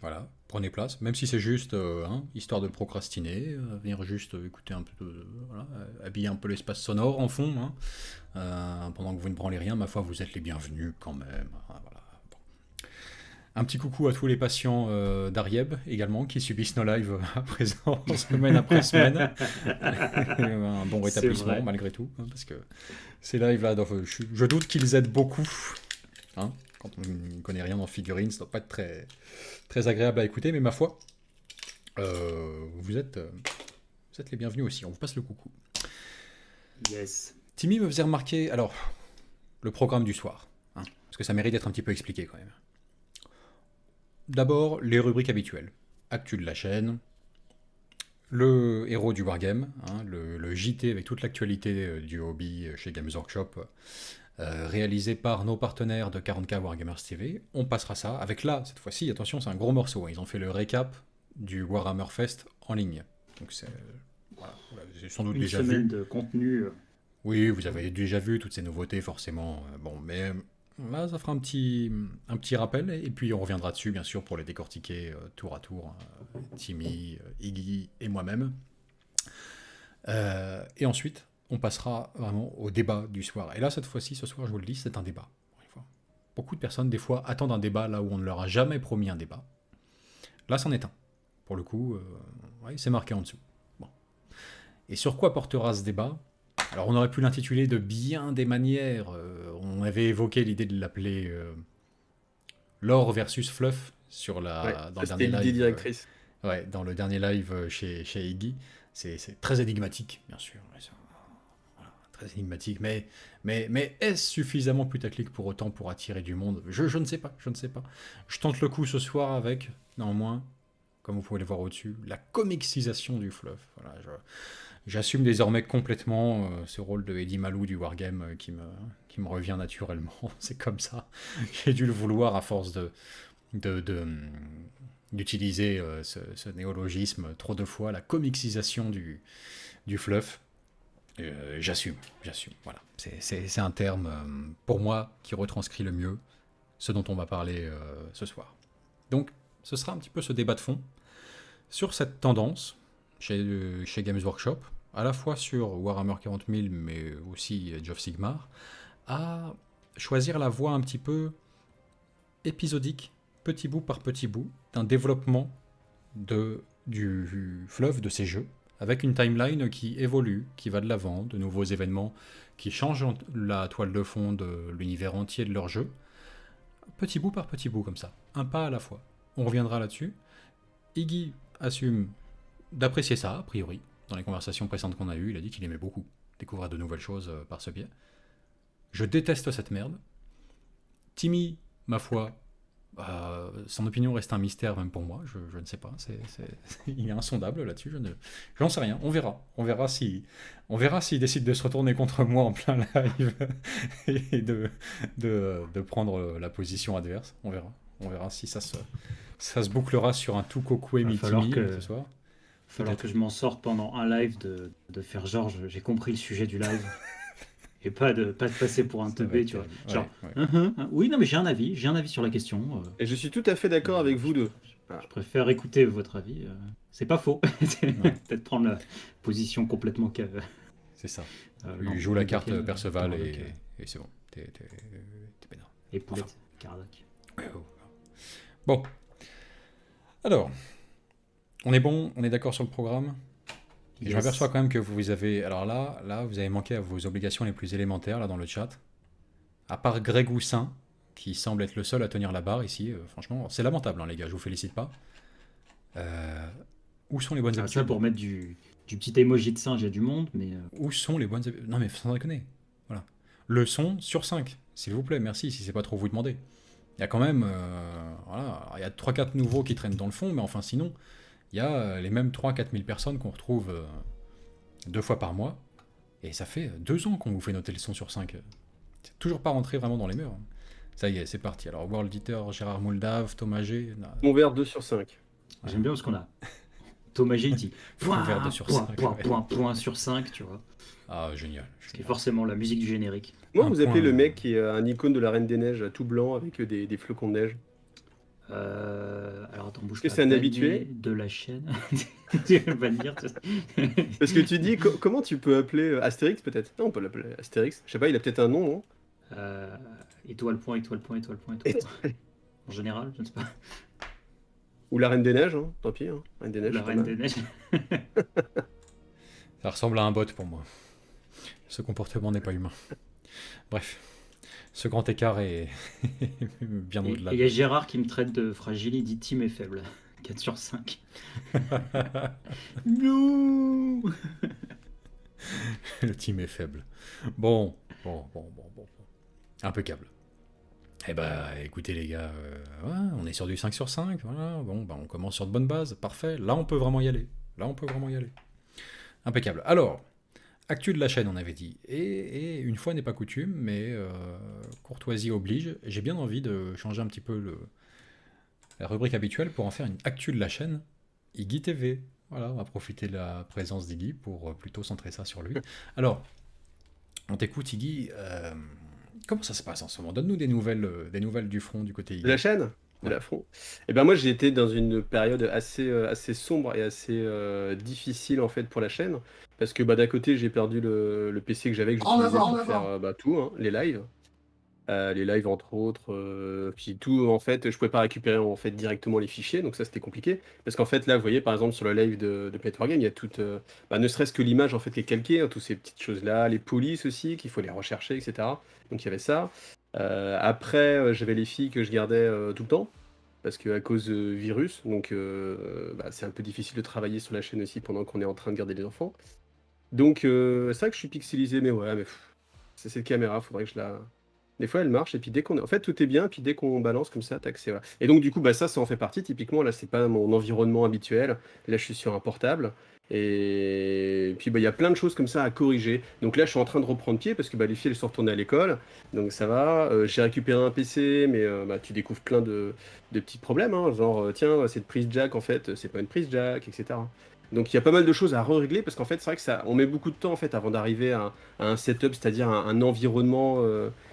Voilà, prenez place, même si c'est juste histoire de procrastiner, venir juste écouter un peu, voilà, habiller un peu l'espace sonore en fond, hein, pendant que vous ne branlez rien, ma foi, vous êtes les bienvenus quand même. Hein, voilà. Bon. Un petit coucou à tous les patients d'Arieb également qui subissent nos lives à présent, semaine après semaine. Un bon C'est rétablissement vrai. malgré tout, hein, parce que ces lives-là, je doute qu'ils aident beaucoup. Hein, quand on ne connaît rien en figurines, ça doit pas être très, très agréable à écouter, mais ma foi, vous êtes les bienvenus aussi. On vous passe le coucou. Yes. Timmy me faisait remarquer, alors, le programme du soir, hein, parce que ça mérite d'être un petit peu expliqué quand même. D'abord, les rubriques habituelles. Actu de la chaîne, le héros du wargame, hein, le JT avec toute l'actualité du hobby chez Games Workshop, réalisé par nos partenaires de 40K Wargamers TV. On passera ça avec là, cette fois-ci, attention, c'est un gros morceau. Ils ont fait le récap du Warhammer Fest en ligne. Donc c'est voilà, vous avez sans doute Une déjà semaine vu. de contenu. Oui, vous avez déjà vu toutes ces nouveautés forcément. Bon, mais là, ça fera un petit rappel et puis on reviendra dessus bien sûr pour les décortiquer tour à tour. Timmy, Iggy et moi-même. Et ensuite, on passera vraiment au débat du soir. Et là, cette fois-ci, ce soir, je vous le dis, c'est un débat. Beaucoup de personnes, des fois, attendent un débat là où on ne leur a jamais promis un débat. Là, c'en est un. Pour le coup, ouais, c'est marqué en dessous. Bon. Et sur quoi portera ce débat? Alors, on aurait pu l'intituler de bien des manières. On avait évoqué l'idée de l'appeler Lore versus Fluff sur Ouais, dans ça, le c'était dernier l'idée live. directrice. Ouais, dans le dernier live chez Iggy. C'est très énigmatique, bien sûr. Voilà, très énigmatique. Mais est-ce suffisamment putaclic pour autant pour attirer du monde? Je ne sais pas, je ne sais pas. Je tente le coup ce soir avec, néanmoins, comme vous pouvez le voir au-dessus, la comicsisation du fluff. Voilà, j'assume désormais complètement ce rôle de Eddie Malou du Wargame qui me revient naturellement. C'est comme ça. J'ai dû le vouloir à force d'utiliser ce néologisme trop de fois, la comicsisation du fluff. J'assume. Voilà. C'est un terme, pour moi, qui retranscrit le mieux ce dont on va parler ce soir. Donc, ce sera un petit peu ce débat de fond sur cette tendance chez Games Workshop, à la fois sur Warhammer 40 000, mais aussi Age of Sigmar, à choisir la voie un petit peu épisodique, petit bout par petit bout, d'un développement du fleuve de ces jeux, avec une timeline qui évolue, qui va de l'avant, de nouveaux événements qui changent la toile de fond de l'univers entier de leur jeu, petit bout par petit bout comme ça, un pas à la fois. On reviendra là-dessus. Iggy assume d'apprécier ça, a priori. Dans les conversations précédentes qu'on a eues, il a dit qu'il aimait beaucoup découvrir de nouvelles choses par ce biais. Je déteste cette merde. Timmy, ma foi, son opinion reste un mystère même pour moi, je ne sais pas, il est insondable là-dessus, j'en sais rien, on verra s'il décide de se retourner contre moi en plein live et de prendre la position adverse, on verra si ça se bouclera sur un tout cocoué Va falloir Timmy que- ce soir. Il va falloir que je m'en sorte pendant un live de faire genre, j'ai compris le sujet du live. Et pas de passer pour un Ça va teubé, être tu vois. terrible. Genre, Ouais. oui, non, mais j'ai un avis sur la question. Et je suis tout à fait d'accord avec vous deux. Je préfère écouter votre avis. C'est pas faux. Peut-être prendre la position complètement. C'est ça. Non, Il joue la de carte quel- Perceval comment, et lequel c'est bon, t'es peinard. Et Poulette, Cardac. Bon. Alors, on est bon, on est d'accord sur le programme. Et je Yes. m'aperçois quand même que vous avez... Alors là, vous avez manqué à vos obligations les plus élémentaires, là, dans le chat. À part Greg Houssin, qui semble être le seul à tenir la barre ici, franchement, c'est lamentable, hein, les gars, je vous félicite pas. Où sont les bonnes Ah, habitudes ça, pour mettre du petit emoji de singe, il y a du monde, mais Où sont les bonnes habitudes? Non mais sans déconner. Voilà. Le son sur 5, s'il vous plaît, merci, si c'est pas trop vous demander. Il y a quand même... voilà, il y a 3-4 nouveaux qui traînent dans le fond, mais enfin sinon, il y a les mêmes 3-4 000 personnes qu'on retrouve 2 fois par mois. Et ça fait 2 ans qu'on vous fait noter le son sur 5. C'est toujours pas rentré vraiment dans les murs. Ça y est, c'est parti. Alors, World Eater, Gérard Moldave, Thomas G. Mon verre 2 sur 5. j'aime bien parce qu'on a Thomas G dit Faut faire 2 sur 5. point sur 5, tu vois. Ah, génial. Ce qui est forcément la musique du générique. Moi, Un vous appelez point, le mec qui est un icône de la Reine des Neiges, tout blanc avec des flocons de neige. Alors attends, bouge Est-ce que pas. c'est un Banner habitué? de la chaîne. Tu vas pas dire. Parce que tu dis, comment tu peux appeler Astérix peut-être? Non, on peut l'appeler Astérix. Je sais pas, il a peut-être un nom, non? Euh, étoile point, étoile point, étoile point, étoile point. En général, je ne sais pas. Ou la Reine des Neiges, hein, tant pis, hein. Reine des Neiges, La c'est pas Reine mal. des Neiges. Ça ressemble à un bot pour moi. Ce comportement n'est pas humain. Bref, ce grand écart est bien Et au-delà. il y a Gérard qui me traite de fragile, il dit Tim est faible. 4 sur 5. Non. Le team est faible. Bon. Impeccable. Eh bah, écoutez les gars, ouais, on est sur du 5 sur 5, voilà. Bon, bah, on commence sur de bonnes bases, parfait. Là, on peut vraiment y aller. Impeccable. Alors, actu de la chaîne, on avait dit. Et une fois n'est pas coutume, mais courtoisie oblige, j'ai bien envie de changer un petit peu la rubrique habituelle pour en faire une actu de la chaîne, Iggy TV. Voilà, on va profiter de la présence d'Iggy pour plutôt centrer ça sur lui. Alors, on t'écoute Iggy. Comment ça se passe en ce moment? Donne-nous des nouvelles du front du côté De la Iggy. chaîne? De Ouais. la front. Et ben moi j'ai été dans une période assez sombre et assez difficile en fait pour la chaîne. Parce que bah, d'un côté j'ai perdu le PC que j'avais que j'utilisais pour faire bah, tout, hein, les lives. Les lives entre autres, puis tout en fait, je pouvais pas récupérer en fait directement les fichiers, donc ça c'était compliqué. Parce qu'en fait là, vous voyez par exemple sur le live de Planet Wargame, il y a toute, bah, ne serait-ce que l'image en fait qui est calquée, hein, toutes ces petites choses-là, les polices aussi, qu'il faut les rechercher, etc. Donc il y avait ça. Après, j'avais les filles que je gardais tout le temps, parce que à cause virus, donc bah, c'est un peu difficile de travailler sur la chaîne aussi pendant qu'on est en train de garder les enfants. Donc c'est vrai que je suis pixelisé, mais ouais, mais c'est cette caméra, faudrait que je la. Des fois, elle marche, et puis dès qu'on. En fait, tout est bien, et puis dès qu'on balance comme ça, tac, c'est. Voilà. Et donc, du coup, bah, ça en fait partie. Typiquement, là, c'est pas mon environnement habituel. Là, je suis sur un portable. Et puis, bah, il y a plein de choses comme ça à corriger. Donc là, je suis en train de reprendre pied parce que bah, les filles, elles sont retournées à l'école. Donc ça va. J'ai récupéré un PC, mais bah, tu découvres plein de petits problèmes. Hein, genre, tiens, cette prise jack, en fait, c'est pas une prise jack, etc. Donc il y a pas mal de choses à régler parce qu'en fait, c'est vrai que ça, on met beaucoup de temps en fait avant d'arriver à un setup, c'est-à-dire un environnement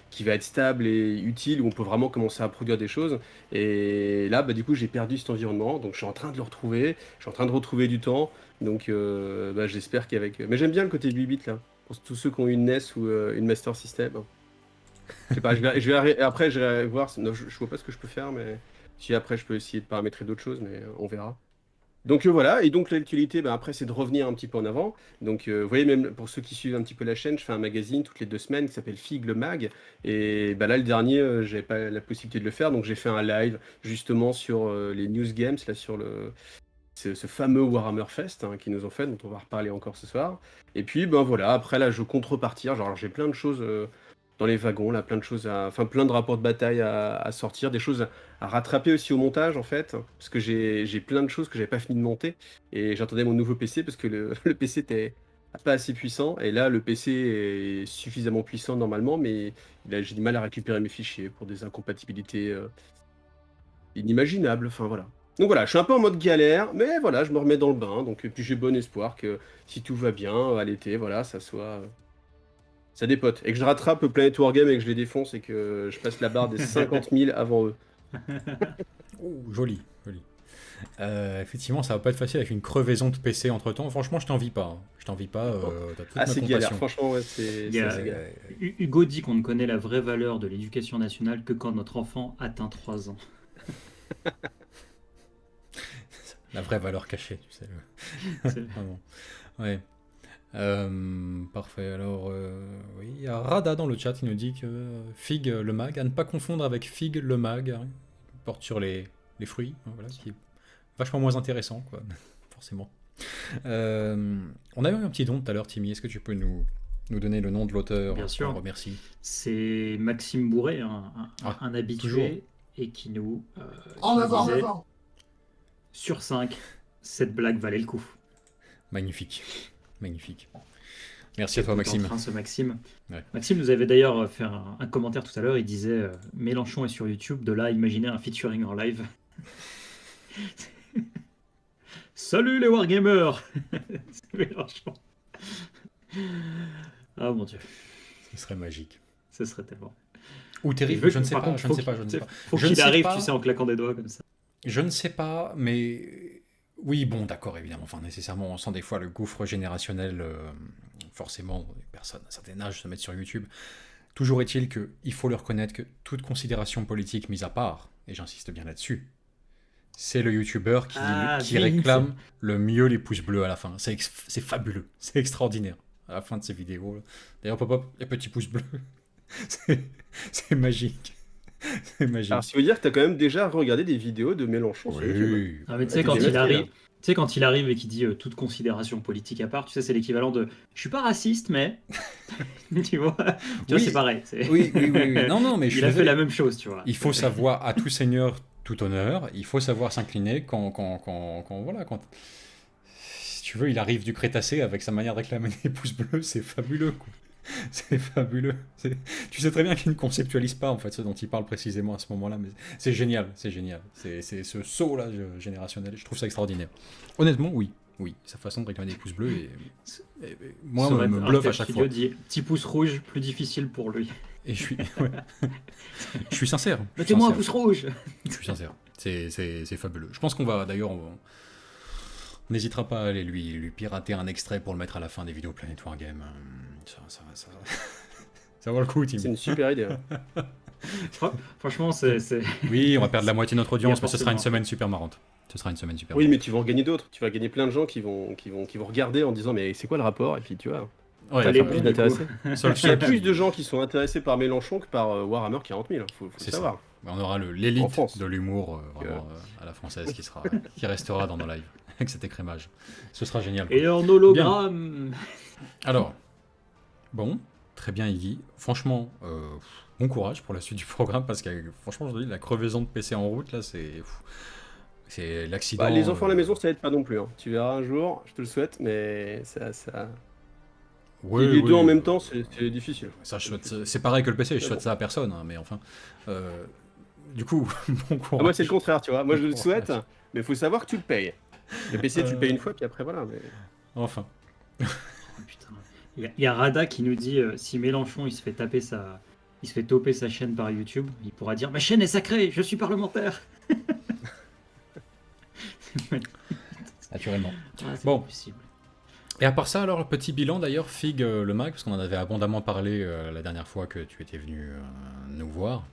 qui va être stable et utile, où on peut vraiment commencer à produire des choses. Et là, bah, du coup, j'ai perdu cet environnement, donc je suis en train de le retrouver, je suis en train de retrouver du temps, donc bah, j'espère qu'avec. Mais j'aime bien le côté 8 bits là, pour tous ceux qui ont une NES ou une Master System. Je sais pas, après, je vais voir, non, je vois pas ce que je peux faire, mais si après, je peux essayer de paramétrer d'autres choses, mais on verra. Donc voilà, et donc l'actualité, bah, après, c'est de revenir un petit peu en avant. Donc vous voyez, même pour ceux qui suivent un petit peu la chaîne, je fais un magazine toutes les 2 semaines qui s'appelle Fig le Mag. Et bah, là, le dernier, j'avais pas la possibilité de le faire, donc j'ai fait un live justement sur les news games, là, sur ce fameux Warhammer Fest hein, qu'ils nous ont fait, dont on va reparler encore ce soir. Et puis, ben voilà, après là, je compte repartir. Genre, j'ai plein de choses dans les wagons, là, plein de choses enfin, plein de rapports de bataille à sortir, des choses à rattraper aussi au montage, en fait, parce que j'ai plein de choses que j'avais pas fini de monter. Et j'attendais mon nouveau PC parce que le PC était pas assez puissant. Et là, le PC est suffisamment puissant normalement, mais j'ai du mal à récupérer mes fichiers pour des incompatibilités inimaginable, enfin voilà. Donc voilà, je suis un peu en mode galère, mais voilà, je me remets dans le bain, donc et puis j'ai bon espoir que si tout va bien à l'été, voilà, ça soit ça dépote et que je rattrape Planet Wargame et que je les défonce et que je passe la barre des 50 000 avant eux. Oh, joli. Effectivement, ça va pas être facile avec une crevaison de PC entre temps. Franchement, je t'envie pas. Hein. Je t'envie pas. T'as toute Ah, ma c'est galère, compassion. franchement, ouais, Il y c'est a- assez galère. Hugo dit qu'on ne connaît la vraie valeur de l'éducation nationale que quand notre enfant atteint 3 ans. La vraie valeur cachée, tu sais. C'est- Vraiment. Ouais. Parfait. Alors, oui, il y a Rada dans le chat. Il nous dit que Fig le mag, à ne pas confondre avec Fig le mag, hein, qui porte sur les fruits. Hein, voilà, qui est vachement moins intéressant, quoi. Forcément. On a eu un petit don tout à l'heure, Timmy. Est-ce que tu peux nous donner le nom de l'auteur? Bien sûr. On le remercie. C'est Maxime Bourret, Ah, un habitué, toujours. et qui nous En avant, en disait avant. sur 5, cette blague valait le coup. Magnifique. Magnifique. Merci à toi, Tout en Maxime. train, ce Maxime. Ouais. Maxime nous avait d'ailleurs fait un commentaire tout à l'heure. Il disait Mélenchon est sur YouTube, de là à imaginer un featuring en live. Salut les Wargamers. C'est Mélenchon. Ah mon dieu, Ce serait magique. ce serait tellement. Ou Je terrible, veux je ne sais par pas, contre, je ne sais pas, je ne sais pas. faut Je ne qu'il sais arrive, pas, tu sais, en claquant des doigts comme ça. je ne sais pas, mais oui, bon, d'accord, évidemment. Enfin, nécessairement, on sent des fois le gouffre générationnel. Forcément, les personnes à un certain âge se mettent sur YouTube. Toujours est-il qu'il faut le reconnaître que toute considération politique mise à part, et j'insiste bien là-dessus, c'est le YouTuber Ah, qui Vince. réclame le mieux les pouces bleus à la fin. C'est fabuleux, c'est extraordinaire à la fin de ces vidéos. Là. D'ailleurs, pop-up, les petits pouces bleus, c'est c'est magique. C'est Alors, magique. ce qui veut dire que tu as quand même déjà regardé des vidéos de Mélenchon sur YouTube. Oui, Ah, mais tu Ah, sais, t'es quand il démasqué, là. arrive, tu sais, quand il arrive et qu'il dit toute considération politique à part, tu sais, c'est l'équivalent de je suis pas raciste, mais tu vois, c'est oui, pareil. oui. Non, non, mais je Il suis a fait la désolé. même chose, tu vois. Il faut savoir, à tout seigneur, tout honneur, il faut savoir s'incliner voilà, quand, si tu veux, il arrive du Crétacé avec sa manière de réclamer des pouces bleus, c'est fabuleux, quoi. C'est fabuleux. Tu sais très bien qu'il ne conceptualise pas, en fait, ce dont il parle précisément à ce moment-là, mais c'est génial, c'est génial. C'est ce saut-là générationnel, je trouve ça extraordinaire. Honnêtement, oui. Oui, sa façon de réclamer des pouces bleus, moi, Sur me bluffe à chaque fois. dit petit pouce rouge, plus difficile pour lui. Et ouais. Je suis sincère. Je suis Mettez-moi un sincère. pouce rouge. Je suis sincère. C'est fabuleux. Je pense qu'on va d'ailleurs. On n'hésitera pas à aller lui pirater un extrait pour le mettre à la fin des vidéos Planet Wargame. Ça vaut le coup, Tim. C'est une super idée. Hein. Franchement, c'est. Oui, on va perdre la moitié de notre audience, Il y a mais ce sera une forcément. semaine super marrante. Ce sera une semaine super Oui, marrante. mais tu vas en gagner d'autres. Tu vas gagner plein de gens qui vont regarder en disant mais c'est quoi le rapport? Et puis tu vois, Ouais, T'as ça les fait enfin, plus bons, du coup. d'intéressés. seul- Il y a seul- plus de gens qui sont intéressés par Mélenchon que par Warhammer 40 000. Faut c'est savoir. ça. On aura En l'élite France. de l'humour vraiment à la française qui restera dans nos lives avec cet écrémage. Ce sera génial. Et en hologramme. Alors, bon, très bien Iggy. Franchement, bon courage pour la suite du programme parce que franchement, je dis, la crevaison de PC en route, là, c'est l'accident. Bah, les enfants à la maison, ça aide pas non plus. Hein. Tu verras un jour, je te le souhaite, mais ça... Ouais, Et les deux en ouais. même temps, c'est difficile. Ça, c'est pareil que le PC, je souhaite ça à personne, hein, mais enfin. Du coup, bon courage. Ah, moi, c'est le contraire, tu vois. Moi, je le Bon souhaite, courage. mais il faut savoir que tu le payes. Le PC, tu le payes une fois, puis après, voilà. Mais... Enfin. Oh, putain. Il y a Rada qui nous dit si Mélenchon il se fait toper sa chaîne par YouTube, il pourra dire ma chaîne est sacrée, je suis parlementaire. Naturellement. C'est Bon. pas possible. Et à part ça, alors, le petit bilan d'ailleurs, Fig le Mac, parce qu'on en avait abondamment parlé la dernière fois que tu étais venu nous voir.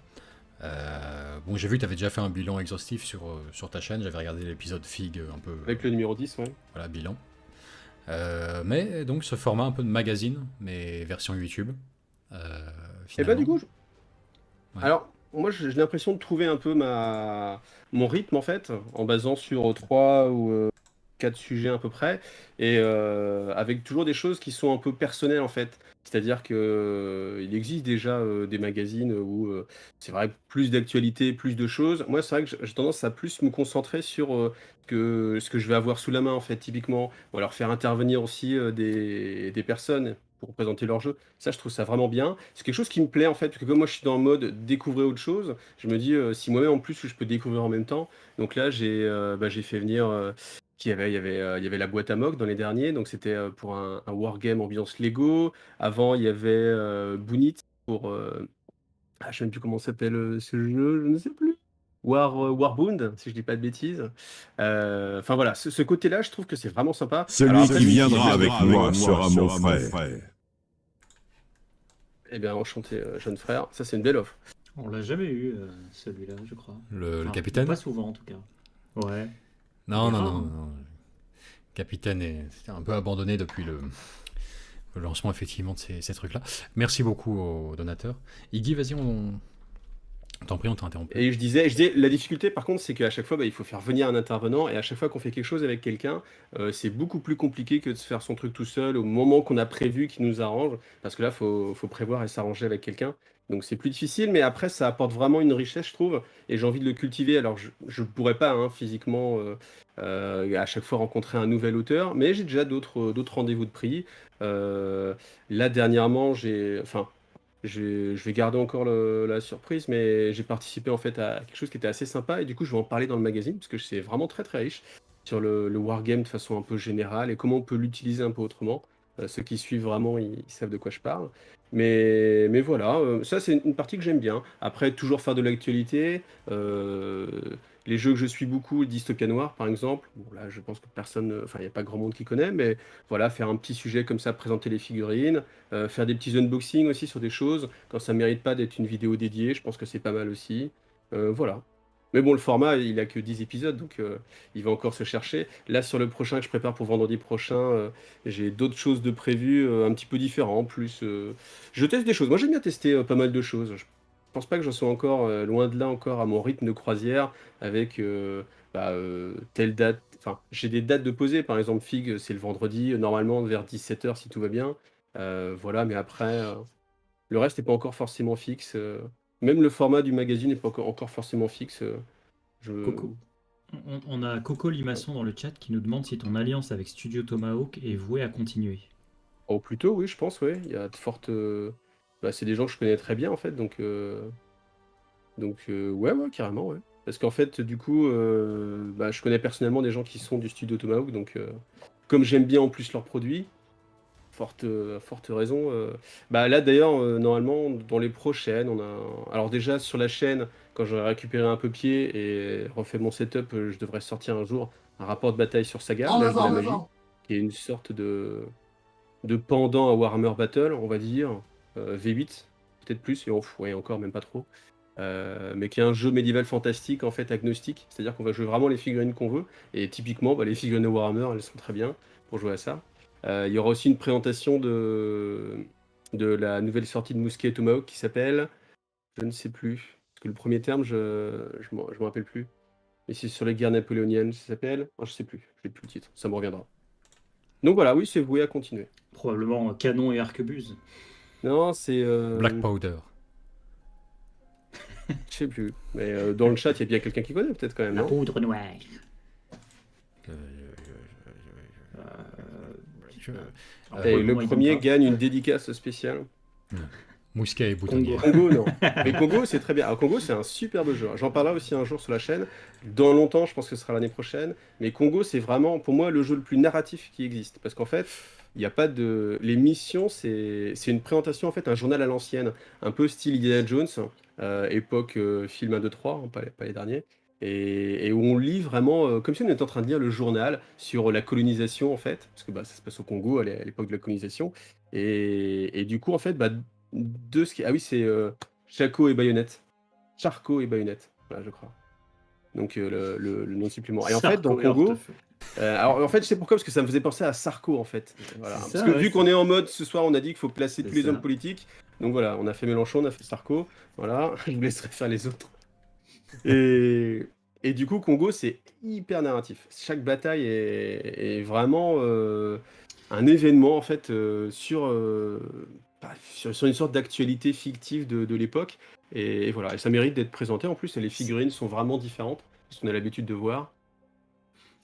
Bon, j'ai vu que tu avais déjà fait un bilan exhaustif sur ta chaîne, j'avais regardé l'épisode Fig un peu. Avec le numéro 10, ouais. Voilà, bilan. Mais donc ce format un peu de magazine, mais version YouTube. Et Finalement. bah, du coup, Ouais. alors, moi, j'ai l'impression de trouver un peu mon rythme, en fait, en basant sur 3 ou 4 sujets à peu près, et avec toujours des choses qui sont un peu personnelles, en fait. C'est-à-dire que il existe déjà des magazines où c'est vrai, plus d'actualité, plus de choses. Moi, c'est vrai que j'ai tendance à plus me concentrer sur ce que je vais avoir sous la main, en fait, typiquement. Ou alors faire intervenir aussi des personnes pour présenter leur jeu. Ça, je trouve ça vraiment bien. C'est quelque chose qui me plaît, en fait, parce que comme moi, je suis dans le mode découvrir autre chose, je me dis, si moi-même, en plus, je peux découvrir en même temps. Donc là, j'ai fait venir... il y avait la boîte à mock dans les derniers, donc c'était pour un wargame ambiance Lego. Avant, il y avait Bunit pour. Je ne sais même plus comment s'appelle ce jeu, je ne sais plus. Warbound, si je dis pas de bêtises. Enfin voilà, ce côté-là, je trouve que c'est vraiment sympa. Celui Alors après, qui viendra avec moi sera mon frère. Eh bien, enchanté, jeune frère. Ça, c'est une belle offre. On l'a jamais eu celui-là, je crois. Le Enfin, capitaine. Pas souvent en tout cas. Ouais. Non, non, Ah. non, non. Le capitaine est un peu abandonné depuis le lancement effectivement de ces trucs-là. Merci beaucoup aux donateurs. Iggy, vas-y, on t'en prie, on t'a interrompu. Et je disais, la difficulté par contre, c'est qu'à chaque fois, il faut faire venir un intervenant, et à chaque fois qu'on fait quelque chose avec quelqu'un, c'est beaucoup plus compliqué que de se faire son truc tout seul au moment qu'on a prévu qui nous arrange, parce que là, faut prévoir et s'arranger avec quelqu'un. Donc c'est plus difficile, mais après, ça apporte vraiment une richesse, je trouve, et j'ai envie de le cultiver. Alors, je ne pourrais pas hein, physiquement à chaque fois rencontrer un nouvel auteur, mais j'ai déjà d'autres rendez-vous de prix. Là, dernièrement, je vais garder encore la surprise, mais j'ai participé en fait à quelque chose qui était assez sympa, et du coup je vais en parler dans le magazine parce que c'est vraiment très très riche sur le wargame de façon un peu générale et comment on peut l'utiliser un peu autrement. Ceux qui suivent vraiment, ils savent de quoi je parle. Mais voilà, ça c'est une partie que j'aime bien. Après, toujours faire de l'actualité. Les jeux que je suis beaucoup, Dystopia Noir par exemple. Bon là, je pense que personne, enfin il n'y a pas grand monde qui connaît, mais voilà, faire un petit sujet comme ça, présenter les figurines, faire des petits unboxings aussi sur des choses. Quand ça mérite pas d'être une vidéo dédiée, je pense que c'est pas mal aussi. Voilà. Mais bon, le format, il a que 10 épisodes, donc il va encore se chercher. Là, sur le prochain que je prépare pour vendredi prochain, j'ai d'autres choses de prévues, un petit peu différents. Plus, je teste des choses. Moi, j'aime bien tester pas mal de choses. Je pense pas que j'en sois encore loin de là, encore à mon rythme de croisière, avec telle date. Enfin, j'ai des dates de poser. Par exemple, Fig, c'est le vendredi, normalement vers 17h si tout va bien. Voilà, mais après, le reste n'est pas encore forcément fixe. Même le format du magazine n'est pas encore forcément fixe. Je... Coco. On a Coco Limaçon dans le chat qui nous demande si ton alliance avec Studio Tomahawk est vouée à continuer. Oh, plutôt, oui, je pense, oui. Il y a de fortes. C'est des gens que je connais très bien, en fait. Ouais, carrément, ouais. Parce qu'en fait, du coup, je connais personnellement des gens qui sont du studio Tomahawk. Donc, comme j'aime bien en plus leurs produits, forte raison. Là, d'ailleurs, normalement, dans les prochaines, on a. Alors, déjà, sur la chaîne, quand j'aurai récupéré un peu pied et refait mon setup, je devrais sortir un jour un rapport de bataille sur Saga, l'âge de la magie, qui est une sorte de pendant à Warhammer Battle, on va dire, V8, peut-être plus, et encore, même pas trop. Mais qui est un jeu médiéval fantastique, en fait, agnostique, c'est-à-dire qu'on va jouer vraiment les figurines qu'on veut, et typiquement, les figurines de Warhammer, elles sont très bien pour jouer à ça. Il y aura aussi une présentation de la nouvelle sortie de Mousquet et Tomahawk qui s'appelle, je ne sais plus, parce que le premier terme, je m'en rappelle plus, mais c'est sur les guerres napoléoniennes, ça s'appelle, je sais plus, je n'ai plus le titre, ça me reviendra. Donc voilà, oui, c'est voué à continuer. Probablement Canon et Arquebuse. Non, c'est... Black Powder. Je sais plus. Mais dans le chat, il y a bien quelqu'un qui connaît, peut-être quand même, La non? poudre noire. Et le premier gagne une dédicace spéciale. Mousquet et boutonnière. Congo, non. Mais Congo, c'est très bien. Alors, Congo, c'est un superbe jeu. J'en parlerai aussi un jour sur la chaîne. Dans longtemps, je pense que ce sera l'année prochaine. Mais Congo, c'est vraiment, pour moi, le jeu le plus narratif qui existe. Parce qu'en fait, il n'y a pas de... Les missions, c'est une présentation, en fait, un journal à l'ancienne. Un peu style Indiana Jones, époque film 1, 2, 3, hein, pas les derniers. Et où on lit vraiment, comme si on était en train de lire le journal sur la colonisation, en fait. Parce que ça se passe au Congo, à l'époque de la colonisation. Et du coup, en fait, ah oui, c'est Charcot et Baïonnette. Charcot et Baïonnette, voilà, je crois. Donc le nom de supplément. Et en fait, dans Congo... alors en fait, je sais pourquoi, parce que ça me faisait penser à Sarko, en fait. Voilà. Parce que vu qu'on est en mode, ce soir, on a dit qu'il faut placer tous les hommes politiques. Donc voilà, on a fait Mélenchon, on a fait Sarko. Voilà, je vous laisserai faire les autres. Et du coup, Congo, c'est hyper narratif. Chaque bataille est vraiment un événement, en fait, sur une sorte d'actualité fictive de l'époque. Et voilà, et ça mérite d'être présenté. En plus, et les figurines sont vraiment différentes, parce qu'on a l'habitude de voir.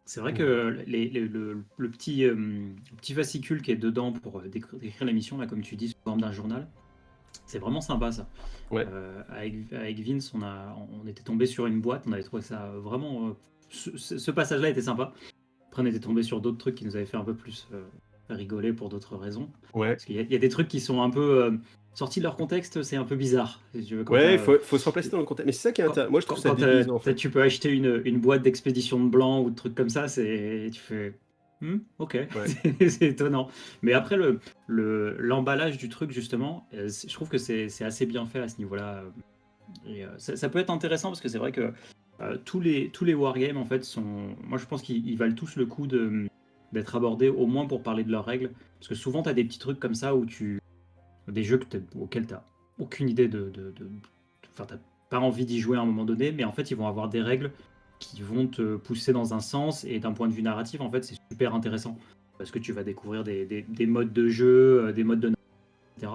C'est vrai que le petit fascicule qui est dedans pour décrire l'émission, là, comme tu dis, sous forme d'un journal, c'est vraiment sympa ça. Ouais. Avec Vince, on était tombé sur une boîte, on avait trouvé ça vraiment. Ce passage-là était sympa. Après, on était tombé sur d'autres trucs qui nous avaient fait un peu plus rigoler pour d'autres raisons. Ouais. Parce qu'il y a des trucs qui sont un peu sortis de leur contexte, c'est un peu bizarre. Si tu veux, ouais, il faut se replacer dans le contexte. Mais c'est ça qui est intéressant. Moi, je trouve ça déguisant. En fait. Tu peux acheter une boîte d'expédition de blanc ou de trucs comme ça, tu fais. Ok, ouais. C'est étonnant. Mais après, l'emballage du truc, justement, je trouve que c'est assez bien fait à ce niveau-là. Et, ça peut être intéressant parce que c'est vrai que tous les wargames, en fait, moi, je pense qu'ils valent tous le coup d'être abordés, au moins pour parler de leurs règles. Parce que souvent, tu as des petits trucs comme ça où des jeux auxquels tu n'as aucune idée Enfin, tu n'as pas envie d'y jouer à un moment donné, mais en fait, ils vont avoir des règles qui vont te pousser dans un sens, et d'un point de vue narratif, en fait, c'est super intéressant parce que tu vas découvrir des modes de jeu, des modes de etc.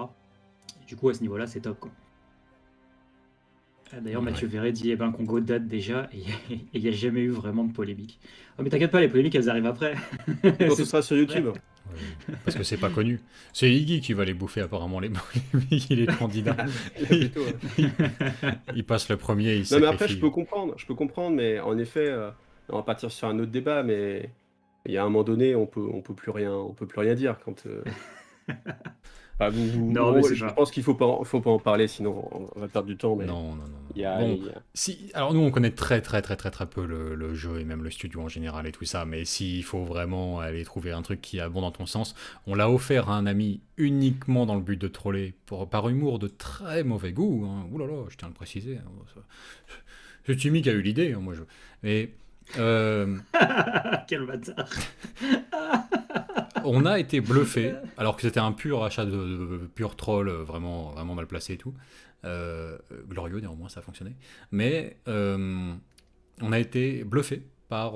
Et du coup, à ce niveau-là, c'est top, quoi. D'ailleurs, Mathieu Verret dit Congo date déjà et il n'y a jamais eu vraiment de polémique. Oh, mais t'inquiète pas, les polémiques, elles arrivent après. Quand ce sera sur YouTube. Ouais, parce que c'est pas connu. C'est Iggy qui va les bouffer, apparemment, les polémiques. Il est candidat. Il passe le premier, Non, mais après, je peux comprendre, mais en effet, on va partir sur un autre débat, mais Il y a un moment donné, on peut plus rien dire quand. Bah, Non, mais c'est je pas. pense qu'il faut pas en parler, sinon on va perdre du temps. Mais Non, non, non, il y non. a, Bon, il y a- si, alors nous on connaît très peu le jeu et même le studio en général et tout ça, mais s'il faut vraiment aller trouver un truc qui est bon dans ton sens, on l'a offert à un ami uniquement dans le but de troller, par humour de très mauvais goût, hein. Ouh là là, je tiens à le préciser, hein. C'est Timmy qui a eu l'idée, hein, moi je... Mais... Quel bâtard. On a été bluffé, alors que c'était un pur achat de pur troll, vraiment, vraiment mal placé et tout. Glorieux, néanmoins, ça a fonctionné. Mais on a été bluffé par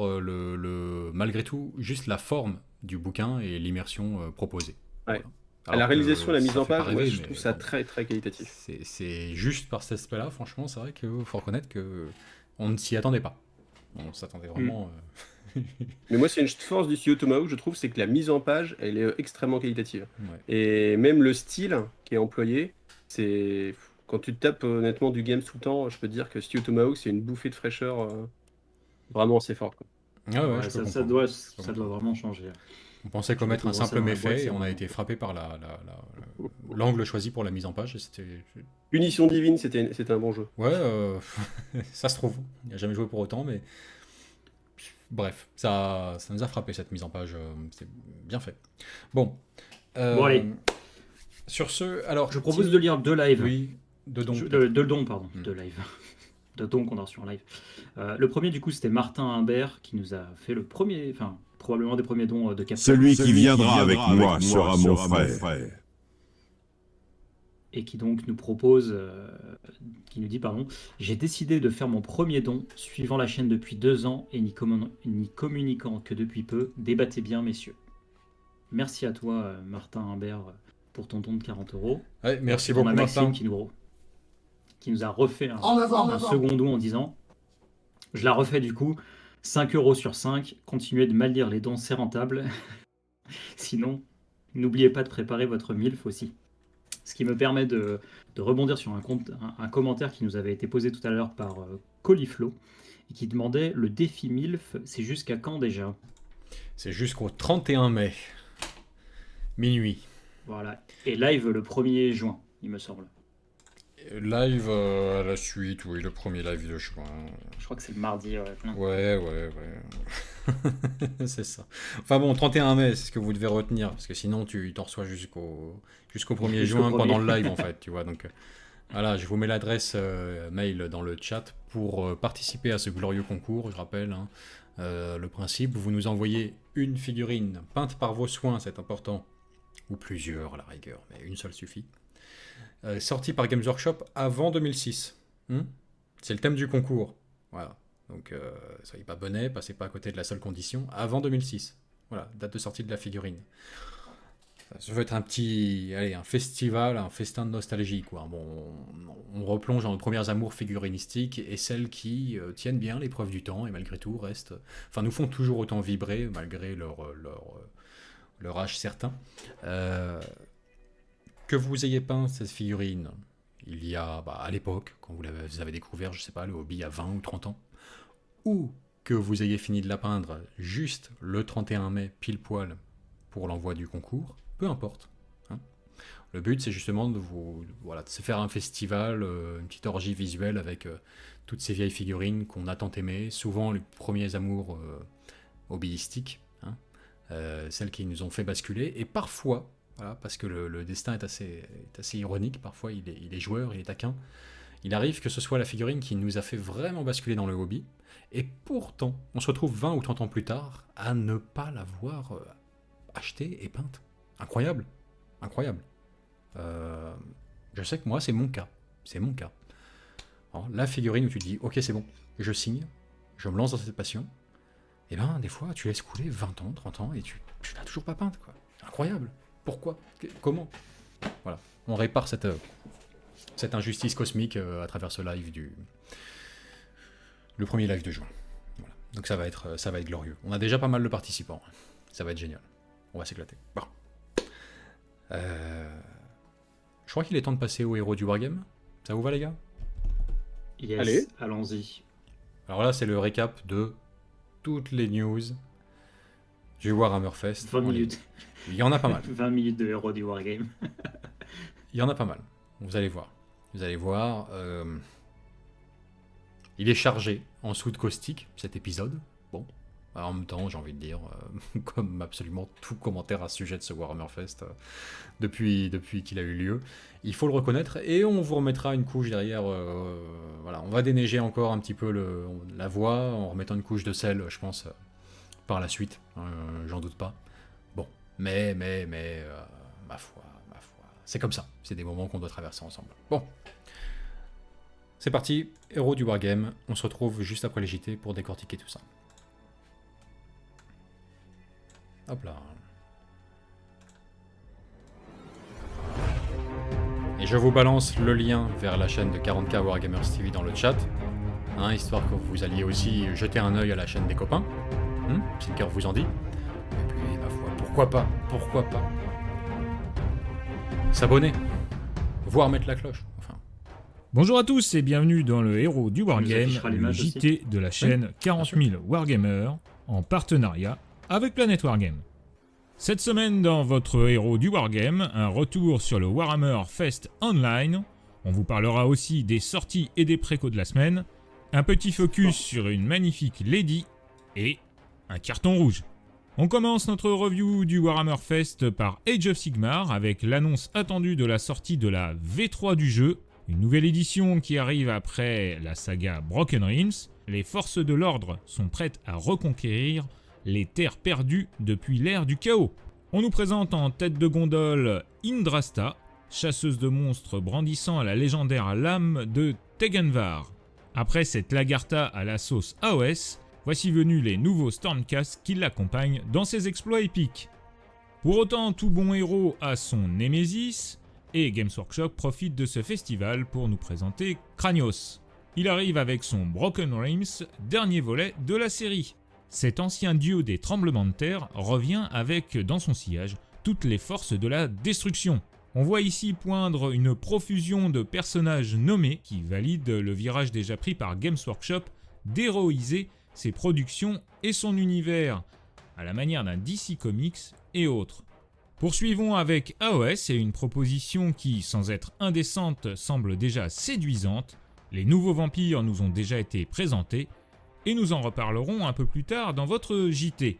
malgré tout, juste la forme du bouquin et l'immersion proposée. Ouais. Voilà. À la Alors réalisation, que la mise ça en fait pas page, moi, rêver, je mais trouve ça bon, très très qualitatif. c'est juste par cet aspect-là, franchement, c'est vrai qu'il faut reconnaître que on ne s'y attendait pas. On s'attendait vraiment... Mais moi, c'est une force du studio Tomahawk, je trouve, c'est que la mise en page, elle est extrêmement qualitative. Ouais. Et même le style qui est employé, c'est quand tu te tapes honnêtement du game tout le temps, je peux te dire que studio Tomahawk, c'est une bouffée de fraîcheur vraiment assez forte, quoi. Ah ouais, Ouais, je peux ça comprendre. doit vraiment changer. On pensait Je commettre un découvre ça simple dans la boîte, méfait c'est et on a vraiment- été frappé par l'angle choisi pour la mise en page. Et c'était... Punition divine, c'était un bon jeu. Ouais, ça se trouve. Il n'y a jamais joué pour autant, mais bref, ça nous a frappé cette mise en page. C'est bien fait. Bon. Bon, allez. Sur ce, alors. Je propose de lire deux lives. Oui, de donc. De dons, pardon. Hmm. De live. De dons qu'on a reçus en live. Le premier, du coup, c'était Martin Imbert qui nous a fait le premier, enfin, probablement des premiers dons de Capcom. Celui qui viendra avec moi sera mon frère. Et qui donc nous propose, qui nous dit, pardon, j'ai décidé de faire mon premier don, suivant la chaîne depuis 2 ans et n'y communiquant que depuis peu. Débattez bien, messieurs. Merci à toi, Martin Imbert, pour ton don de 40 €. Ouais, merci On beaucoup, a Maxime Martin. qui nous a refait un second don en disant, je la refais du coup, 5 € sur 5, continuez de mal lire les dons, c'est rentable. Sinon, n'oubliez pas de préparer votre MILF aussi. Ce qui me permet de rebondir sur un commentaire qui nous avait été posé tout à l'heure par Coliflo et qui demandait le défi MILF, c'est jusqu'à quand déjà? C'est jusqu'au 31 mai. Minuit. Voilà. Et live le 1er juin, il me semble. Live à la suite, oui, le premier live de juin. Je crois que c'est le mardi. Ouais. C'est ça. Enfin bon, 31 mai, c'est ce que vous devez retenir, parce que sinon tu t'en reçois jusqu'au 1er juin pendant le live en fait, tu vois. Donc voilà, je vous mets l'adresse mail dans le chat pour participer à ce glorieux concours, je rappelle. Hein, le principe, vous nous envoyez une figurine peinte par vos soins, c'est important, ou plusieurs à la rigueur, mais une seule suffit. Sortie par Games Workshop avant 2006. C'est le thème du concours. Voilà. Donc, soyez pas bonnets, passez pas à côté de la seule condition. Avant 2006. Voilà, date de sortie de la figurine. Ça veut être un festival, un festin de nostalgie, quoi. Bon, on replonge dans nos premières amours figurinistiques et celles qui tiennent bien l'épreuve du temps et malgré tout restent... Enfin, nous font toujours autant vibrer malgré leur âge certain. Que vous ayez peint cette figurine il y a, à l'époque, quand vous avez découvert, je sais pas, le hobby il y a 20 ou 30 ans, ou que vous ayez fini de la peindre juste le 31 mai, pile poil, pour l'envoi du concours, peu importe. Hein. Le but, c'est justement de se faire un festival, une petite orgie visuelle avec toutes ces vieilles figurines qu'on a tant aimées, souvent les premiers amours hobbyistiques, hein, celles qui nous ont fait basculer, et parfois... Voilà, parce que le destin est assez ironique, parfois il est joueur, il est taquin. Il arrive que ce soit la figurine qui nous a fait vraiment basculer dans le hobby, et pourtant, on se retrouve 20 ou 30 ans plus tard à ne pas l'avoir achetée et peinte. Incroyable. Incroyable. Je sais que moi, c'est mon cas. C'est mon cas. Alors, la figurine où tu te dis, ok, c'est bon, je signe, je me lance dans cette passion, et ben des fois, tu laisses couler 20 ans, 30 ans, et tu l'as toujours pas peinte, quoi. Incroyable. Pourquoi? Comment? Voilà, on répare cette injustice cosmique à travers ce live le premier live de juin. Voilà. Donc ça va être glorieux. On a déjà pas mal de participants. Ça va être génial. On va s'éclater. Bon. Je crois qu'il est temps de passer au héros du wargame. Ça vous va, les gars? Yes, allez, allons-y. Alors là, c'est le récap de toutes les news du Warhammer Fest. 20 minutes. Il y en a pas mal. 20 minutes de héros du Wargame. Il y en a pas mal. Vous allez voir. Vous allez voir. Il est chargé en soude caustique, cet épisode. Bon. En même temps, j'ai envie de dire, comme absolument tout commentaire à ce sujet de ce Warhammer Fest depuis qu'il a eu lieu, il faut le reconnaître et on vous remettra une couche derrière. Voilà, on va déneiger encore un petit peu la voix en remettant une couche de sel, je pense, par la suite. J'en doute pas. Bon, mais, ma foi, c'est comme ça. C'est des moments qu'on doit traverser ensemble. Bon, c'est parti. Héros du Wargame. On se retrouve juste après les JT pour décortiquer tout ça. Hop là. Et je vous balance le lien vers la chaîne de 40K Wargamers TV dans le chat, histoire que vous alliez aussi jeter un œil à la chaîne des copains, si le cœur vous en dit. Et puis, ma foi, pourquoi pas s'abonner, voire mettre la cloche. Enfin. Bonjour à tous et bienvenue dans le Héros du Wargame, affichera le l'image JT de la chaîne 40 000 Wargamers, en partenariat avec Planète Wargame. Cette semaine dans votre Héros du Wargame, un retour sur le Warhammer Fest Online. On vous parlera aussi des sorties et des précos de la semaine, un petit focus sur une magnifique Lady et un carton rouge. On commence notre review du Warhammer Fest par Age of Sigmar avec l'annonce attendue de la sortie de la V3 du jeu, une nouvelle édition qui arrive après la saga Broken Realms. Les forces de l'ordre sont prêtes à reconquérir les terres perdues depuis l'ère du chaos. On nous présente en tête de gondole Indrasta, chasseuse de monstres brandissant la légendaire lame de Tegenvar. Après cette Lagarta à la sauce AOS, voici venus les nouveaux Stormcast qui l'accompagnent dans ses exploits épiques. Pour autant, tout bon héros a son Némésis, et Games Workshop profite de ce festival pour nous présenter Kranios. Il arrive avec son Broken Realms, dernier volet de la série. Cet ancien dieu des tremblements de terre revient avec dans son sillage toutes les forces de la destruction. On voit ici poindre une profusion de personnages nommés qui valident le virage déjà pris par Games Workshop d'héroïser ses productions et son univers, à la manière d'un DC Comics et autres. Poursuivons avec AOS et une proposition qui, sans être indécente, semble déjà séduisante. Les nouveaux vampires nous ont déjà été présentés, et nous en reparlerons un peu plus tard dans votre JT.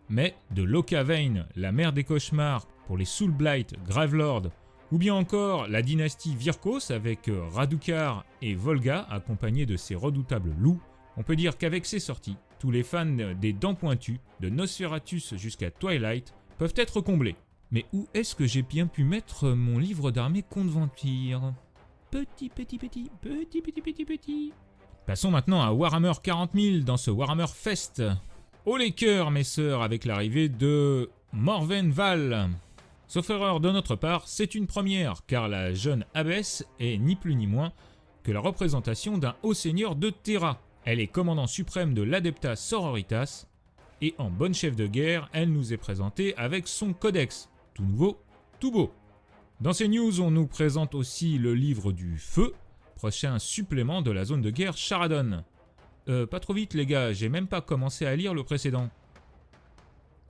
Mais de Locavane, la mère des cauchemars pour les Soulblight Gravelord, ou bien encore la dynastie Virkos avec Radukar et Volga accompagnés de ses redoutables loups, on peut dire qu'avec ces sorties, tous les fans des Dents Pointues, de Nosferatus jusqu'à Twilight, peuvent être comblés. Mais où est-ce que j'ai bien pu mettre mon livre d'armée contre vampires ? Petit. Passons maintenant à Warhammer 40 000 dans ce Warhammer Fest. Haut les cœurs, mes sœurs, avec l'arrivée de Morven Val. Sauf erreur de notre part, c'est une première, car la jeune abbesse est ni plus ni moins que la représentation d'un haut seigneur de Terra. Elle est commandant suprême de l'Adepta Sororitas, et en bonne chef de guerre, elle nous est présentée avec son codex, tout nouveau, tout beau. Dans ces news, on nous présente aussi le livre du feu, prochain supplément de la zone de guerre Sharadon. Pas trop vite les gars, j'ai même pas commencé à lire le précédent.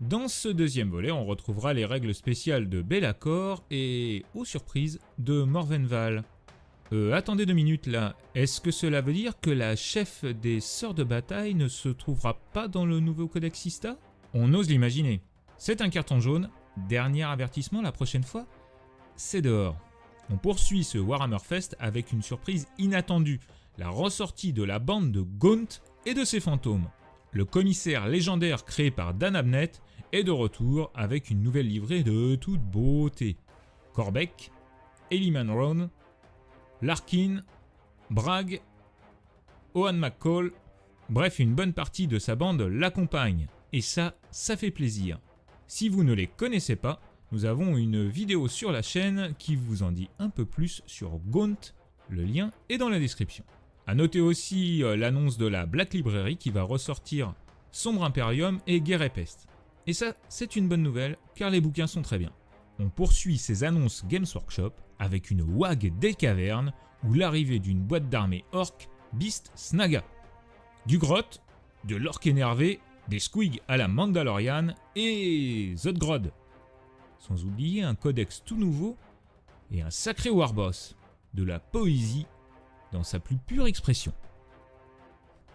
Dans ce deuxième volet, on retrouvera les règles spéciales de Be'lakor et, aux surprises, de Morvenval. Attendez 2 minutes là, est-ce que cela veut dire que la chef des sœurs de bataille ne se trouvera pas dans le nouveau codex Sista ? On ose l'imaginer. C'est un carton jaune, dernier avertissement la prochaine fois, c'est dehors. On poursuit ce Warhammer Fest avec une surprise inattendue, la ressortie de la bande de Gaunt et de ses fantômes. Le commissaire légendaire créé par Dan Abnett est de retour avec une nouvelle livrée de toute beauté. Corbeck, Eliman Roan, Larkin, Bragg, Owen McCall, bref une bonne partie de sa bande l'accompagne. Et ça fait plaisir. Si vous ne les connaissez pas, nous avons une vidéo sur la chaîne qui vous en dit un peu plus sur Gaunt, le lien est dans la description. A noter aussi l'annonce de la Black Library qui va ressortir Sombre Imperium et Guerre et Peste. Et ça, c'est une bonne nouvelle car les bouquins sont très bien. On poursuit ces annonces Games Workshop avec une WAG des cavernes ou l'arrivée d'une boîte d'armée orc Beast Snaga. Du grotte, de l'orc énervé, des squigs à la Mandalorian et Zodgrod. Sans oublier un codex tout nouveau et un sacré warboss, de la poésie dans sa plus pure expression.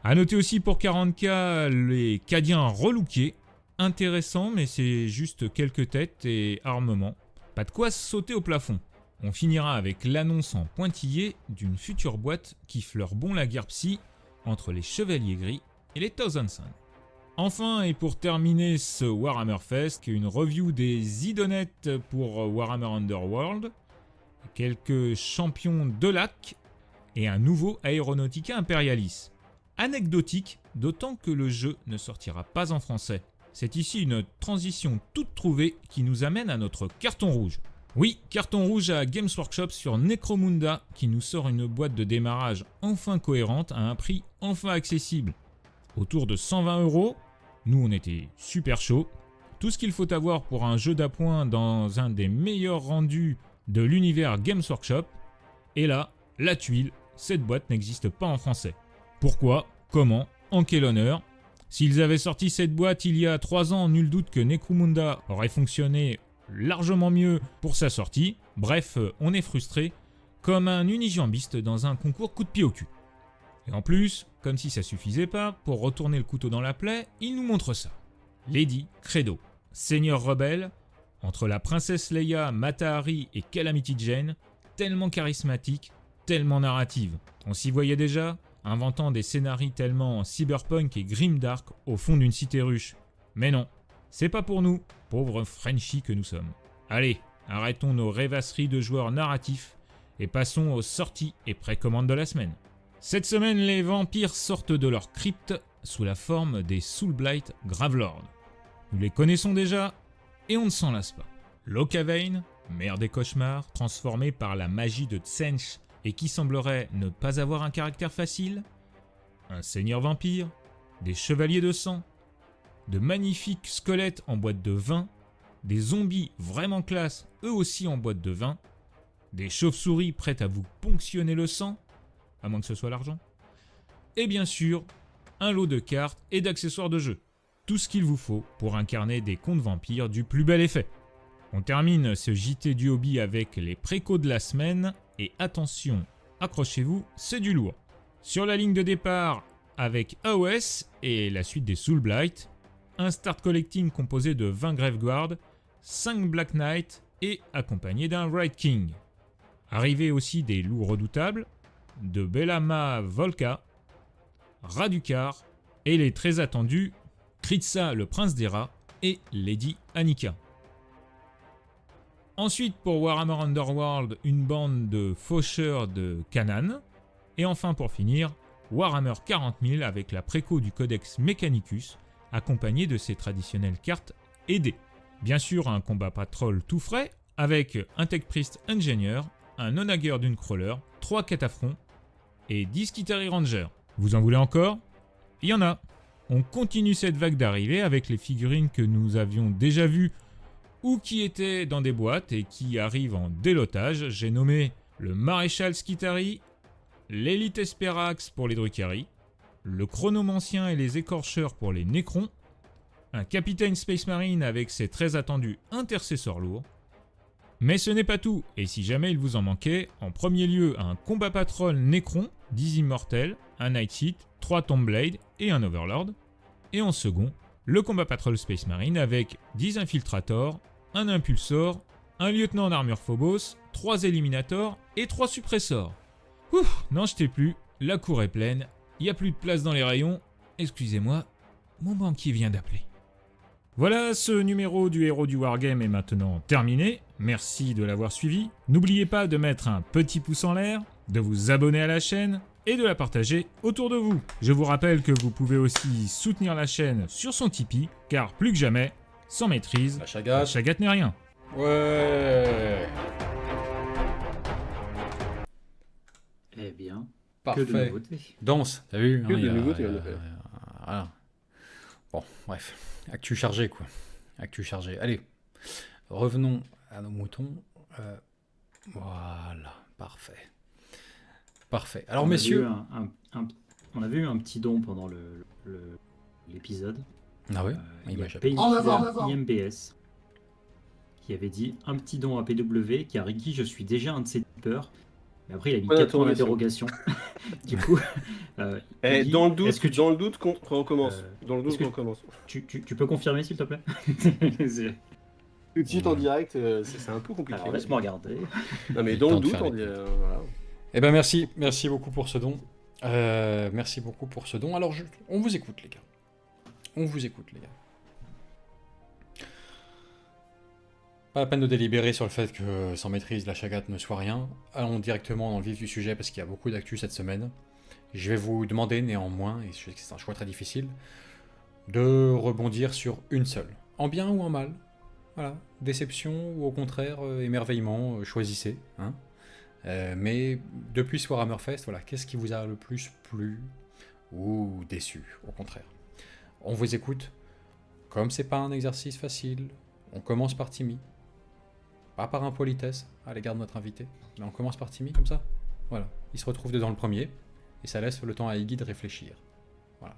A noter aussi pour 40k les Cadiens relookés, intéressant mais c'est juste quelques têtes et armements, pas de quoi sauter au plafond. On finira avec l'annonce en pointillé d'une future boîte qui fleure bon la guerre psy entre les Chevaliers Gris et les Thousand Suns. Enfin, et pour terminer ce Warhammer Fest, une review des idonettes pour Warhammer Underworld, quelques champions de lac et un nouveau Aeronautica Imperialis. Anecdotique, d'autant que le jeu ne sortira pas en français. C'est ici une transition toute trouvée qui nous amène à notre carton rouge. Oui, carton rouge à Games Workshop sur Necromunda qui nous sort une boîte de démarrage enfin cohérente à un prix enfin accessible. Autour de 120 €, nous on était super chaud. Tout ce qu'il faut avoir pour un jeu d'appoint dans un des meilleurs rendus de l'univers Games Workshop. Et là, la tuile, cette boîte n'existe pas en français. Pourquoi ? Comment ? En quel honneur ? S'ils avaient sorti cette boîte il y a 3 ans, nul doute que Necromunda aurait fonctionné largement mieux pour sa sortie. Bref, on est frustré, comme un unijambiste dans un concours coup de pied au cul. Et en plus, comme si ça suffisait pas, pour retourner le couteau dans la plaie, il nous montre ça. Lady Credo, seigneur rebelle, entre la princesse Leia, Mata Hari et Calamity Jane, tellement charismatique, tellement narrative. On s'y voyait déjà, inventant des scénarios tellement cyberpunk et grimdark au fond d'une cité ruche. Mais non, c'est pas pour nous, pauvres Frenchies que nous sommes. Allez, arrêtons nos rêvasseries de joueurs narratifs et passons aux sorties et précommandes de la semaine. Cette semaine, les vampires sortent de leur crypte sous la forme des Soulblight Gravelords. Nous les connaissons déjà et on ne s'en lasse pas. Locavane, mère des cauchemars, transformée par la magie de Tsench et qui semblerait ne pas avoir un caractère facile. Un seigneur vampire, des chevaliers de sang, de magnifiques squelettes en boîte de vin, des zombies vraiment classe, eux aussi en boîte de vin, des chauves-souris prêtes à vous ponctionner le sang, à moins que ce soit l'argent, et bien sûr, un lot de cartes et d'accessoires de jeu. Tout ce qu'il vous faut pour incarner des contes vampires du plus bel effet. On termine ce JT du hobby avec les précos de la semaine, et attention, accrochez-vous, c'est du lourd. Sur la ligne de départ, avec AOS et la suite des Soulblight, un start collecting composé de 20 Graveguard, 5 Black Knight et accompagné d'un Wright King. Arrivée aussi des loups redoutables, de Bellama Volka, Radukar et les très attendus Kritsa le prince des rats et Lady Annika. Ensuite pour Warhammer Underworld, une bande de faucheurs de Canaan. Et enfin pour finir, Warhammer 40 000 avec la préco du Codex Mechanicus, accompagné de ses traditionnelles cartes et dés. Bien sûr un combat patrol tout frais, avec un Tech Priest Engineer, un Onager d'une Crawler, 3 cataphrons et 10 Kitari Rangers. Vous en voulez encore ? Il y en a. On continue cette vague d'arrivée avec les figurines que nous avions déjà vues ou qui étaient dans des boîtes et qui arrivent en délotage. J'ai nommé le Maréchal Skitari, l'Élite Esperax pour les Drukhari, le Chronomancien et les Écorcheurs pour les Nécrons, un Capitaine Space Marine avec ses très attendus intercesseurs lourds. Mais ce n'est pas tout, et si jamais il vous en manquait, en premier lieu un Combat Patrol Nécron, 10 Immortels, un Night Sheet, 3 Tombblade et un Overlord, et en second, le Combat Patrol Space Marine avec 10 Infiltrators, un Impulsor, un Lieutenant en armure Phobos, 3 Eliminators et 3 Suppressors. Ouf, n'en jetez plus, la cour est pleine, il n'y a plus de place dans les rayons, excusez-moi, mon banquier vient d'appeler. Voilà, ce numéro du Héros du Wargame est maintenant terminé, merci de l'avoir suivi. N'oubliez pas de mettre un petit pouce en l'air, de vous abonner à la chaîne et de la partager autour de vous. Je vous rappelle que vous pouvez aussi soutenir la chaîne sur son Tipeee, car plus que jamais, sans maîtrise, La Chagat n'est rien. Ouais. Eh bien, que de Parfait. nouveautés. Danse, t'as vu Que hein, de il y a- nouveautés, il y a- en effet. Voilà. Bon, bref. Actu chargé, quoi. Actu chargé. Allez, revenons à nos moutons. Voilà, parfait. Parfait. Alors, On a messieurs... vu on a vu un petit don pendant l'épisode. Ah ouais Il Il y m'a a échappé. Painkiller IMBS qui avait dit un petit don à PW, car Ricky, je suis déjà un de ses tipeurs. Mais après, il a mis Point 4 points d'interrogation. Du coup, il dit, Dans le est-ce que doute, dans le doute, qu'on recommence. Dans le est-ce doute, que on recommence. tu peux confirmer, s'il te plaît? C'est- Tout de suite en direct, c'est un peu compliqué. Alors, laisse-moi regarder. Non, mais Le dans temps le de doute, faire on les dit. comptes. Voilà. Eh ben merci beaucoup pour ce don. Merci beaucoup pour ce don. Alors, on vous écoute, les gars. On vous écoute, les gars. Pas la peine de délibérer sur le fait que sans maîtrise, la chagate ne soit rien. Allons directement dans le vif du sujet parce qu'il y a beaucoup d'actu cette semaine. Je vais vous demander néanmoins, et je sais que c'est un choix très difficile, de rebondir sur une seule. En bien ou en mal. Voilà. Déception ou au contraire émerveillement, choisissez. Hein. Mais depuis ce Warhammer Fest, voilà, qu'est-ce qui vous a le plus plu ou déçu, au contraire? On vous écoute. Comme c'est pas un exercice facile, on commence par Timmy. Pas par impolitesse à l'égard de notre invité, mais on commence par Timmy comme ça. Voilà, il se retrouve dedans le premier, et ça laisse le temps à Iggy de réfléchir. Voilà,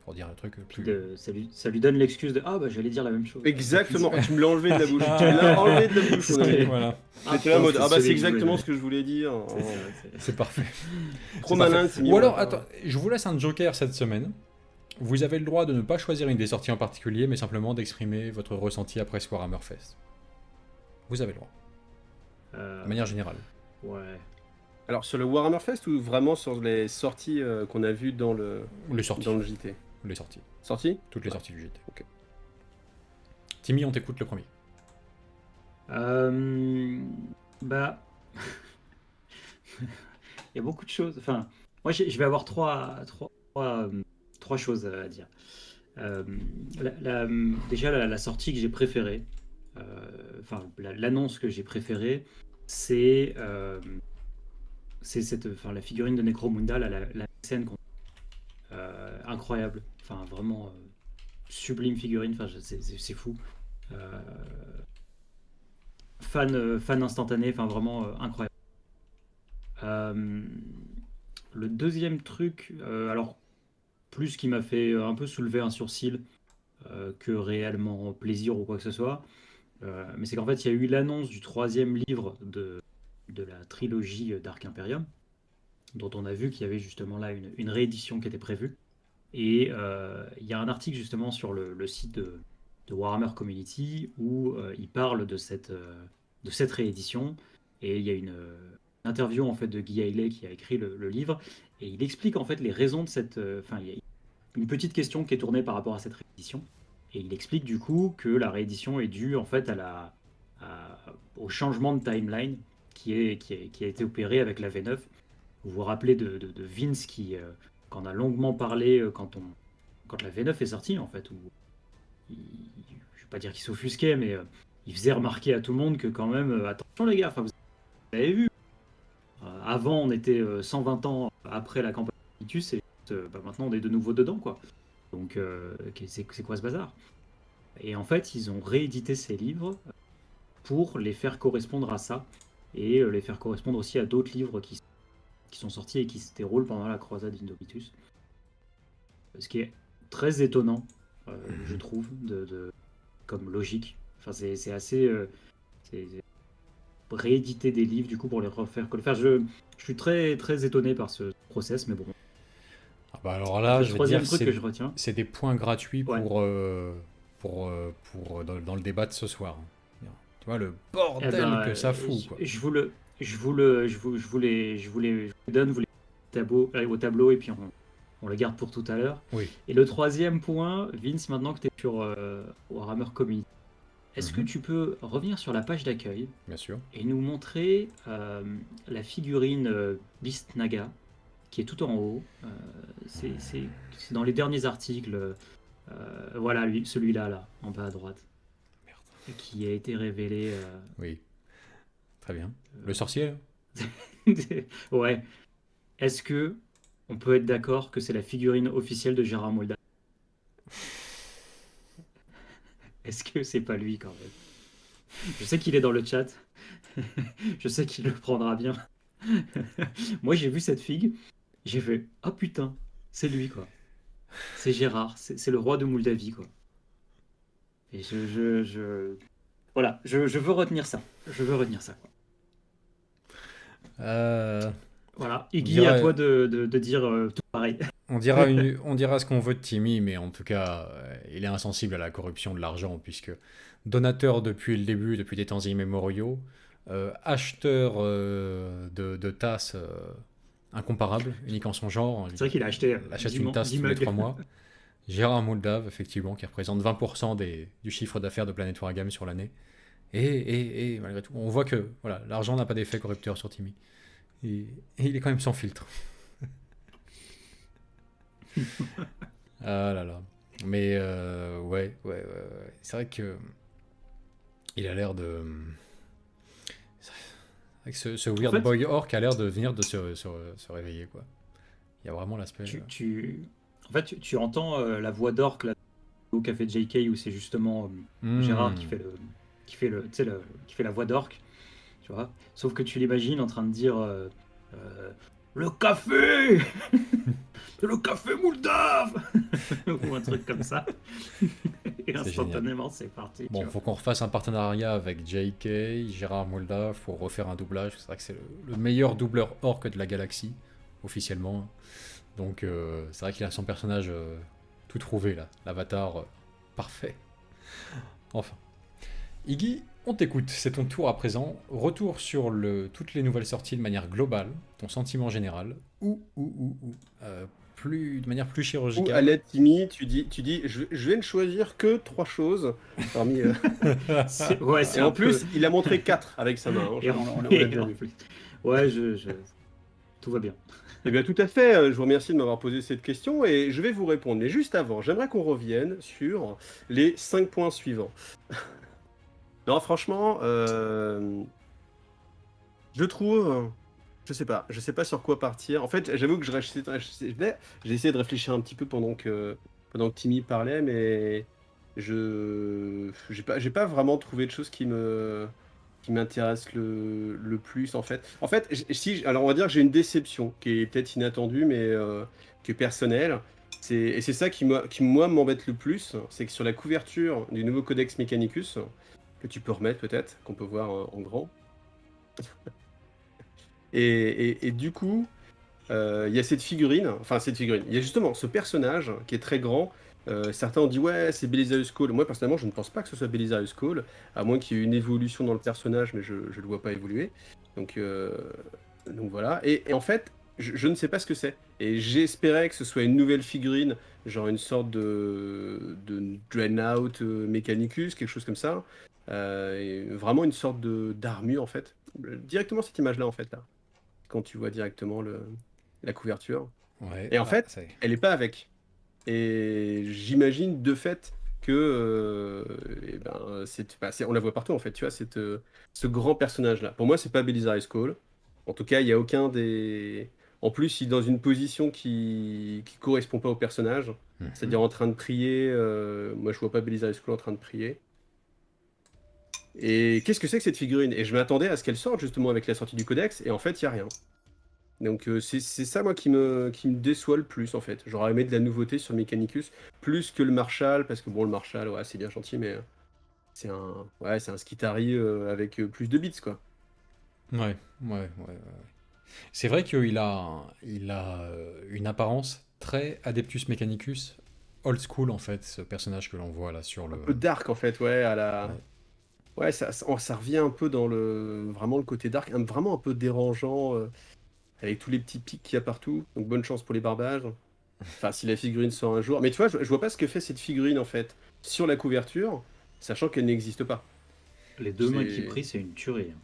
pour dire le truc plus... Ça lui donne l'excuse de ah bah j'allais dire la même chose. Exactement, tu me l'as enlevé de la bouche. Tu me l'as enlevé de la bouche. C'est mon ami. Voilà, J'étais là en mode, c'est ah bah celui c'est que je voulais exactement donner. ce que je voulais dire. c'est parfait. Trop C'est malin, parfait. Timmy. Ou alors, voilà. attends, je vous laisse un joker cette semaine. Vous avez le droit de ne pas choisir une des sorties en particulier, mais simplement d'exprimer votre ressenti après ce Warhammer Fest. Vous avez le droit, de manière générale. Ouais. Alors sur le Warhammer Fest ou vraiment sur les sorties qu'on a vues dans le Les sorties. JT? Les sorties. Sorties? Toutes les Ouais. sorties du JT. Ok. Timmy, on t'écoute le premier. Bah, il y a beaucoup de choses. Enfin, moi, je vais avoir trois choses à dire. Déjà, la sortie que j'ai préférée, enfin, l'annonce que j'ai préférée, c'est la figurine de Necromunda, la scène incroyable. Enfin, vraiment sublime figurine. Enfin, c'est fou. Fan instantané, enfin vraiment incroyable. Le deuxième truc, alors plus qui m'a fait un peu soulever un sourcil que réellement plaisir ou quoi que ce soit, mais c'est qu'en fait il y a eu l'annonce du troisième livre de la trilogie Dark Imperium, dont on a vu qu'il y avait justement là une réédition qui était prévue. Et il y a un article justement sur le site de Warhammer Community où il parle de cette réédition, et il y a une interview en fait de Guy Haley qui a écrit le livre, et il explique en fait les raisons de cette enfin il y a une petite question qui est tournée par rapport à cette réédition, et il explique du coup que la réédition est due en fait au changement de timeline qui a été opéré avec la V9. Vous vous rappelez de Vince qui qu'en a longuement parlé quand la V9 est sortie en fait, où je vais pas dire qu'il s'offusquait, mais il faisait remarquer à tout le monde que quand même, attention les gars, enfin, vous avez vu, avant on était 120 ans après la campagne de Titus, et maintenant on est de nouveau dedans, quoi. Donc c'est quoi ce bazar? Et en fait, ils ont réédité ces livres pour les faire correspondre à ça, et les faire correspondre aussi à d'autres livres qui sont sortis et qui se déroulent pendant la croisade Indomitus. Ce qui est très étonnant, je trouve, comme logique. Enfin, c'est assez... c'est rééditer des livres, du coup, pour les refaire. Je suis très, très étonné par ce process, mais bon. Ah bah alors là, Le je vais troisième dire truc que je retiens. c'est des points gratuits Ouais. dans le débat de ce soir. Tu vois le bordel Eh ben, que ça fout, quoi. Je vous les donne, vous les au tableau, et puis on les garde pour tout à l'heure. Oui. Et le troisième point, Vince, maintenant que tu es sur Warhammer Community, est-ce que tu peux revenir sur la page d'accueil Bien sûr. et nous montrer la figurine Beast Naga qui est tout en haut? C'est dans les derniers articles. Voilà, celui-là, là, en bas à droite, Merde. qui a été révélé. Oui. Très bien. Le sorcier, là Ouais. Est-ce que on peut être d'accord que c'est la figurine officielle de Gérard Molda? Est-ce que c'est pas lui quand même? Je sais qu'il est dans le chat. Je sais qu'il le prendra bien. Moi, j'ai vu cette figue. J'ai fait, ah putain, c'est lui, quoi. C'est Gérard, c'est le roi de Moldavie, quoi. Et voilà, je veux retenir ça. Je veux retenir ça, quoi. Euh, Voilà. on Iggy, à dirait, toi de dire tout pareil. on dira ce qu'on veut de Timmy, mais en tout cas, il est insensible à la corruption de l'argent, puisque donateur depuis le début, depuis des temps immémoriaux, acheteur de tasses incomparable, unique en son genre. C'est vrai qu'il a acheté Il achète 10 une tasse 10 tous les mugs. 3 mois. Gérard Moldave, effectivement, qui représente 20% du chiffre d'affaires de Planet Wargame sur l'année. Et malgré tout, on voit que voilà, l'argent n'a pas d'effet corrupteur sur Timmy. Et il est quand même sans filtre. Ah là là. Mais ouais. C'est vrai que il a l'air de. C'est vrai que ce En Weird fait, Boy Orc a l'air de venir de se réveiller, quoi. Il y a vraiment l'aspect. en fait, tu entends la voix d'orque là, au café de JK où c'est justement Gérard qui qui fait la voix d'orque, tu vois. Sauf que tu l'imagines en train de dire le café, le café Moldave ou un truc comme ça. Et C'est génial. instantanément, c'est parti. Bon, tu vois. faut qu'on refasse un partenariat avec JK, Gérard Moldave pour refaire un doublage. C'est vrai que c'est le meilleur doubleur orc de la galaxie, officiellement. Donc, c'est vrai qu'il a son personnage tout trouvé là. L'avatar parfait. Enfin. Iggy, on t'écoute. C'est ton tour à présent. Retour sur toutes les nouvelles sorties de manière globale, ton sentiment général, ou de manière plus Ou à chirurgicale. l'aide Timmy, tu dis je vais ne choisir que 3 choses parmi. Ouais, c'est Et en un peu. plus, il a montré 4 avec sa main. Hein. Et On l'a bien en vu. plus. Ouais, tout va bien. Eh bien, tout à fait. Je vous remercie de m'avoir posé cette question et je vais vous répondre. Mais juste avant, j'aimerais qu'on revienne sur les 5 points suivants. Non, franchement, je trouve. Je sais pas sur quoi partir. En fait, j'avoue que j'ai essayé de réfléchir un petit peu pendant que Timmy parlait, mais j'ai pas vraiment trouvé de choses qui m'intéresse le plus en fait. En fait, alors on va dire que j'ai une déception qui est peut-être inattendue, mais qui est personnelle. Et c'est ça qui moi m'embête le plus, c'est que sur la couverture du nouveau Codex Mechanicus, que tu peux remettre peut-être, qu'on peut voir en grand. Et du coup, il y a cette figurine, il y a justement ce personnage qui est très grand. Certains ont dit ouais, c'est Belisarius Cawl. Moi personnellement, je ne pense pas que ce soit Belisarius Cawl, à moins qu'il y ait une évolution dans le personnage, mais je le vois pas évoluer. Donc voilà. Et en fait, je ne sais pas ce que c'est. Et j'espérais que ce soit une nouvelle figurine, genre une sorte de Dreadnought Mechanicus, quelque chose comme ça. Et vraiment une sorte d'armure en fait. Directement cette image-là en fait là. Quand tu vois directement la couverture. Ouais, Et en fait, elle est pas avec. Et j'imagine de fait que on la voit partout en fait, tu vois, ce grand personnage là. Pour moi, c'est pas Belisarius Cawl. En tout cas, il y a aucun des. En plus, il est dans une position qui correspond pas au personnage, c'est-à-dire en train de prier. Moi, je vois pas Belisarius Cawl en train de prier. Et qu'est-ce que c'est que cette figurine? Et je m'attendais à ce qu'elle sorte justement avec la sortie du codex, et en fait, il y a rien. Donc c'est ça moi qui me déçoit le plus en fait. J'aurais aimé de la nouveauté sur Mechanicus, plus que le Marshall, parce que bon le Marshall, ouais, c'est bien gentil, mais c'est un Skitari avec plus de bits quoi. Ouais. C'est vrai qu'il a une apparence très Adeptus Mechanicus, old school en fait, ce personnage que l'on voit là sur le. Un peu dark en fait, ouais, à la. Ouais. Ouais, ça revient un peu dans vraiment le côté dark, vraiment un peu dérangeant, avec tous les petits pics qu'il y a partout. Donc bonne chance pour les barbages. Enfin, si la figurine sort un jour. Mais tu vois, je vois pas ce que fait cette figurine en fait sur la couverture, sachant qu'elle n'existe pas. Les deux mains qui prient, c'est une tuerie. Hein.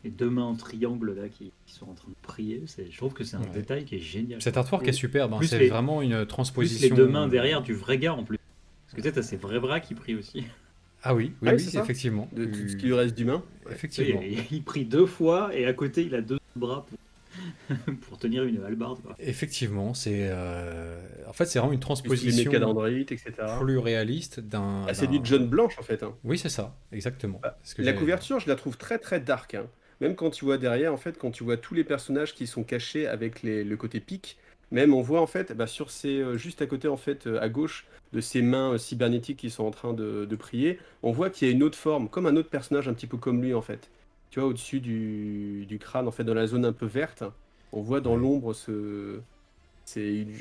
Les deux mains en triangle là qui sont en train de prier, je trouve que c'est un détail qui est génial. Cet artwork est superbe, hein. C'est vraiment une transposition. Plus les deux mains derrière du vrai gars en plus. Parce que tu sais, t'as ces vrais bras qui prient aussi. Ah oui, effectivement. De tout ce qui lui reste d'humain. Effectivement. Il prie 2 fois et à côté il a 2 bras pour tenir une hallebarde. Quoi. Effectivement, c'est en fait c'est vraiment une transposition les mécadendrites, etc. plus réaliste d'un. C'est du John Blanche en fait. Hein. Oui, c'est ça, exactement. La couverture, je la trouve très très dark. Hein. Même quand tu vois derrière, en fait, quand tu vois tous les personnages qui sont cachés avec le côté pic, même on voit en fait, sur juste à côté en fait, à gauche de ces mains cybernétiques qui sont en train de prier, on voit qu'il y a une autre forme, comme un autre personnage un petit peu comme lui en fait. Tu vois, au-dessus du crâne, en fait, dans la zone un peu verte, on voit dans Ouais. l'ombre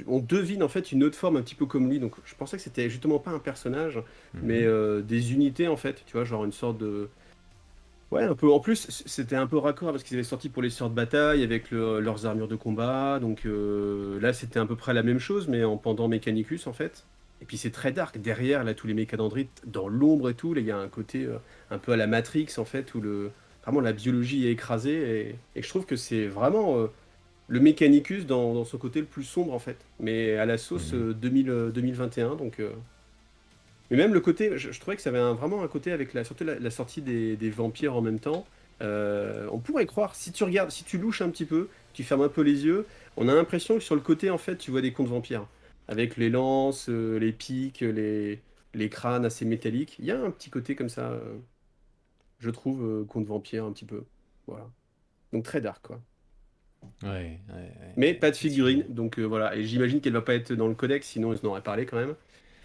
on devine en fait une autre forme un petit peu comme lui. Donc je pensais que c'était justement pas un personnage, mais des unités en fait. Tu vois, genre une sorte de. Ouais, un peu. En plus, c'était un peu raccord parce qu'ils avaient sorti pour les sœurs de bataille avec leurs armures de combat. Donc là, c'était à peu près la même chose, mais en pendant Mechanicus en fait. Et puis c'est très dark. Derrière, là, tous les mécadendrites dans l'ombre et tout, là, il y a un côté un peu à la Matrix en fait, où vraiment la biologie est écrasée. Et je trouve que c'est vraiment le Mechanicus dans son côté le plus sombre en fait. Mais à la sauce 2021. Donc. Mais même le côté, je trouvais que ça avait vraiment un côté avec surtout la sortie des vampires en même temps. On pourrait croire, si tu regardes, si tu louches un petit peu, tu fermes un peu les yeux, on a l'impression que sur le côté, en fait, tu vois des contes vampires. Avec les lances, les pics, les crânes assez métalliques. Il y a un petit côté comme ça, je trouve, conte vampire un petit peu. Voilà. Donc très dark, quoi. Ouais, Mais pas de effectivement. figurine, donc voilà. Et j'imagine qu'elle va pas être dans le codex, sinon ils en auraient parlé quand même.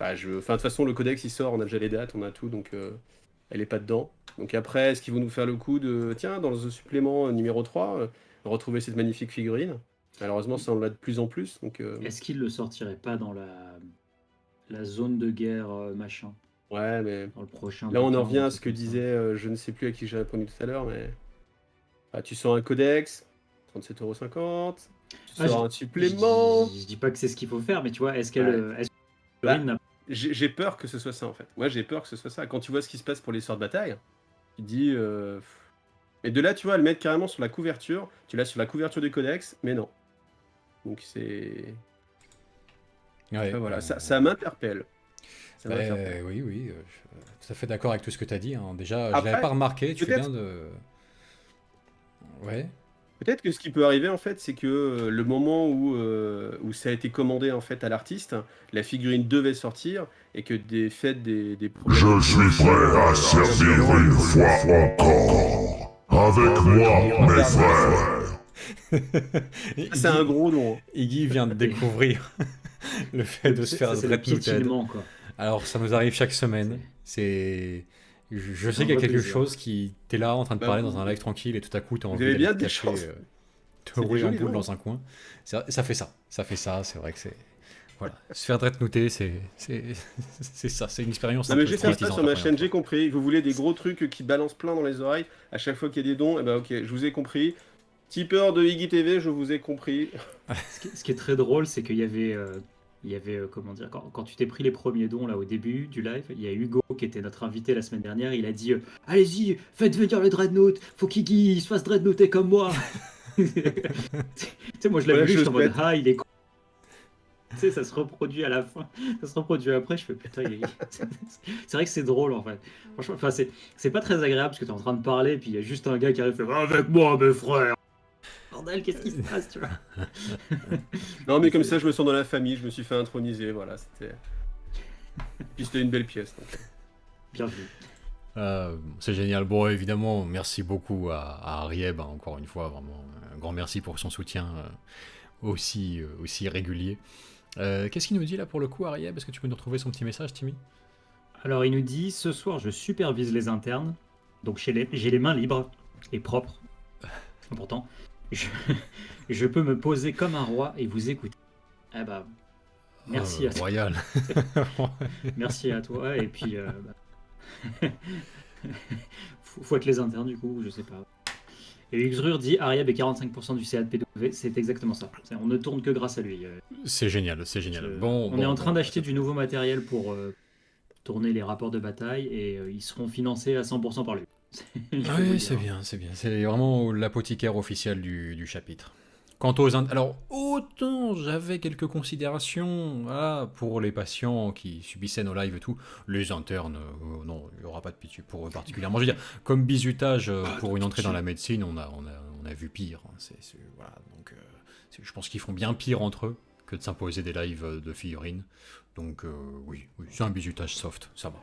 Enfin, de toute façon, le codex il sort, on a déjà les dates, on a tout, donc elle est pas dedans. Donc après, est-ce qu'ils vont nous faire le coup de, tiens, dans le supplément numéro 3, retrouver cette magnifique figurine? Malheureusement, ça on l'a de plus en plus, donc Est-ce qu'il le sortirait pas dans la zone de guerre machin, ouais, mais dans le prochain là on en bouquin ou revient un à ce truc que comme ça? disait, je ne sais plus à qui j'ai répondu tout à l'heure, mais tu sors un codex, 37,50 €, tu Ah, sors un supplément. je dis pas que c'est ce qu'il faut faire, mais tu vois, Ouais. est-ce que Bah, Figurine n'a j'ai peur que ce soit ça en fait. Moi j'ai peur que ce soit ça. Quand tu vois ce qui se passe pour les sorts de bataille, tu te dis. Et de là, tu vois, le mettre carrément sur la couverture. Tu l'as sur la couverture du codex, mais non. Donc c'est. Ouais, Enfin, voilà, ça m'interpelle. Ça bah, m'interpelle. oui, je suis tout à fait d'accord avec tout ce que tu as dit, hein. Déjà, je l'avais Après, pas remarqué, tu fais bien peut-être de. Ouais. peut-être que ce qui peut arriver en fait, c'est que le moment où ça a été commandé en fait à l'artiste, la figurine devait sortir et que des faits des problèmes. Je suis prêt à servir une fois encore. Avec moi, mes frères. C'est un gros nom. Iggy vient de découvrir le fait de se faire ça, c'est le Dread Noted. piétinement, quoi. Alors, ça nous arrive chaque semaine. C'est. Je sais un qu'il y a vrai quelque plaisir. chose qui. T'es là en train de Bah, parler vous- dans un live tranquille et tout à coup t'as vous envie avez d'aller bien te des cacher, chances. te C'est des rouler en jolis boule noms. dans un coin. Ça fait ça. Ça fait ça, c'est vrai que c'est. Voilà. Se faire Dread Noter, c'est ça. C'est une expérience Non un mais peu je vais faire ça traumatisante sur la ma première chaîne, fois. j'ai compris. Vous voulez des gros trucs qui balancent plein dans les oreilles à chaque fois qu'il y a des dons, et bah ok, je vous ai compris. Tipeur de Iggy TV, je vous ai compris. Ce qui est très drôle, c'est qu'il y avait, comment dire, quand tu t'es pris les premiers dons là au début du live, il y a Hugo qui était notre invité la semaine dernière. Il a dit allez-y, faites venir le Dreadnought, faut qu'il se fasse Dreadnoughter comme moi. Tu sais, moi je l'avais Voilà, lu, j'étais en mode chose bête. ah, il est con. Tu sais, ça se reproduit à la fin, ça se reproduit après. Je fais putain, c'est vrai que c'est drôle en fait. Franchement, enfin, c'est pas très agréable parce que t'es en train de parler, et puis il y a juste un gars qui arrive, fait avec moi, mes frères. Bordel, qu'est-ce qui se passe, tu vois? Non mais comme ça je me sens dans la famille, je me suis fait introniser, voilà, c'était. Puis c'était une belle pièce. Donc. Bien vu. C'est génial. Bon, évidemment, merci beaucoup à Arieb, hein, encore une fois, vraiment. Un grand merci pour son soutien aussi régulier. Qu'est-ce qu'il nous dit là pour le coup, Arieb? Est-ce que tu peux nous retrouver son petit message, Timmy? Alors, il nous dit ce soir, je supervise les internes, donc j'ai les mains libres et propres. C'est important. Je peux me poser comme un roi et vous écouter. Eh bah, merci à toi. Royal. Merci à toi. Et puis, faut être les internes, du coup, je sais pas. Et Xrur dit Ariab est 45% du CA de P2V. C'est exactement ça. On ne tourne que grâce à lui. C'est génial, c'est génial. On est en train d'acheter du nouveau matériel pour tourner les rapports de bataille et ils seront financés à 100% par lui. Oui, c'est bien, c'est bien. C'est vraiment l'apothicaire officiel du chapitre. Quant aux alors autant j'avais quelques considérations voilà, pour les patients qui subissaient nos lives et tout, les internes, non, il n'y aura pas de pitié pour eux particulièrement. Je veux dire, comme bizutage pour une entrée dans la médecine, on a vu pire. Voilà, donc je pense qu'ils font bien pire entre eux que de s'imposer des lives de figurines. Donc oui, c'est un bizutage soft, ça va.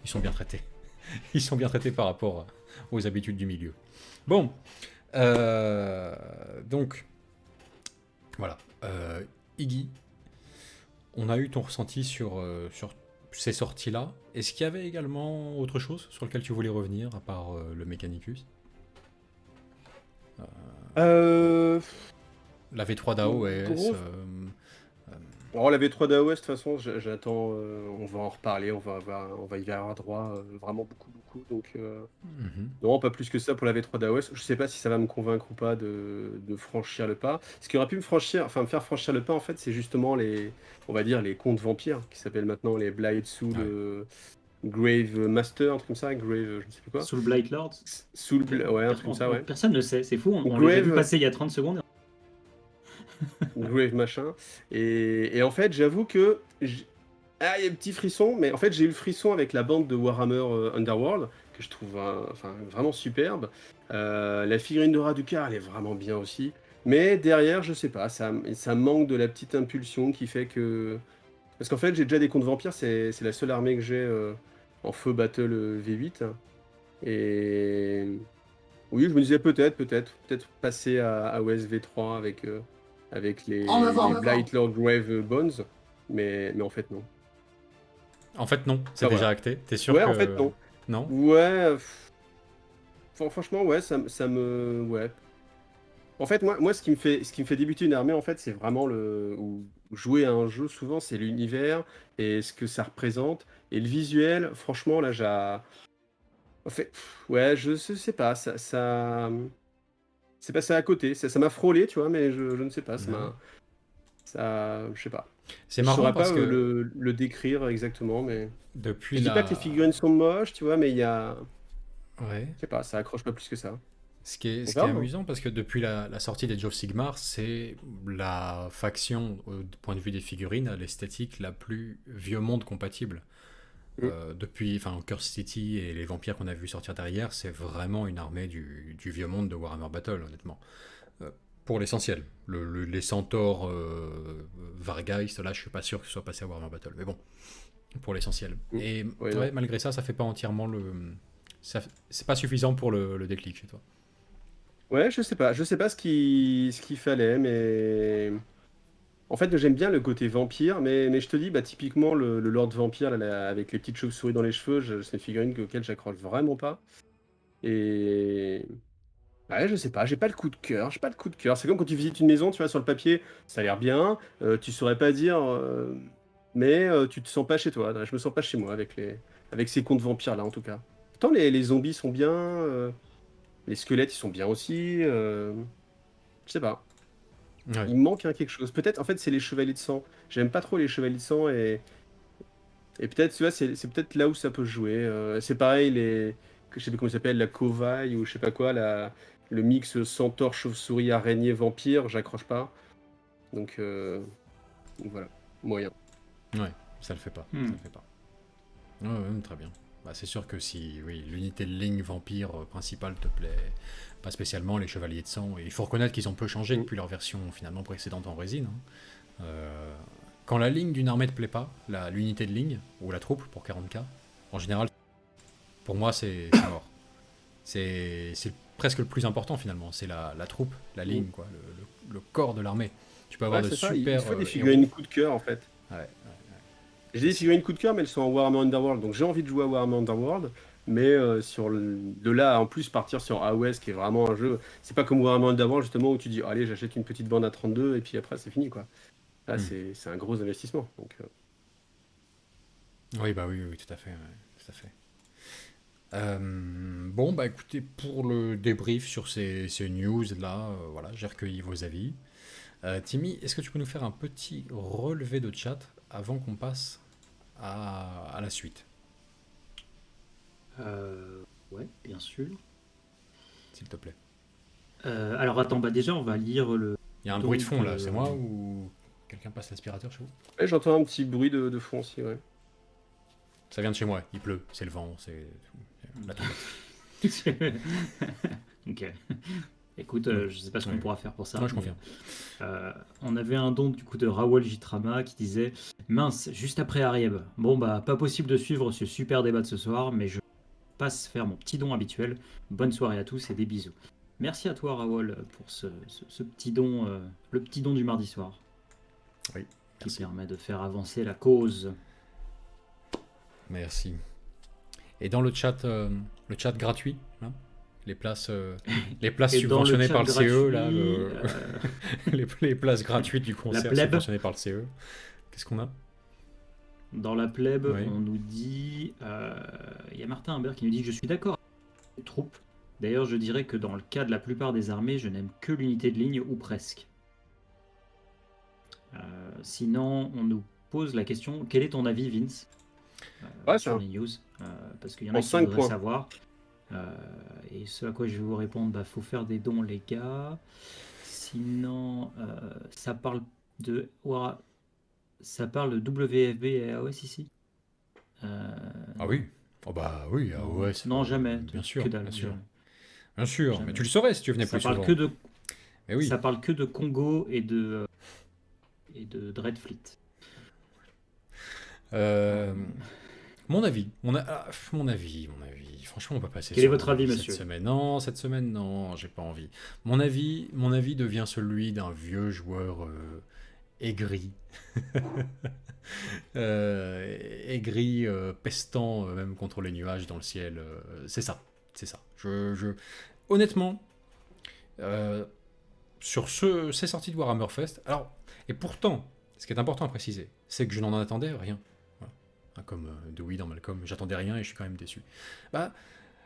Ils sont bien traités. Ils sont bien traités par rapport aux habitudes du milieu. Bon, donc... Voilà. Iggy, on a eu ton ressenti sur ces sorties-là. Est-ce qu'il y avait également autre chose sur lequel tu voulais revenir, à part le Mechanicus? Euh... La V3 d'AOS, Gros. Alors la V3 d'AOS, de toute façon, j'attends, on va en reparler, on va y avoir droit vraiment beaucoup. Donc non, pas plus que ça pour la V3 d'AOS. Je sais pas si ça va me convaincre ou pas de franchir le pas. Ce qui aurait pu me faire franchir le pas, en fait, c'est justement on va dire, les contes vampires, qui s'appellent maintenant les Blight Soul Grave Master, un truc comme ça, Grave, je ne sais plus quoi. Sous le Blight Lord. Ouais, un truc comme ça, ouais. Personne ne sait, c'est fou, on les a vu Grave, passer il y a 30 secondes. Grave machin. Et en fait, j'avoue que ah, il y a un petit frisson, mais en fait, j'ai eu le frisson avec la bande de Warhammer Underworld, que je trouve vraiment superbe. La figurine de Raduca, elle est vraiment bien aussi. Mais derrière, je sais pas, ça manque de la petite impulsion qui fait que... Parce qu'en fait, j'ai déjà des contes vampires, c'est la seule armée que j'ai en feu battle V8. Et... Oui, je me disais peut-être passer à OSV3 avec les Blight Lord Grave Bones, mais en fait, non. En fait, non, c'est Ah, déjà voilà. acté. T'es sûr Ouais, que... en fait, non. Non? Ouais, franchement, ouais, ça me... Ouais. En fait, moi ce qui me fait débuter une armée, en fait, c'est vraiment ou jouer à un jeu, souvent, c'est l'univers et ce que ça représente. Et le visuel, franchement, là, En fait, ouais, je sais pas, c'est passé à côté. Ça m'a frôlé, tu vois, mais je ne sais pas, je sais pas. C'est Je marrant saurais parce pas que le décrire exactement, mais... depuis Je dis pas que les figurines sont moches, tu vois, mais il y a... Ouais. Je sais pas, ça accroche pas plus que ça. Ce qui est verra, hein. amusant, parce que depuis la sortie des Age of Sigmar, c'est la faction, du point de vue des figurines, à l'esthétique la plus vieux monde compatible. Depuis Curse City et les vampires qu'on a vu sortir derrière, c'est vraiment une armée du vieux monde de Warhammer Battle, honnêtement. Pour l'essentiel. Les centaures Vargeist, là, je suis pas sûr que ce soit passé à Warhammer Battle. Mais bon, pour l'essentiel. Et Ouais, malgré ça, ça fait pas entièrement c'est pas suffisant pour le déclic chez toi. Ouais, je sais pas ce qu'il fallait, mais... En fait, j'aime bien le côté vampire, mais je te dis, bah, typiquement, le Lord Vampire, là, avec les petites chauves-souris dans les cheveux, c'est une figurine auquel j'accroche vraiment pas. Et... Ouais, je sais pas, j'ai pas le coup de cœur, C'est comme quand tu visites une maison, tu vois, sur le papier, ça a l'air bien, tu saurais pas dire, mais tu te sens pas chez toi. Je me sens pas chez moi avec ces contes vampires-là, en tout cas. Pourtant, les zombies sont bien, les squelettes, ils sont bien aussi, je sais pas. Ouais. Il me manque quelque chose. Peut-être, en fait, c'est les chevaliers de sang. J'aime pas trop les chevaliers de sang et peut-être, tu vois, c'est peut-être là où ça peut jouer. C'est pareil, je sais pas comment ça s'appelle, la covaille ou je sais pas quoi, le mix centaure, chauve-souris, araignée, vampire, j'accroche pas. Donc voilà, moyen. Ouais, ça le fait pas. Ça le fait pas. Ouais, très bien. Bah, c'est sûr que si l'unité de ligne vampire principale te plaît pas spécialement, les chevaliers de sang, et il faut reconnaître qu'ils ont peu changé depuis leur version finalement précédente en résine. Quand la ligne d'une armée te plaît pas, l'unité de ligne, ou la troupe pour 40k, en général, pour moi c'est mort. C'est presque le plus important finalement, c'est la troupe, la ligne, quoi, le corps de l'armée. Tu peux avoir de super... Il faut des figurines coup de cœur en fait. Ouais. J'ai des figurines coup de cœur, mais elles sont en Warhammer Underworld, donc j'ai envie de jouer à Warhammer Underworld. Mais de là à en plus partir sur AOS, qui est vraiment un jeu, c'est pas comme Warhammer Underworld justement où tu dis allez, j'achète une petite bande à 32 et puis après c'est fini quoi. Là c'est un gros investissement. Donc, Oui, tout à fait. Tout à fait. Bon, bah écoutez, pour le débrief sur ces news là, voilà, j'ai recueilli vos avis. Timmy, est-ce que tu peux nous faire un petit relevé de chat avant qu'on passe à la suite? Ouais, bien sûr. S'il te plaît. Alors attends, bah déjà on va lire le... Il y a un bruit de fond là, c'est moi ou quelqu'un passe l'aspirateur chez vous? ouais, j'entends un petit bruit de fond aussi, ouais. Ça vient de chez moi, il pleut, c'est le vent, c'est la tempête. Ok. Écoute, je sais pas ce qu'on pourra faire pour ça. Moi je confirme. On avait un don du coup de Rawal Jitrama qui disait mince, juste après Arieb. Bon bah pas possible de suivre ce super débat de ce soir, mais je passe faire mon petit don habituel. Bonne soirée à tous et des bisous. Merci à toi Rawal pour ce petit don, le petit don du mardi soir. Oui, qui merci. permet de faire avancer la cause. Merci. Et dans le chat gratuit, là, les places, les places Et dans le subventionnées chat par le CE, là, gratuit, les places gratuites du concert plèbe. subventionnées par le CE. Qu'est-ce qu'on a? Dans la plèbe, Oui. on nous dit, il y a Martin Humbert qui nous dit: je suis d'accord avec les troupes. D'ailleurs, je dirais que dans le cas de la plupart des armées, je n'aime que l'unité de ligne ou presque. Sinon, on nous pose la question: quel est ton avis, Vince, Ouais, sur ça. les news? Parce qu'il y en En a qui 5 voudraient points. savoir. Et ce à quoi je vais vous répondre, bah, faut faire des dons, les gars. Sinon, ça parle de ça parle de WFB et AOS ici. Ah oui. Oh bah oui, Non, ouais, non, jamais. bien Que sûr, dalle, bien sûr. jamais. Bien sûr, Jamais. mais tu le saurais si tu venais Ça plus parle souvent. que de, Mais oui. ça parle que de Congo et de Dreadfleet. Mon avis, mon avis. Franchement, on peut passer Quel est sur votre mon avis, cette monsieur? semaine. Non, cette semaine, non, j'ai pas envie. Mon avis devient celui d'un vieux joueur aigri. Aigri, pestant, même contre les nuages dans le ciel. C'est ça, c'est ça. Honnêtement, sur ces sorties de Warhammer Fest, alors, et pourtant, ce qui est important à préciser, c'est que je n'en attendais rien. Voilà. Comme Dewey dans Malcolm, j'attendais rien et je suis quand même déçu. Bah,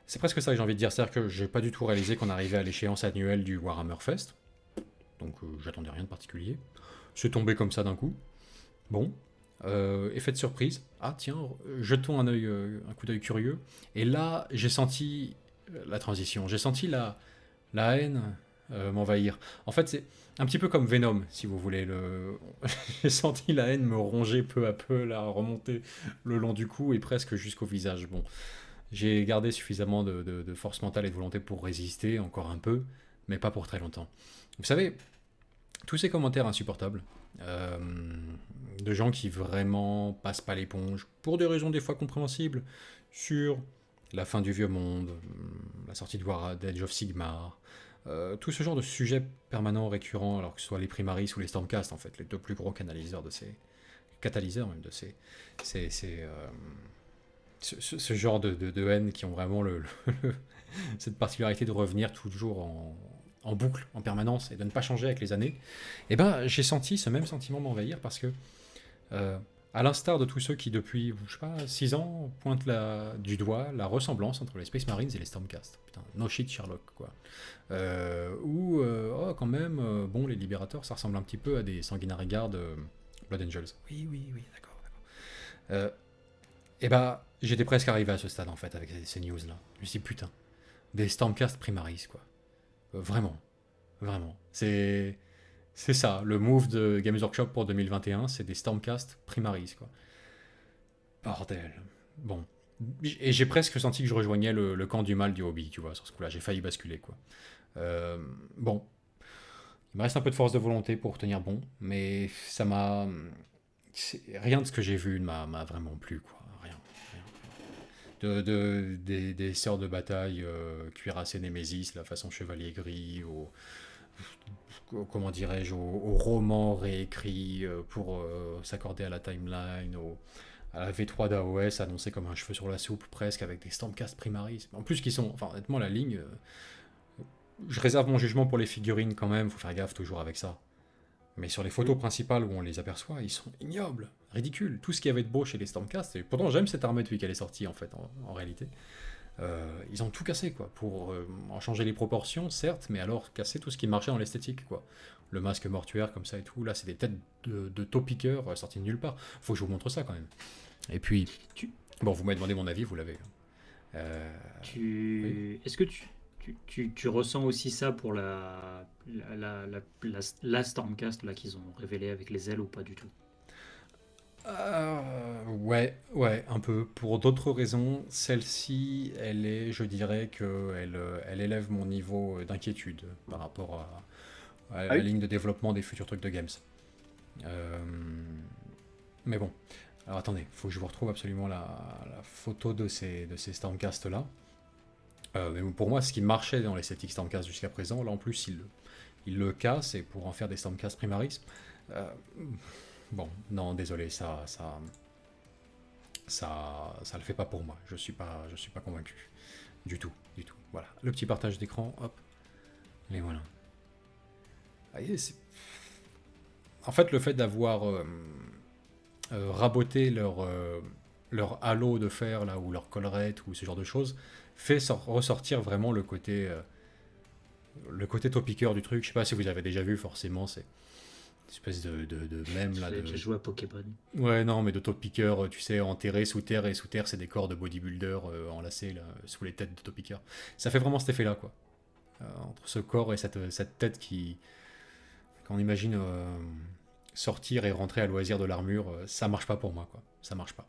c'est presque ça que j'ai envie de dire, c'est-à-dire que j'ai pas du tout réalisé qu'on arrivait à l'échéance annuelle du Warhammer Fest, donc j'attendais rien de particulier. C'est tombé comme ça d'un coup. Bon, effet de surprise. Ah tiens, jetons un coup d'œil curieux. Et là, j'ai senti la transition, j'ai senti la haine m'envahir. En fait, c'est un petit peu comme Venom, si vous voulez. J'ai senti la haine me ronger peu à peu, là, remonter le long du cou et presque jusqu'au visage. Bon, j'ai gardé suffisamment de force mentale et de volonté pour résister encore un peu, mais pas pour très longtemps. Vous savez, tous ces commentaires insupportables, euh, de gens qui vraiment passent pas l'éponge, pour des raisons des fois compréhensibles, sur la fin du vieux monde, la sortie d'Age of Sigmar, tout ce genre de sujets permanents, récurrents, alors que ce soit les Primaris ou les Stormcast, en fait, les deux plus gros canaliseurs de ces... catalyseurs même de ce genre de haine qui ont vraiment cette particularité de revenir toujours en boucle, en permanence, et de ne pas changer avec les années, et ben j'ai senti ce même sentiment m'envahir parce que, à l'instar de tous ceux qui depuis, je sais pas, 6 ans, pointent du doigt la ressemblance entre les Space Marines et les Stormcast. Putain, no shit Sherlock, quoi. Oh, quand même, bon, les Libérateurs, ça ressemble un petit peu à des Sanguinary Guard Blood Angels. Oui, d'accord. Et bah, j'étais presque arrivé à ce stade, en fait, avec ces news-là. Je me suis dit, putain, des Stormcast Primaris, quoi. Vraiment. C'est ça, le move de Games Workshop pour 2021, c'est des Stormcast Primaris, quoi. Bordel. Bon. Et j'ai presque senti que je rejoignais le camp du mal du hobby, tu vois, sur ce coup-là. J'ai failli basculer, quoi. Bon. Il me reste un peu de force de volonté pour tenir bon, mais ça m'a... Rien de ce que j'ai vu ne m'a vraiment plu, quoi. Rien. Des sœurs de bataille cuirassés Némésis, la façon Chevalier Gris, comment dirais-je, au roman réécrit pour s'accorder à la timeline, à la V3 d'AOS annoncée comme un cheveu sur la soupe presque avec des Stormcast Primaris. En plus qui sont, enfin honnêtement la ligne, je réserve mon jugement pour les figurines quand même, faut faire gaffe toujours avec ça. Mais sur les photos principales où on les aperçoit, ils sont ignobles, ridicules. Tout ce qu'il y avait de beau chez les Stormcast, et pourtant j'aime cette armée depuis qu'elle est sortie en fait, en réalité. Ils ont tout cassé quoi, pour en changer les proportions, certes, mais alors casser tout ce qui marchait dans l'esthétique quoi. Le masque mortuaire comme ça et tout, là c'est des têtes de taupiqueurs sorties de nulle part. Faut que je vous montre ça quand même. Et puis, bon, vous m'avez demandé mon avis, vous l'avez. Oui. Est-ce que tu ressens aussi ça pour la Stormcast là qu'ils ont révélé avec les ailes ou pas du tout? Ouais, un peu. Pour d'autres raisons, celle-ci, je dirais elle élève mon niveau d'inquiétude par rapport à la ligne de développement des futurs trucs de Games. Mais bon, alors attendez, faut que je vous retrouve absolument la photo de ces Stormcast là. Mais pour moi, ce qui marchait dans l'esthétique Stormcast jusqu'à présent, là en plus, ils le cassent et pour en faire des Stormcast Primaris. Bon, non, désolé, ça le fait pas pour moi. Je suis pas convaincu du tout. Voilà, le petit partage d'écran, hop, et voilà. Vous voyez, en fait, le fait d'avoir raboté leur halo de fer là ou leur collerette ou ce genre de choses fait ressortir vraiment le côté top piqueur du truc. Je sais pas si vous avez déjà vu, forcément, c'est une espèce de même là. J'ai joué à Pokémon. Ouais, non, mais de top piqueur, tu sais, enterré sous terre, et sous terre, c'est des corps de bodybuilder enlacés là, sous les têtes de top piqueur. Ça fait vraiment cet effet-là, quoi. Entre ce corps et cette tête qu'on imagine sortir et rentrer à loisir de l'armure, ça marche pas pour moi, quoi. Ça marche pas.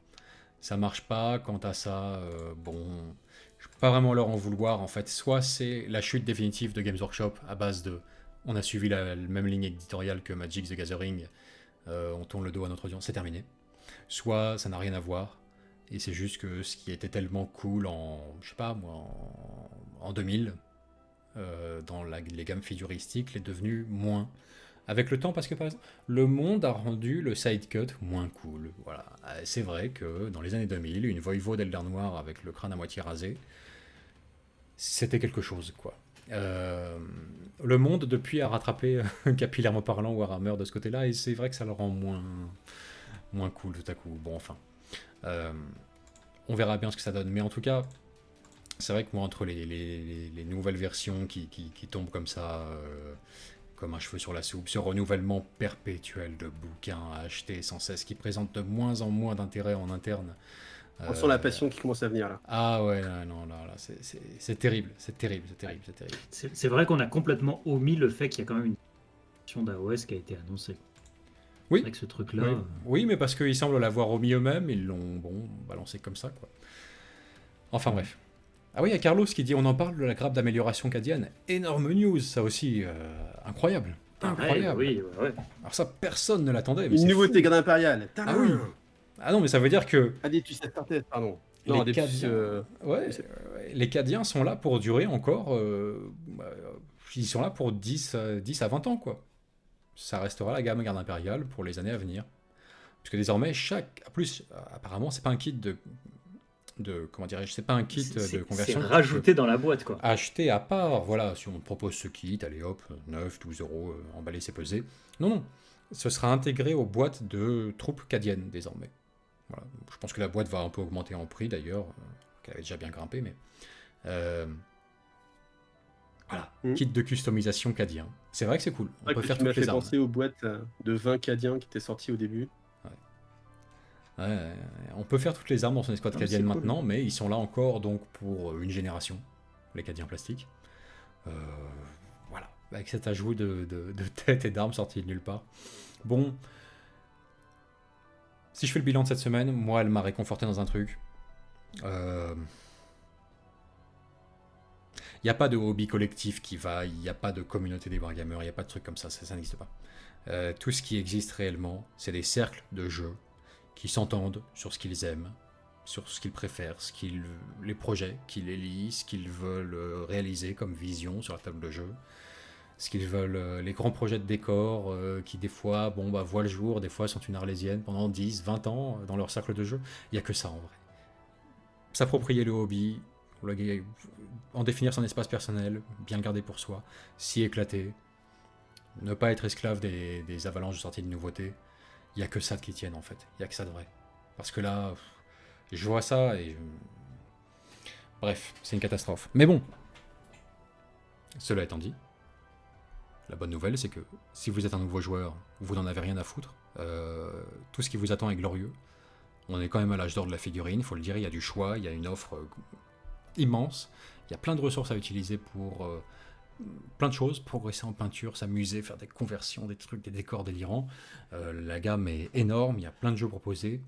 Ça marche pas. Quant à ça, bon, je peux pas vraiment leur en vouloir, en fait. Soit c'est la chute définitive de Games Workshop à base de on a suivi la même ligne éditoriale que Magic the Gathering, on tourne le dos à notre audience, c'est terminé. Soit ça n'a rien à voir, et c'est juste que ce qui était tellement cool je sais pas moi, en 2000, dans les gammes figuristiques, l'est devenu moins. Avec le temps, parce que par exemple, le monde a rendu le sidecut moins cool. Voilà. C'est vrai que dans les années 2000, une Voivode d'Eldar Noir avec le crâne à moitié rasé, c'était quelque chose, quoi. Le monde, depuis, a rattrapé, capillairement parlant, Warhammer de ce côté-là, et c'est vrai que ça le rend moins cool tout à coup. Bon, enfin, on verra bien ce que ça donne. Mais en tout cas, c'est vrai que moi, entre les nouvelles versions qui tombent comme ça, comme un cheveu sur la soupe, ce renouvellement perpétuel de bouquins à acheter sans cesse, qui présente de moins en moins d'intérêt en interne. On sent la passion qui commence à venir là. Ah ouais, non, là, c'est terrible, c'est terrible. C'est vrai qu'on a complètement omis le fait qu'il y a quand même une version d'AOS qui a été annoncée. Oui. Avec ce truc-là. Oui. Oui, mais parce qu'ils semblent l'avoir omis eux-mêmes, ils l'ont balancé comme ça, quoi. Enfin bref. Ah oui, il y a Carlos qui dit on en parle de la grappe d'amélioration cadienne. Énorme news, ça aussi, incroyable. Incroyable. Oui. Alors ça, personne ne l'attendait. Mais Une c'est nouveauté fou. garde impériale. Ah oui. Ah non, mais ça veut dire que Adeptus Astartes, pardon. Non, les Adeptus, Cadiens, les Cadiens sont là pour durer encore. Ils sont là pour 10 à 20 ans, quoi. Ça restera la gamme garde impériale pour les années à venir. Parce que désormais, apparemment, c'est pas un kit comment dirais-je, c'est pas un kit de conversion. C'est rajouté dans la boîte, quoi. Acheté à part, voilà, si on te propose ce kit, allez hop, 9, 12 euros, emballé, c'est pesé. Non, ce sera intégré aux boîtes de troupes cadiennes désormais. Voilà. Je pense que la boîte va un peu augmenter en prix d'ailleurs, qu'elle avait déjà bien grimpé, mais... Voilà, kit de customisation cadien. C'est vrai que c'est cool, on peut faire toutes les armes. Tu m'as fait penser aux boîtes de 20 cadiens qui étaient sortis au début. Ouais, on peut faire toutes les armes dans son escouade cadienne maintenant, mais ils sont là encore donc pour une génération, les cadiens plastiques. Voilà, avec cet ajout de têtes et d'armes sorties de nulle part. Bon, si je fais le bilan de cette semaine, moi elle m'a réconforté dans un truc. Il n'y a pas de hobby collectif qui va, il n'y a pas de communauté des wargamers, il n'y a pas de truc comme ça n'existe pas. Tout ce qui existe réellement, c'est des cercles de jeux qui s'entendent sur ce qu'ils aiment, sur ce qu'ils préfèrent, les projets qu'ils élisent, ce qu'ils veulent réaliser comme vision sur la table de jeu, ce qu'ils veulent, les grands projets de décor qui des fois voient le jour, des fois sont une arlésienne pendant 10, 20 ans dans leur cercle de jeu. Il n'y a que ça en vrai. S'approprier le hobby, en définir son espace personnel, bien le garder pour soi, s'y éclater, ne pas être esclave des avalanches de sorties de nouveautés. Il n'y a que ça qui tienne en fait, il n'y a que ça de vrai. Parce que là, je vois ça et... Bref, c'est une catastrophe. Mais bon, cela étant dit, la bonne nouvelle c'est que si vous êtes un nouveau joueur, vous n'en avez rien à foutre, tout ce qui vous attend est glorieux. On est quand même à l'âge d'or de la figurine, il faut le dire, il y a du choix, il y a une offre immense, il y a plein de ressources à utiliser pour... plein de choses, progresser en peinture, s'amuser, faire des conversions, des trucs, des décors délirants. La gamme est énorme, il y a plein de jeux proposés.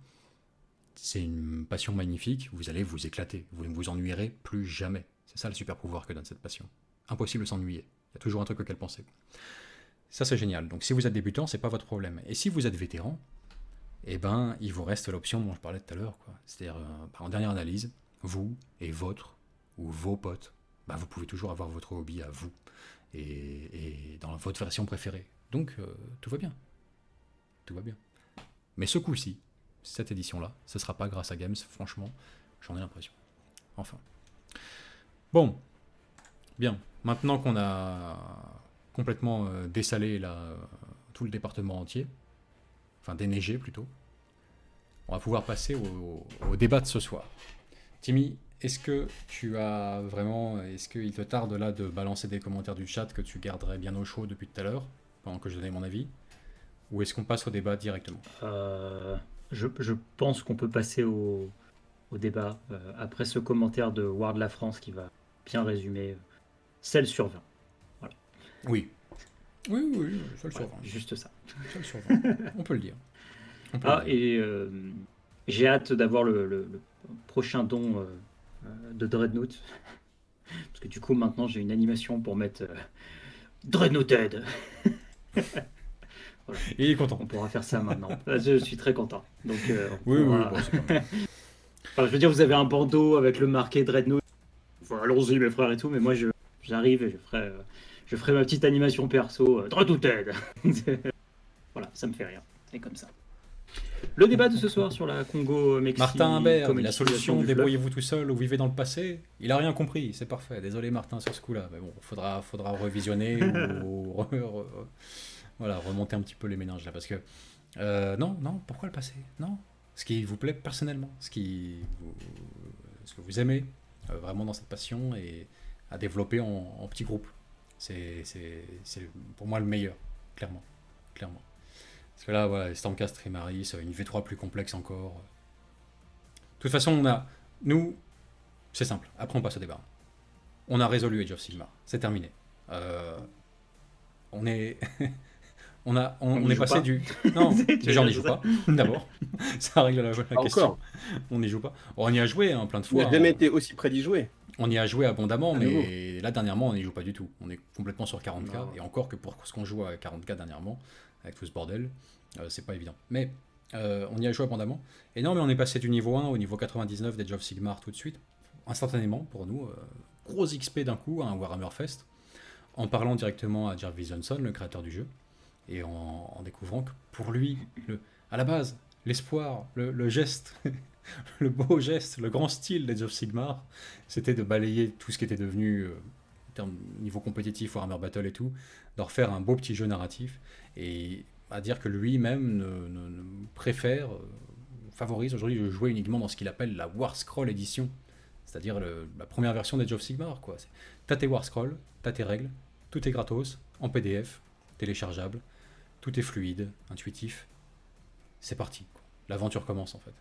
C'est une passion magnifique, vous allez vous éclater, vous ne vous ennuierez plus jamais. C'est ça le super pouvoir que donne cette passion. Impossible de s'ennuyer, il y a toujours un truc auquel penser. Ça c'est génial, donc si vous êtes débutant, c'est pas votre problème. Et si vous êtes vétéran, eh ben, il vous reste l'option dont je parlais tout à l'heure, quoi. C'est-à-dire, en dernière analyse, vous et votre ou vos potes, vous pouvez toujours avoir votre hobby à vous. et dans votre version préférée. Donc, tout va bien. Tout va bien. Mais ce coup-ci, cette édition-là, ce ne sera pas grâce à Games, franchement, j'en ai l'impression. Enfin. Bon. Bien. Maintenant qu'on a complètement dessalé tout le département entier, enfin déneigé plutôt, on va pouvoir passer au débat de ce soir. Timmy, est-ce qu'il te tarde là de balancer des commentaires du chat que tu garderais bien au chaud depuis tout à l'heure, pendant que je donnais mon avis, ou est-ce qu'on passe au débat directement ? Je pense qu'on peut passer au débat après ce commentaire de Ward La France qui va bien résumer celle sur 20. Voilà. Oui. Oui, seul sur 20. Juste ça. Seul sur 20. On peut le dire. Et j'ai hâte d'avoir le prochain don de Dreadnought. Parce que du coup, maintenant, j'ai une animation pour mettre Dreadnoughted. Voilà. Il est content. On pourra faire ça maintenant. Je suis très content. Donc, Oui, bon, c'est pas mal. Enfin, je veux dire, vous avez un bandeau avec le marqué Dreadnought. Enfin, allons-y, mes frères et tout, mais moi, j'arrive et je ferai ma petite animation perso. Dreadnoughted. Voilà, ça me fait rire. C'est comme ça. Le débat de ce soir sur la Congo-Mexique. Martin Imbert, la solution, débrouillez-vous tout seul ou vivez dans le passé. Il a rien compris, c'est parfait. Désolé Martin sur ce coup-là. Mais bon, faudra revisionner ou remonter un petit peu les méninges là. Parce que, non, pourquoi le passé ? Non. Ce qui vous plaît personnellement, ce que vous aimez vraiment dans cette passion et à développer en petits groupes. C'est pour moi le meilleur, clairement. Parce que là, voilà, Stormcast, Trimaris, une V3 plus complexe encore. De toute façon, nous, c'est simple. Après, on passe au débat. On a résolu Age of Sigmar. C'est terminé. On est passé pas. du. Non, déjà on n'y joue pas. D'abord, ça règle la question. Encore. On n'y joue pas. On y a joué plein de fois. On n'a jamais été aussi près d'y jouer. On y a joué abondamment, mais nouveau. là dernièrement, on n'y joue pas du tout. On est complètement sur 40K. Non. Et encore que pour ce qu'on joue à 40K dernièrement, avec tout ce bordel, c'est pas évident. Mais on y a joué abondamment. Et non, mais on est passé du niveau 1 au niveau 99 d'Age of Sigmar tout de suite, instantanément pour nous. Gros XP d'un coup à un Warhammer Fest, en parlant directement à Jeff Williamson, le créateur du jeu, et en découvrant que pour lui, à la base, l'espoir, le geste, le beau geste, le grand style d'Age of Sigmar, c'était de balayer tout ce qui était devenu, en termes niveau compétitif, Warhammer Battle et tout, d'en refaire un beau petit jeu narratif, et à dire que lui-même ne préfère, favorise aujourd'hui de jouer uniquement dans ce qu'il appelle la War Scroll Edition, c'est-à-dire la première version d'Age of Sigmar, quoi. T'as tes War Scroll, t'as tes règles, tout est gratos, en PDF, téléchargeable, tout est fluide, intuitif, c'est parti, quoi. L'aventure commence en fait.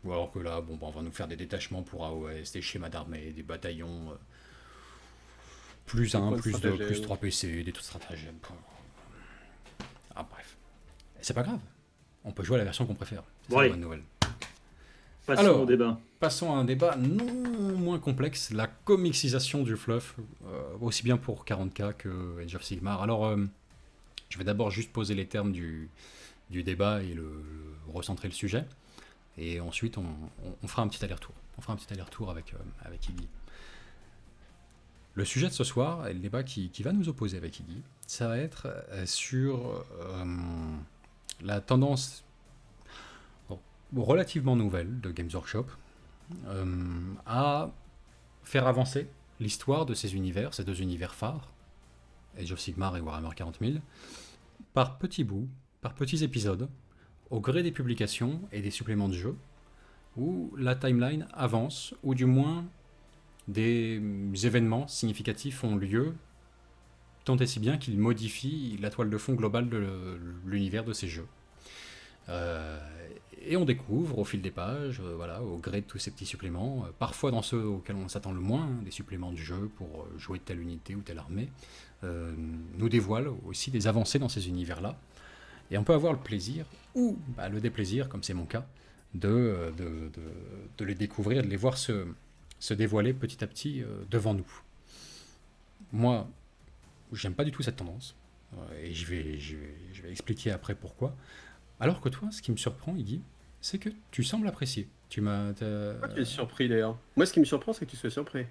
Ou alors que là, on va nous faire des détachements pour AOS, des schémas d'armée, des bataillons, plus 1, plus 2, plus 3 PC, des trucs stratagèmes. Ah bref. C'est pas grave, on peut jouer à la version qu'on préfère, c'est la bonne nouvelle. Passons au débat. Passons à un débat non moins complexe, la comicsisation du fluff, aussi bien pour 40K que Age of Sigmar. Alors, je vais d'abord juste poser les termes du débat et recentrer le sujet, et ensuite on fera un petit aller-retour. On fera un petit aller-retour avec Iggy. Le sujet de ce soir, et le débat qui va nous opposer avec Iggy, ça va être sur la tendance relativement nouvelle de Games Workshop à faire avancer l'histoire de ces univers, ces deux univers phares, Age of Sigmar et Warhammer 40 000, par petits bouts, par petits épisodes, au gré des publications et des suppléments de jeu, où la timeline avance, ou du moins des événements significatifs ont lieu, tant et si bien qu'ils modifient la toile de fond globale de l'univers de ces jeux. Et on découvre au fil des pages, au gré de tous ces petits suppléments, parfois dans ceux auxquels on s'attend le moins, des suppléments du jeu pour jouer telle unité ou telle armée, nous dévoilent aussi des avancées dans ces univers-là. Et on peut avoir le plaisir, ou le déplaisir, comme c'est mon cas, de les découvrir, de les voir se dévoiler petit à petit devant nous. Moi, j'aime pas du tout cette tendance, et je vais expliquer après pourquoi. Alors que toi, ce qui me surprend, Iggy, c'est que tu sembles apprécier. Pourquoi tu es surpris d'ailleurs ? Moi, ce qui me surprend, c'est que tu sois surpris.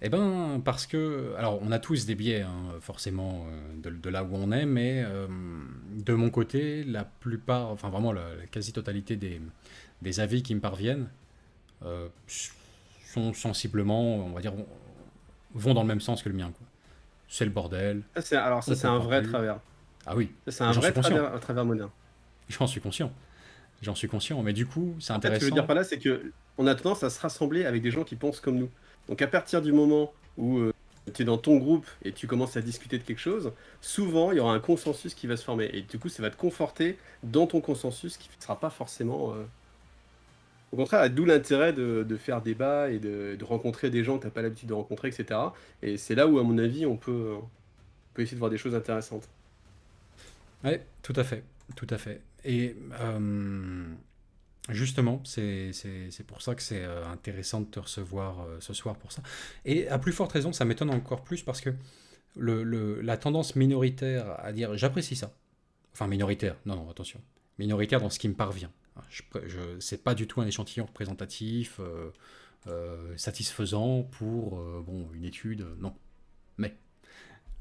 Eh ben, parce que, alors, on a tous des biais, hein, forcément, de là où on est, mais de mon côté, la plupart, enfin vraiment la quasi-totalité des avis qui me parviennent euh, sont sensiblement, on va dire, vont dans le même sens que le mien, quoi. C'est le bordel, Alors on ça, c'est un comprend vrai plus. travers. Ah oui, Ça, c'est un j'en suis vrai conscient, travers moderne. j'en suis conscient, j'en suis conscient, mais du coup, c'est En fait, ce que je veux dire intéressant. par là, c'est que on a tendance à se rassembler avec des gens qui pensent comme nous. Donc à partir du moment où tu es dans ton groupe et tu commences à discuter de quelque chose, souvent il y aura un consensus qui va se former. Et du coup, ça va te conforter dans ton consensus qui ne sera pas forcément. Au contraire, d'où l'intérêt de faire débat et de rencontrer des gens que tu n'as pas l'habitude de rencontrer, etc. Et c'est là où, à mon avis, on peut essayer de voir des choses intéressantes. Ouais, tout à fait. Et justement, c'est pour ça que c'est intéressant de te recevoir ce soir pour ça. Et à plus forte raison, ça m'étonne encore plus parce que la tendance minoritaire à dire j'apprécie ça, enfin minoritaire, non, non, attention, minoritaire dans ce qui me parvient. C'est pas du tout un échantillon représentatif, satisfaisant pour bon, une étude, non. Mais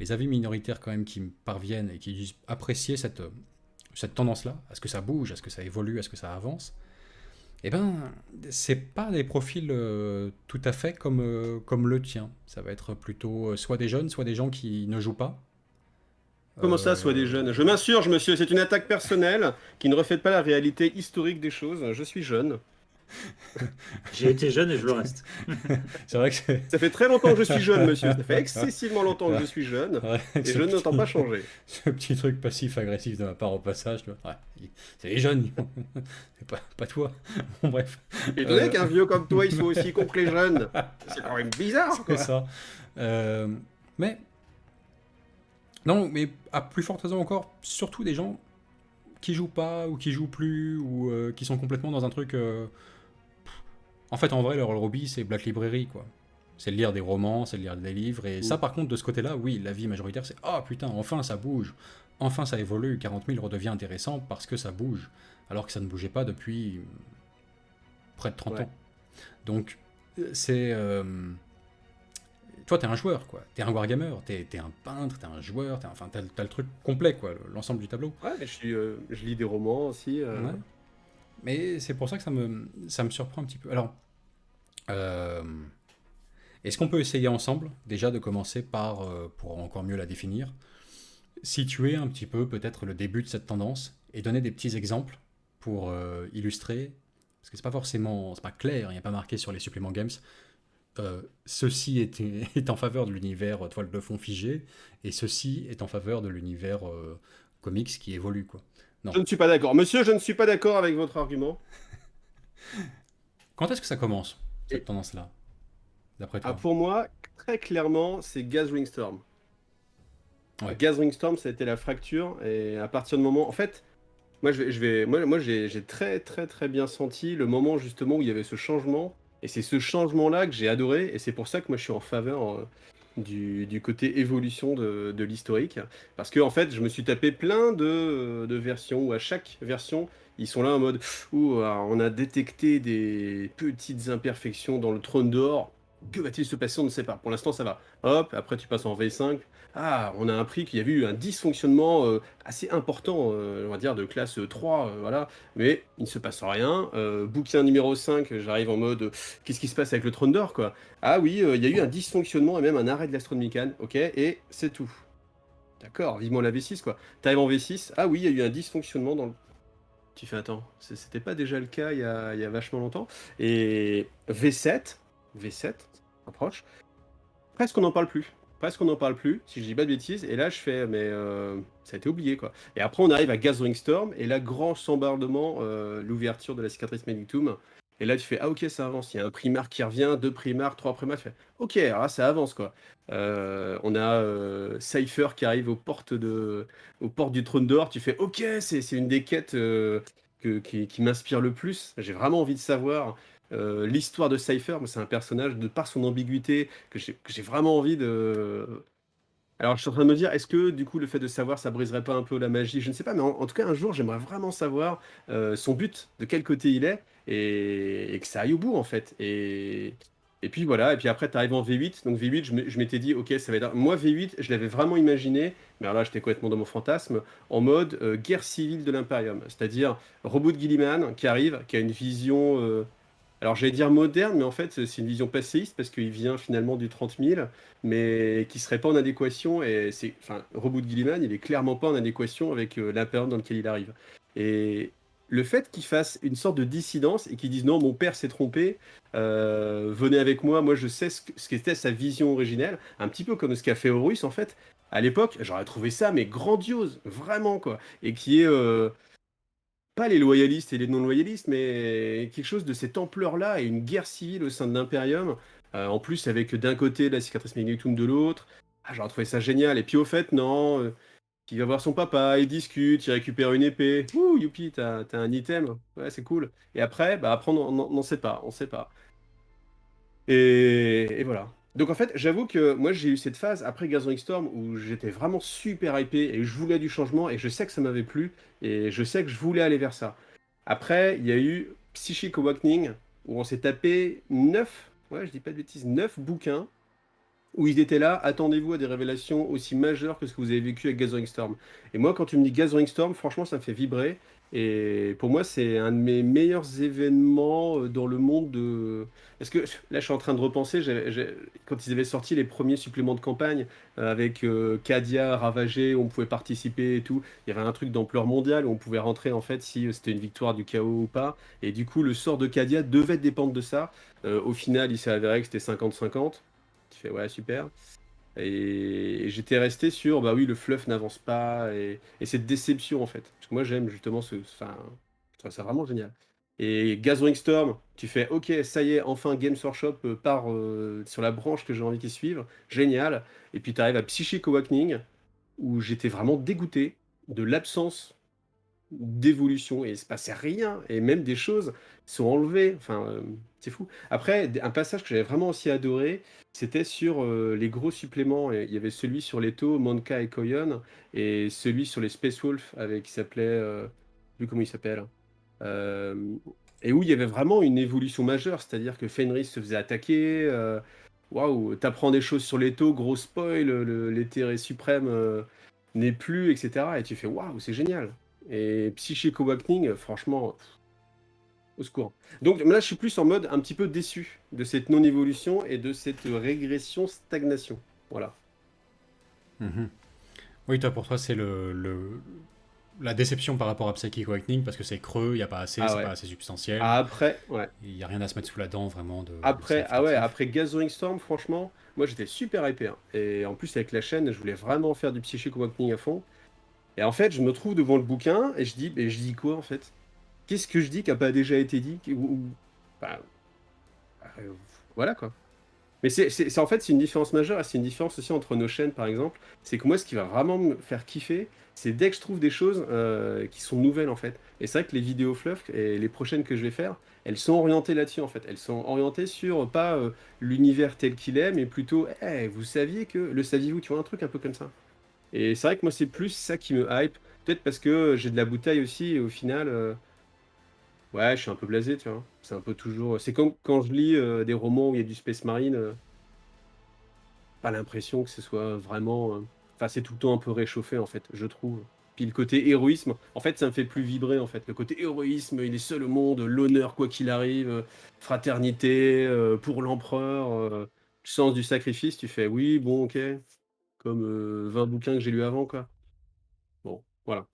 les avis minoritaires quand même qui me parviennent et qui disent apprécier cette tendance-là, à ce que ça bouge, à ce que ça évolue, à ce que ça avance, eh ben, c'est pas des profils tout à fait comme le tien. Ça va être plutôt soit des jeunes, soit des gens qui ne jouent pas. Comment ça, soit des Euh, jeunes? Je m'insurge, monsieur, c'est une attaque personnelle qui ne reflète pas la réalité historique des choses. Je suis jeune. J'ai été jeune et je le reste. c'est vrai que c'est Ça fait très longtemps que je suis jeune, monsieur. Ça fait excessivement longtemps que je suis jeune. vrai que Et je n'entends pas changer. ce petit truc passif-agressif de ma part au passage. Tu vois. Ouais, c'est les jeunes, c'est pas toi. Bon, bref. Étonné qu'un vieux comme toi, il soit aussi con que les jeunes. C'est quand même bizarre, C'est quoi. ça. Euh, mais non, mais à plus forte raison encore, surtout des gens qui jouent pas ou qui jouent plus ou qui sont complètement dans un truc. En fait, en vrai, leur hobby c'est Black Library quoi. C'est de lire des romans, c'est de lire des livres et ça, par contre, de ce côté-là, oui, la vie majoritaire, c'est oh putain, enfin ça bouge, enfin ça évolue, 40 000 redevient intéressant parce que ça bouge, alors que ça ne bougeait pas depuis près de 30 Ouais. ans. Donc, c'est. Toi, t'es un joueur, quoi. T'es un wargamer, t'es un peintre, t'es un joueur, enfin, t'as le truc complet, quoi, l'ensemble du tableau. Ouais, mais je lis des romans aussi. Ouais. Mais c'est pour ça que ça me surprend un petit peu. Alors, euh, est-ce qu'on peut essayer ensemble, déjà, de commencer par, pour encore mieux la définir, situer un petit peu peut-être le début de cette tendance et donner des petits exemples pour illustrer, parce que c'est pas clair, il n'y a pas marqué sur les suppléments games, ceci est en faveur de l'univers toile de fond figé, et ceci est en faveur de l'univers comics qui évolue, quoi. Je Non. ne suis pas d'accord. Monsieur, je ne suis pas d'accord avec votre argument. Quand est-ce que ça commence, Et, cette tendance-là, d'après toi? pour moi, très clairement, c'est Gathering Storm. Ouais. Gathering Storm, ça a été la fracture. Et à partir du moment. En fait, moi, j'ai très, très, très bien senti le moment justement où il y avait ce changement. Et c'est ce changement-là que j'ai adoré. Et c'est pour ça que moi, je suis en faveur du côté évolution de l'historique. Parce que, en fait, je me suis tapé plein de versions où à chaque version, ils sont là en mode ouh, on a détecté des petites imperfections dans le trône d'or. Que va-t-il se passer? On ne sait pas. Pour l'instant, ça va. Hop, après, tu passes en V5. Ah, on a appris qu'il y avait eu un dysfonctionnement assez important, on va dire de classe 3, voilà. Mais il ne se passe rien. Bouquin numéro 5, j'arrive en mode qu'est-ce qui se passe avec le trône d'or, quoi? Ah oui, il y a eu un dysfonctionnement et même un arrêt de l'astronomicane, ok, et c'est tout. D'accord, vivement la V6, quoi. T'arrives en V6, ah oui, il y a eu un dysfonctionnement dans le. Tu fais, attends, c'était pas déjà le cas il y a vachement longtemps. Et V7, approche. Presque on n'en parle plus. Presque on n'en parle plus, si je dis pas de bêtises. Et là, je fais, mais ça a été oublié, quoi. Et après, on arrive à Gathering Storm, et là, grand chambardement, l'ouverture de la cicatrice Medictum. Et là, tu fais, ah ok, ça avance. Il y a un primar qui revient, deux primars, trois primars. Tu fais, ok, alors là, ça avance, quoi. On a Cypher qui arrive aux portes du trône d'or. Tu fais, ok, c'est une des quêtes qui m'inspire le plus. J'ai vraiment envie de savoir. L'histoire de Cypher, c'est un personnage, de par son ambiguïté, que j'ai vraiment envie de. Alors, je suis en train de me dire, est-ce que du coup, le fait de savoir, ça briserait pas un peu la magie? Je ne sais pas, mais en tout cas, un jour, j'aimerais vraiment savoir son but, de quel côté il est, et que ça aille au bout, en fait. Et Et puis voilà, et puis après, tu arrives en V8. Donc V8, je m'étais dit, ok, ça va être. Moi, V8, je l'avais vraiment imaginé, mais alors là, j'étais complètement dans mon fantasme, en mode guerre civile de l'Imperium. C'est-à-dire Robot Guilliman qui arrive, qui a une vision. Alors j'allais dire moderne, mais en fait, c'est une vision passéiste parce qu'il vient finalement du 30 000, mais qui serait pas en adéquation. Et c'est. Enfin, Robot Guilliman, il est clairement pas en adéquation avec l'Imperium dans lequel il arrive. Et le fait qu'il fasse une sorte de dissidence et qu'il dise non, mon père s'est trompé, venez avec moi, moi je sais ce qu'était sa vision originelle, un petit peu comme ce qu'a fait Horus en fait. À l'époque, j'aurais trouvé ça mais grandiose, vraiment quoi. Et qui est pas les loyalistes et les non-loyalistes, mais quelque chose de cette ampleur-là et une guerre civile au sein de l'Imperium. En plus, avec d'un côté la cicatrice Magnetum de l'autre. Ah, j'aurais trouvé ça génial. Et puis au fait, non. Il va voir son papa, il discute, il récupère une épée. Ouh, youpi, t'as un item. Ouais, c'est cool. Et après on sait pas, on sait pas. Et voilà. Donc en fait, j'avoue que moi j'ai eu cette phase après Gathering Storm où j'étais vraiment super hypé et je voulais du changement et je sais que ça m'avait plu et je sais que je voulais aller vers ça. Après, il y a eu Psychic Awakening où on s'est tapé 9, ouais, je dis pas de bêtises, 9 bouquins où ils étaient là, attendez-vous à des révélations aussi majeures que ce que vous avez vécu avec Gathering Storm. Et moi, quand tu me dis Gathering Storm, franchement, ça me fait vibrer. Et pour moi, c'est un de mes meilleurs événements dans le monde de... Parce que là, je suis en train de repenser, quand ils avaient sorti les premiers suppléments de campagne, avec Cadia ravagé, où on pouvait participer et tout, il y avait un truc d'ampleur mondiale, où on pouvait rentrer, en fait, si c'était une victoire du chaos ou pas. Et du coup, le sort de Cadia devait dépendre de ça. Au final, il s'est avéré que c'était 50-50. Tu fais ouais, super. Et j'étais resté sur bah oui, le fluff n'avance pas et cette déception en fait. Parce que moi j'aime justement enfin, je trouve ça vraiment génial. Et Gathering Storm, tu fais ok, ça y est, enfin Games Workshop part sur la branche que j'ai envie qu'ils suivent. Génial. Et puis tu arrives à Psychic Awakening où j'étais vraiment dégoûté de l'absence d'évolution et il se passait rien et même des choses sont enlevées, enfin c'est fou. Après un passage que j'avais vraiment aussi adoré, c'était sur les gros suppléments. Et il y avait celui sur Leto, Monka et Koyon et celui sur les Space Wolf avec qui s'appelait je sais plus comment il s'appelle. Euh, et où il y avait vraiment une évolution majeure, c'est-à-dire que Fenris se faisait attaquer, waouh, t'apprends des choses sur Leto, gros spoil, l'éthéré suprême n'est plus, etc. Et tu fais waouh, c'est génial. Et Psychic Awakening, franchement, au secours. Donc là, je suis plus en mode un petit peu déçu de cette non-évolution et de cette régression-stagnation. Voilà. Mhm. Oui, pour toi, c'est la déception par rapport à Psychic Awakening parce que c'est creux, il n'y a pas assez, Ah c'est ouais. pas assez substantiel. Après, ouais. Il n'y a rien à se mettre sous la dent vraiment de Après, ah ouais, significatif. après Gathering Storm, franchement, moi j'étais super hypé. Hein. Et en plus, avec la chaîne, je voulais vraiment faire du Psychic Awakening à fond. Et en fait, je me trouve devant le bouquin et je dis quoi en fait? Qu'est-ce que je dis qui n'a pas déjà été dit? Bah, euh, voilà quoi. Mais en fait, c'est une différence majeure et c'est une différence aussi entre nos chaînes par exemple. C'est que moi, ce qui va vraiment me faire kiffer, c'est dès que je trouve des choses qui sont nouvelles en fait. Et c'est vrai que les vidéos fluff et les prochaines que je vais faire, elles sont orientées là-dessus en fait. Elles sont orientées sur pas l'univers tel qu'il est, mais plutôt, eh, vous saviez que, le saviez-vous, tu vois, un truc un peu comme ça. Et c'est vrai que moi, c'est plus ça qui me hype. Peut-être parce que j'ai de la bouteille aussi et au final. Ouais, je suis un peu blasé, tu vois. C'est un peu toujours. C'est comme quand je lis des romans où il y a du Space Marine, pas l'impression que ce soit vraiment. Enfin, c'est tout le temps un peu réchauffé, en fait, je trouve. Puis le côté héroïsme, en fait, ça me fait plus vibrer, en fait. Le côté héroïsme, il est seul au monde, l'honneur, quoi qu'il arrive, fraternité, pour l'empereur, le sens du sacrifice, tu fais oui, bon, ok. Comme 20 bouquins que j'ai lus avant, quoi. Bon, voilà.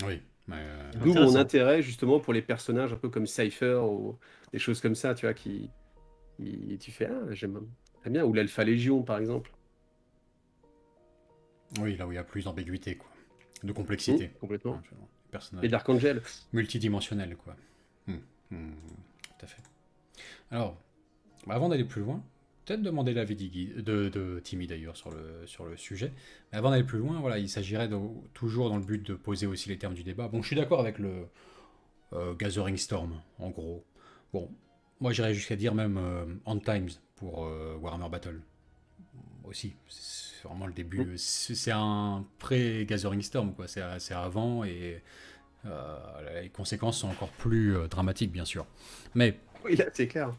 Oui, mais D'où mon Intéressant. intérêt, justement, pour les personnages un peu comme Cypher ou des choses comme ça, tu vois, tu fais, ah, j'aime bien, ou l'Alpha Légion, par exemple. oui, là où il y a plus d'ambiguïté, quoi. De complexité. Complètement. Hein, Et personnage d'Archangel. multidimensionnel, quoi. Tout à fait. Alors, avant d'aller plus loin, peut-être demander l'avis de Timmy d'ailleurs sur le sujet. Mais avant d'aller plus loin, voilà, il s'agirait toujours dans le but de poser aussi les termes du débat. Bon, je suis d'accord avec le Gathering Storm, en gros. Bon, moi j'irais jusqu'à dire même End Times pour Warhammer Battle. Aussi, c'est vraiment le début. C'est un pré-Gathering Storm, quoi. C'est avant et les conséquences sont encore plus dramatiques, bien sûr. Mais Oui, là, c'est clair.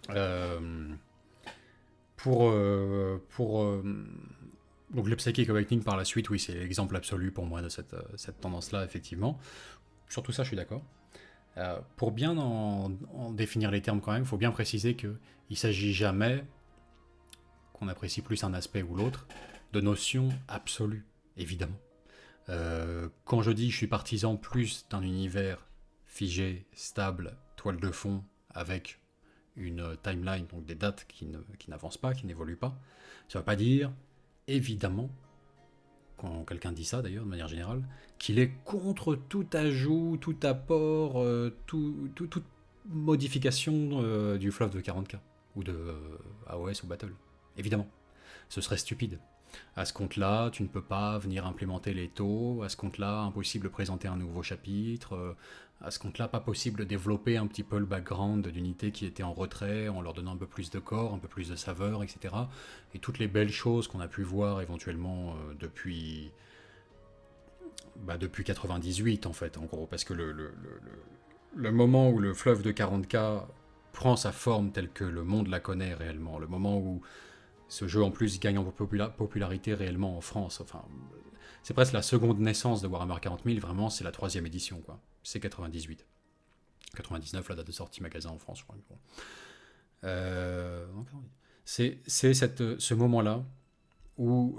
Donc le Psychic Awakening par la suite, oui, c'est l'exemple absolu pour moi de cette tendance-là, effectivement. Sur tout ça, je suis d'accord. Pour bien en définir les termes quand même, il faut bien préciser qu'il ne s'agit jamais, qu'on apprécie plus un aspect ou l'autre, de notions absolues, évidemment. Quand je dis je suis partisan plus d'un univers figé, stable, toile de fond, avec une timeline, donc des dates qui n'avancent pas, qui n'évoluent pas, ça ne veut pas dire, évidemment, quand quelqu'un dit ça d'ailleurs, de manière générale, qu'il est contre tout ajout, tout apport, toute modification du fleuve de 40K, ou de AOS ou Battle. Évidemment, ce serait stupide. À ce compte-là, tu ne peux pas venir implémenter les taux, à ce compte-là, impossible de présenter un nouveau chapitre, à ce compte-là, pas possible de développer un petit peu le background d'unités qui étaient en retrait, en leur donnant un peu plus de corps, un peu plus de saveur, etc. Et toutes les belles choses qu'on a pu voir éventuellement depuis 98 en fait, en gros, parce que le moment où le fleuve de 40K prend sa forme telle que le monde la connaît réellement, le moment où ce jeu en plus gagne en popularité réellement en France, enfin, c'est presque la seconde naissance de Warhammer 40 000, vraiment c'est la 3e édition, quoi. C'est 98. 99 la date de sortie magasin en France, je crois. Bon. C'est ce moment-là où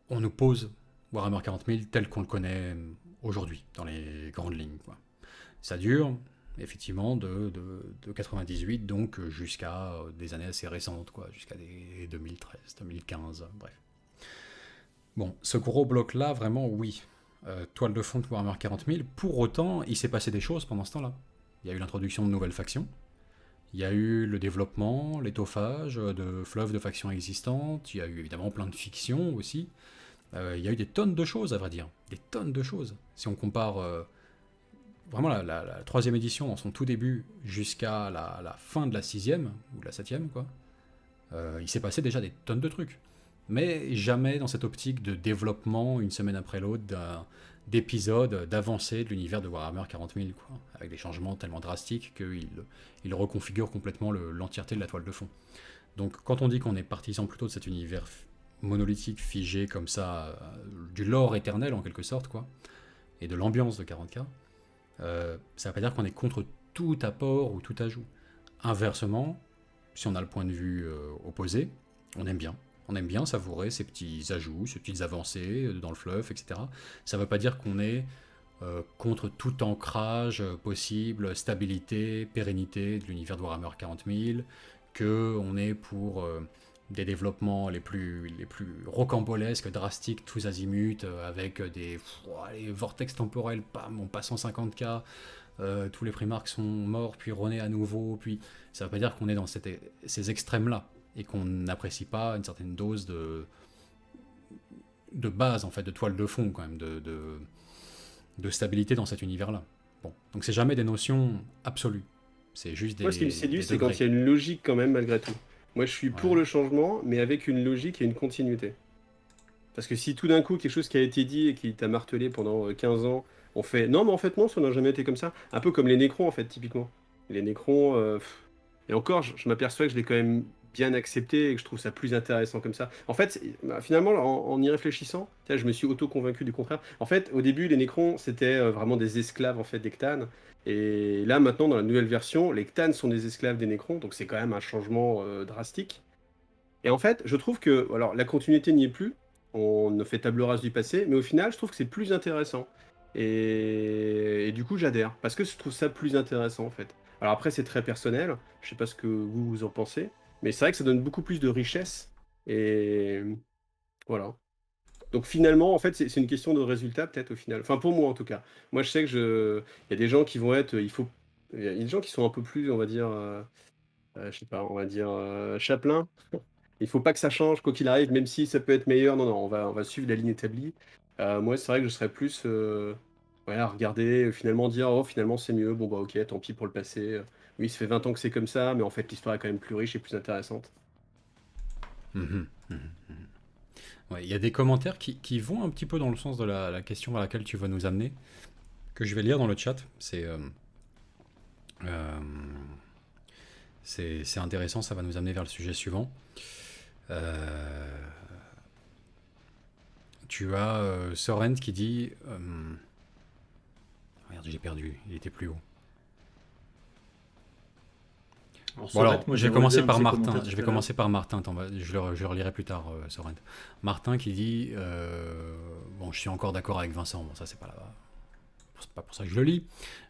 on nous pose Warhammer 40 000 tel qu'on le connaît aujourd'hui, dans les grandes lignes, quoi. Ça dure, effectivement, de 98, donc jusqu'à des années assez récentes, quoi, jusqu'à des 2013, 2015, bref. Bon, ce gros bloc-là, vraiment, oui. Toile de fond de Warhammer 40 000, pour autant, il s'est passé des choses pendant ce temps-là. Il y a eu l'introduction de nouvelles factions, il y a eu le développement, l'étoffage de fleuves de factions existantes, il y a eu évidemment plein de fictions aussi, il y a eu des tonnes de choses, à vrai dire, des tonnes de choses. Si on compare vraiment la 3e édition dans son tout début jusqu'à la fin de la 6e, ou la 7e, quoi, il s'est passé déjà des tonnes de trucs. Mais jamais dans cette optique de développement, une semaine après l'autre, d'épisodes, d'avancée de l'univers de Warhammer 40 000, quoi, avec des changements tellement drastiques qu'il reconfigure complètement l'entièreté de la toile de fond. Donc quand on dit qu'on est partisan plutôt de cet univers monolithique, figé, comme ça, du lore éternel en quelque sorte, quoi, et de l'ambiance de 40K, ça ne veut pas dire qu'on est contre tout apport ou tout ajout. Inversement, si on a le point de vue opposé, on aime bien. On aime bien savourer ces petits ajouts, ces petites avancées dans le fleuve, etc. Ça ne veut pas dire qu'on est contre tout ancrage possible, stabilité, pérennité de l'univers de Warhammer 40 000, qu'on est pour des développements les plus rocambolesques, drastiques, tous azimuts, avec des vortex temporels, bam, on passe en 50K, tous les primarques sont morts, puis renés à nouveau, puis ça ne veut pas dire qu'on est dans ces extrêmes-là, et qu'on n'apprécie pas une certaine dose de base, en fait, de toile de fond, quand même, de stabilité dans cet univers-là. Bon, donc c'est jamais des notions absolues, c'est juste des... Moi, ce qui me séduit, c'est quand il y a une logique, quand même, malgré tout. Moi, je suis pour le changement, mais avec une logique et une continuité. Parce que si tout d'un coup, quelque chose qui a été dit et qui t'a martelé pendant 15 ans, on fait « Non, mais en fait, non, ça n'a jamais été comme ça. » Un peu comme les Nécrons, en fait, typiquement. Les Nécrons... Et encore, je m'aperçois que je l'ai quand même bien accepté et que je trouve ça plus intéressant comme ça. En fait, finalement, en y réfléchissant, je me suis auto-convaincu du contraire. En fait, au début, les Nécrons, c'était vraiment des esclaves en fait, des Cthans. Et là, maintenant, dans la nouvelle version, les Cthans sont des esclaves des Nécrons, donc c'est quand même un changement drastique. Et en fait, je trouve que alors, la continuité n'y est plus, on ne fait table rase du passé, mais au final, je trouve que c'est plus intéressant. Et du coup, j'adhère, parce que je trouve ça plus intéressant, en fait. Alors après, c'est très personnel, je sais pas ce que vous en pensez, mais c'est vrai que ça donne beaucoup plus de richesse, et voilà. Donc finalement, en fait, c'est une question de résultat, peut-être, au final. Enfin, pour moi, en tout cas. Moi, je sais que il y a des gens qui vont être... Il y a des gens qui sont un peu plus, on va dire... je sais pas, on va dire... Chaplin. Il faut pas que ça change, quoi qu'il arrive, même si ça peut être meilleur. Non, non, on va suivre la ligne établie. Moi, c'est vrai que je serais plus... voilà, regarder, finalement dire, oh, finalement, c'est mieux. Bon, bah, ok, tant pis pour le passé. Oui, ça fait 20 ans que c'est comme ça, mais en fait, l'histoire est quand même plus riche et plus intéressante. Ouais, il y a des commentaires qui vont un petit peu dans le sens de la question à laquelle tu vas nous amener, que je vais lire dans le chat. C'est intéressant, ça va nous amener vers le sujet suivant. Tu as Sorrent qui dit... Regarde, j'ai perdu, il était plus haut. Alors, Bon alors, Sorette, moi, je vais j'aimerais commencer bien par ses Martin. commentaires Je tout vais à commencer par Martin. Attends, je le relirai plus tard, Sorrent. Martin qui dit bon, je suis encore d'accord avec Vincent. Bon, ça c'est pas pour ça que je le lis,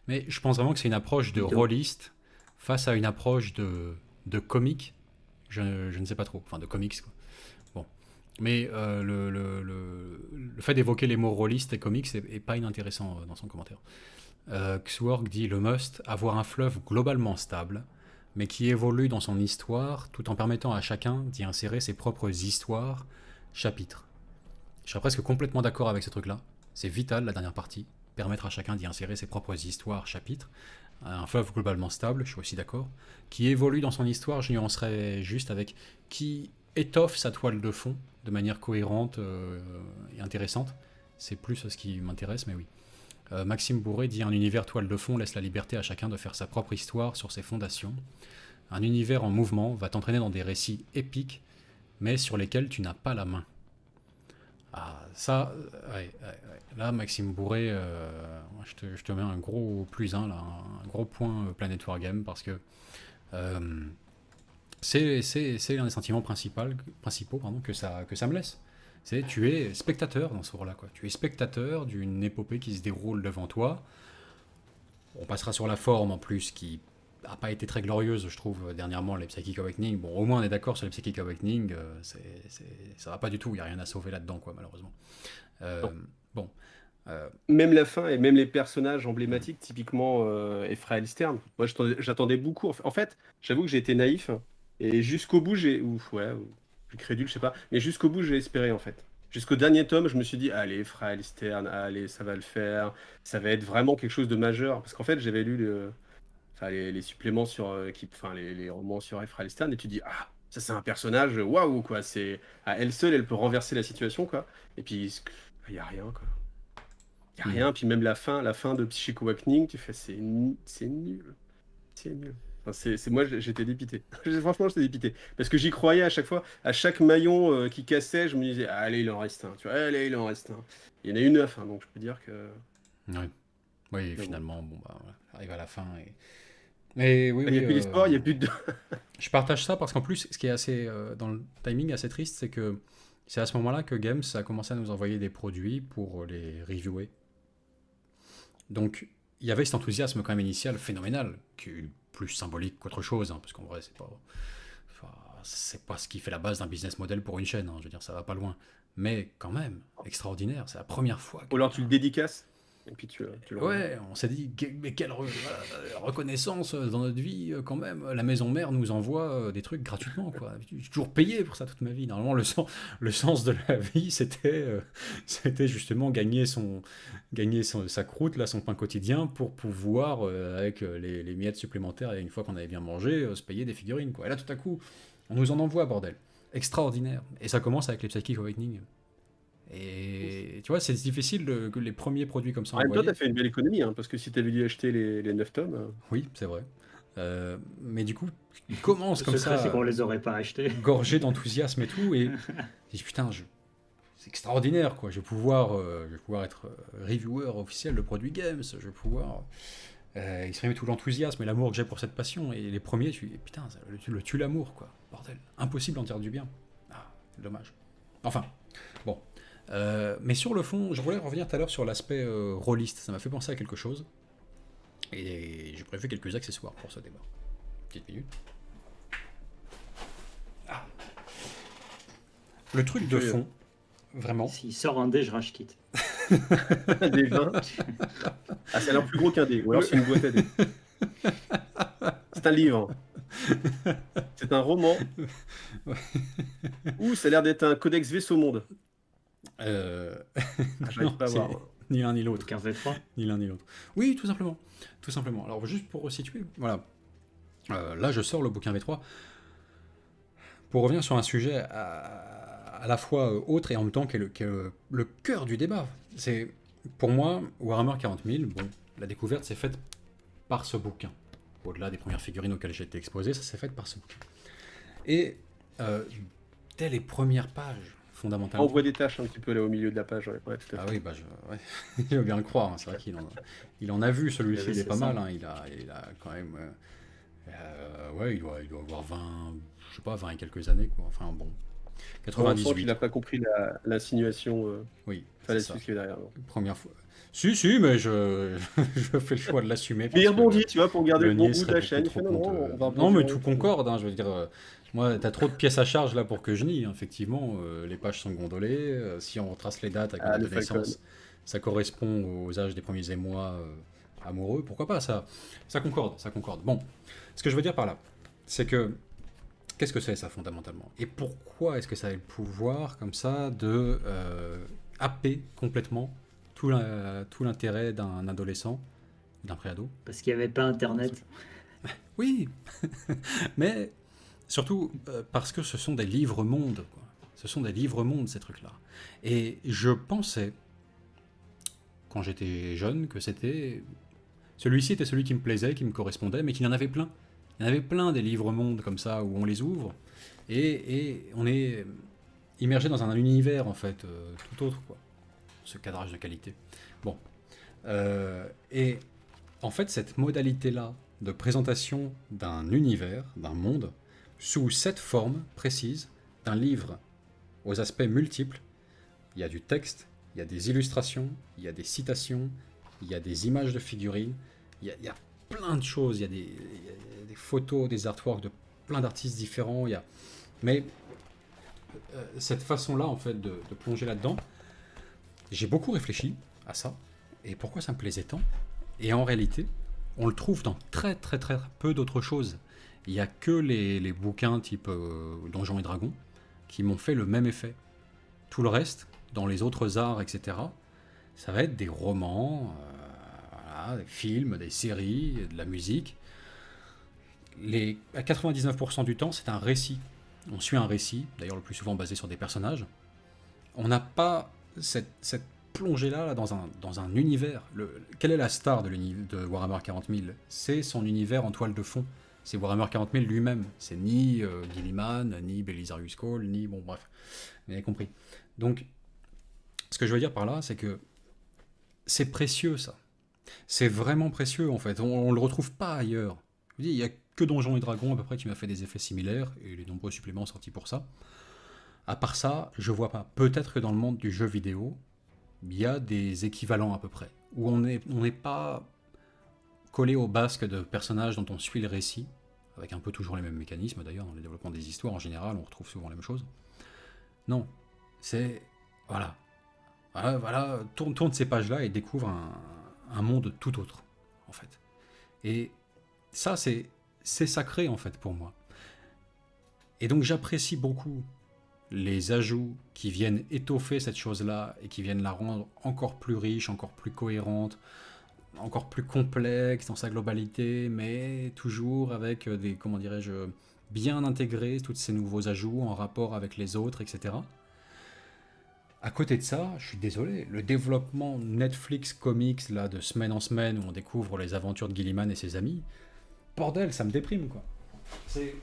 mais je pense vraiment que c'est une approche de Mytho. rôliste face à une approche de comique. Je ne sais pas trop, enfin de comics quoi. Bon, mais le fait d'évoquer les mots rôliste et comics est pas inintéressant dans son commentaire. Xwork dit le must avoir un fleuve globalement stable, mais qui évolue dans son histoire tout en permettant à chacun d'y insérer ses propres histoires, chapitres. Je serais presque complètement d'accord avec ce truc-là. C'est vital, la dernière partie, permettre à chacun d'y insérer ses propres histoires, chapitres. Un fleuve globalement stable, je suis aussi d'accord. Qui évolue dans son histoire, je nuancerais juste avec qui étoffe sa toile de fond de manière cohérente et intéressante. C'est plus ce qui m'intéresse, mais oui. Maxime Bourré dit un univers toile de fond laisse la liberté à chacun de faire sa propre histoire sur ses fondations. Un univers en mouvement va t'entraîner dans des récits épiques, mais sur lesquels tu n'as pas la main. Ah, ça, ouais. Là, Maxime Bourré, je te mets un gros +1, là, un gros point Planet Wargame, parce que c'est l'un des sentiments principaux que ça me laisse. Tu es spectateur dans ce rôle-là, quoi. Tu es spectateur d'une épopée qui se déroule devant toi. On passera sur la forme en plus, qui n'a pas été très glorieuse, je trouve, dernièrement, les Psychic Awakening. Bon, au moins on est d'accord sur les Psychic Awakening, ça va pas du tout, il n'y a rien à sauver là-dedans, quoi, malheureusement. Bon. Même la fin et même les personnages emblématiques, typiquement Ephraël Stern. Moi, j'attendais beaucoup. En fait, j'avoue que j'ai été naïf et jusqu'au bout, plus crédule, je sais pas, mais jusqu'au bout, j'ai espéré en fait. Jusqu'au dernier tome, je me suis dit, allez, Ephraël Stern, allez, ça va le faire. Ça va être vraiment quelque chose de majeur. Parce qu'en fait, j'avais lu les suppléments sur, les romans sur Ephraël Stern et tu dis, ah, ça c'est un personnage, waouh, quoi. À elle seule, elle peut renverser la situation, quoi. Et puis, il n'y a rien, quoi. Il n'y a rien, puis même la fin de Psychic Awakening, tu fais c'est nul. C'est nul. Enfin, moi j'étais dépité. Franchement j'étais dépité. Parce que j'y croyais à chaque fois, à chaque maillon qui cassait, je me disais allez il en reste un, tu vois, allez il en reste un. Il y en a eu 9, donc je peux dire que. Ouais. Oui, finalement, bon bah voilà, arrive à la fin et. Mais oui, il n'y a plus d'histoire, il n'y a plus de. Je partage ça parce qu'en plus, ce qui est assez dans le timing assez triste, c'est que c'est à ce moment-là que Games a commencé à nous envoyer des produits pour les reviewer. Donc, il y avait cet enthousiasme quand même initial phénoménal, qui est plus symbolique qu'autre chose, parce qu'en vrai, c'est pas ce qui fait la base d'un business model pour une chaîne, je veux dire, ça va pas loin. Mais quand même, extraordinaire, c'est la première fois. Ou alors tu le dédicaces, et puis tu le Ouais, on s'est dit, mais quelle reconnaissance dans notre vie, quand même. La maison mère nous envoie des trucs gratuitement, quoi. J'ai toujours payé pour ça toute ma vie. Normalement, le sens de la vie, c'était justement gagner sa croûte, là, son pain quotidien, pour pouvoir, avec les miettes supplémentaires, et une fois qu'on avait bien mangé, se payer des figurines, quoi. Et là, tout à coup, on nous en envoie, bordel. Extraordinaire. Et ça commence avec les Psychic Awakening. Et tu vois, c'est difficile que les premiers produits comme ça. En même temps, t'as fait une belle économie, parce que si t'avais dû acheter les 9 tomes. Oui, c'est vrai. Mais du coup, il commence comme secret, ça. c'est qu'on les aurait pas achetés. Gorgé d'enthousiasme et tout. Et je dis putain, c'est extraordinaire, quoi. Je vais pouvoir être reviewer officiel de produits Games. Je vais pouvoir exprimer tout l'enthousiasme et l'amour que j'ai pour cette passion. Et les premiers, tu dis putain, le tue l'amour, quoi. Bordel. Impossible d'en dire du bien. Ah, c'est dommage. Enfin, bon. Mais sur le fond, je voulais revenir tout à l'heure sur l'aspect rôliste. Ça m'a fait penser à quelque chose. Et j'ai prévu quelques accessoires pour ce débat. Petite minute. Ah. Le truc de fond, vraiment. S'il sort un dé, je rage quitte. Des 20. Ah, c'est alors plus gros qu'un dé, ou alors c'est une boîte à dés. C'est un livre. C'est un roman. Ou ça a l'air d'être un codex vaisseau monde. J'arrive pas à voir. Ni l'un ni l'autre. 15 et 3. Ni l'un ni l'autre. Oui, tout simplement. Tout simplement. Alors, juste pour resituer, voilà. Là, je sors le bouquin V3 pour revenir sur un sujet à la fois autre et en même temps qui est le cœur du débat. C'est, pour moi, Warhammer 40 000, bon, la découverte s'est faite par ce bouquin. au-delà des premières figurines auxquelles j'ai été exposé, ça s'est fait par ce bouquin. Et dès les premières pages, fondamentalement... On voit des taches un petit peu là au milieu de la page, ouais, tout à fait. Ah oui, je veux bien le croire, hein. C'est vrai il en a vu celui-ci, il est pas ça. mal, hein. Il a quand même... il doit avoir 20, je sais pas, 20 et quelques années, quoi. Enfin bon, On sent 98. qu'il n'a pas compris l'insinuation, Oui, enfin c'est ça. l'astuce qui est derrière. Non. Première fois. Si, mais je fais le choix de l'assumer. Mais il parce que rebondit, tu vois, pour garder le bon nier bout de serait la beaucoup chaîne. Il trop fait non, honteux. on va Non, rebondir, mais ouais, tout tout à fait. concorde, hein, je veux dire, moi, t'as trop de pièces à charge là pour que je nie, hein. Effectivement, les pages sont gondolées. Si on retrace les dates avec la date le de naissance, ça correspond aux âges des premiers émois amoureux. Pourquoi pas, ça concorde, ça concorde. Bon, ce que je veux dire par là, c'est que qu'est-ce que c'est ça fondamentalement? Et pourquoi est-ce que ça a le pouvoir comme ça de happer complètement tout l'intérêt d'un adolescent, d'un préado? Parce qu'il n'y avait pas Internet. Oui, mais surtout parce que ce sont des livres-mondes, quoi. Ce sont des livres-mondes, ces trucs-là. Et je pensais, quand j'étais jeune, que celui-ci était celui qui me plaisait, qui me correspondait, mais qu'il y en avait plein. Il y en avait plein des livres-mondes comme ça, où on les ouvre, et on est immergé dans un univers, en fait, tout autre, quoi. Ce cadrage de qualité. Bon. Et en fait, cette modalité-là de présentation d'un univers, d'un monde, sous cette forme précise, d'un livre aux aspects multiples, il y a du texte, il y a des illustrations, il y a des citations, il y a des images de figurines, il y a plein de choses, il y a des photos, des artworks de plein d'artistes différents, mais cette façon-là, en fait, de plonger là-dedans, j'ai beaucoup réfléchi à ça, et pourquoi ça me plaisait tant. Et en réalité, on le trouve dans très très très peu d'autres choses. Il n'y a que les bouquins type Donjons et Dragons qui m'ont fait le même effet. Tout le reste, dans les autres arts, etc., ça va être des romans, des films, des séries, de la musique. À 99% du temps, c'est un récit. On suit un récit, d'ailleurs le plus souvent basé sur des personnages. On n'a pas cette plongée-là dans un univers. Quelle est la star de Warhammer 40 000 ? C'est son univers en toile de fond. C'est Warhammer 40 000 lui-même. C'est ni Gilliman, ni Belisarius Cawl, ni... Bon, bref. Vous avez compris. Donc, ce que je veux dire par là, c'est que c'est précieux, ça. C'est vraiment précieux, en fait. On le retrouve pas ailleurs. Je vous dis, il y a que Donjons et Dragons, à peu près, qui m'a fait des effets similaires, et les nombreux suppléments sortis pour ça. À part ça, je vois pas. Peut-être que dans le monde du jeu vidéo, il y a des équivalents à peu près, où on n'est pas collé au basque de personnages dont on suit le récit, avec un peu toujours les mêmes mécanismes d'ailleurs, dans le développement des histoires en général, on retrouve souvent les mêmes choses. Non, c'est... Voilà, tourne ces pages-là et découvre un monde tout autre, en fait. Et ça, c'est sacré, en fait, pour moi. Et donc j'apprécie beaucoup les ajouts qui viennent étoffer cette chose-là et qui viennent la rendre encore plus riche, encore plus cohérente, encore plus complexe dans sa globalité, mais toujours avec des, comment dirais-je, bien intégrés, tous ces nouveaux ajouts en rapport avec les autres, etc. À côté de ça, je suis désolé, le développement Netflix comics là, de semaine en semaine où on découvre les aventures de Gilliman et ses amis, bordel, ça me déprime, quoi. C'est...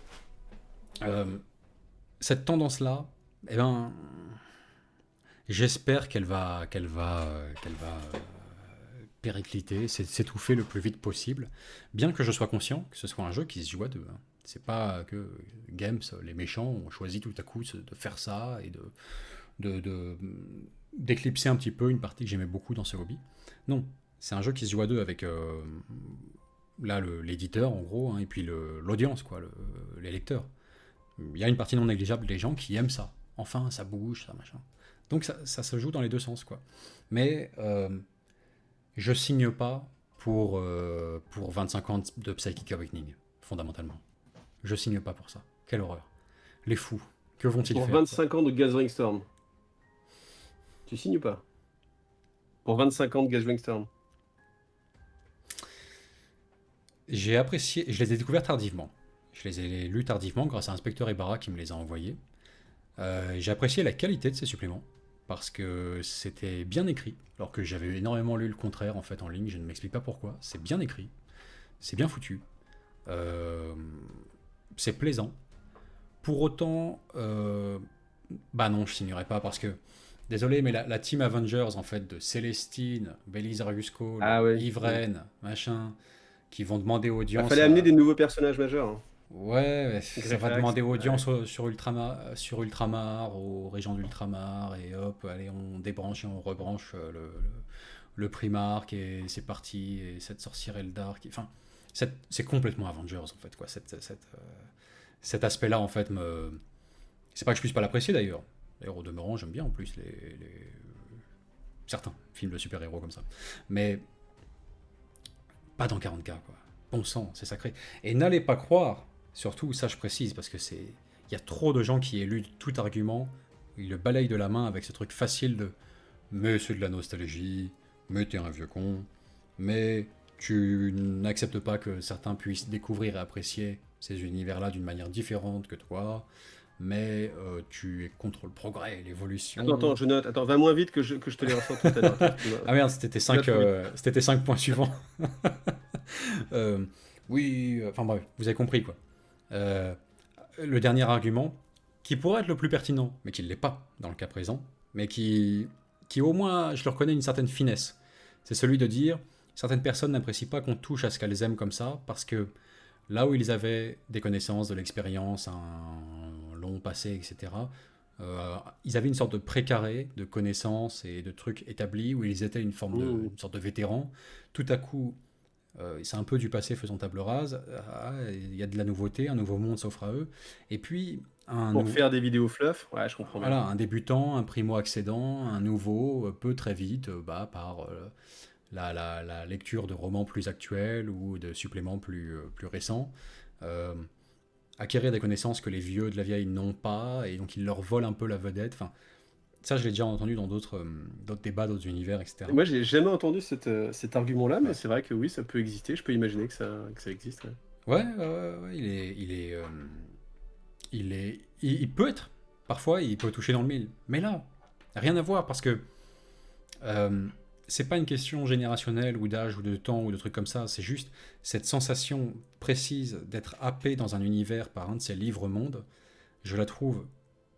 cette tendance-là, eh ben, j'espère qu'elle va péricliter, s'étouffer le plus vite possible, bien que je sois conscient que ce soit un jeu qui se joue à deux. Hein. C'est pas que Games, les méchants, ont choisi tout à coup de faire ça et d'éclipser un petit peu une partie que j'aimais beaucoup dans ce hobby. Non, c'est un jeu qui se joue à deux avec là l'éditeur en gros, hein, et puis l'audience, quoi, les lecteurs. Il y a une partie non négligeable des gens qui aiment ça. Enfin, ça bouge, ça, machin. Donc ça se joue dans les deux sens, quoi. Mais je signe pas pour 25 ans de Psychic Awakening, fondamentalement. Je signe pas pour ça. Quelle horreur. Les fous, que vont-ils faire? Pour 25 ans de Gathering Storm. Tu signes ou pas? Pour 25 ans de Gathering Storm. J'ai apprécié, je les ai découverts tardivement. Je les ai lus tardivement grâce à Inspecteur Ibarra qui me les a envoyés. J'ai apprécié la qualité de ces suppléments parce que c'était bien écrit, alors que j'avais énormément lu le contraire en fait en ligne. Je ne m'explique pas pourquoi. C'est bien écrit, c'est bien foutu. C'est plaisant. Pour autant, bah non, je signerai pas parce que, désolé, mais la team Avengers, en fait, de Célestine, Belisarius Cole, Ah ouais. Yvraine, machin, qui vont demander Il audience fallait amener des nouveaux personnages majeurs, hein. Ouais, mais ça va Greyfax, demander ouais. audience sur Ultramar, aux régions d'Ultramar, et hop, allez, on débranche et on rebranche le Primark, et c'est parti, et cette sorcière Eldar, enfin, c'est complètement Avengers, en fait, quoi, cet aspect-là, en fait, c'est pas que je puisse pas l'apprécier, d'ailleurs. D'ailleurs, au demeurant, j'aime bien, en plus, certains films de super-héros comme ça. Mais pas dans 40K, quoi. Bon sang, c'est sacré. Et n'allez pas croire, surtout, ça je précise, parce que il y a trop de gens qui éludent tout argument, ils le balayent de la main avec ce truc facile de mais c'est de la nostalgie, mais t'es un vieux con, mais tu n'acceptes pas que certains puissent découvrir et apprécier ces univers-là d'une manière différente que toi, mais tu es contre le progrès, l'évolution. Attends, je note. Attends, va moins vite que je te les ressens tout à l'heure. Ah merde, c'était tes 5 points suivants. Oui, enfin bref, vous avez compris quoi. Le dernier argument, qui pourrait être le plus pertinent, mais qui ne l'est pas dans le cas présent, mais qui au moins, je le reconnais, une certaine finesse. C'est celui de dire, certaines personnes n'apprécient pas qu'on touche à ce qu'elles aiment comme ça, parce que là où ils avaient des connaissances, de l'expérience, un long passé, etc., ils avaient une sorte de précaré de connaissances et de trucs établis, où ils étaient une sorte de vétéran. Tout à coup, c'est un peu du passé faisant table rase, il y a de la nouveauté, un nouveau monde s'offre à eux, et puis Pour faire des vidéos fluff, ouais, je comprends bien. voilà, un débutant, un primo-accédant, un nouveau peut très vite, par la lecture de romans plus actuels ou de suppléments plus récents, acquérir des connaissances que les vieux de la vieille n'ont pas, et donc ils leur volent un peu la vedette. Enfin, ça, je l'ai déjà entendu dans d'autres débats, d'autres univers, etc. Moi, j'ai jamais entendu cet argument-là, mais c'est vrai que oui, ça peut exister. Je peux imaginer que ça existe. Ouais. Ouais, il peut être. Parfois, il peut toucher dans le mille. Mais là, rien à voir, parce que c'est pas une question générationnelle ou d'âge ou de temps ou de trucs comme ça. C'est juste cette sensation précise d'être happé dans un univers par un de ces livres-mondes. Je la trouve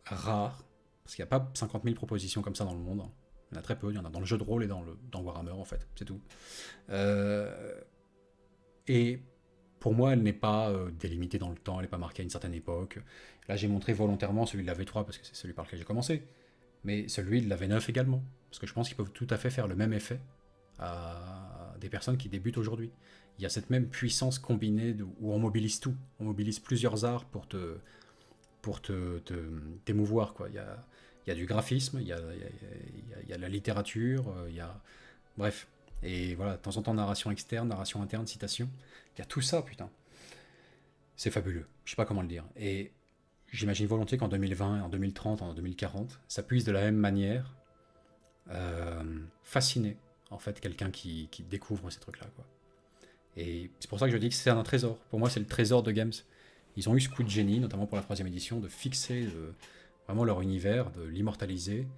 rare, parce qu'il n'y a pas 50 000 propositions comme ça dans le monde. Il y en a très peu. Il y en a dans le jeu de rôle et dans Warhammer, en fait. C'est tout. Et pour moi, elle n'est pas délimitée dans le temps, elle n'est pas marquée à une certaine époque. Là, j'ai montré volontairement celui de la V3 parce que c'est celui par lequel j'ai commencé. Mais celui de la V9 également. Parce que je pense qu'ils peuvent tout à fait faire le même effet à des personnes qui débutent aujourd'hui. Il y a cette même puissance combinée où on mobilise tout. On mobilise plusieurs arts pour t'émouvoir, quoi. Il y a du graphisme, il y a de la littérature, bref. Et voilà, de temps en temps, narration externe, narration interne, citation. Il y a tout ça, putain. C'est fabuleux. Je sais pas comment le dire. Et j'imagine volontiers qu'en 2020, en 2030, en 2040, ça puisse de la même manière fasciner, en fait, quelqu'un qui découvre ces trucs-là, quoi. Et c'est pour ça que je dis que c'est un trésor. Pour moi, c'est le trésor de Games. Ils ont eu ce coup de génie, notamment pour la 3e édition, de fixer vraiment leur univers, de l'immortaliser.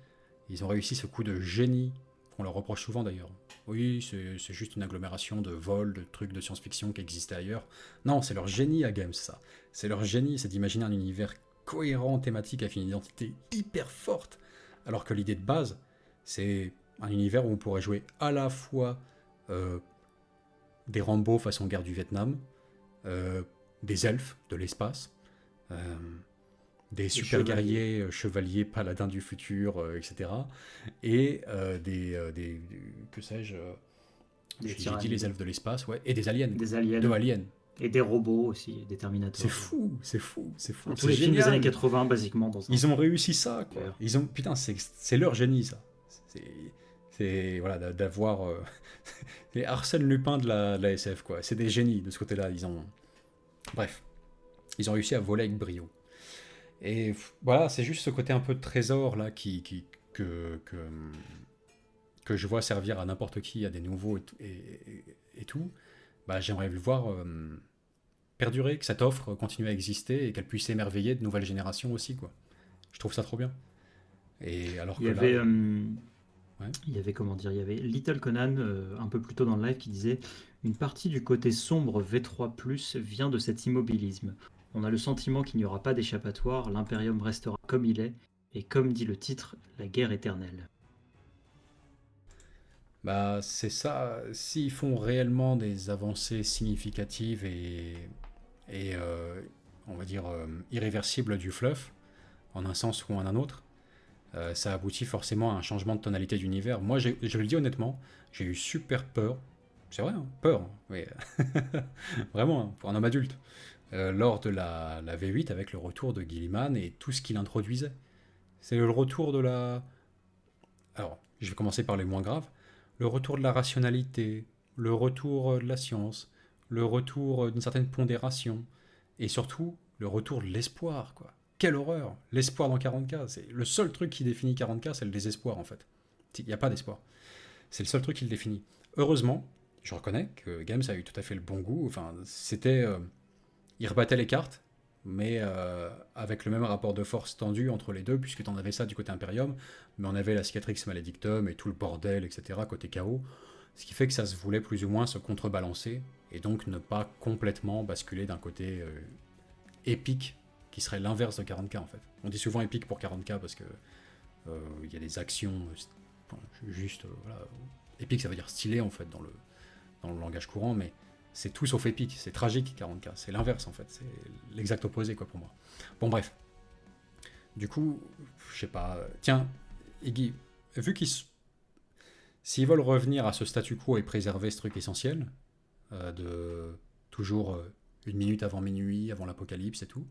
Ils ont réussi ce coup de génie, qu'on leur reproche souvent d'ailleurs. Oui, c'est juste une agglomération de vols, de trucs de science-fiction qui existaient ailleurs. Non, c'est leur génie à Games, ça. C'est leur génie, c'est d'imaginer un univers cohérent, thématique, avec une identité hyper forte. Alors que l'idée de base, c'est un univers où on pourrait jouer à la fois des Rambo façon guerre du Vietnam, des elfes de l'espace, des super guerriers, chevaliers, paladins du futur, etc. Et que sais-je, j'ai dit les elfes de l'espace, ouais, et des aliens. Des aliens. De aliens. Et des robots aussi, des Terminators. C'est fou. Tous les films des années 80, basiquement. Ils ont réussi ça, quoi. Putain, c'est leur génie, ça. C'est voilà, d'avoir les Arsène Lupin de la SF, quoi. C'est des génies de ce côté-là. Bref, ils ont réussi à voler avec brio. Et voilà, c'est juste ce côté un peu de trésor là que je vois servir à n'importe qui, à des nouveaux et tout. Bah, j'aimerais le voir perdurer, que cette offre continue à exister et qu'elle puisse émerveiller de nouvelles générations aussi, quoi. Je trouve ça trop bien. Et alors Il y avait Ouais. Il y avait, comment dire, il y avait Little Conan un peu plus tôt dans le live qui disait une partie du côté sombre V3+ vient de cet immobilisme. On a le sentiment qu'il n'y aura pas d'échappatoire, l'Imperium restera comme il est, et comme dit le titre, la guerre éternelle. Bah, c'est ça. S'ils font réellement des avancées significatives et on va dire, irréversibles du fluff, en un sens ou en un autre, ça aboutit forcément à un changement de tonalité d'univers. Moi, je le dis honnêtement, j'ai eu super peur. C'est vrai, hein, peur, hein, mais vraiment, hein, pour un homme adulte, lors de la V8 avec le retour de Gilliman et tout ce qu'il introduisait. C'est le retour de la... Alors, je vais commencer par les moins graves. Le retour de la rationalité, le retour de la science, le retour d'une certaine pondération, et surtout, le retour de l'espoir, quoi. Quelle horreur! L'espoir dans 40K, c'est le seul truc qui définit 40K, c'est le désespoir, en fait. Il n'y a pas d'espoir. C'est le seul truc qui le définit. Heureusement, je reconnais que Games a eu tout à fait le bon goût. Enfin, c'était... il rebattait les cartes, mais avec le même rapport de force tendu entre les deux, puisque tu en avais ça du côté Imperium, mais on avait la Cicatrix Maledictum et tout le bordel, etc., côté chaos, ce qui fait que ça se voulait plus ou moins se contrebalancer, et donc ne pas complètement basculer d'un côté épique, qui serait l'inverse de 40K en fait. On dit souvent épique pour 40K parce que il y a des actions juste... voilà. Épique ça veut dire stylé en fait dans le langage courant, mais c'est tout sauf épique, c'est tragique 40K, c'est l'inverse en fait, c'est l'exact opposé quoi pour moi. Bon bref, du coup, je sais pas, tiens, Iggy, vu s'ils veulent revenir à ce statu quo et préserver ce truc essentiel, de toujours une minute avant minuit, avant l'apocalypse et tout,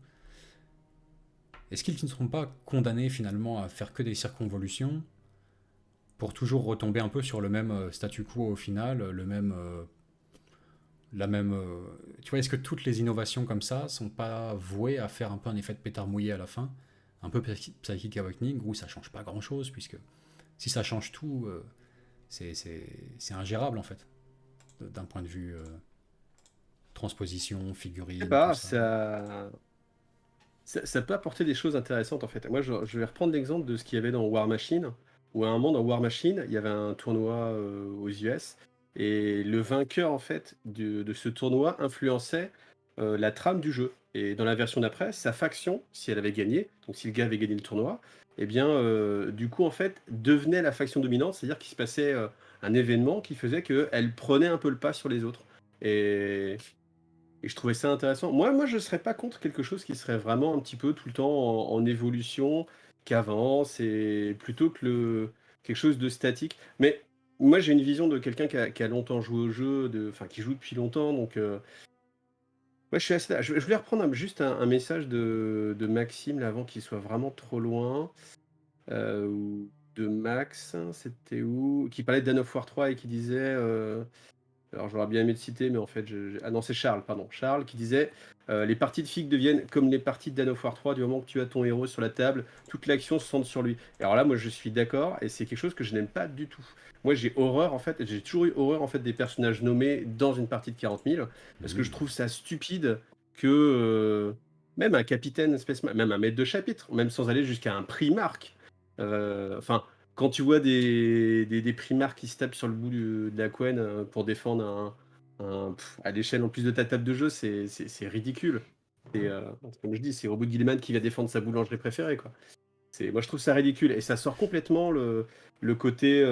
est-ce qu'ils ne seront pas condamnés finalement à faire que des circonvolutions pour toujours retomber un peu sur le même statu quo au final, le même... tu vois, est-ce que toutes les innovations comme ça sont pas vouées à faire un peu un effet de pétard mouillé à la fin, un peu Psychic Awakening, où ça change pas grand-chose, puisque si ça change tout, c'est ingérable en fait, d'un point de vue transposition, Je sais figurine, tout pas, ça. ça peut apporter des choses intéressantes en fait. Moi, je vais reprendre l'exemple de ce qu'il y avait dans War Machine, où à un moment dans War Machine, il y avait un tournoi aux US, et le vainqueur en fait de ce tournoi influençait la trame du jeu. Et dans la version d'après, sa faction, si elle avait gagné, donc si le gars avait gagné le tournoi, eh bien, du coup, en fait, devenait la faction dominante, c'est-à-dire qu'il se passait un événement qui faisait qu'elle prenait un peu le pas sur les autres. Et je trouvais ça intéressant. Moi, je serais pas contre quelque chose qui serait vraiment un petit peu tout le temps en évolution, qui avance, et plutôt que quelque chose de statique. Mais moi, j'ai une vision de quelqu'un qui a longtemps joué au jeu, enfin, qui joue depuis longtemps. Donc, ouais, je suis assez là. Je voulais reprendre juste un message de Maxime, là, avant qu'il soit vraiment trop loin. Ou de Max, c'était où? Qui parlait de Dan of War 3 et qui disait. Alors j'aurais bien aimé le citer, mais en fait, ah non, c'est Charles, pardon. Charles qui disait les parties de FIG deviennent comme les parties de Dan of War 3, du moment que tu as ton héros sur la table, toute l'action se centre sur lui. Et alors là, moi, je suis d'accord, et c'est quelque chose que je n'aime pas du tout. Moi, j'ai horreur, en fait, j'ai toujours eu horreur, en fait, des personnages nommés dans une partie de 40 000, parce que je trouve ça stupide que même un capitaine, même un maître de chapitre, même sans aller jusqu'à un primarque, enfin, quand tu vois des primarques qui se tapent sur le bout de la couenne pour défendre à l'échelle en plus de ta table de jeu, c'est ridicule. Comme je dis, c'est Robot Gilliman qui va défendre sa boulangerie préférée, quoi. Moi, je trouve ça ridicule. Et ça sort complètement le côté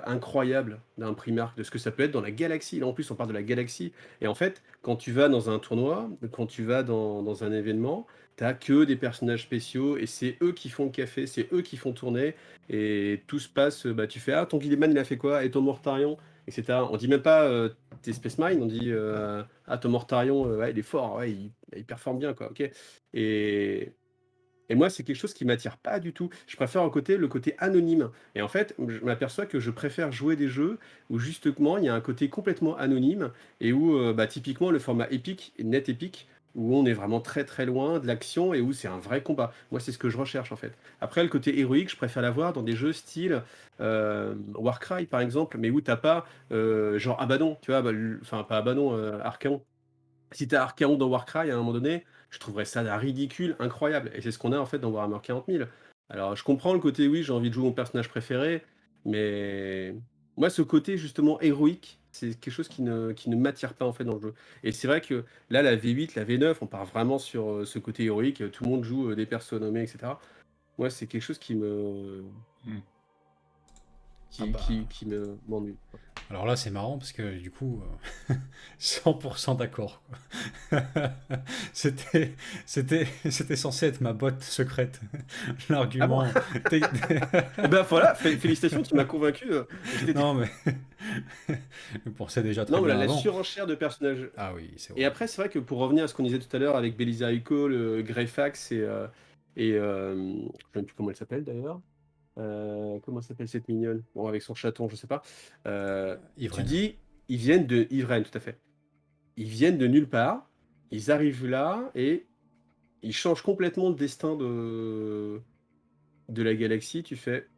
incroyable d'un primarque, de ce que ça peut être dans la galaxie. Là, en plus, on parle de la galaxie. Et en fait, quand tu vas dans un tournoi, quand tu vas dans un événement, t'as que des personnages spéciaux et c'est eux qui font le café, c'est eux qui font tourner. Et tout se passe, bah, tu fais ah, ton Gilliman, il a fait quoi? Et ton Mortarion, etc. On dit même pas t'es Space Marine, on dit ah, ton Mortarion, ouais, il est fort, ouais, il performe bien, quoi. Ok. Et moi, c'est quelque chose qui m'attire pas du tout. Je préfère le côté anonyme. Et en fait, je m'aperçois que je préfère jouer des jeux où justement il y a un côté complètement anonyme et où bah, typiquement le format épique, net épique, où on est vraiment très très loin de l'action et où c'est un vrai combat. Moi, c'est ce que je recherche en fait. Après, le côté héroïque, je préfère l'avoir dans des jeux style Warcry par exemple, mais où t'as pas genre Abaddon, tu vois, enfin pas Abaddon, Archaon. Si t'as Archaon dans Warcry à un moment donné, je trouverais ça ridicule, incroyable. Et c'est ce qu'on a en fait dans Warhammer 40 000. Alors je comprends le côté oui, j'ai envie de jouer mon personnage préféré, Mais moi, ce côté justement héroïque, c'est quelque chose qui ne m'attire pas en fait dans le jeu. Et c'est vrai que là, la V8, la V9, on part vraiment sur ce côté héroïque. Tout le monde joue des persos nommés, etc. Moi, c'est quelque chose qui me Hmm. Ah bah. qui m'ennuie. Alors là, c'est marrant parce que du coup, 100% d'accord, quoi. C'était censé être ma botte secrète. L'argument. t'es- Eh ben voilà, félicitations, tu m'as convaincu. Non, mais. Je pensais déjà très Non, mais bien la avant. surenchère de personnages. Ah oui, c'est Et vrai. après, c'est vrai que pour revenir à ce qu'on disait tout à l'heure avec Belisario Cole, Greyfax je ne sais plus comment elle s'appelle d'ailleurs. Comment s'appelle cette mignonne? Bon, avec son chaton, je sais pas. Tu Ivren. dis, ils viennent de Ivren, tout à fait. Ils viennent de nulle part, ils arrivent là et ils changent complètement le destin de la galaxie. Tu fais,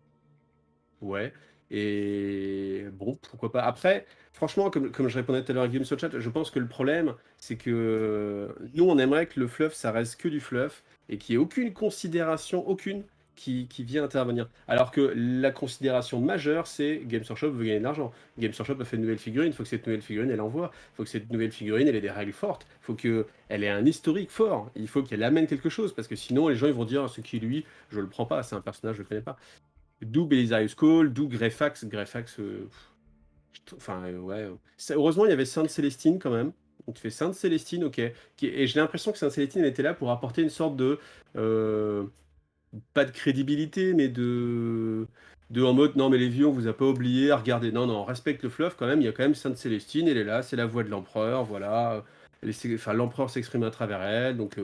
ouais. Et bon, pourquoi pas. Après, franchement, comme je répondais tout à l'heure à Games sur Chat, je pense que le problème, c'est que nous, on aimerait que le fluff, ça reste que du fluff et qu'il n'y ait aucune considération, aucune, qui vient intervenir. Alors que la considération majeure, c'est Games Workshop veut gagner de l'argent. Games Workshop a fait une nouvelle figurine, il faut que cette nouvelle figurine, elle envoie. Il faut que cette nouvelle figurine, elle ait des règles fortes. Il faut qu'elle ait un historique fort. Il faut qu'elle amène quelque chose parce que sinon, les gens, ils vont dire, ce qui lui, je le prends pas, c'est un personnage, je le connais pas. D'où Belisarius Cole, d'où Greyfax. Greyfax, enfin, ouais. Heureusement, il y avait Sainte Célestine quand même. Donc, tu fais Sainte Célestine, ok. Et j'ai l'impression que Sainte Célestine elle était là pour apporter une sorte de. Pas de crédibilité, mais de en mode non, mais les vieux, on vous a pas oublié, regardez. Non, non, on respecte le fluff quand même. Il y a quand même Sainte Célestine, elle est là, c'est la voix de l'empereur, voilà. Enfin, l'empereur s'exprime à travers elle, donc.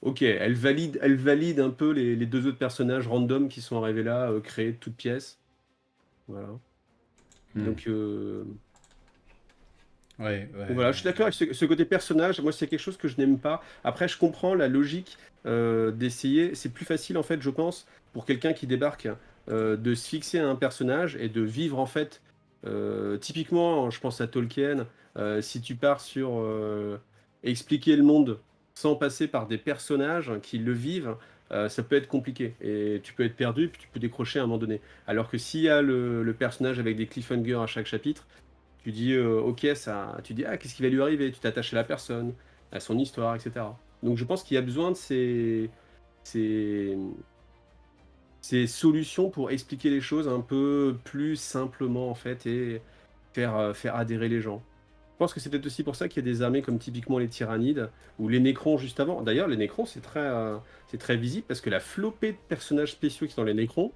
Ok, elle valide un peu les deux autres personnages random qui sont arrivés là, créés de toutes pièces. Voilà. Hmm. Donc, Ouais, ouais. voilà, je suis d'accord avec ce côté personnage. Moi, c'est quelque chose que je n'aime pas. Après, je comprends la logique d'essayer. C'est plus facile, en fait, je pense, pour quelqu'un qui débarque, de se fixer à un personnage et de vivre, en fait. Typiquement, je pense à Tolkien. Si tu pars sur expliquer le monde sans passer par des personnages qui le vivent, ça peut être compliqué. Et tu peux être perdu, puis tu peux décrocher à un moment donné. Alors que s'il y a le personnage avec des cliffhangers à chaque chapitre, tu dis, ok, ça, tu dis, ah, qu'est-ce qui va lui arriver? Tu t'attaches à la personne, à son histoire, etc. Donc je pense qu'il y a besoin de ces, ces solutions pour expliquer les choses un peu plus simplement, en fait, et faire adhérer les gens. Je pense que c'est peut-être aussi pour ça qu'il y a des armées comme typiquement les Tyrannides, ou les Nécrons juste avant. D'ailleurs, les Nécrons, c'est très visible, parce que la flopée de personnages spéciaux qui sont dans les Nécrons,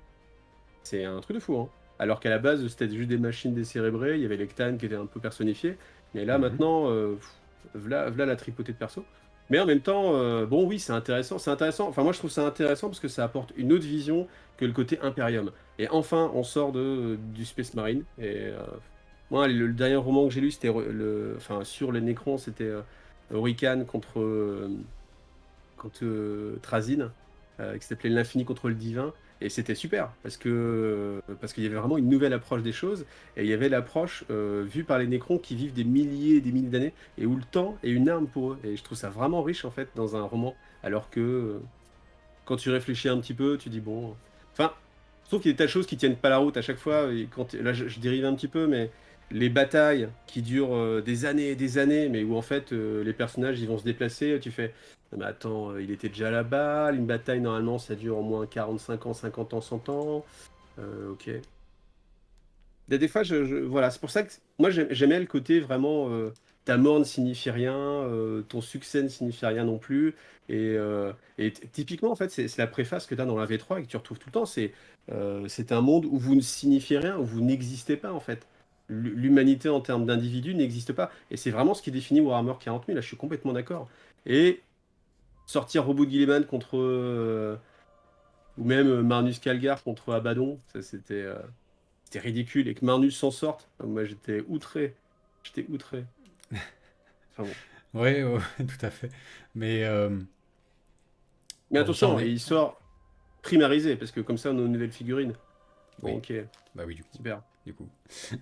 c'est un truc de fou, hein. Alors qu'à la base, c'était juste des machines décérébrées, il y avait les Cthulhu qui étaient un peu personnifiés. Mais là, maintenant, v'là la tripotée de persos. Mais en même temps, bon, oui, c'est intéressant. C'est intéressant. Enfin, moi, je trouve ça intéressant parce que ça apporte une autre vision que le côté Imperium. Et enfin, on sort du Space Marine. Et moi, le dernier roman que j'ai lu, c'était enfin, sur les Nécrons, c'était Orican contre Trazyn, qui s'appelait L'Infini contre le Divin. Et c'était super, parce qu'il y avait vraiment une nouvelle approche des choses, et il y avait l'approche vue par les Nécrons qui vivent des milliers et des milliers d'années, et où le temps est une arme pour eux. Et je trouve ça vraiment riche, en fait, dans un roman, alors que quand tu réfléchis un petit peu, tu dis, bon... Enfin, je trouve qu'il y a des tas de choses qui tiennent pas la route à chaque fois, et là, je dérive un petit peu, mais les batailles qui durent des années et des années, mais où, en fait, les personnages, ils vont se déplacer, tu fais... Mais attends, il était déjà là-bas. Une bataille, normalement, ça dure au moins 45 ans, 50 ans, 100 ans. Ok. Des fois, voilà, c'est pour ça que moi, j'aimais le côté vraiment ta mort ne signifie rien, ton succès ne signifie rien non plus. Et typiquement, en fait, c'est la préface que tu as dans la V3 et que tu retrouves tout le temps. C'est un monde où vous ne signifiez rien, où vous n'existez pas, en fait. L'humanité en termes d'individus n'existe pas. Et c'est vraiment ce qui définit Warhammer 40 000. Là, je suis complètement d'accord. Et sortir Robot Guilliman contre. Ou même Marnus Calgar contre Abaddon, ça c'était ridicule. Et que Marnus s'en sorte, moi j'étais outré. J'étais outré. Enfin bon. Ouais, ouais, tout à fait. Mais Mais bon, ça, on attention, est. et il sort primarisé, parce que comme ça on a une nouvelle figurine. Bon, Oui, ok, bah oui, du coup. super. Du coup.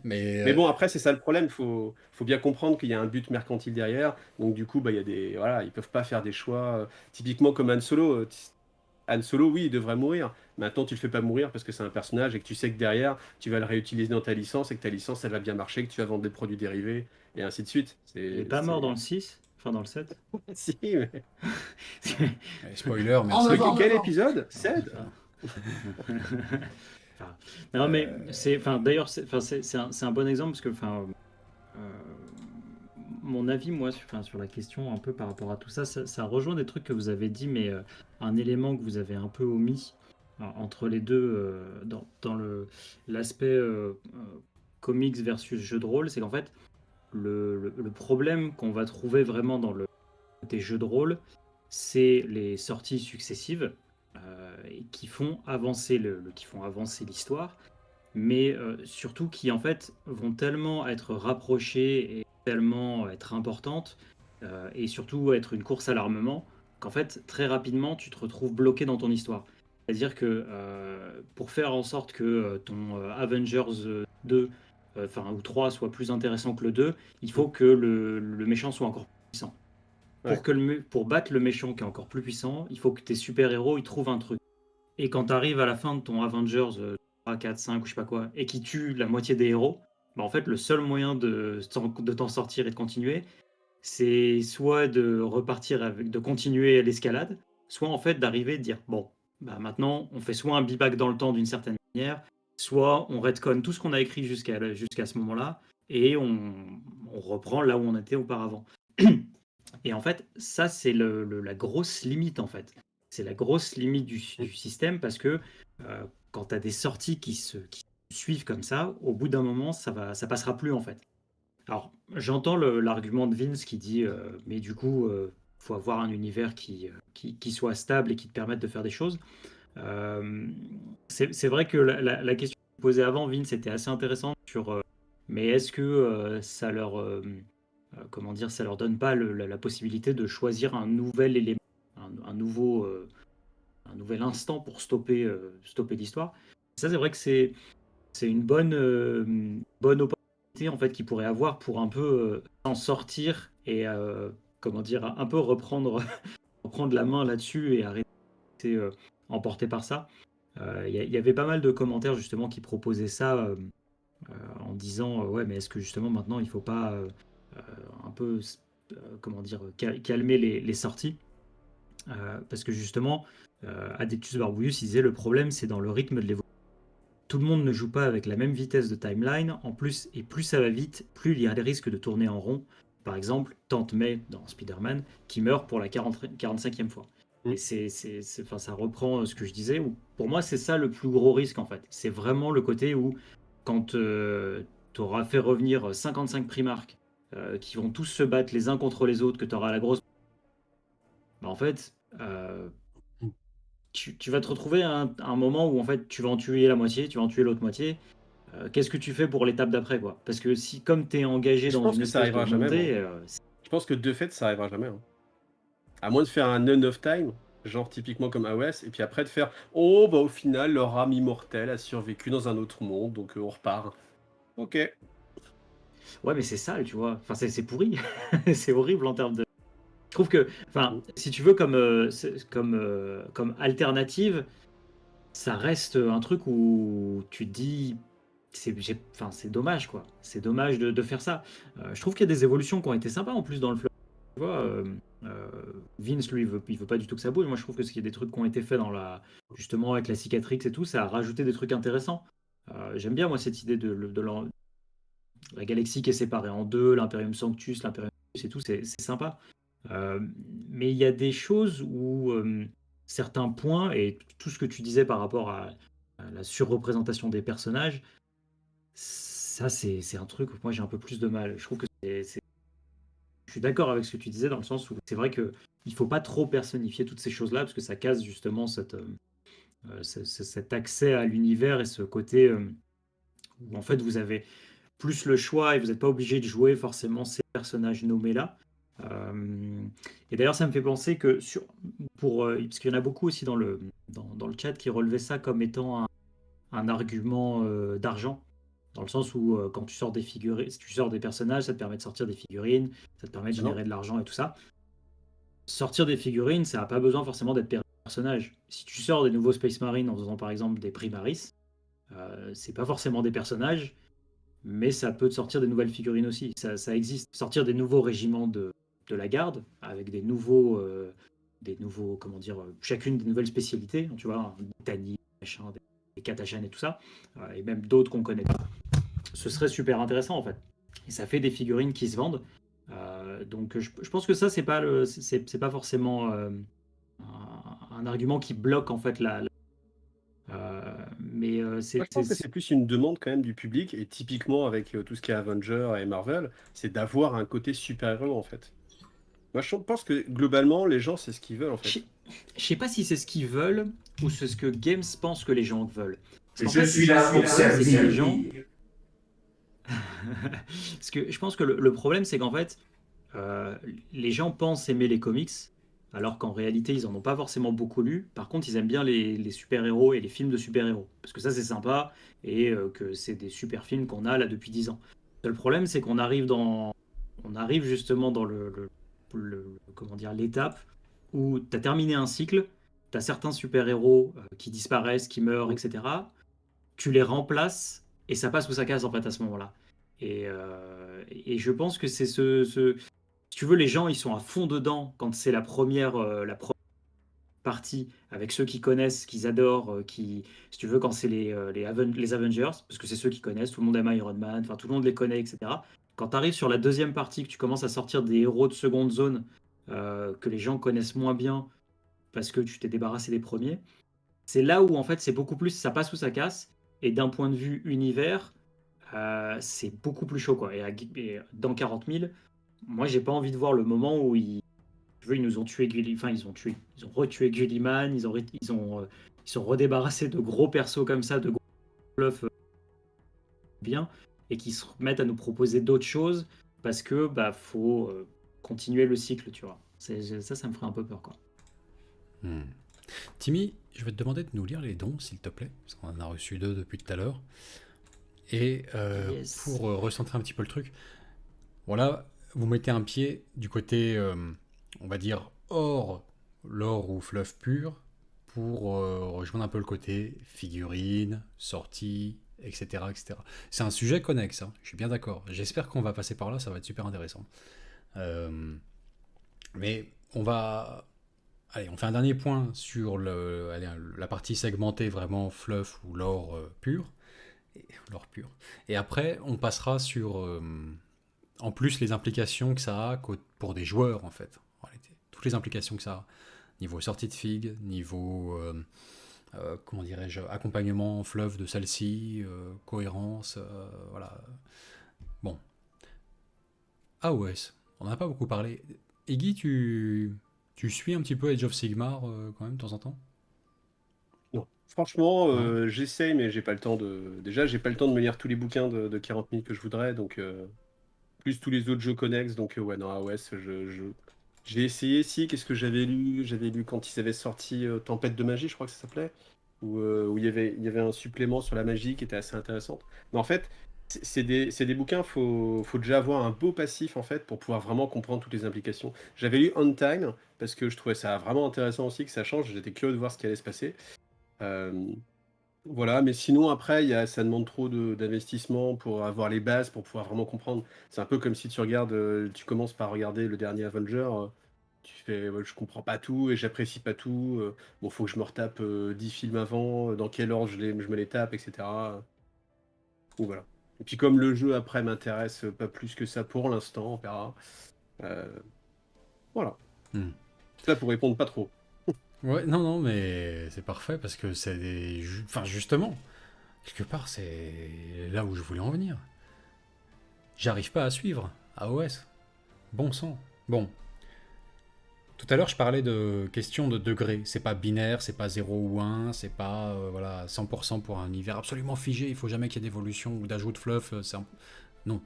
Mais Mais bon, après, c'est ça le problème. Faut bien comprendre qu'il y a un but mercantile derrière. Donc, du coup, bah, il y a voilà, ils peuvent pas faire des choix. Typiquement comme Han Solo. Han Solo, oui, il devrait mourir. Maintenant, tu le fais pas mourir parce que c'est un personnage et que tu sais que derrière, tu vas le réutiliser dans ta licence et que ta licence, elle va bien marcher, que tu vas vendre des produits dérivés et ainsi de suite. Il est pas mort dans le 6, enfin dans le 7. Si, mais... Spoiler, merci. Quel épisode 7 Non, mais d'ailleurs, c'est un bon exemple parce que, mon avis, moi, sur la question un peu par rapport à tout ça, ça rejoint des trucs que vous avez dit, mais un élément que vous avez un peu omis entre les deux dans l'aspect comics versus jeu de rôle, c'est qu'en fait, le problème qu'on va trouver vraiment dans le côté jeu de rôle, c'est les sorties successives et qui font avancer l'histoire, mais surtout qui en fait vont tellement être rapprochées et tellement être importantes et surtout être une course à l'armement qu'en fait très rapidement tu te retrouves bloqué dans ton histoire. C'est-à-dire que pour faire en sorte que ton Avengers 2 ou 3 soit plus intéressant que le 2, il faut que le méchant soit encore plus puissant. Ouais. Pour battre le méchant qui est encore plus puissant, il faut que tes super-héros ils trouvent un truc. Et quand tu arrives à la fin de ton Avengers 3, 4, 5 ou je sais pas quoi, et qui tue la moitié des héros, bah en fait le seul moyen de t'en sortir et de continuer, c'est soit de de continuer l'escalade, soit en fait d'arriver et de dire bon, bah maintenant on fait soit un biback dans le temps d'une certaine manière, soit on retconne tout ce qu'on a écrit jusqu'à ce moment-là et on reprend là où on était auparavant. Et en fait, ça c'est la grosse limite en fait. C'est la grosse limite du système parce que quand tu as des sorties qui suivent comme ça, au bout d'un moment, ça passera plus en fait. Alors, j'entends l'argument de Vince qui dit mais du coup, faut avoir un univers qui soit stable et qui te permette de faire des choses. C'est vrai que la question posée avant, Vince, était assez intéressante sur mais est-ce que ça leur comment dire, ça leur donne pas la possibilité de choisir un nouvel élément, un nouvel instant pour stopper l'histoire. Ça, c'est vrai que c'est une bonne opportunité en fait qu'ils pourraient avoir pour un peu s'en sortir et comment dire, un peu reprendre la main là-dessus et arrêter d'être emporté par ça. Il y avait pas mal de commentaires justement qui proposaient ça en disant ouais, mais est-ce que justement maintenant il faut pas un peu comment dire, calmer les sorties parce que justement Adeptus Barbouillus il disait le problème c'est dans le rythme de l'évolution. Tout le monde ne joue pas avec la même vitesse de timeline en plus, et plus ça va vite, plus il y a des risques de tourner en rond. Par exemple, Tante May dans Spider-Man qui meurt pour la 45e fois. Et ça reprend ce que je disais, où pour moi c'est ça le plus gros risque en fait. C'est vraiment le côté où quand tu auras fait revenir 55 Primarques qui vont tous se battre les uns contre les autres, que tu auras la grosse... Bah, en fait, tu vas te retrouver à un moment où en fait tu vas en tuer la moitié, tu vas en tuer l'autre moitié. Qu'est-ce que tu fais pour l'étape d'après quoi? Parce que si comme tu es engagé Je dans pense une que ça espèce de arrivera jamais. montée, Je pense que de fait, ça arrivera jamais. Hein. À moins de faire un None of Time, genre typiquement comme AOS, et puis après de faire oh bah au final leur âme immortelle a survécu dans un autre monde, donc on repart. Ok. ouais mais c'est sale tu vois. Enfin c'est pourri. C'est horrible en termes de... Je trouve que, enfin, si tu veux comme alternative, ça reste un truc où tu te dis, c'est dommage quoi. C'est dommage de faire ça. Je trouve qu'il y a des évolutions qui ont été sympas en plus dans le fleuve. Tu vois, Vince lui il veut pas du tout que ça bouge. Moi je trouve que qu'il y a des trucs qui ont été faits justement avec la cicatrix et tout, ça a rajouté des trucs intéressants. J'aime bien moi cette idée de la galaxie qui est séparée en deux, l'Imperium Sanctus, l'Imperium Sanctus et tout, c'est sympa. Mais il y a des choses où certains points, et tout ce que tu disais par rapport à la surreprésentation des personnages, ça c'est un truc où moi j'ai un peu plus de mal. Je trouve que je suis d'accord avec ce que tu disais dans le sens où c'est vrai que il faut pas trop personnifier toutes ces choses-là parce que ça casse justement cet accès à l'univers et ce côté où en fait vous avez plus le choix et vous n'êtes pas obligé de jouer forcément ces personnages nommés-là. Et d'ailleurs, ça me fait penser que parce qu'il y en a beaucoup aussi dans le chat qui relevaient ça comme étant un argument d'argent, dans le sens où quand tu sors des figurines, si tu sors des personnages, ça te permet de sortir des figurines, ça te permet de générer de l'argent et tout ça. Sortir des figurines, ça n'a pas besoin forcément d'être personnages. Si tu sors des nouveaux Space Marines en faisant par exemple des Primaris, c'est pas forcément des personnages, mais ça peut te sortir des nouvelles figurines aussi. Ça existe. Sortir des nouveaux régiments de la garde avec des nouveaux, comment dire, chacune des nouvelles spécialités, tu vois, des Tani, machin, des Katashan et tout ça, et même d'autres qu'on connaît pas. Ce serait super intéressant en fait. Et ça fait des figurines qui se vendent. Donc je pense que ça, c'est pas forcément un argument qui bloque en fait mais Moi, je pense que c'est plus une demande quand même du public, et typiquement avec tout ce qui est Avenger et Marvel, c'est d'avoir un côté super-héros en fait. Moi, je pense que globalement, les gens, c'est ce qu'ils veulent en Je fait. je sais pas si c'est ce qu'ils veulent ou c'est ce que Games pense que les gens veulent. Parce qu'en Je fait, suis là le pour problème, c'est que les gens. servir. Parce que je pense que le problème, c'est qu'en fait, les gens pensent aimer les comics, alors qu'en réalité, ils en ont pas forcément beaucoup lu. Par contre, ils aiment bien les super-héros et les films de super-héros. Parce que ça, c'est sympa et que c'est des super films qu'on a là depuis 10 ans. Le problème, c'est on arrive justement dans comment dire, l'étape où tu as terminé un cycle, tu as certains super-héros qui disparaissent, qui meurent, etc. Tu les remplaces et ça passe ou ça casse en fait à ce moment-là. Et je pense que c'est si tu veux, les gens ils sont à fond dedans quand c'est la première partie avec ceux qui connaissent, qu'ils adorent, si tu veux, quand c'est les Avengers, parce que c'est ceux qui connaissent, tout le monde aime Iron Man, enfin tout le monde les connaît, etc. Quand tu arrives sur la deuxième partie, que tu commences à sortir des héros de seconde zone que les gens connaissent moins bien parce que tu t'es débarrassé des premiers, c'est là où en fait c'est beaucoup plus ça passe ou ça casse. Et d'un point de vue univers, c'est beaucoup plus chaud quoi. Et dans 40 000, moi j'ai pas envie de voir le moment où ils nous ont tué enfin ils ont retué Gulliman, ils sont redébarrassés de gros persos comme ça, de gros bluffs bien, et qui se remettent à nous proposer d'autres choses parce que bah faut continuer le cycle, tu vois. Ça me ferait un peu peur quoi. Timmy, je vais te demander de nous lire les dons, s'il te plaît, parce qu'on en a reçu 2 depuis tout à l'heure. Et Yes. pour recentrer un petit peu le truc, voilà, vous mettez un pied du côté, on va dire, hors lore ou fluff pur, pour rejoindre un peu le côté figurine, sortie, etc., etc. C'est un sujet connexe, hein, je suis bien d'accord. J'espère qu'on va passer par là, ça va être super intéressant. Mais on va... Allez, on fait un dernier point sur la partie segmentée vraiment fluff ou lore pur. Lore pur. Et après, on passera sur, en plus, les implications que ça a pour des joueurs, en fait. En réalité. Toutes les implications que ça a. Niveau sortie de figue, niveau, comment dirais-je, accompagnement fluff de celle-ci, cohérence, voilà. Bon. AOS, on n'en a pas beaucoup parlé. Iggy, tu suis un petit peu Age of Sigmar quand même de temps en temps? Non. Franchement, Ouais. j'essaye, mais j'ai pas le temps de. Déjà, j'ai pas le temps de me lire tous les bouquins de 40 000 que je voudrais, donc plus tous les autres jeux connexes, donc ouais, non, AOS, j'ai essayé, si, qu'est-ce que j'avais lu? J'avais lu quand ils avaient sorti Tempête de magie, je crois que ça s'appelait, où il y avait un supplément sur la magie qui était assez intéressante. Mais en fait, c'est des bouquins, faut déjà avoir un beau passif en fait pour pouvoir vraiment comprendre toutes les implications. J'avais lu On Time parce que je trouvais ça vraiment intéressant aussi que ça change, j'étais curieux de voir ce qui allait se passer. Euh, voilà, mais sinon après, ça demande trop d'investissement pour avoir les bases, pour pouvoir vraiment comprendre. C'est un peu comme si tu regardes, tu commences par regarder le dernier Avenger, tu fais, ouais, je comprends pas tout et j'apprécie pas tout. Bon, faut que je me retape 10 films avant, dans quel ordre je me les tape, etc. Donc voilà. Et puis comme le jeu après m'intéresse pas plus que ça pour l'instant, on verra. Euh, voilà. Hmm. Ça pour répondre pas trop. Ouais, non, non, mais c'est parfait parce que c'est enfin, justement, quelque part, c'est là où je voulais en venir. J'arrive pas à suivre AOS. Bon sang. Bon. Tout à l'heure, je parlais de question de degré. C'est pas binaire, c'est pas 0 ou 1, c'est pas voilà, 100% pour un univers absolument figé, il faut jamais qu'il y ait d'évolution ou d'ajout de fluff. Non.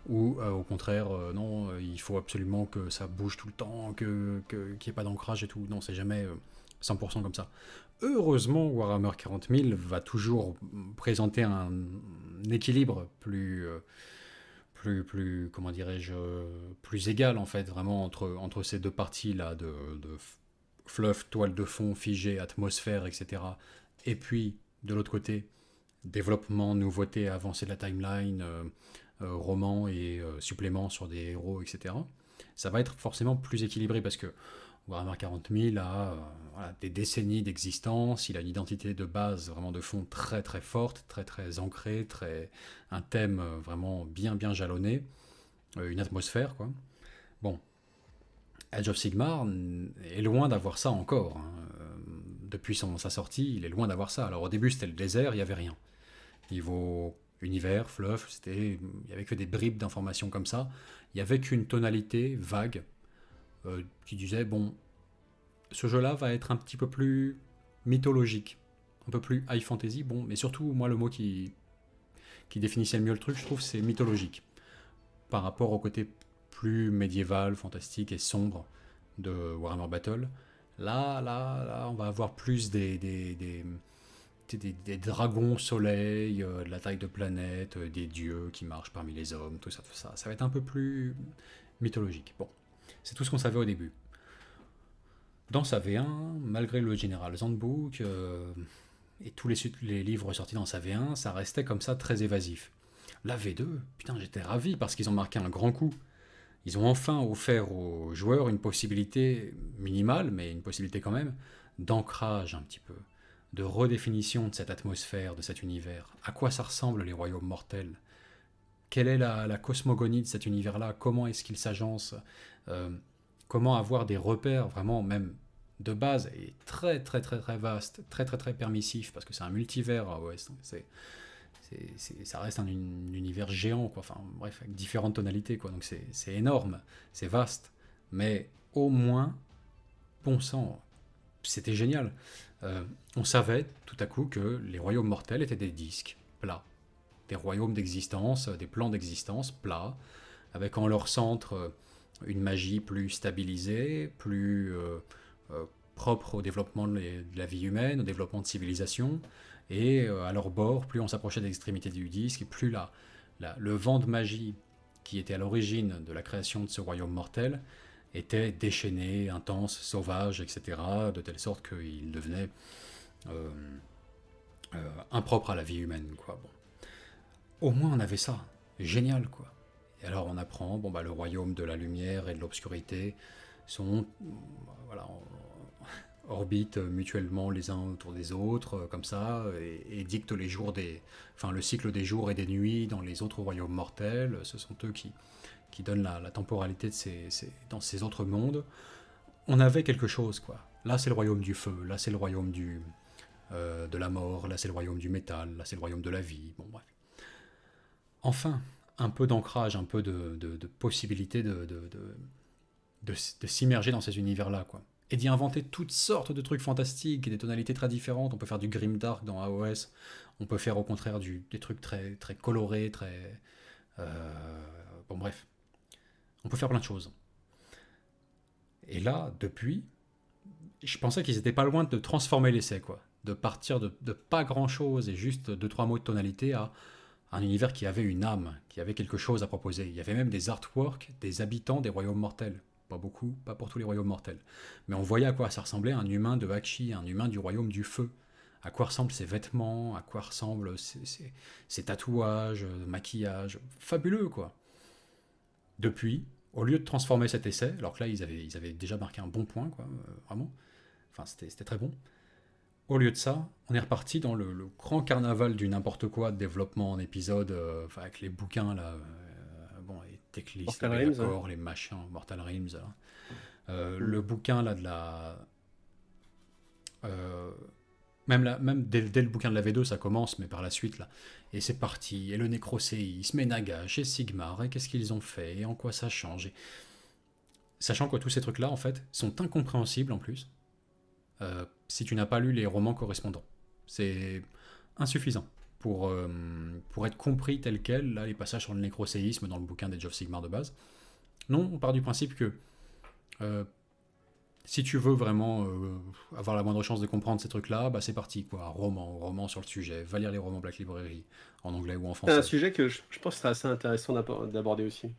Ou au contraire, non, il faut absolument que ça bouge tout le temps, qu'il n'y ait pas d'ancrage et tout. Non, c'est jamais 100% comme ça. Heureusement, Warhammer 40 000 va toujours présenter un équilibre plus comment dirais-je, plus égal en fait, vraiment entre ces deux parties là de fluff, toile de fond, figée, atmosphère, etc. Et puis, de l'autre côté, développement, nouveauté, avancée de la timeline, roman et suppléments sur des héros, etc. Ça va être forcément plus équilibré parce que Warhammer 40 000 a voilà, des décennies d'existence, il a une identité de base, vraiment de fond très très forte, très très ancrée, un thème vraiment bien bien jalonné, une atmosphère quoi. Bon, Age of Sigmar est loin d'avoir ça encore. Hein. Depuis sa sortie, il est loin d'avoir ça. Alors au début c'était le désert, il n'y avait rien. Niveau univers, fluff, il n'y avait que des bribes d'informations comme ça. Il n'y avait qu'une tonalité vague qui disait, bon, ce jeu-là va être un petit peu plus mythologique, un peu plus high fantasy, bon, mais surtout, moi, le mot qui définissait le mieux le truc, je trouve, c'est mythologique, par rapport au côté plus médiéval, fantastique et sombre de Warhammer Battle. Là, on va avoir plus des dragons soleil, de la taille de planète, des dieux qui marchent parmi les hommes, tout ça. Ça va être un peu plus mythologique. Bon, c'est tout ce qu'on savait au début. Dans sa V1, malgré le General's Handbook et tous les livres sortis dans sa V1, ça restait comme ça très évasif. La V2, putain, j'étais ravi parce qu'ils ont marqué un grand coup. Ils ont enfin offert aux joueurs une possibilité minimale, mais une possibilité quand même, d'ancrage un petit peu, de redéfinition de cette atmosphère, de cet univers. À quoi ça ressemble les royaumes mortels ? Quelle est la cosmogonie de cet univers-là ? Comment est-ce qu'il s'agence ? Comment avoir des repères vraiment même de base et très très très très vaste, très très très permissif, parce que c'est un multivers à OS, ça reste un univers géant, quoi. Enfin bref, avec différentes tonalités, quoi. Donc c'est énorme, c'est vaste, mais au moins, bon sang, c'était génial. On savait tout à coup que les royaumes mortels étaient des disques plats, des royaumes d'existence, des plans d'existence plats, avec en leur centre une magie plus stabilisée, plus propre au développement de la vie humaine, au développement de civilisation, et à leur bord, plus on s'approchait de l'extrémité du disque, et plus le vent de magie qui était à l'origine de la création de ce royaume mortel était déchaîné, intense, sauvage, etc., de telle sorte qu'il devenait impropre à la vie humaine, quoi. Bon. Au moins on avait ça, génial, quoi. Et alors on apprend, bon bah le royaume de la lumière et de l'obscurité sont, voilà, orbitent mutuellement les uns autour des autres, comme ça, et dictent le cycle des jours et des nuits dans les autres royaumes mortels. Ce sont eux qui donnent la temporalité dans ces autres mondes. On avait quelque chose, quoi. Là c'est le royaume du feu, là c'est le royaume de la mort, là c'est le royaume du métal, là c'est le royaume de la vie, bon bref. Enfin, un peu d'ancrage, un peu de possibilité de s'immerger dans ces univers-là, quoi. Et d'y inventer toutes sortes de trucs fantastiques et des tonalités très différentes. On peut faire du grimdark dans AOS, on peut faire au contraire des trucs très, très colorés, très... bon bref, on peut faire plein de choses. Et là, depuis, je pensais qu'ils étaient pas loin de transformer l'essai, quoi. De partir de pas grand-chose et juste 2-3 mots de tonalité à un univers qui avait une âme, qui avait quelque chose à proposer. Il y avait même des artworks des habitants des royaumes mortels. Pas beaucoup, pas pour tous les royaumes mortels. Mais on voyait à quoi ça ressemblait un humain de Hakshi, un humain du royaume du feu. À quoi ressemblent ses vêtements, à quoi ressemblent ses tatouages, maquillage. Fabuleux, quoi. Depuis, au lieu de transformer cet essai, alors que là, ils avaient déjà marqué un bon point, quoi, vraiment. Enfin, c'était très bon. Au lieu de ça, on est reparti dans le grand carnaval du n'importe quoi de développement en épisode, avec les bouquins, là... bon, les Techlist, les accords, les machins, Mortal Realms. Le bouquin là de la. Même dès le bouquin de la V2, ça commence, mais par la suite là. Et c'est parti, et le nécroséisme, et Nagash, et Sigmar, et qu'est-ce qu'ils ont fait, et en quoi ça change. Sachant que tous ces trucs-là, en fait, sont incompréhensibles en plus, si tu n'as pas lu les romans correspondants. C'est insuffisant. Pour être compris tel quel, là, les passages sur le nécroséisme dans le bouquin d'Age of Sigmar de base. Non, on part du principe que si tu veux vraiment avoir la moindre chance de comprendre ces trucs-là, bah c'est parti, quoi. Roman sur le sujet, va lire les romans Black Library, en anglais ou en français. C'est un sujet que je pense que serait assez intéressant d'aborder aussi.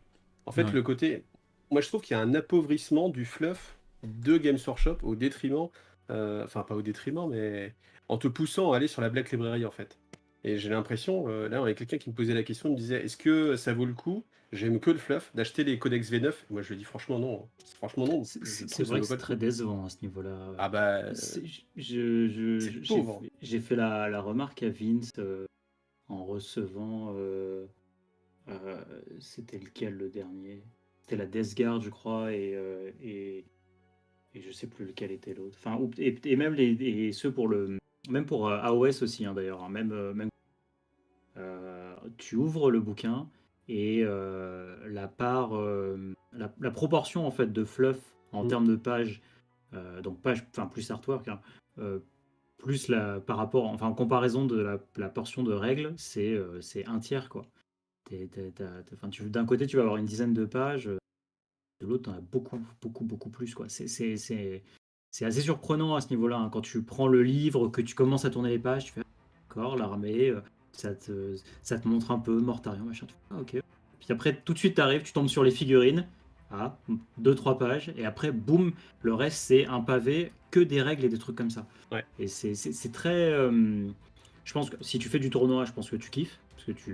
En fait, le côté... Moi, je trouve qu'il y a un appauvrissement du fluff de Games Workshop au détriment, enfin pas au détriment, mais en te poussant à aller sur la Black Library en fait. Et j'ai l'impression, là, il y a quelqu'un qui me posait la question, il me disait: «Est-ce que ça vaut le coup, j'aime que le fluff, d'acheter les codex V9?» Moi je lui dis: «Franchement non, franchement non, C'est je c'est trouve que ça vrai vaut que pas c'est le très coup». décevant à ce niveau-là. Ah bah, c'est pauvre. J'ai fait la remarque à Vince en recevant. C'était lequel le dernier? C'était la Death Guard, je crois, et je sais plus lequel était l'autre. Enfin, et même et ceux pour même pour AOS aussi, hein, d'ailleurs, hein, même tu ouvres le bouquin et la part, la proportion en fait de fluff en Mmh. termes de pages, donc pages, enfin plus artwork, hein, plus par rapport, enfin en comparaison de la portion de règles, c'est un tiers quoi. Enfin, d'un côté tu vas avoir une dizaine de pages, de l'autre tu en as beaucoup, beaucoup, beaucoup plus quoi. C'est assez surprenant à ce niveau-là, hein. Quand tu prends le livre, que tu commences à tourner les pages, tu fais: «D'accord, l'armée, ça te montre un peu Mortarion, machin». Tu fais: «Ah OK». Puis après, tout de suite, tu arrives, tu tombes sur les figurines. Ah, 2-3 pages. Et après, boum, le reste, c'est un pavé, que des règles et des trucs comme ça. Ouais. Et c'est très. Je pense que si tu fais du tournoi, je pense que tu kiffes. Parce que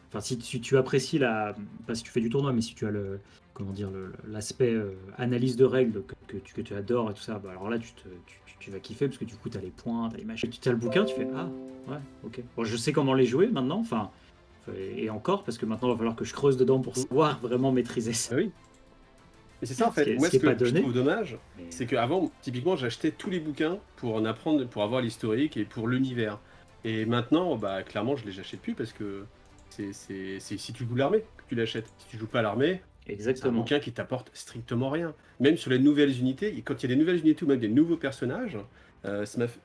enfin, si tu apprécies pas si tu fais du tournoi, mais si tu as comment dire, l'aspect analyse de règles que tu adores et tout ça, bah alors là, tu vas kiffer parce que du coup, tu as les points, tu as les machins. Tu as le bouquin, tu fais: ah, ouais, ok. Bon, je sais comment les jouer maintenant, enfin, et encore, parce que maintenant, il va falloir que je creuse dedans pour savoir vraiment maîtriser ça. Ah oui. Et c'est ça en fait. Moi, Ce qui ce est pas que je donné. trouve dommage, Mais c'est qu'avant, typiquement, j'achetais tous les bouquins pour en apprendre, pour avoir l'historique et pour l'univers. Et maintenant, bah, clairement, je les achète plus parce que c'est si tu joues l'armée que tu l'achètes. Si tu joues pas à l'armée, c'est un exactement. bouquin qui t'apporte strictement rien. Même sur les nouvelles unités, et quand il y a des nouvelles unités ou même des nouveaux personnages, ça m'a fait...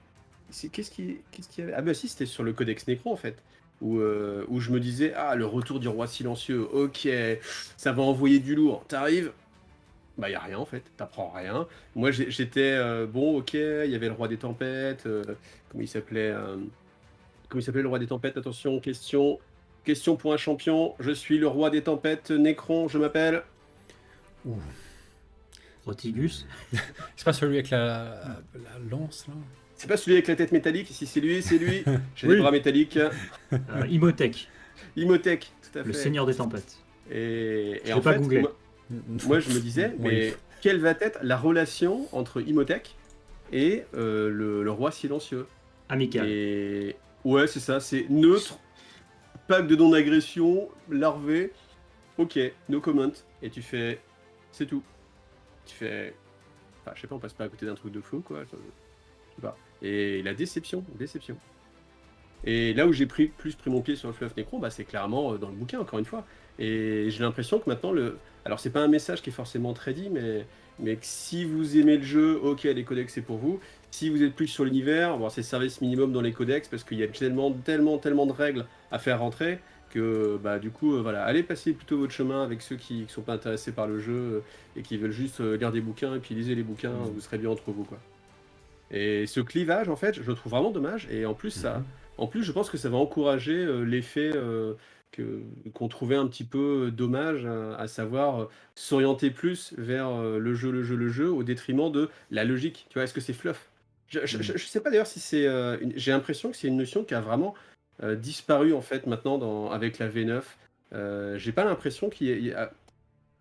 Qu'est-ce qu'il y avait? Ah bah si, c'était sur le Codex Necron en fait. Où je me disais: ah, le retour du roi silencieux, ok, ça va envoyer du lourd. T'arrives, bah y a rien en fait, t'apprends rien. Moi j'étais bon, ok, il y avait le roi des tempêtes, comment il s'appelait comment il s'appelait le roi des tempêtes? Attention, question pour un champion. Je suis le roi des tempêtes, Necron, je m'appelle. Ouh. Rotigus. C'est pas celui avec la lance, là? C'est pas celui avec la tête métallique, si c'est lui, c'est lui. J'ai Oui. des bras métalliques. Imhotep, Imhotep, tout à fait. le seigneur des tempêtes. Et Je en l'ai pas fait, googlé. moi je me disais, Oui. mais quelle va être la relation entre Imhotep et le roi silencieux? Amical. Et ouais, c'est ça, c'est neutre, pack de non-agression, larvé, ok, no comment. Et tu fais, c'est tout. Tu fais, enfin, je sais pas, on passe pas à côté d'un truc de fou, quoi. Je sais pas. Et la déception. Et là où j'ai plus pris mon pied sur le fluff Necron, bah, c'est clairement dans le bouquin, encore une fois. Et j'ai l'impression que maintenant, alors c'est pas un message qui est forcément très dit, mais que si vous aimez le jeu, ok, les codex c'est pour vous. Si vous êtes plus sur l'univers, bon, c'est service minimum dans les codex parce qu'il y a tellement de règles à faire rentrer que bah, du coup, voilà, allez passer plutôt votre chemin avec ceux qui sont pas intéressés par le jeu et qui veulent juste lire des bouquins et puis lisez les bouquins, vous serez bien entre vous, quoi. Et ce clivage, en fait, je le trouve vraiment dommage. Et en plus, je pense que ça va encourager l'effet qu'on trouvait un petit peu dommage, à savoir s'orienter plus vers le jeu, au détriment de la logique. Tu vois, est-ce que c'est fluff? Je sais pas d'ailleurs si c'est. J'ai l'impression que c'est une notion qui a vraiment disparu en fait maintenant avec la V9. J'ai pas l'impression qu'il y a.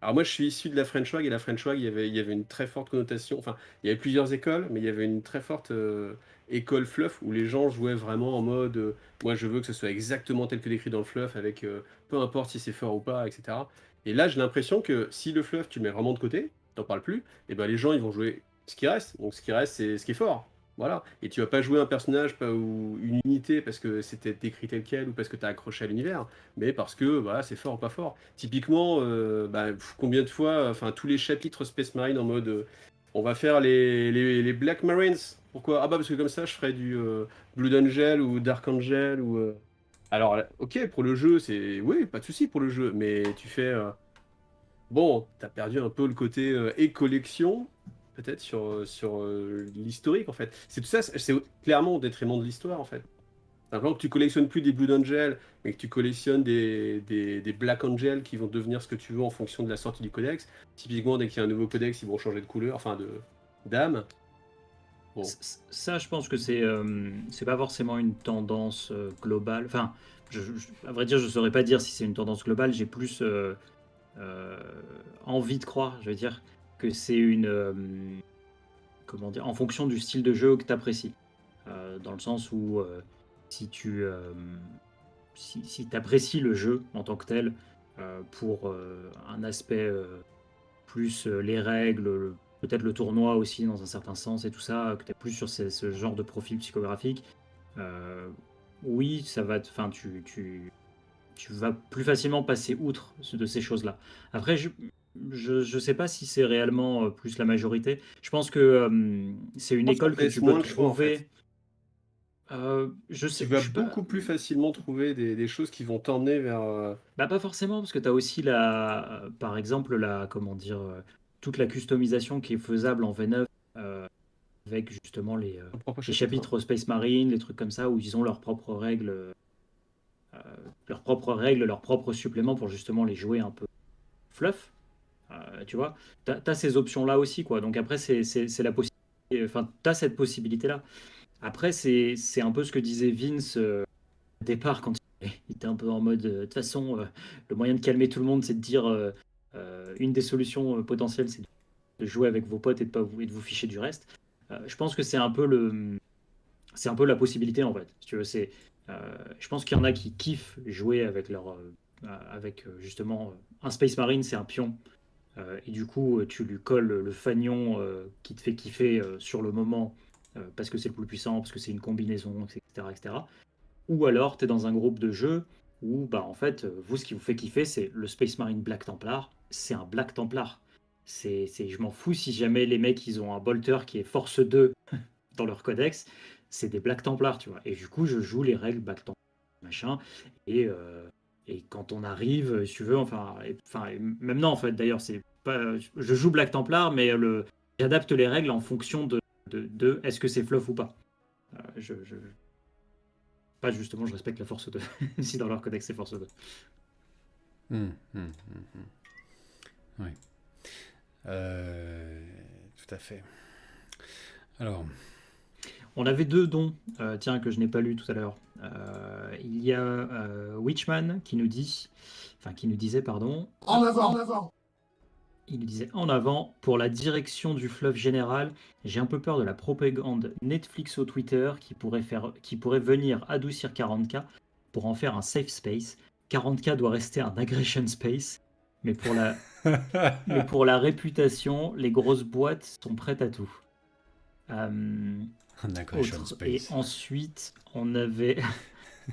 Alors moi, je suis issu de la French Wag, et la French Wag, il y avait une très forte connotation. Enfin, il y avait plusieurs écoles, mais il y avait une très forte école fluff où les gens jouaient vraiment en mode moi, je veux que ce soit exactement tel que décrit dans le fluff, avec peu importe si c'est fort ou pas, etc. Et là, j'ai l'impression que si le fluff, tu le mets vraiment de côté, t'en parles plus, et ben les gens, ils vont jouer ce qui reste. Donc, ce qui reste, c'est ce qui est fort. Voilà. Et tu vas pas jouer un personnage ou une unité parce que c'était décrit tel quel ou parce que tu as accroché à l'univers, mais parce que voilà, c'est fort ou pas fort. Typiquement, combien de fois, enfin tous les chapitres Space Marine en mode on va faire les Black Marines. Pourquoi? Ah bah parce que comme ça je ferai du Blood Angel ou Dark Angel ou. Alors ok, pour le jeu, c'est. Oui, pas de souci pour le jeu, mais tu fais. Bon, t'as perdu un peu le côté et-collection, peut-être sur l'historique en fait. C'est tout ça, c'est clairement au détriment de l'histoire en fait. Maintenant que tu collectionnes plus des Blood Angel, mais que tu collectionnes des Black Angel qui vont devenir ce que tu veux en fonction de la sortie du codex. Typiquement, dès qu'il y a un nouveau codex, ils vont changer de couleur, enfin d'âme. Bon. Ça, je pense que c'est pas forcément une tendance globale. Enfin, à vrai dire, je saurais pas dire si c'est une tendance globale. J'ai plus envie de croire, je veux dire, que c'est comment dire, en fonction du style de jeu que tu apprécies. Dans le sens où si tu si apprécies le jeu en tant que tel pour un aspect plus les règles, peut-être le tournoi aussi dans un certain sens et tout ça, que tu es plus sur ce genre de profil psychographique, oui, ça va, enfin, tu vas plus facilement passer outre de ces choses-là. Après, je sais pas si c'est réellement plus la majorité. Je pense que c'est une Je pense école qu'on que laisse tu moins peux le choix, en trouver. fait. Je sais, Tu vas je suis pas. beaucoup plus facilement trouver des choses qui vont t'emmener vers. Bah, pas forcément, parce que tu as aussi par exemple, comment dire, toute la customisation qui est faisable en V9 avec justement ton propre les chapitre. chapitres Space Marine, les trucs comme ça, où ils ont leurs propres suppléments pour justement les jouer un peu fluff. Tu vois, t'as ces options-là aussi, quoi. Donc après, c'est la possibilité, enfin, t'as cette possibilité-là. Après, c'est un peu ce que disait Vince au départ quand il était un peu en mode, de toute façon, le moyen de calmer tout le monde, c'est de dire, une des solutions potentielles, c'est de jouer avec vos potes et de vous ficher du reste. Je pense que c'est un peu la possibilité en fait. Si tu veux, je pense qu'il y en a qui kiffent jouer avec justement un Space Marine, c'est un pion. Et du coup, tu lui colles le fanion qui te fait kiffer sur le moment parce que c'est le plus puissant, parce que c'est une combinaison, etc. etc. Ou alors, tu es dans un groupe de jeu où, bah, en fait, vous, ce qui vous fait kiffer, c'est le Space Marine Black Templar. C'est un Black Templar. Je m'en fous si jamais les mecs, ils ont un bolter qui est Force 2 dans leur codex. C'est des Black Templars, tu vois. Et du coup, je joue les règles Black Templar, machin. Et quand on arrive, si tu veux, même non, en fait, d'ailleurs, c'est pas, je joue Black Templar, mais j'adapte les règles en fonction de est-ce que c'est fluff ou pas. Pas justement, je respecte la force 2, si dans leur codex c'est force 2. Oui. Tout à fait. Alors. On avait 2 dons, tiens, que je n'ai pas lu tout à l'heure. Il y a Witchman qui nous disait, pardon. En avant. Il nous disait en avant, pour la direction du fleuve général, j'ai un peu peur de la propagande Netflix au Twitter qui pourrait venir adoucir 40K pour en faire un safe space. 40K doit rester un aggression space, mais pour la réputation, les grosses boîtes sont prêtes à tout. Un aggression space. Et ensuite, on avait.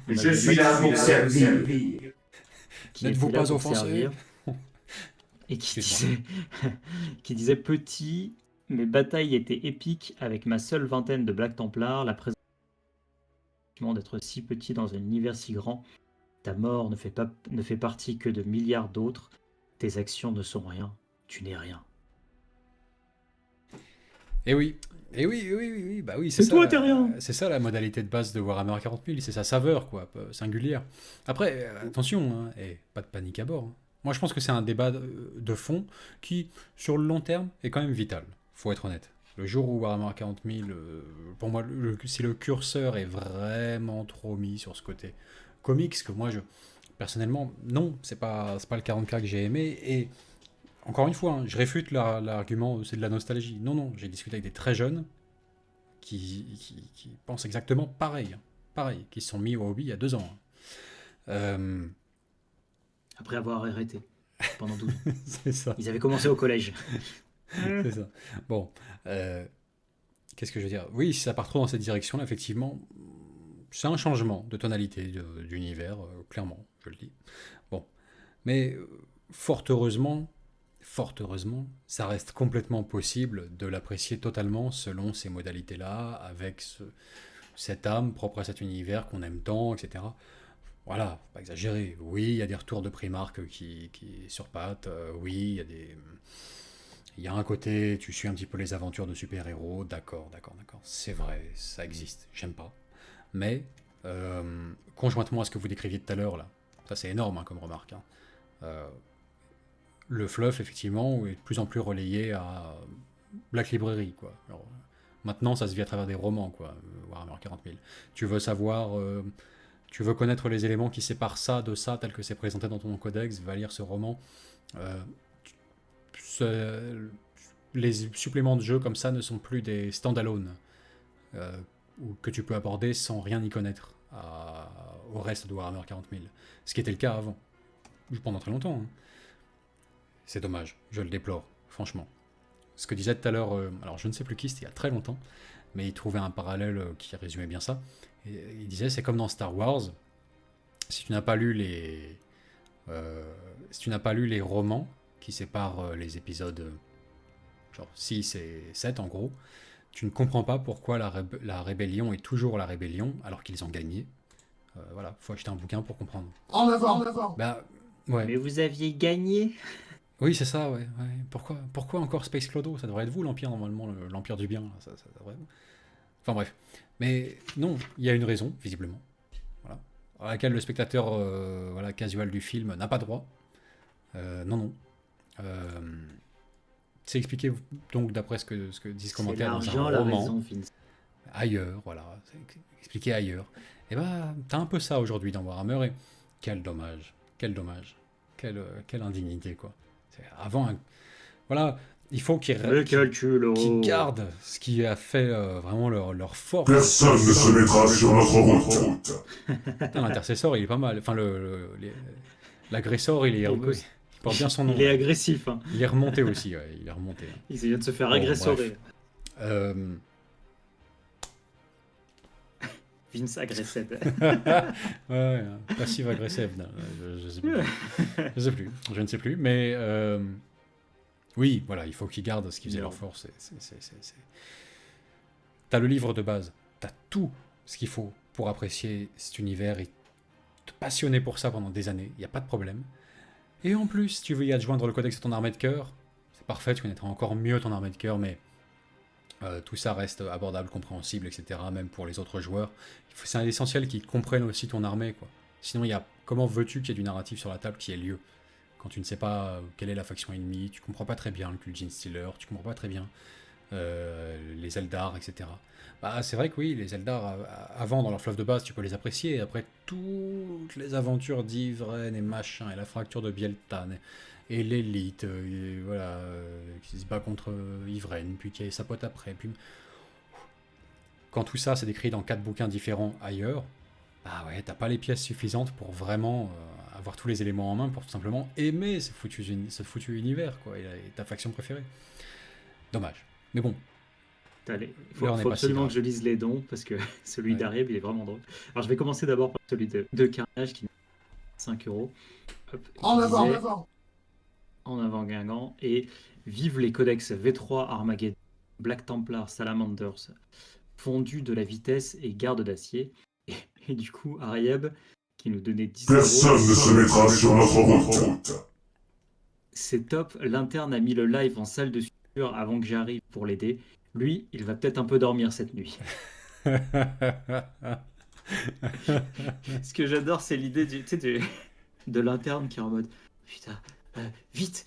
Je suis là pour servir. N'êtes-vous pas offensé? Et qui disait petit, mes batailles étaient épiques avec ma seule vingtaine de Black Templars, la présence d'être si petit dans un univers si grand, ta mort ne fait partie que de milliards d'autres, tes actions ne sont rien, tu n'es rien. Eh oui, bah oui, c'est toi, t'es rien. C'est ça la modalité de base de Warhammer 40 000, c'est sa saveur, quoi, singulière. Après, attention, hein, pas de panique à bord. Hein. Moi, je pense que c'est un débat de fond qui, sur le long terme, est quand même vital. Faut être honnête. Le jour où Warhammer 40 000, pour moi, si le curseur est vraiment trop mis sur ce côté comics, que moi, personnellement, non, c'est pas le 40K que j'ai aimé. Et encore une fois, hein, je réfute l'argument, c'est de la nostalgie. Non, j'ai discuté avec des très jeunes qui pensent exactement pareil, qui se sont mis au hobby il y a 2 ans. Après avoir arrêté pendant 12 ans. C'est ça. Ils avaient commencé au collège. C'est ça. Bon, qu'est-ce que je veux dire? Oui, si ça part trop dans cette direction-là, effectivement, c'est un changement de tonalité d'univers, clairement, je le dis. Bon, mais fort heureusement, ça reste complètement possible de l'apprécier totalement selon ces modalités-là, avec cette âme propre à cet univers qu'on aime tant, etc. Voilà, pas exagérer. Oui, il y a des retours de Primark qui surpatent. Oui, il y a un côté, tu suis un petit peu les aventures de super-héros. D'accord. C'est vrai, ça existe. J'aime pas. Mais conjointement à ce que vous décriviez tout à l'heure, là, ça c'est énorme comme remarque, hein. Le fluff, effectivement, est de plus en plus relayé à Black Library, quoi. Alors, maintenant, ça se vit à travers des romans, quoi, Warhammer 40 000. Tu veux savoir, tu veux connaître les éléments qui séparent ça de ça, tel que c'est présenté dans ton codex, va lire ce roman. Les suppléments de jeu comme ça ne sont plus des stand-alone que tu peux aborder sans rien y connaître au reste de Warhammer 40 000. Ce qui était le cas avant, pendant très longtemps, hein. C'est dommage, je le déplore, franchement. Ce que disait tout à l'heure, alors je ne sais plus qui, c'était il y a très longtemps, mais il trouvait un parallèle qui résumait bien ça. Et il disait, c'est comme dans Star Wars, si tu n'as pas lu les romans qui séparent les épisodes genre 6 et 7 en gros, tu ne comprends pas pourquoi la rébellion est toujours la rébellion alors qu'ils ont gagné. Voilà, faut acheter un bouquin pour comprendre. En avant. Bah, ouais. Mais vous aviez gagné. Oui, c'est ça, ouais. Pourquoi encore Space Clodo? Ça devrait être vous, l'Empire, normalement, l'Empire du bien. Ça devrait... Enfin bref. Mais non, il y a une raison, visiblement. Voilà. À laquelle le spectateur casual du film n'a pas droit. Non. C'est expliqué, donc, d'après ce que disent commentaires dans un la roman. raison, Vince. Ailleurs, voilà. C'est expliqué ailleurs. Et bah, t'as un peu ça aujourd'hui dans Warhammer, et quel dommage. Quelle indignité, quoi. Avant, voilà, il faut qu'ils gardent ce qui a fait vraiment leur force. Personne ne se mettra sur notre route. Putain, l'intercesseur, il est pas mal. Enfin, l'agresseur, il porte bien son nom. Il est agressif. Hein. Il est remonté aussi, ouais, il est remonté. Hein. Il vient de se faire agressorer. Vince agressed. Ouais, passive agressif. Je sais plus. Je ne sais plus. Mais oui, voilà, il faut qu'ils gardent ce qui faisait leur force. T'as le livre de base. T'as tout ce qu'il faut pour apprécier cet univers et te passionner pour ça pendant des années. Il n'y a pas de problème. Et en plus, si tu veux y adjoindre le codex de ton armée de cœur, c'est parfait, tu connaîtras encore mieux ton armée de cœur, mais tout ça reste abordable, compréhensible, etc. Même pour les autres joueurs. C'est essentiel qu'ils comprennent aussi ton armée, quoi. Sinon, comment veux-tu qu'il y ait du narratif sur la table qui ait lieu quand tu ne sais pas quelle est la faction ennemie, tu comprends pas très bien le Kuljin Stealer, tu comprends pas très bien les Eldar, etc. Bah, c'est vrai que oui, les Eldar, avant, dans leur fleuve de base, tu peux les apprécier, et après toutes les aventures d'Ivren et machin, et la fracture de Bieltan, et l'élite, qui se bat contre Ivren, puis qui a sa pote après, puis... Quand tout ça, c'est décrit dans 4 bouquins différents ailleurs, bah ouais, t'as pas les pièces suffisantes pour vraiment avoir tous les éléments en main pour tout simplement aimer ce foutu univers, quoi, et ta faction préférée. Dommage. Mais bon. Il faut absolument que je lise les dons, parce que celui d'Arieb, il est vraiment drôle. Alors je vais commencer d'abord par celui de Carnage, qui est 5 €. Hop, En avant. En avant Guingamp. Et vive les codex V3, Armageddon, Black Templar, Salamanders, Fondu de la vitesse et Garde d'acier. Et du coup, Arieb, qui nous donnait 10 €. Personne ne se mettra sur notre route. C'est top. L'interne a mis le live en salle de suture avant que j'arrive pour l'aider. Lui, il va peut-être un peu dormir cette nuit. Ce que j'adore, c'est l'idée de l'interne qui est en mode putain, vite,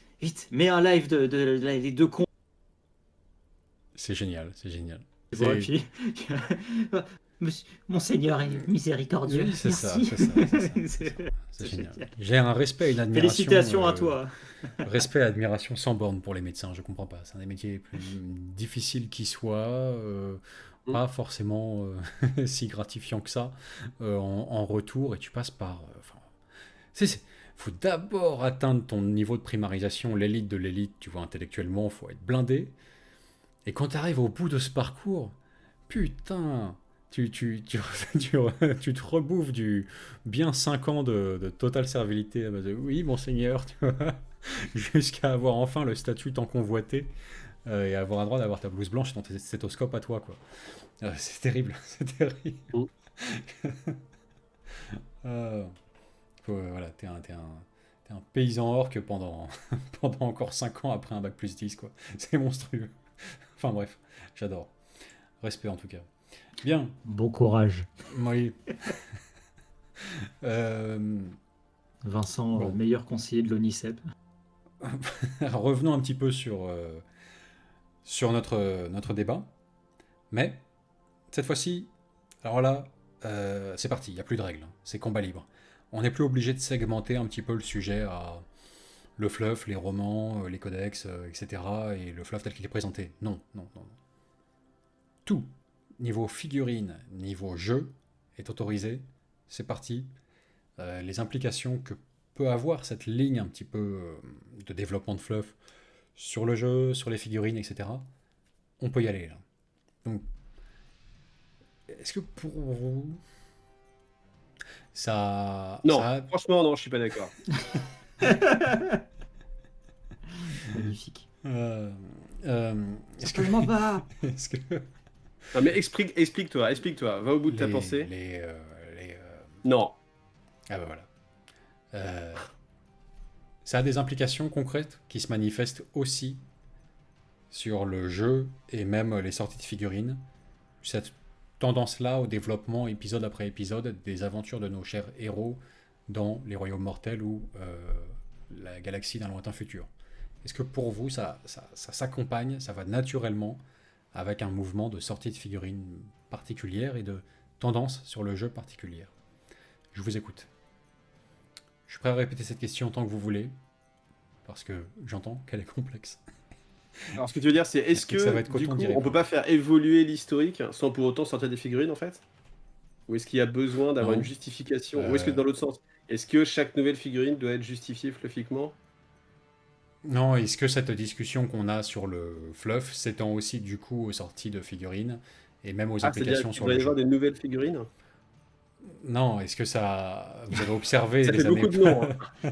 mets un live les deux cons. C'est génial. Et puis, Monseigneur est miséricordieux. Oui, c'est merci. ça. C'est génial. J'ai un respect et une admiration. Félicitations à toi. Respect et admiration sans borne pour les médecins, je comprends pas. C'est un des métiers les plus difficiles qui soient, pas forcément si gratifiant que ça en retour, et tu passes par... faut d'abord atteindre ton niveau de primarisation, l'élite de l'élite, tu vois, intellectuellement, faut être blindé. Et quand tu arrives au bout de ce parcours, putain, tu te rebouffes du bien 5 ans de totale servilité. Oui, monseigneur, tu vois, jusqu'à avoir enfin le statut tant convoité et avoir le droit d'avoir ta blouse blanche et ton stéthoscope à toi, quoi. C'est terrible, c'est terrible. Voilà, t'es un paysan orc pendant encore 5 ans après un bac plus 10, quoi. C'est monstrueux. Enfin bref, j'adore. Respect en tout cas. Bien. Bon courage. Oui. Vincent, Bon. meilleur conseiller de l'ONICEP. Revenons un petit peu sur notre débat. Mais, cette fois-ci, alors là, c'est parti, il n'y a plus de règles. C'est combat libre. On n'est plus obligé de segmenter un petit peu le sujet à le fluff, les romans, les codex, etc. et le fluff tel qu'il est présenté. Non, non, non. Tout, niveau figurine, niveau jeu, est autorisé. C'est parti. Les implications que peut avoir cette ligne un petit peu de développement de fluff sur le jeu, sur les figurines, etc. On peut y aller là. Donc, est-ce que pour vous, Non, ça franchement, non, je suis pas d'accord. Magnifique. est-ce que, m'en va. est-ce que Non, mais explique-toi, va au bout de ta pensée. Non. Ah bah voilà. Ça a des implications concrètes qui se manifestent aussi sur le jeu et même les sorties de figurines. Cette tendance-là au développement épisode après épisode des aventures de nos chers héros dans les royaumes mortels ou la galaxie d'un lointain futur. Est-ce que pour vous, ça s'accompagne, ça va naturellement avec un mouvement de sortie de figurines particulière et de tendance sur le jeu particulière? Je vous écoute. Je suis prêt à répéter cette question tant que vous voulez, parce que j'entends qu'elle est complexe. Alors, ce que tu veux dire, c'est est-ce Et que ça va que, être du coton coup, direct. on peut pas faire évoluer l'historique sans pour autant sortir des figurines, en fait? Ou est-ce qu'il y a besoin d'avoir Non. une justification? Ou est-ce que dans l'autre sens? Est-ce que chaque nouvelle figurine doit être justifiée fluffiquement? Non, est-ce que cette discussion qu'on a sur le fluff s'étend aussi du coup aux sorties de figurines et même aux Ah, c'est-à-dire implications qu'il sur va y le avoir jeu? des nouvelles figurines? Non, est-ce que ça... Vous avez observé Ça les fait années... beaucoup de noms, hein.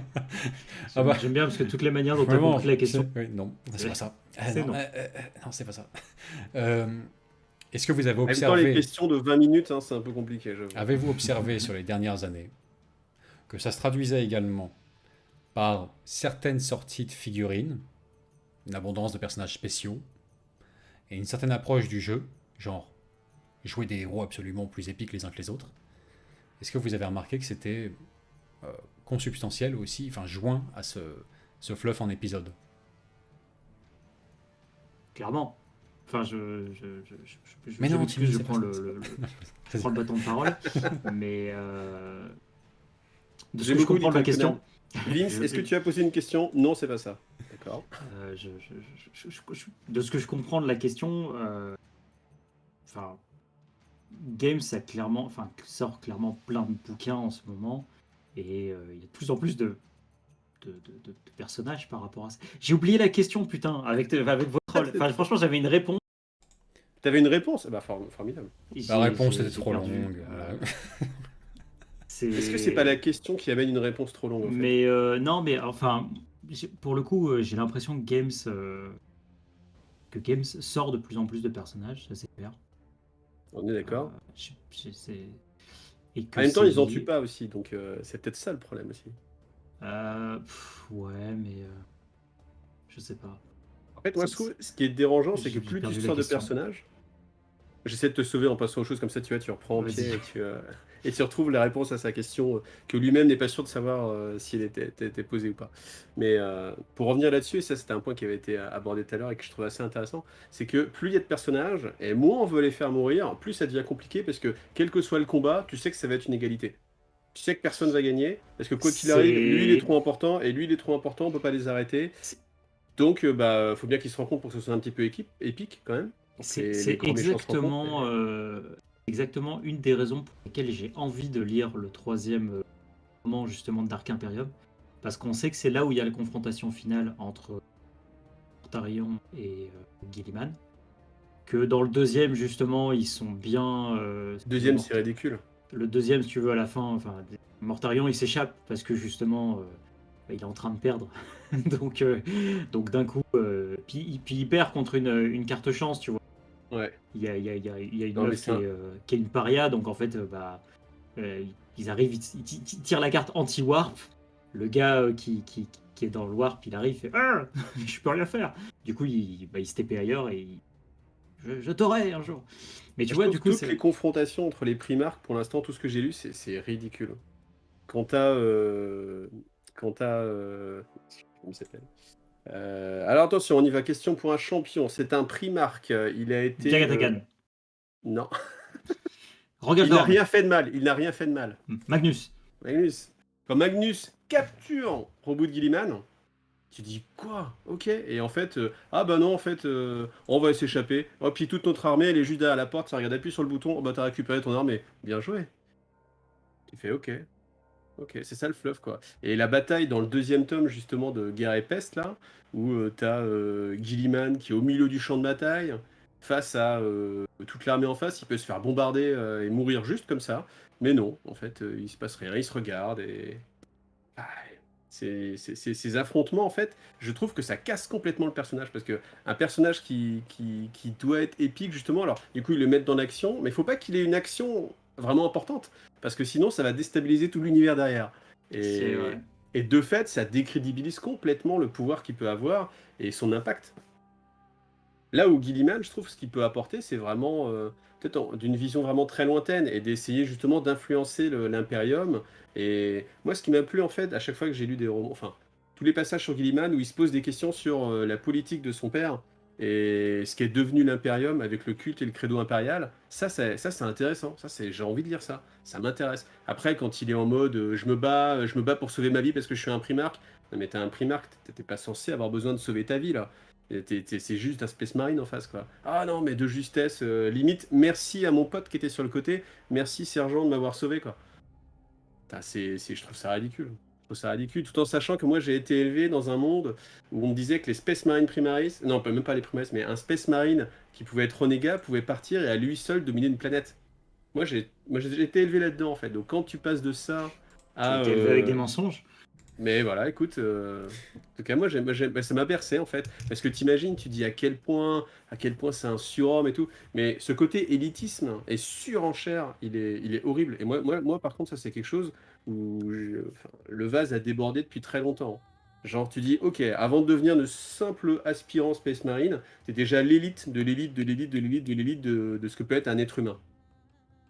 Ah bah, J'aime bien parce que toutes les manières dont tu as vraiment, compris la question. oui, non, c'est pas ça. C'est non. Non, c'est pas ça. Est-ce que vous avez En même temps, les observé... questions de 20 minutes, hein, c'est un peu compliqué, j'avoue. Avez-vous observé sur les dernières années que ça se traduisait également par certaines sorties de figurines, une abondance de personnages spéciaux, et une certaine approche du jeu, genre jouer des héros absolument plus épiques les uns que les autres? Est-ce que vous avez remarqué que c'était consubstantiel aussi, enfin joint à ce fluff en épisode? Clairement. Enfin, Mais non, m'excuse, Timmy, je c'est prends pas je prends le bâton de parole. Mais de ce J'ai que je beaucoup comprends de la dit quelqu'un. question, Vince, est-ce que tu as posé une question? Non, c'est pas ça. D'accord. de ce que je comprends de la question, enfin, Games a clairement, enfin, sort clairement plein de bouquins en ce moment, et il y a de plus en plus de personnages par rapport à ça. J'ai oublié la question, putain, avec votre troll. Enfin, franchement, j'avais une réponse. T'avais une réponse? Bah, formidable. La réponse était j'ai trop perdu. longue. Voilà. Est-ce que c'est pas la question qui amène une réponse trop longue, en fait? Mais non, mais enfin, pour le coup, j'ai l'impression que Games sort de plus en plus de personnages, ça c'est clair. On est d'accord. Et que En même temps, c'est ils en lié- tuent pas aussi, donc c'est peut-être ça le problème aussi. Ouais, mais je sais pas. En fait, moi, je trouve, ce qui est dérangeant, c'est que J'ai plus tu perdu la sors de question. personnages, j'essaie de te sauver en passant aux choses comme ça, tu vois, tu reprends en Vas-y. pied et tu retrouves la réponse à sa question que lui-même n'est pas sûr de savoir si elle était posée ou pas. Mais pour revenir là-dessus, et ça c'était un point qui avait été abordé tout à l'heure et que je trouve assez intéressant, c'est que plus il y a de personnages et moins on veut les faire mourir, plus ça devient compliqué parce que quel que soit le combat, tu sais que ça va être une égalité. Tu sais que personne va gagner parce que quoi qu'il arrive, lui il est trop important et lui il est trop important, on peut pas les arrêter. Donc bah faut bien qu'ils se rencontrent pour que ce soit un petit peu épique quand même. C'est exactement une des raisons pour lesquelles j'ai envie de lire le troisième roman justement de Dark Imperium, parce qu'on sait que c'est là où il y a la confrontation finale entre Mortarion et Gilliman, que dans le deuxième justement ils sont bien... Deuxième, c'est ridicule. Le deuxième, si tu veux, à la fin, enfin, Mortarion il s'échappe parce que justement il est en train de perdre. donc d'un coup, puis il perd contre une carte chance, tu vois. Ouais. Il y a une Non, mais meuf c'est un- qui est une paria, donc en fait, ils arrivent, ils tirent la carte anti-warp. Le gars qui est dans le warp, il arrive, il fait ah, je peux rien faire. Du coup, il se TP ailleurs et je t'aurai un jour. Mais tu Je vois, trouve du coup, toutes les confrontations entre les primarques, pour l'instant, tout ce que j'ai lu, c'est ridicule. quand t'as... Quand t'as... Comment il s'appelle alors attention, on y va. Question pour un champion. C'est un Primark. Il a été... Jagatagan. Non. Il n'a Rogaldorn. rien fait de mal. Il n'a rien fait de mal. Magnus. Magnus. Quand Magnus capture Robot de Gilliman, tu dis quoi? Ok. Et en fait, ah bah non, en fait, on va s'échapper. Oh, puis toute notre armée, elle est juste derrière la porte. Ça regarde, appuie sur le bouton. Oh, bah t'as récupéré ton armée. Bien joué. Tu fais ok. Ok, c'est ça le fluff quoi. Et la bataille dans le deuxième tome justement de Guerre et Peste là, où t'as Gilliman qui est au milieu du champ de bataille, face à toute l'armée en face, il peut se faire bombarder et mourir juste comme ça. Mais non, en fait, il se passe rien, il se regarde et... Ah, ces affrontements en fait, je trouve que ça casse complètement le personnage, parce que un personnage qui doit être épique justement, alors du coup ils le mettent dans l'action, mais il faut pas qu'il ait une action vraiment importante, parce que sinon ça va déstabiliser tout l'univers derrière. C'est Et, vrai. et de fait, ça décrédibilise complètement le pouvoir qu'il peut avoir et son impact. Là où Gilliman, je trouve, ce qu'il peut apporter, c'est vraiment peut-être d'une vision vraiment très lointaine et d'essayer justement d'influencer l'Imperium. Et moi, ce qui m'a plu en fait, à chaque fois que j'ai lu des romans, enfin, tous les passages sur Gilliman où il se pose des questions sur la politique de son père et ce qui est devenu l'Imperium avec le culte et le credo impérial, ça c'est intéressant. J'ai envie de lire ça. Ça m'intéresse. Après, quand il est en mode je me bats pour sauver ma vie parce que je suis un Primark. Non mais t'es un Primark, t'étais pas censé avoir besoin de sauver ta vie là. C'est juste un Space Marine en face, quoi. Ah non, mais de justesse, limite, merci à mon pote qui était sur le côté, merci sergent de m'avoir sauvé, quoi. Putain, je trouve ça ridicule. Je trouve ça ridicule, tout en sachant que moi j'ai été élevé dans un monde où on me disait que les Space Marine Primaris, non, même pas les Primaris, mais un Space Marine qui pouvait être renégat pouvait partir et à lui seul dominer une planète. J'ai été élevé là-dedans, en fait. Donc quand tu passes de ça Tu à... étais élevé avec des mensonges. Mais voilà, écoute, en tout cas, moi, ça m'a bercé en fait, parce que t'imagines, tu dis à quel point c'est un surhomme et tout, mais ce côté élitisme et surenchère, il est horrible. Et moi, par contre, ça c'est quelque chose où enfin, le vase a débordé depuis très longtemps. Genre, tu dis, ok, avant de devenir le simple aspirant Space Marine, t'es déjà l'élite de l'élite de l'élite de l'élite de l'élite de ce que peut être un être humain.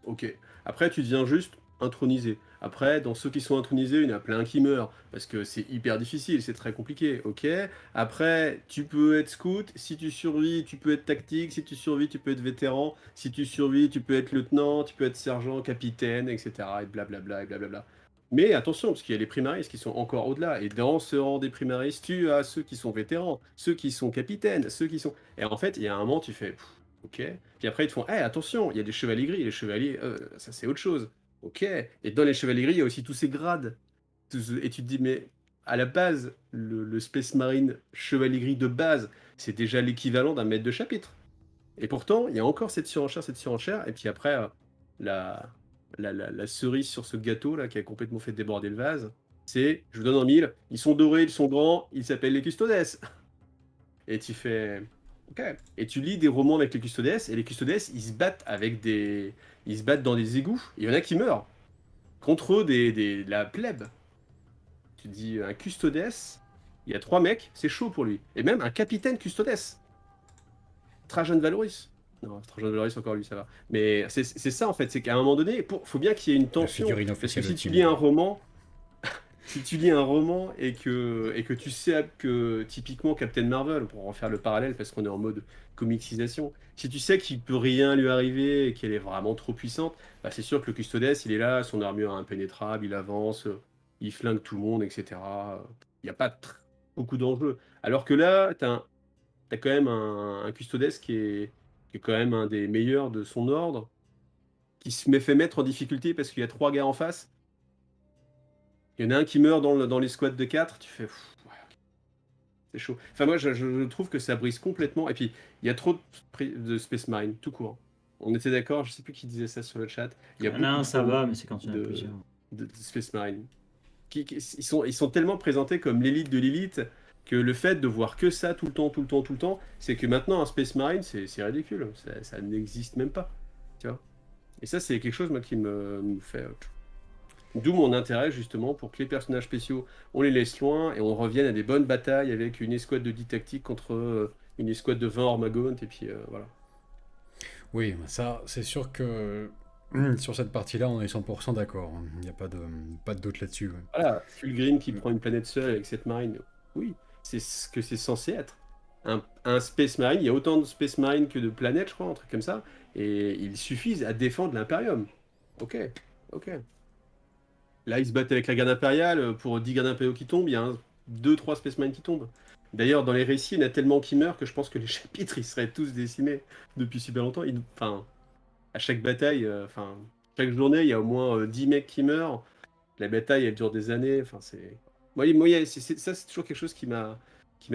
Ok. Après, tu deviens juste intronisé. Après, dans ceux qui sont intronisés, il y en a plein qui meurent, parce que c'est hyper difficile, c'est très compliqué, ok. Après, tu peux être scout, si tu survis, tu peux être tactique, si tu survis, tu peux être vétéran, si tu survis, tu peux être lieutenant, tu peux être sergent, capitaine, etc. et blablabla, et blablabla. Mais attention, parce qu'il y a les primaristes qui sont encore au-delà, et dans ce rang des primaristes, tu as ceux qui sont vétérans, ceux qui sont capitaines, ceux qui sont... Et en fait, il y a un moment, tu fais... pff, ok. Puis après, ils te font, hey, attention, il y a des chevaliers gris, les chevaliers, ça c'est autre chose. Ok. Et dans les chevaliers gris, il y a aussi tous ces grades. Et tu te dis, mais à la base, le Space Marine chevalier gris de base, c'est déjà l'équivalent d'un maître de chapitre. Et pourtant, il y a encore cette surenchère. Et puis après, la cerise sur ce gâteau là qui a complètement fait déborder le vase, c'est, je vous donne en mille, ils sont dorés, ils sont grands, ils s'appellent les Custodes. Et tu fais... Ok. Et tu lis des romans avec les Custodes, et les Custodes, ils se battent ils se battent dans des égouts. Il y en a qui meurent. Contre eux, de la plèbe. Tu dis, un Custodes, il y a 3 mecs, c'est chaud pour lui. Et même un capitaine Custodes. Trajan Valoris. Non, Trajan Valoris, encore lui, ça va. Mais c'est ça, en fait. C'est qu'à un moment donné, faut bien qu'il y ait une La tension. figurine Parce que officielle si de tu Tim. lis un roman... Si tu lis un roman et que tu sais que, typiquement, Captain Marvel, pour en faire le parallèle, parce qu'on est en mode comicsisation, si tu sais qu'il peut rien lui arriver et qu'elle est vraiment trop puissante, bah c'est sûr que le Custodes, il est là, son armure impénétrable, il avance, il flingue tout le monde, etc. Il n'y a pas beaucoup d'enjeux. Alors que là, t'as quand même un Custodes qui est quand même un des meilleurs de son ordre, qui se fait mettre en difficulté parce qu'il y a 3 gars en face. Il y en a un qui meurt dans les squads de 4, tu fais... pff, ouais, ok, c'est chaud. Enfin, moi, je trouve que ça brise complètement. Et puis, il y a trop de Space Marine, tout court. On était d'accord, je sais plus qui disait ça sur le chat. Il y a Non, beaucoup ça trop va, mais c'est quand il y en a de, plusieurs. de Space Marine. Ils sont tellement présentés comme l'élite de l'élite que le fait de voir que ça tout le temps, c'est que maintenant, un Space Marine, c'est ridicule. Ça n'existe même pas. Tu vois. Et ça, c'est quelque chose, moi, qui me fait... D'où mon intérêt justement pour que les personnages spéciaux, on les laisse loin et on revienne à des bonnes batailles avec une escouade de 10 tactiques contre une escouade de 20 Ormagaunt et puis voilà. Oui, ça, c'est sûr que Sur cette partie-là, on est 100% d'accord. Il n'y a pas de doute là-dessus. Ouais. Voilà, Fulgrim qui prend une planète seule avec cette marine. Oui, c'est ce que c'est censé être. Un Space Marine, il y a autant de Space Marine que de planètes, je crois, un truc comme ça. Et ils suffisent à défendre l'Imperium. Ok, ok. Là, ils se battent avec la garde impériale. Pour 10 gardes impériaux qui tombent, il y a 2-3 Space Marines qui tombent. D'ailleurs, dans les récits, il y en a tellement qui meurent que je pense que les chapitres, ils seraient tous décimés depuis super longtemps. Enfin, à chaque bataille, chaque journée, il y a au moins 10 mecs qui meurent. La bataille, elle dure des années. Enfin, c'est. Ça, c'est toujours quelque chose qui m'a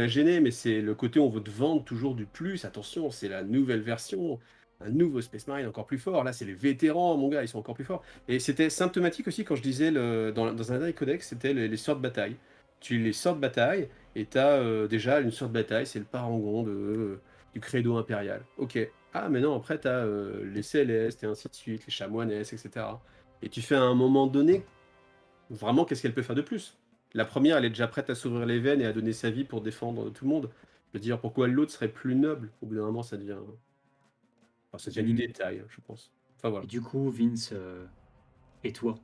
gêné, mais c'est le côté où on veut te vendre toujours du plus. Attention, c'est la nouvelle version, un nouveau Space Marine encore plus fort. Là, c'est les vétérans, mon gars, ils sont encore plus forts. Et c'était symptomatique aussi quand je disais dans un dernier codex, c'était les sorts de bataille. Tu les sorts de bataille, et t'as déjà une sorte de bataille, c'est le parangon du credo impérial. Ok. Ah, mais non, après, t'as les Célestes et ainsi de suite, les Chamoinesses, etc. Et tu fais à un moment donné, vraiment, qu'est-ce qu'elle peut faire de plus? La première, elle est déjà prête à s'ouvrir les veines et à donner sa vie pour défendre tout le monde. Je veux dire, pourquoi l'autre serait plus noble? Au bout d'un moment, ça devient du détail, je pense. Enfin, voilà. Et du coup, Vince, et toi?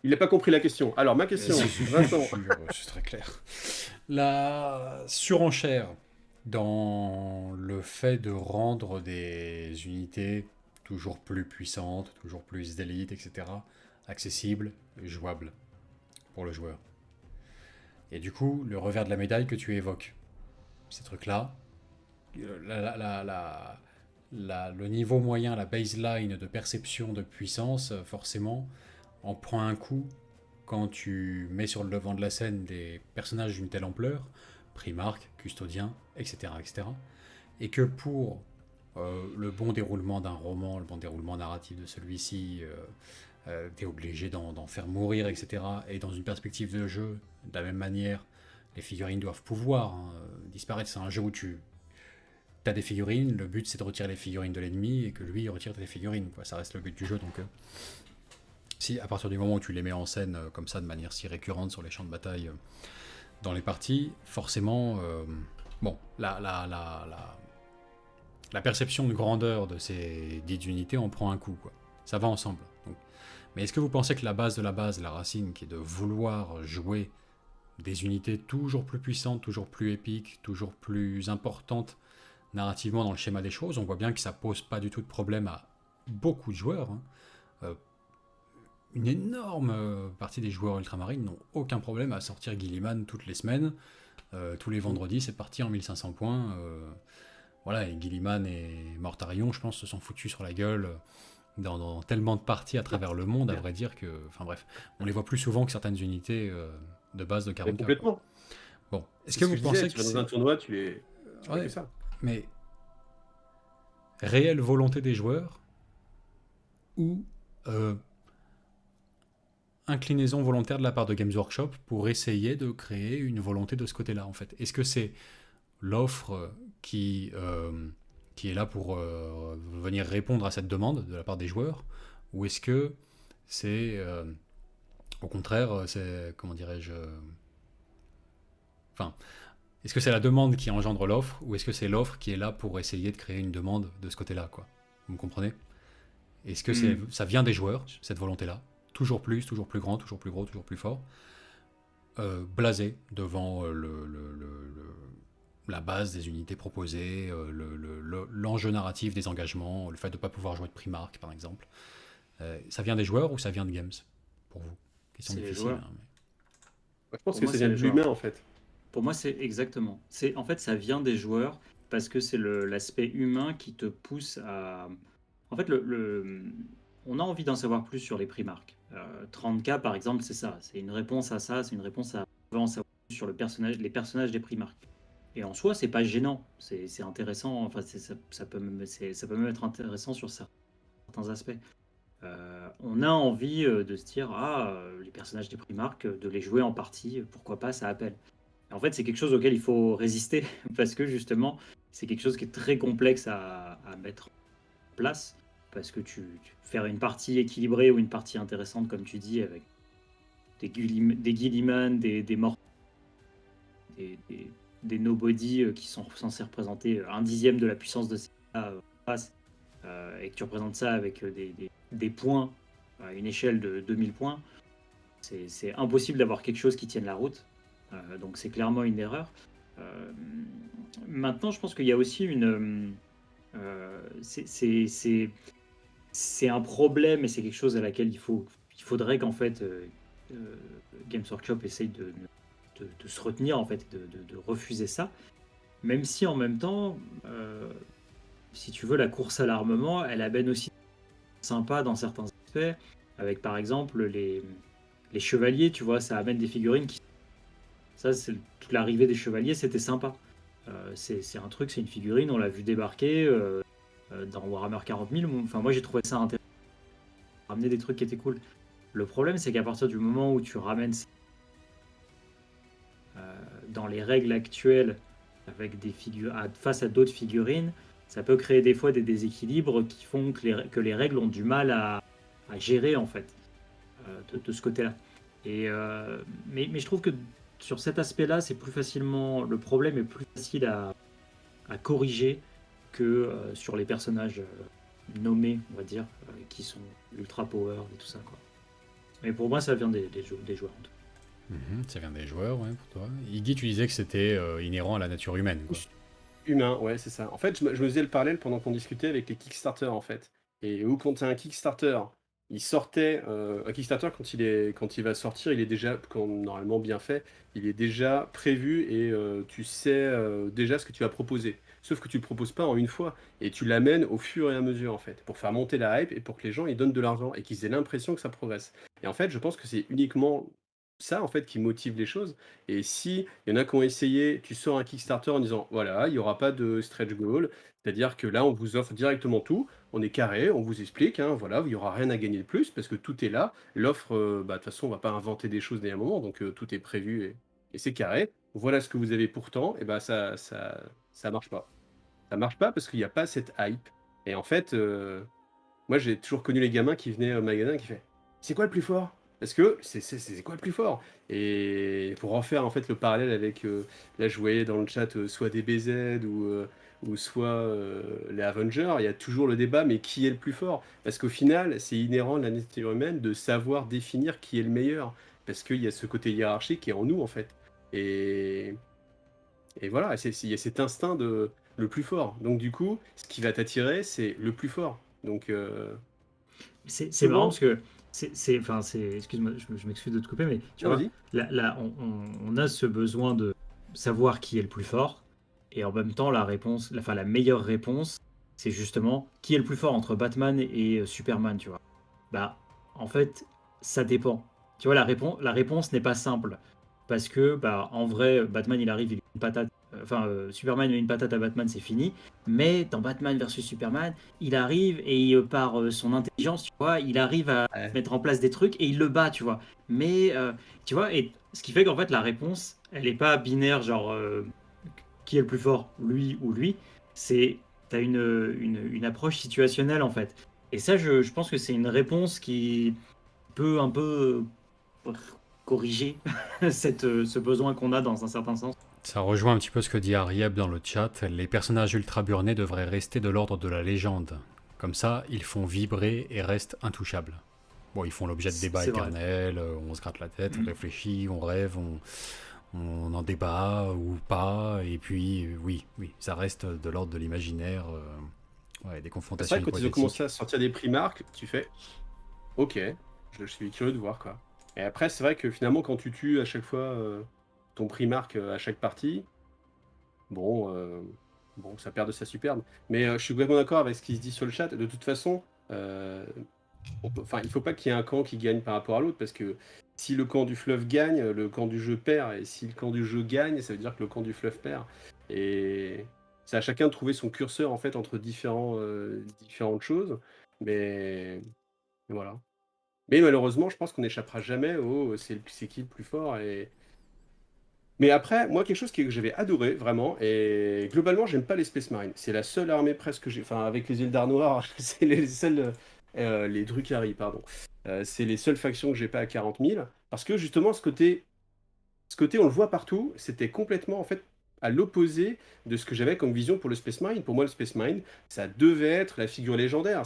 Il n'a pas compris la question. Alors, ma question, Vincent. C'est très clair. La surenchère dans le fait de rendre des unités toujours plus puissantes, toujours plus d'élite, etc., accessibles, jouables pour le joueur. Et du coup, le revers de la médaille que tu évoques, ces trucs-là, le niveau moyen, la baseline de perception de puissance, forcément, en prend un coup quand tu mets sur le devant de la scène des personnages d'une telle ampleur, Primarque, Custodien, etc., etc., et que pour le bon déroulement d'un roman, le bon déroulement narratif de celui-ci, t'es obligé d'en faire mourir, etc., et dans une perspective de jeu, de la même manière, les figurines doivent pouvoir disparaître. C'est un jeu où tu as des figurines, le but c'est de retirer les figurines de l'ennemi, et que lui il retire tes figurines, quoi. Ça reste le but du jeu, donc... Si à partir du moment où tu les mets en scène comme ça de manière si récurrente sur les champs de bataille dans les parties, forcément, la perception de grandeur de ces dites unités en prend un coup, quoi. Ça va ensemble. Donc. Mais est-ce que vous pensez que la base de la base, la racine, qui est de vouloir jouer des unités toujours plus puissantes, toujours plus épiques, toujours plus importantes narrativement dans le schéma des choses, on voit bien que ça pose pas du tout de problème à beaucoup de joueurs, hein. Une énorme partie des joueurs ultramarines n'ont aucun problème à sortir Guilliman toutes les semaines. Tous les vendredis, c'est parti en 1500 points. Voilà, et Guilliman et Mortarion, je pense, se sont foutus sur la gueule dans tellement de parties à travers le monde, à vrai dire que... Enfin bref, on les voit plus souvent que certaines unités de base de 40K. Complètement. Bon, est-ce que vous pensez que tu vas dans un tournoi, tu ouais, fais ça. Mais réelle volonté des joueurs ou inclinaison volontaire de la part de Games Workshop pour essayer de créer une volonté de ce côté-là, en fait. Est-ce que c'est l'offre qui est là pour venir répondre à cette demande de la part des joueurs, ou est-ce que c'est au contraire, c'est, comment dirais-je, enfin, est-ce que c'est la demande qui engendre l'offre, ou est-ce que c'est l'offre qui est là pour essayer de créer une demande de ce côté-là, quoi? Vous me comprenez? Est-ce que ça vient des joueurs, cette volonté-là? Toujours plus grand, toujours plus gros, toujours plus fort, blasé devant la base des unités proposées, l'enjeu narratif des engagements, le fait de ne pas pouvoir jouer de Primarque, par exemple. Ça vient des joueurs ou ça vient de Games, pour vous? Question C'est les difficile. joueurs. Hein, mais... Je pense Pour que moi, ça c'est vient de les joueurs. l'humain, en fait. Pour moi, c'est exactement. En fait, ça vient des joueurs parce que c'est l'aspect humain qui te pousse à. En fait, on a envie d'en savoir plus sur les Primarques. 30K, par exemple, c'est ça. C'est une réponse à ça. C'est une réponse à. On veut en savoir plus sur les personnages des Primarques. Et en soi, c'est pas gênant. C'est intéressant. Enfin, ça peut même être intéressant sur certains aspects. On a envie de se dire, les personnages des Primarques, de les jouer en partie, pourquoi pas, ça appelle. Et en fait, c'est quelque chose auquel il faut résister, parce que justement, c'est quelque chose qui est très complexe à mettre en place, parce que faire une partie équilibrée ou une partie intéressante, comme tu dis, avec des Guilliman, des morts, des nobody qui sont censés représenter un dixième de la puissance de ces gars face, et que tu représentes ça avec des points à une échelle de 2000 points, c'est impossible d'avoir quelque chose qui tienne la route. Donc c'est clairement une erreur. Maintenant, je pense qu'il y a aussi c'est un problème et c'est quelque chose à laquelle il faudrait qu'en fait Games Workshop essaye de se retenir en fait, de refuser ça. Même si en même temps, si tu veux, la course à l'armement, elle amène aussi sympa dans certains aspects, avec par exemple les chevaliers, tu vois, ça amène des figurines qui... Ça, c'est toute l'arrivée des chevaliers, c'était sympa. C'est un truc, c'est une figurine, on l'a vu débarquer dans Warhammer 40 000. Enfin, moi, j'ai trouvé ça intéressant. Ramener des trucs qui étaient cool. Le problème, c'est qu'à partir du moment où tu ramènes dans les règles actuelles, avec des figures face à d'autres figurines, ça peut créer des fois des déséquilibres qui font que les règles ont du mal à gérer en fait de ce côté-là. Mais je trouve que sur cet aspect-là, c'est plus facilement le problème est plus facile à corriger que sur les personnages nommés, on va dire, qui sont ultra power et tout ça quoi. Mais pour moi, ça vient des joueurs. En tout. Ça vient des joueurs, ouais, pour toi. Iggy, tu disais que c'était inhérent à la nature humaine, quoi. Humain, ouais, c'est ça. En fait, je me faisais le parallèle pendant qu'on discutait avec les Kickstarter, en fait. Et où quand tu as un Kickstarter, il sortait... un Kickstarter, quand il va sortir, il est déjà, quand normalement bien fait, il est déjà prévu et tu sais déjà ce que tu vas proposer. Sauf que tu le proposes pas en une fois et tu l'amènes au fur et à mesure, en fait, pour faire monter la hype et pour que les gens ils donnent de l'argent et qu'ils aient l'impression que ça progresse. Et en fait, je pense que c'est uniquement ça, en fait, qui motive les choses. Et si il y en a qui ont essayé, tu sors un Kickstarter en disant voilà, il n'y aura pas de stretch goal, c'est-à-dire que là, on vous offre directement tout, on est carré, on vous explique, hein, voilà, il n'y aura rien à gagner de plus parce que tout est là. L'offre, de toute façon, on va pas inventer des choses dernier moment, donc tout est prévu et c'est carré. Voilà ce que vous avez pourtant, et ben ça marche pas. Ça marche pas parce qu'il n'y a pas cette hype. Et en fait, moi, j'ai toujours connu les gamins qui venaient au magasin et qui fait c'est quoi le plus fort? Parce que c'est quoi le plus fort? Et pour en faire en fait le parallèle avec, là je voyais dans le chat soit des BZ ou soit les Avengers, il y a toujours le débat, mais qui est le plus fort? Parce qu'au final, c'est inhérent à la nature humaine de savoir définir qui est le meilleur. Parce qu'il y a ce côté hiérarchique qui est en nous en fait. Et, et voilà, il y a cet instinct de le plus fort. Donc du coup, ce qui va t'attirer, c'est le plus fort. Donc C'est marrant souvent, parce que excuse-moi, je m'excuse de te couper, mais tu non, vois, vas-y. là, on a ce besoin de savoir qui est le plus fort, et en même temps, la réponse, la meilleure réponse, c'est justement qui est le plus fort entre Batman et Superman, tu vois. Bah, en fait, ça dépend. Tu vois, la réponse n'est pas simple. Parce que, bah, en vrai, Batman, il arrive, il met une patate. Superman met une patate à Batman, c'est fini. Mais dans Batman versus Superman, il arrive et par son intelligence, tu vois, il arrive à Ouais. mettre en place des trucs et il le bat, tu vois. Mais, tu vois, et ce qui fait qu'en fait, la réponse, elle n'est pas binaire, genre qui est le plus fort, lui ou lui. T'as une approche situationnelle, en fait. Et ça, je pense que c'est une réponse qui peut un peu corriger ce besoin qu'on a dans un certain sens. Ça rejoint un petit peu ce que dit Arieb dans le chat. Les personnages ultra burnés devraient rester de l'ordre de la légende. Comme ça, ils font vibrer et restent intouchables. Bon, ils font l'objet de débats C'est vrai. éternels, on se gratte la tête, on réfléchit, on rêve, on en débat ou pas, et puis oui, ça reste de l'ordre de l'imaginaire, des C'est confrontations vrai que quand ils ont hypothétiques. commencé à sortir des primarques, tu fais ok, je suis curieux de voir quoi. Et après, c'est vrai que finalement, quand tu tues à chaque fois ton primarque à chaque partie, bon, ça perd de sa superbe. Mais je suis complètement d'accord avec ce qui se dit sur le chat. De toute façon, il faut pas qu'il y ait un camp qui gagne par rapport à l'autre, parce que si le camp du fleuve gagne, le camp du jeu perd, et si le camp du jeu gagne, ça veut dire que le camp du fleuve perd. Et c'est à chacun de trouver son curseur en fait entre différentes choses. Mais voilà. Mais malheureusement, je pense qu'on n'échappera jamais au c'est qui le plus fort. Mais après, moi, quelque chose que j'avais adoré, vraiment, et globalement, j'aime pas les Space Marines. C'est la seule armée presque que j'ai. Enfin, avec les Eldar Noirs, c'est les seules. Les Drukhari, pardon. C'est les seules factions que j'ai pas à 40 000. Parce que justement, ce côté, on le voit partout, c'était complètement, en fait, à l'opposé de ce que j'avais comme vision pour le Space Marine. Pour moi, le Space Marine, ça devait être la figure légendaire.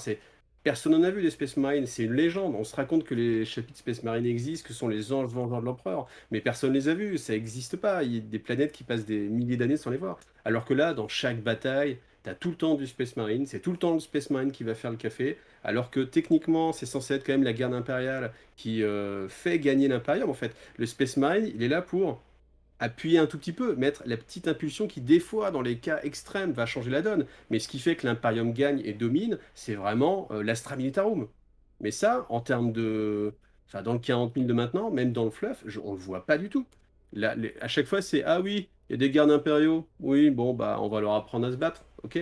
Personne n'en a vu des Space Marines, c'est une légende. On se raconte que les chapitres Space Marine existent, que ce sont les anges vengeurs de l'Empereur, mais personne ne les a vus, ça n'existe pas. Il y a des planètes qui passent des milliers d'années sans les voir. Alors que là, dans chaque bataille, t'as tout le temps du Space Marine, c'est tout le temps le Space Marine qui va faire le café, alors que techniquement, c'est censé être quand même la garde impériale qui fait gagner l'Imperium, en fait. Le Space Marine, il est là pour appuyer un tout petit peu, mettre la petite impulsion qui, des fois, dans les cas extrêmes, va changer la donne. Mais ce qui fait que l'Imperium gagne et domine, c'est vraiment l'Astra Militarum. Mais ça, en termes de... Enfin, dans le 40 000 de maintenant, même dans le fluff, on le voit pas du tout. Là, à chaque fois, c'est ah oui, il y a des gardes impériaux. Oui, bon, bah, on va leur apprendre à se battre. Ok.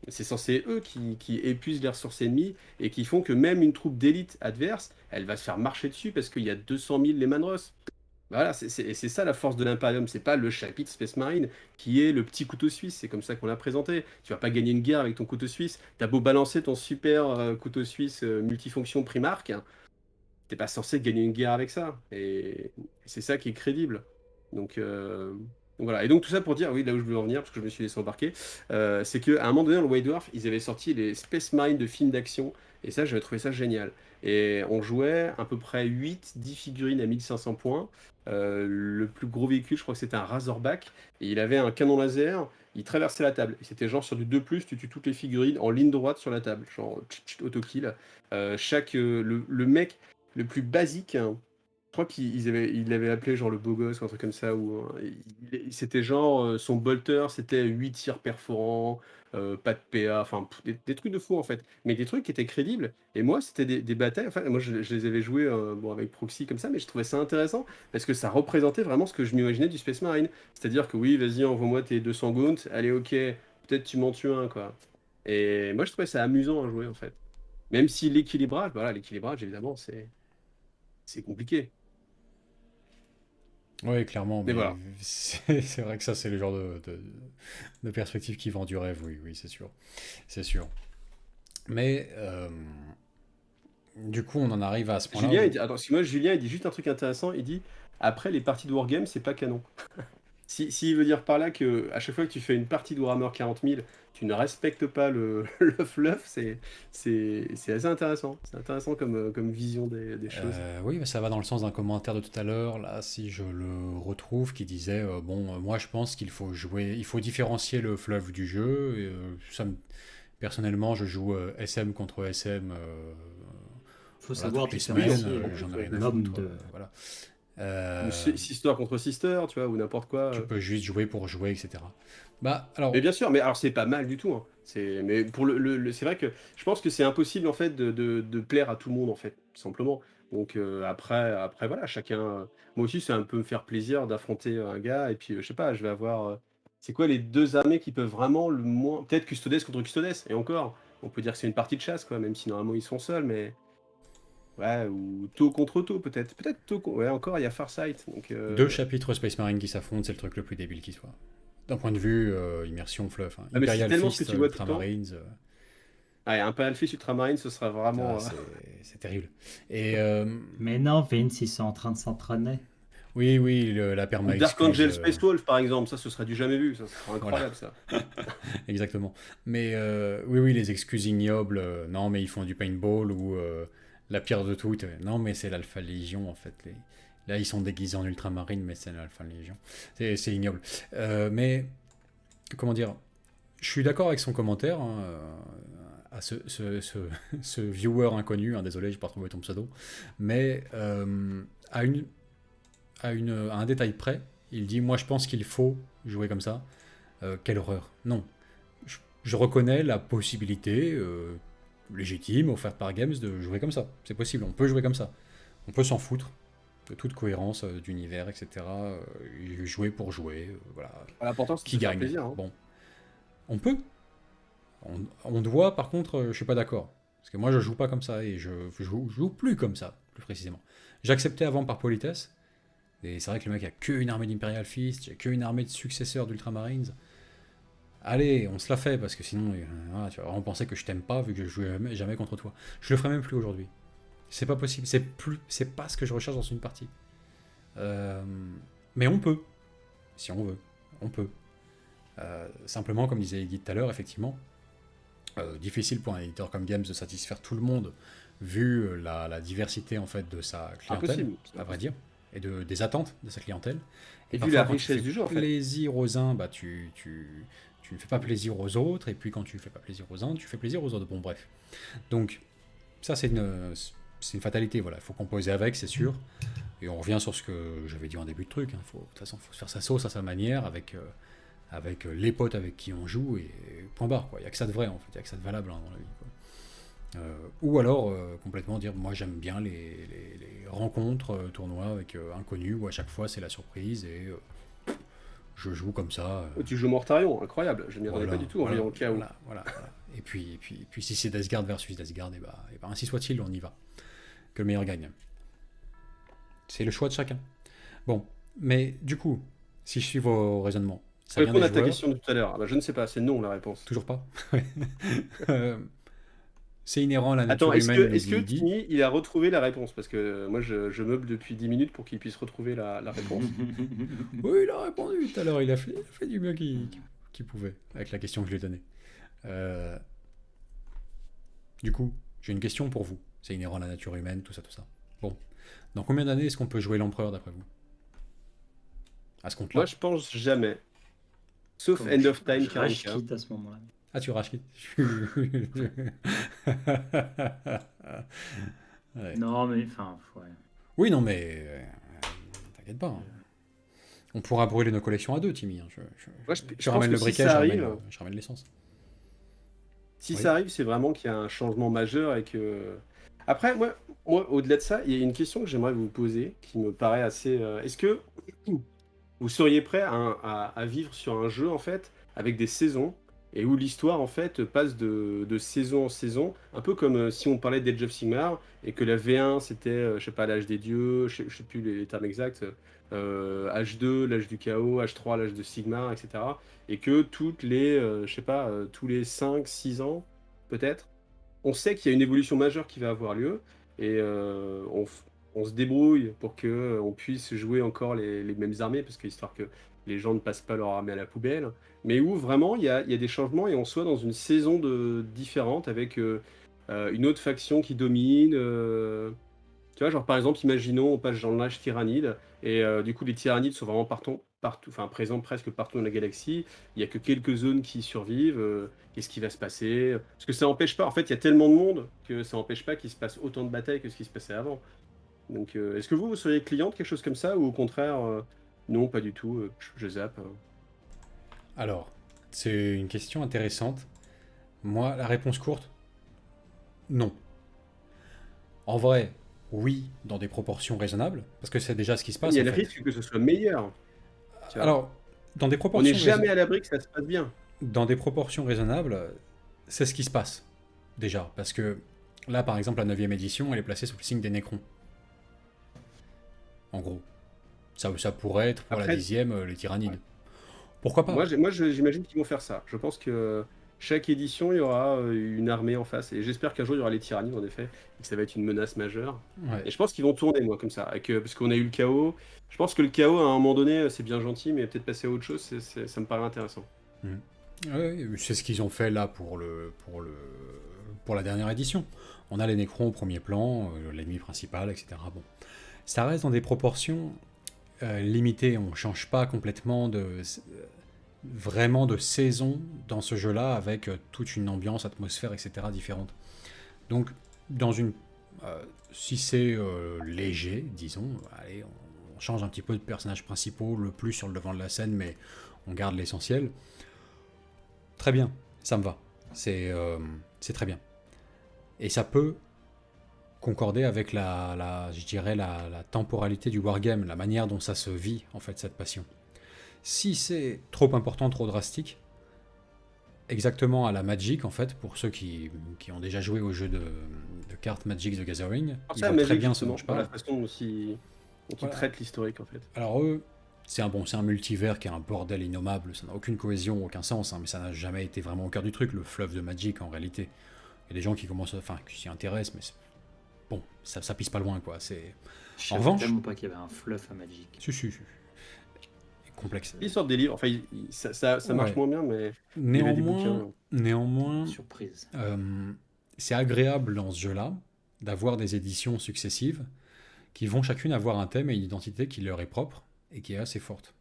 C'est censé eux qui épuisent les ressources ennemies et qui font que même une troupe d'élite adverse, elle va se faire marcher dessus parce qu'il y a 200 000 les Manros. Voilà, c'est ça la force de l'Imperium. C'est pas le chapitre Space Marine qui est le petit couteau suisse. C'est comme ça qu'on l'a présenté. Tu vas pas gagner une guerre avec ton couteau suisse. T'as beau balancer ton super couteau suisse multifonction Primark, hein, t'es pas censé gagner une guerre avec ça. Et c'est ça qui est crédible. Donc voilà. Et donc tout ça pour dire, oui, là où je voulais en venir, parce que je me suis laissé embarquer, c'est qu'à un moment donné, dans le White Dwarf, ils avaient sorti les Space Marine de films d'action. Et ça, j'avais trouvé ça génial. Et on jouait à peu près 8-10 figurines à 1500 points. Le plus gros véhicule, je crois que c'était un Razorback. Et il avait un canon laser. Il traversait la table. Et c'était genre sur du 2+, tu tues toutes les figurines en ligne droite sur la table. Genre auto-kill. Le mec le plus basique, hein, je crois il l'avait appelé genre le beau gosse ou un truc comme ça. C'était genre son bolter, c'était 8 tirs perforants, pas de PA, enfin des trucs de fou en fait. Mais des trucs qui étaient crédibles. Et moi, c'était des batailles. Enfin, moi, je les avais joués bon, avec Proxy comme ça, mais je trouvais ça intéressant parce que ça représentait vraiment ce que je m'imaginais du Space Marine. C'est-à-dire que oui, vas-y, envoie-moi tes 200 gaunts, allez, ok, peut-être tu m'en tues un, quoi. Et moi, je trouvais ça amusant à jouer en fait. Même si l'équilibrage, voilà, l'équilibrage, évidemment, c'est compliqué. Oui, clairement, Mais mais voilà. c'est vrai que ça, c'est le genre de perspective qui vend du rêve, oui, oui, c'est sûr. C'est sûr. Mais du coup, on en arrive à ce point-là Julien, où... il dit, attends, parce que moi, Julien, il dit juste un truc intéressant. Il dit, après, les parties de Wargame, c'est pas canon. S'il veut dire par là que à chaque fois que tu fais une partie de Warhammer 40 000, tu ne respectes pas le fluff, c'est assez intéressant. C'est intéressant comme vision des choses. Oui, mais ça va dans le sens d'un commentaire de tout à l'heure, là, si je le retrouve, qui disait moi je pense qu'il faut jouer, il faut différencier le fleuve du jeu. Et, personnellement, je joue SM contre SM. Faut Voilà, savoir toutes les différencier semaines, j'en ai rien à l'homme foutre, de... voilà. Ou Sister contre Sister, tu vois, ou n'importe quoi. Tu peux juste jouer pour jouer, etc. Bah, alors, Mais bien sûr, mais alors c'est pas mal du tout, hein. Mais pour c'est vrai que je pense que c'est impossible en fait de plaire à tout le monde en fait, tout simplement. Donc après voilà, chacun. Moi aussi, c'est un peu me faire plaisir d'affronter un gars et puis je sais pas, je vais avoir. C'est quoi les deux armées qui peuvent vraiment le moins. Peut-être Custodes contre Custodes, et encore, on peut dire que c'est une partie de chasse quoi, même si normalement ils sont seuls, mais. Ouais, ou Tau contre Tau peut-être. Peut-être Tau. Ouais, encore, il y a Farsight. Donc, deux chapitres Space Marine qui s'affrontent, c'est le truc le plus débile qui soit. D'un point de vue immersion fluff, hein. Ah, mais c'est Imperial tellement Fist, ce que tu vois tout le temps. Ultramarines, Ouais, un Imperial Fist Ultramarine, ce sera vraiment. c'est terrible. Et Mais non, Vince, ils sont en train de s'entraîner. oui, oui, la Ou perma Dark excuse, Angel Space Wolf, par exemple, ça, ce serait du jamais vu, ça serait incroyable, ça. exactement. Mais oui, oui, les excuses ignobles, non, mais ils font du paintball ou la pire de toutes, non, mais c'est l'Alpha Légion en fait. Là, ils sont déguisés en ultramarine, mais c'est l'Alpha Légion. C'est ignoble. Mais, comment dire, je suis d'accord avec son commentaire, hein, à ce viewer inconnu, hein, désolé, j'ai pas retrouvé ton pseudo, mais à un détail près, il dit, moi je pense qu'il faut jouer comme ça. Quelle horreur. Non. Je reconnais la possibilité légitime offerte par Games de jouer comme ça. C'est possible, on peut jouer comme ça. On peut s'en foutre de toute cohérence d'univers, etc. Jouer pour jouer, voilà. L'important, c'est de Qui se faire gagne. plaisir, hein. Bon. On peut. On doit, par contre, je suis pas d'accord. Parce que moi, je joue pas comme ça et je joue plus comme ça, plus précisément. J'acceptais avant par politesse. Et c'est vrai que le mec a qu'une armée d'Imperial Fist, il a qu'une armée de successeurs d'Ultramarines. Allez, on se la fait, parce que sinon, voilà, tu vas vraiment penser que je t'aime pas, vu que je joue jamais contre toi. Je le ferai même plus aujourd'hui. C'est pas possible, c'est pas ce que je recherche dans une partie. Mais on peut, si on veut, on peut. Simplement, comme disait Guy tout à l'heure, effectivement, difficile pour un éditeur comme Games de satisfaire tout le monde, vu la diversité en fait de sa clientèle, Impossible. à vrai dire, et des attentes de sa clientèle. Et vu parfois, la quand tu richesse fais du jeu, en fait. plaisir aux uns, bah, tu ne fais pas plaisir aux autres, et puis quand tu fais pas plaisir aux uns, tu fais plaisir aux autres. Bon, bref. Donc, ça, c'est une fatalité, voilà. Il faut composer avec, c'est sûr. Et on revient sur ce que j'avais dit en début de truc. De toute façon, il faut se faire sa sauce à sa manière, avec les potes avec qui on joue, et point barre, quoi. Il n'y a que ça de vrai, en fait. Il n'y a que ça de valable dans la vie, quoi. Ou alors complètement dire moi j'aime bien les rencontres tournois avec inconnus où à chaque fois c'est la surprise et je joue comme ça. Tu joues Mortarion, incroyable. Je m'y attendais pas du tout en voyant le chaos. Voilà. Et puis si c'est Death Guard versus Death Guard, et bah ainsi soit-il, on y va. Que le meilleur gagne. C'est le choix de chacun. Bon, mais du coup, si je suis vos raisonnements, ça vient Répondre des à ta joueurs. question de tout à l'heure. Ah bah, je ne sais pas, c'est non la réponse. Toujours pas. C'est inhérent à la nature Attends, est-ce humaine. que nous dit. Timmy, il a retrouvé la réponse? Parce que moi, je meuble depuis 10 minutes pour qu'il puisse retrouver la réponse. Oui, il a répondu tout à l'heure, il a fait du mieux qu'il pouvait, avec la question que je lui ai donnée. Du coup, j'ai une question pour vous. C'est inhérent à la nature humaine, tout ça. Bon, dans combien d'années est-ce qu'on peut jouer l'empereur, d'après vous? À ce compte-là. Moi, je pense jamais. Sauf Comme End of Time je rage 40. quitte à ce moment-là. Ah, tu rachetes. Ouais. Non, mais enfin, ouais. Oui, non, mais t'inquiète pas, hein. On pourra brûler nos collections à deux, Timmy, hein. Moi, je Je pense ramène que le si briquet, ça je arrive, ramène l'essence. Si Oui. ça arrive, c'est vraiment qu'il y a un changement majeur et que. Après, moi au-delà de ça, il y a une question que j'aimerais vous poser qui me paraît assez. Est-ce que vous seriez prêt à vivre sur un jeu en fait avec des saisons et où l'histoire en fait passe de saison en saison, un peu comme si on parlait d'Age of Sigmar et que la V1 c'était, je sais pas, l'âge des dieux, je sais plus les termes exacts, H2, l'âge du chaos, H3, l'âge de Sigmar, etc. Et que toutes les, je sais pas, tous les 5-6 ans, peut-être, on sait qu'il y a une évolution majeure qui va avoir lieu et on se débrouille pour que on puisse jouer encore les mêmes armées, parce que histoire que les gens ne passent pas leur armée à la poubelle, mais où vraiment il y a des changements et on soit dans une saison différente avec une autre faction qui domine. Tu vois, genre par exemple, imaginons on passe dans l'âge tyrannide et du coup les tyrannides sont vraiment partout, enfin présents presque partout dans la galaxie. Il y a que quelques zones qui survivent. Qu'est-ce qui va se passer? Parce que ça empêche pas. En fait, il y a tellement de monde que ça empêche pas qu'il se passe autant de batailles que ce qui se passait avant. Donc, est-ce que vous seriez client de quelque chose comme ça ou au contraire, non, pas du tout, je zappe. Alors, c'est une question intéressante. Moi, la réponse courte, non. En vrai, oui, dans des proportions raisonnables, parce que c'est déjà ce qui se passe. Il y a en le fait. risque que ce soit meilleur. Tu vois. Alors, dans des On proportions n'est jamais à l'abri que ça se passe bien. dans des proportions raisonnables, c'est ce qui se passe, déjà. Parce que là, par exemple, la 9e édition, elle est placée sous le signe des Nécrons. En gros. Ça pourrait être pour la Après- 10e, les Tyrannides. Pourquoi pas? Moi, j'imagine qu'ils vont faire ça. Je pense que chaque édition, il y aura une armée en face. Et j'espère qu'un jour, il y aura les tyrannides, en effet. Et que ça va être une menace majeure. Ouais. Et je pense qu'ils vont tourner, moi, comme ça. Parce qu'on a eu le chaos. Je pense que le chaos, à un moment donné, c'est bien gentil, mais peut-être passer à autre chose, ça me paraît intéressant. Ouais, c'est ce qu'ils ont fait là pour la dernière édition. On a les Nécrons au premier plan, l'ennemi principal, etc. Bon. Ça reste dans des proportions limitées. On ne change pas complètement vraiment de saison dans ce jeu-là, avec toute une ambiance, atmosphère, etc. différente. Donc, si c'est léger, disons, allez, on change un petit peu de personnages principaux, le plus sur le devant de la scène, mais on garde l'essentiel. Très bien, ça me va. C'est très bien. Et ça peut concorder avec je dirais la temporalité du wargame, la manière dont ça se vit, en fait, cette passion. Si c'est trop important, trop drastique, exactement à la Magic, en fait, pour ceux qui ont déjà joué au jeu de cartes Magic the Gathering, ils voient très bien ce dont je la parle. façon dont ils Voilà. traitent l'historique, en fait. Alors eux, c'est un multivers qui est un bordel innommable, ça n'a aucune cohésion, aucun sens, hein, mais ça n'a jamais été vraiment au cœur du truc, le fleuve de Magic en réalité. Il y a des gens qui qui s'y intéressent, mais bon, ça pisse pas loin, quoi. Je En revanche- savais tellement pas qu'il y avait un fluff à Magic. Si. complexe. Ils sortent des livres, enfin, ça marche Ouais. moins bien, mais il y avait des Néanmoins, bouquins. néanmoins, Surprise. c'est agréable dans ce jeu-là d'avoir des éditions successives qui vont chacune avoir un thème et une identité qui leur est propre et qui est assez forte.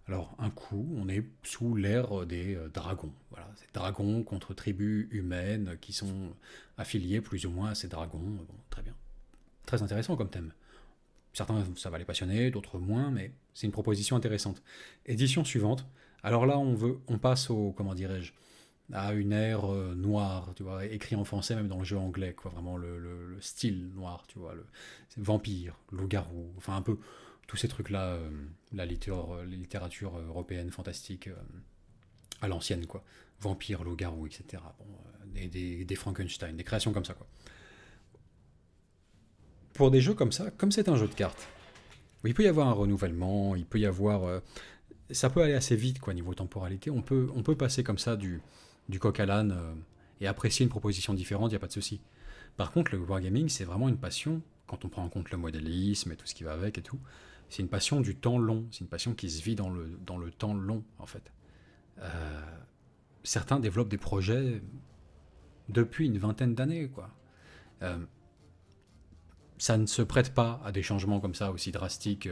Alors, un coup, on est sous l'ère des dragons. Voilà, c'est dragons contre tribus humaines qui sont affiliées plus ou moins à ces dragons. Bon, très bien. Très intéressant comme thème. Certains, ça va les passionner, d'autres moins, mais c'est une proposition intéressante. Édition suivante. Alors là, on passe au, comment dirais-je, à une ère noire, tu vois, écrit en français même dans le jeu anglais, quoi, vraiment le style noir, tu vois, c'est vampire, loup-garou, enfin un peu tous ces trucs-là, la littérature européenne fantastique à l'ancienne, quoi. Vampire, loup-garou, etc. Bon, des Frankenstein, des créations comme ça, quoi. Pour des jeux comme ça, comme c'est un jeu de cartes, où il peut y avoir un renouvellement, il peut y avoir... ça peut aller assez vite, quoi, niveau temporalité. On peut passer comme ça du coq à l'âne et apprécier une proposition différente, il n'y a pas de souci. Par contre, le wargaming, c'est vraiment une passion, quand on prend en compte le modélisme et tout ce qui va avec et tout, c'est une passion du temps long, c'est une passion qui se vit dans le temps long, en fait. Certains développent des projets depuis une vingtaine d'années, quoi. Euh, ça ne se prête pas à des changements comme ça, aussi drastiques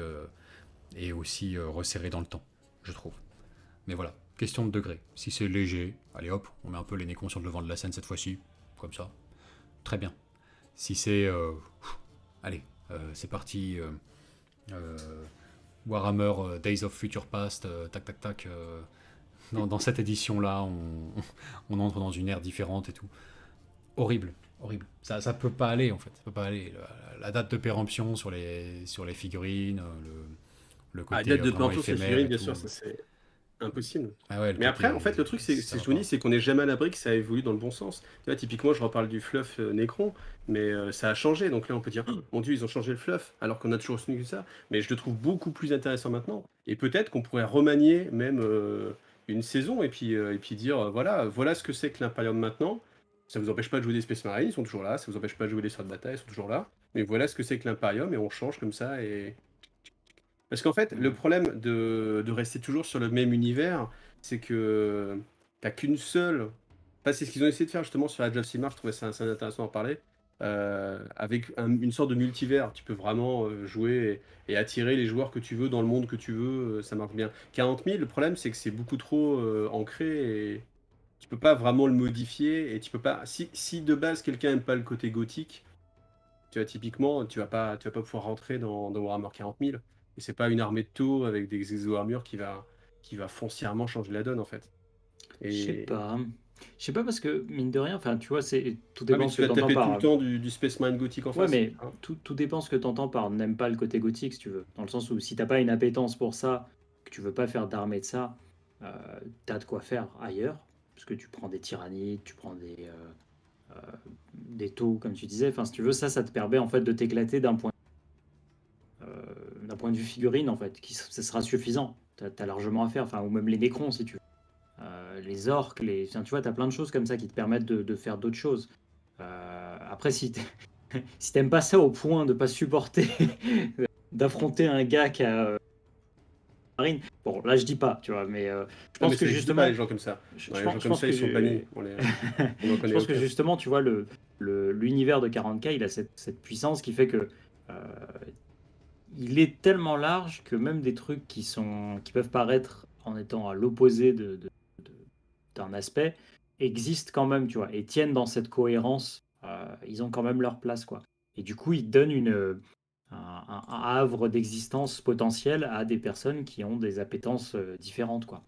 et aussi resserrés dans le temps, je trouve. Mais voilà, question de degré. Si c'est léger, allez hop, on met un peu les nez sur le devant de la scène cette fois-ci, comme ça. Très bien. Si c'est... allez, c'est parti. Warhammer Days of Future Past, tac tac tac. Dans cette édition-là, on entre dans une ère différente et tout. Horrible, horrible. Ça peut pas aller en fait. Ça peut pas aller. La date de péremption sur les figurines, le Ah, côté date de vraiment peinture sur les éphémère figurines, et bien tout. sûr, ça c'est impossible. Ah ouais, le Mais côté, après, en fait, le truc, ça va je vous dis, pas. c'est qu'on n'est jamais à l'abri que ça évolue dans le bon sens. Tu vois, typiquement, je reparle du fluff Necron, mais ça a changé. Donc là, on peut dire, oh, mon Dieu, ils ont changé le fluff, alors qu'on a toujours soutenu que ça. Mais je le trouve beaucoup plus intéressant maintenant. Et peut-être qu'on pourrait remanier même une saison et puis dire, voilà ce que c'est que l'Imperium maintenant. Ça vous empêche pas de jouer des Space Marines, ils sont toujours là. Ça vous empêche pas de jouer des sorts de bataille, ils sont toujours là. Mais voilà ce que c'est que l'Imperium et on change comme ça. Parce qu'en fait, le problème de rester toujours sur le même univers, c'est que t'as qu'une seule. Enfin, c'est ce qu'ils ont essayé de faire justement sur Age of Sigmar, je trouvais ça assez intéressant d'en parler. Avec une sorte de multivers, tu peux vraiment jouer et attirer les joueurs que tu veux dans le monde que tu veux, ça marche bien. 40 000, le problème c'est que c'est beaucoup trop ancré et tu peux pas vraiment le modifier et tu peux pas. Si de base quelqu'un aime pas le côté gothique, tu vois, typiquement, tu vas pas pouvoir rentrer dans Warhammer 40 000. Et c'est pas une armée de taux avec des exo-armures qui va foncièrement changer la donne, en fait. Je sais Et... pas. Je sais pas parce que, mine de rien, enfin, tu vois, tout Ah, dépend mais ce tu que vas tu te entends taper tout le par. temps du Space Marine gothique en Ouais, face. mais Hein. tout dépend ce que tu entends par n'aime pas le côté gothique, si tu veux. Dans le sens où si t'as pas une appétence pour ça, que tu veux pas faire d'armée de ça, euh, t'as de quoi faire ailleurs. Parce que tu prends des tyrannides, tu prends des taux, comme tu disais. Enfin, si tu veux, ça te permet en fait de t'éclater d'un point de vue figurine, en fait, ça sera suffisant. T'as largement à faire, enfin, ou même les nécrons, si tu veux. Les orques, enfin, tu vois, t'as plein de choses comme ça qui te permettent de faire d'autres choses. Après, si t'aimes pas ça au point de pas supporter d'affronter un gars qui a marine, bon, là je dis pas, tu vois, mais je Non, pense mais que ça n'existe pas, justement, les gens comme ça. je Ouais, les pense, gens je comme pense ça, que ils sont bannis. On n'en je connaît pense que aucun. justement, tu vois, l'univers de 40K, il a cette puissance qui fait que euh, il est tellement large que même des trucs qui peuvent paraître en étant à l'opposé d'un aspect existent quand même, tu vois, et tiennent dans cette cohérence. Ils ont quand même leur place, quoi. Et du coup, ils donnent un havre d'existence potentiel à des personnes qui ont des appétences différentes, quoi.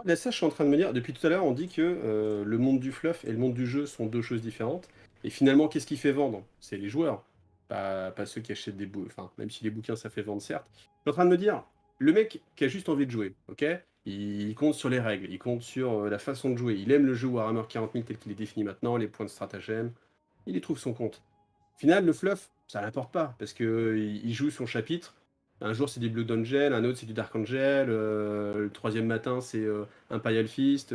Là, ça, je suis en train de me dire, depuis tout à l'heure, on dit que le monde du fluff et le monde du jeu sont deux choses différentes. Et finalement, qu'est-ce qui fait vendre? C'est les joueurs, pas ceux qui achètent des bouquins. Enfin, même si les bouquins, ça fait vendre, certes. Je suis en train de me dire, le mec qui a juste envie de jouer, ok? Il compte sur les règles, il compte sur la façon de jouer. Il aime le jeu Warhammer 40 000 tel qu'il est défini maintenant, les points de stratagème. Il y trouve son compte. Au final, le fluff, ça n'importe pas, parce que il joue son chapitre. Un jour, c'est du Blood Angel, un autre, c'est du Dark Angel. Le troisième matin, c'est Imperial Fist.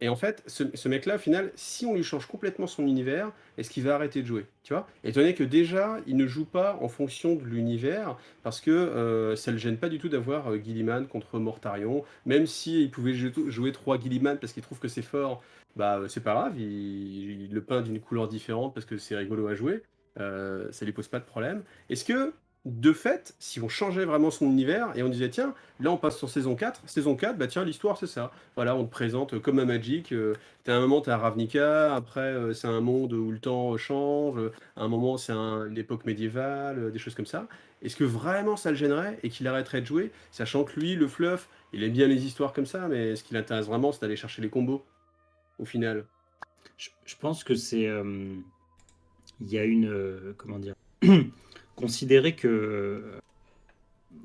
Et en fait, ce mec-là, au final, si on lui change complètement son univers, est-ce qu'il va arrêter de jouer? Tu vois? Étant donné que déjà, il ne joue pas en fonction de l'univers, parce que ça le gêne pas du tout d'avoir Guilliman contre Mortarion. Même s'il pouvait jouer 3 Guilliman parce qu'il trouve que c'est fort, bah c'est pas grave, il le peint d'une couleur différente parce que c'est rigolo à jouer. Ça lui pose pas de problème. Est-ce que, de fait, si on changeait vraiment son univers et on disait, tiens, là on passe sur saison 4, bah tiens, l'histoire c'est ça. Voilà, on te présente comme un Magic, t'as un moment t'as Ravnica, après c'est un monde où le temps change, à un moment c'est une époque médiévale, des choses comme ça. Est-ce que vraiment ça le gênerait et qu'il arrêterait de jouer, sachant que lui, le fluff, il aime bien les histoires comme ça, mais ce qui l'intéresse vraiment, c'est d'aller chercher les combos, au final. Je pense que c'est. Il y a une. Comment dire Considérer que.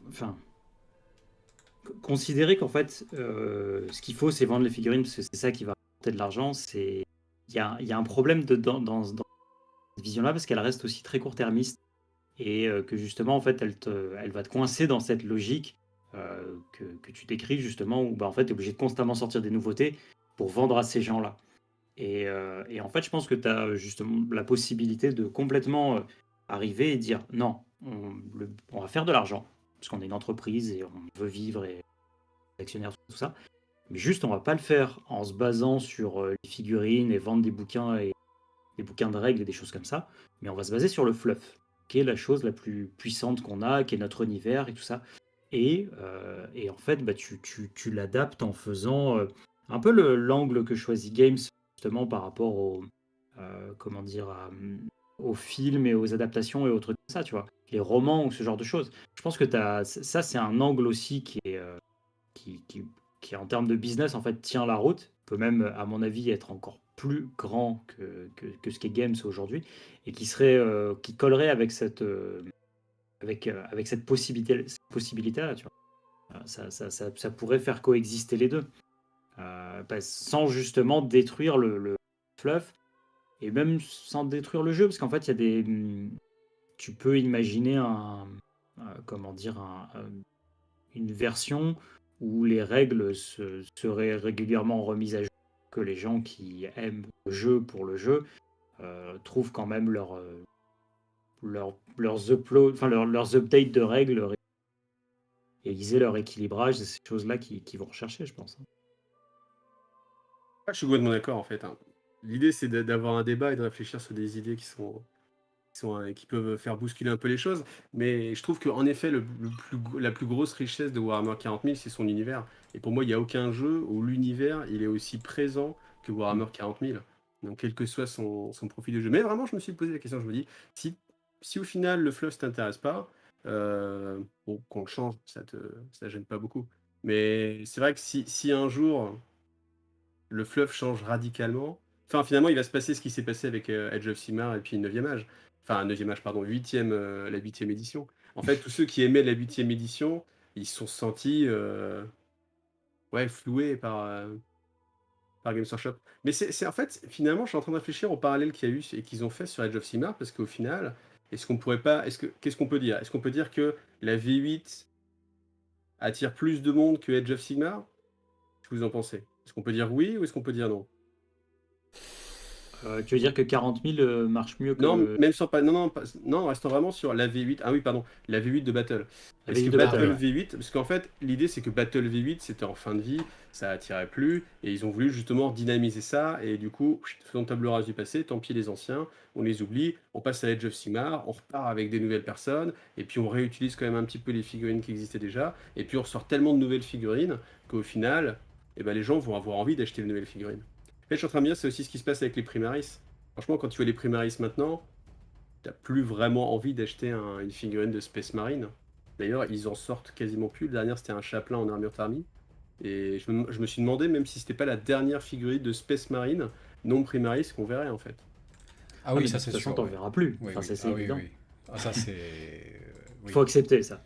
Enfin. Considérer qu'en fait, ce qu'il faut, c'est vendre les figurines parce que c'est ça qui va rapporter de l'argent. Il y a un problème dans cette vision-là parce qu'elle reste aussi très court-termiste et que justement, en fait, elle va te coincer dans cette logique que tu décris justement où bah, en fait, tu es obligé de constamment sortir des nouveautés pour vendre à ces gens-là. Et en fait, je pense que tu as justement la possibilité de complètement arriver et dire non, on va faire de l'argent parce qu'on est une entreprise et on veut vivre et actionnaire, tout ça. Mais juste, on va pas le faire en se basant sur les figurines et vendre des bouquins et des bouquins de règles et des choses comme ça. Mais on va se baser sur le fluff, qui est la chose la plus puissante qu'on a, qui est notre univers et tout ça. Et en fait, bah, tu l'adaptes en faisant un peu l'angle que choisit Games justement par rapport comment dire, aux films et aux adaptations et aux trucs comme ça, tu vois. Les romans ou ce genre de choses. Je pense que ça, c'est un angle aussi qui est qui en termes de business en fait tient la route, peut même à mon avis être encore plus grand que ce qu'est Games aujourd'hui et qui collerait avec cette possibilité là, tu vois. Ça pourrait faire coexister les deux sans justement détruire le fluff et même sans détruire le jeu parce qu'en fait il y a tu peux imaginer comment dire une version où les règles seraient régulièrement remises à jour, que les gens qui aiment le jeu pour le jeu trouvent quand même leurs updates de règles et ils aient leur équilibrage, c'est ces choses-là qu'ils vont rechercher, je pense. Ah, je suis complètement d'accord en fait, hein. L'idée c'est d'avoir un débat et de réfléchir sur des idées qui peuvent faire bousculer un peu les choses, mais je trouve qu'en effet, la plus grosse richesse de Warhammer 40 000, c'est son univers. Et pour moi, il n'y a aucun jeu où l'univers il est aussi présent que Warhammer 40 000. Donc, quel que soit son profil de jeu. Mais vraiment, je me suis posé la question, je me dis, si au final le fluff ne t'intéresse pas, bon, qu'on le change, ça gêne pas beaucoup. Mais c'est vrai que si un jour le fluff change radicalement, enfin finalement, il va se passer ce qui s'est passé avec Edge of Sigmar et puis 9e âge. Enfin, 9e âge, pardon, la 8e édition. En fait, tous ceux qui aimaient la 8e édition, ils se sont sentis floués par Games Workshop. Mais c'est en fait, finalement, je suis en train de réfléchir au parallèle qu'il y a eu et qu'ils ont fait sur Edge of Sigmar, parce qu'au final, qu'est-ce qu'on peut dire? Est-ce qu'on peut dire que la V8 attire plus de monde que Edge of Sigmar? Qu'est-ce que vous en pensez? Est-ce qu'on peut dire oui ou est-ce qu'on peut dire non? Tu veux dire que 40 000 marche mieux que... Non, même sans pas. Non, restant vraiment sur la V8. Ah oui, pardon, la V8 de Battle. La Parce V8 que de Battle Battle, ouais. V8, parce qu'en fait, l'idée c'est que Battle V8 c'était en fin de vie, ça attirait plus, et ils ont voulu justement dynamiser ça, et du coup, faisons table rase du passé, tant pis les anciens, on les oublie, on passe à Edge of Sigmar, on repart avec des nouvelles personnes, et puis on réutilise quand même un petit peu les figurines qui existaient déjà, et puis on sort tellement de nouvelles figurines qu'au final, les gens vont avoir envie d'acheter les nouvelles figurines. Et je suis en train de me dire, c'est aussi ce qui se passe avec les Primaris. Franchement, quand tu vois les Primaris maintenant, t'as plus vraiment envie d'acheter une figurine de Space Marine. D'ailleurs, ils en sortent quasiment plus. Le dernier, c'était un chaplain en Armured Army. Et je me suis demandé, même si c'était pas la dernière figurine de Space Marine, non Primaris, qu'on verrait en fait. Ah oui, mais ça de c'est toute façon, sûr. t'en Ouais. verras plus. Oui, Enfin, oui. ça, c'est Ah oui, évident. oui. Ah, ça c'est. Oui. Faut accepter ça.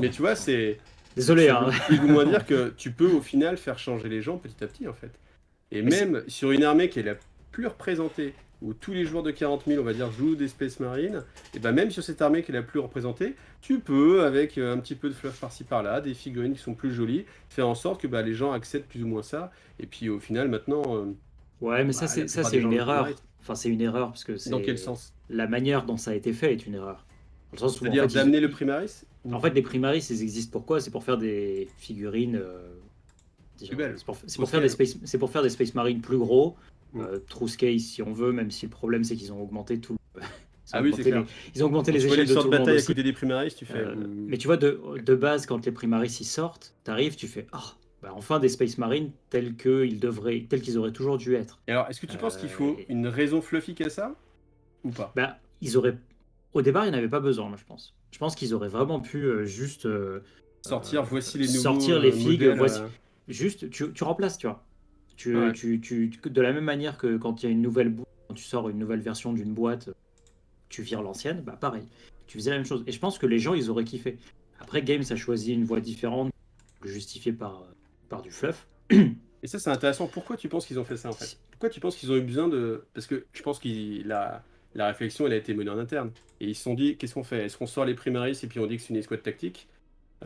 Mais tu vois, c'est Désolé, ça hein. veut plus ou moins dire que tu peux au final faire changer les gens petit à petit en fait. Et même sur une armée qui est la plus représentée où tous les joueurs de 40 000, on va dire, jouent des Space Marines, et ben même sur cette armée qui est la plus représentée, tu peux, avec un petit peu de fluff par-ci par-là, des figurines qui sont plus jolies, faire en sorte que bah, les gens acceptent plus ou moins ça. Et puis au final, maintenant, Ouais, mais bah, la ça plupart c'est des gens une le erreur. méritent. Enfin, c'est une erreur parce que Dans quel c'est sens? la manière dont ça a été fait est une erreur. Dans le sens où en C'est-à-dire fait, d'amener le Primaris ou en fait, les Primaris, ils existent pourquoi? C'est pour faire des figurines. plus belles? C'est pour faire des Space Marines plus gros. Mm. True scale si on veut, même si le problème c'est qu'ils ont augmenté tout. Ils ont Ah oui, c'est augmenté clair. ils ont augmenté les Tu vois les échelles de sorts tout de le monde bataille à aussi. côté des Primaris, tu fais. Mais tu vois, de base, quand les Primaris ils sortent, t'arrives, tu fais bah, enfin des Space Marines tels qu'ils auraient toujours dû être. Et alors, est-ce que tu penses qu'il faut et- une raison fluffy à ça ou pas? Bah, au départ, ils n'avaient pas besoin, moi je pense. Je pense qu'ils auraient vraiment pu juste Sortir, voici les nouveaux sortir les figues, modèles, voici. Juste, tu remplaces, tu vois. Ouais. De la même manière que quand il y a une nouvelle boîte, quand tu sors une nouvelle version d'une boîte, tu vires l'ancienne, bah pareil. Tu faisais la même chose. Et je pense que les gens, ils auraient kiffé. Après, Games a choisi une voie différente, justifiée par du fluff. Et ça, c'est intéressant. Pourquoi tu penses qu'ils ont fait ça en fait? Pourquoi tu penses qu'ils ont eu besoin de. Parce que je pense que la réflexion, elle a été menée en interne. Et ils se sont dit, qu'est-ce qu'on fait? Est-ce qu'on sort les Primaris et puis on dit que c'est une escouade tactique?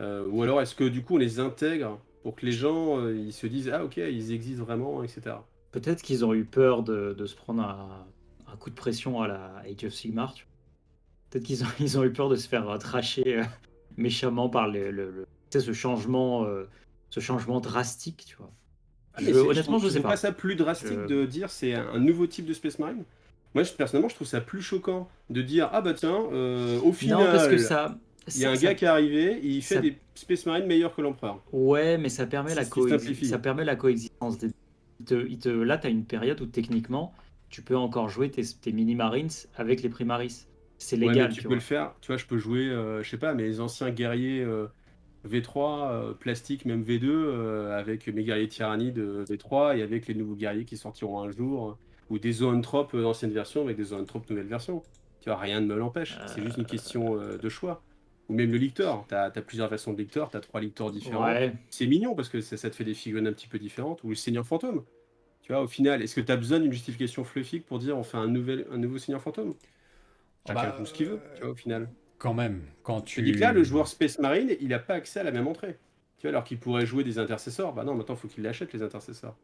Ou alors est-ce que du coup on les intègre pour que les gens ils se disent, ah ok, ils existent vraiment, etc. Peut-être qu'ils ont eu peur de se prendre un coup de pression à la Age of Sigmar. Tu vois. Peut-être ils ont eu peur de se faire tracher méchamment par tu sais, ce changement drastique, tu vois. Ah, mais Honnêtement, je sais trouve pas. pas ça plus drastique Je- de dire c'est un nouveau type de Space Marine? Moi, personnellement, je trouve ça plus choquant de dire, ah bah tiens, au Non, parce que final, il y a un ça- gars qui est arrivé, il fait ça- des Space Marines meilleurs que l'Empereur. ouais, mais ça permet C'est la ce qui simplifie. ça permet la coexistence. Là, tu as une période où techniquement, tu peux encore jouer tes mini-marines avec les primaris. C'est Ouais, mais légal, tu tu peux vois. le faire. Tu vois, je peux jouer, je sais pas, mes anciens guerriers V3, plastique, même V2, avec mes guerriers tyrannides V3 et avec les nouveaux guerriers qui sortiront un jour, ou des zoanthropes ancienne version avec des zoanthropes nouvelle version. Tu vois, rien ne me l'empêche. C'est juste une question de choix. Ou même le lictor. T'as plusieurs versions de lictor, t'as 3 lictors différents. Ouais. C'est mignon parce que ça te fait des figurines un petit peu différentes. Ou le Seigneur Fantôme. Tu vois, au final, est-ce que tu as besoin d'une justification fluffique pour dire on fait un nouveau Seigneur Fantôme? Chacun Bah, compte ce qu'il veut, tu vois, au final. Quand même, quand Tu dis que là, le joueur Space Marine, il n'a pas accès à la même entrée. Tu vois, alors qu'il pourrait jouer des intercesseurs. Bah non, maintenant, il faut qu'il l'achète, les intercesseurs.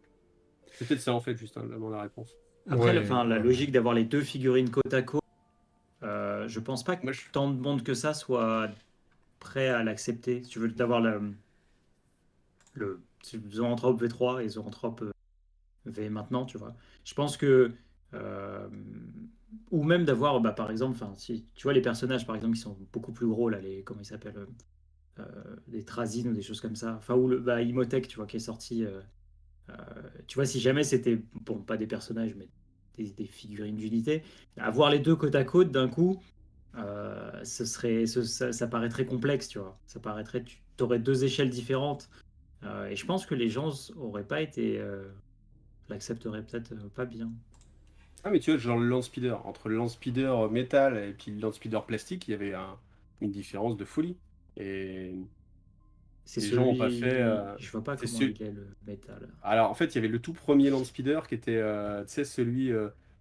C'est peut-être ça, en fait, juste la réponse. Après, Ouais, la ouais. logique d'avoir les deux figurines côte à côte, je pense pas que Moi, je- tant de monde que ça soit prêt à l'accepter. Si tu veux d'avoir le Zoanthrope V3 et Zoanthrope V maintenant, tu vois. Je pense que ou même d'avoir, bah, par exemple, enfin, si tu vois les personnages, par exemple, qui sont beaucoup plus gros là, comment ils s'appellent, des Trazines ou des choses comme ça. Enfin, ou Imhotep, tu vois, qui est sorti. Tu vois, si jamais c'était, bon, pas des personnages, mais des figurines d'unité, avoir les deux côte à côte d'un coup, ça paraîtrait complexe, tu vois. Ça paraîtrait, tu aurais deux échelles différentes. Et je pense que les gens auraient pas été, l'accepteraient peut-être pas bien. Ah, mais tu vois, genre le Land Speeder. Entre le Land Speeder métal et puis le Land Speeder plastique, il y avait une différence de folie. Et C'est les gens n'ont pas fait. Je vois pas c'est comment celui- il est le métal. Alors, en fait, il y avait le tout premier Land Speeder qui était, tu sais, celui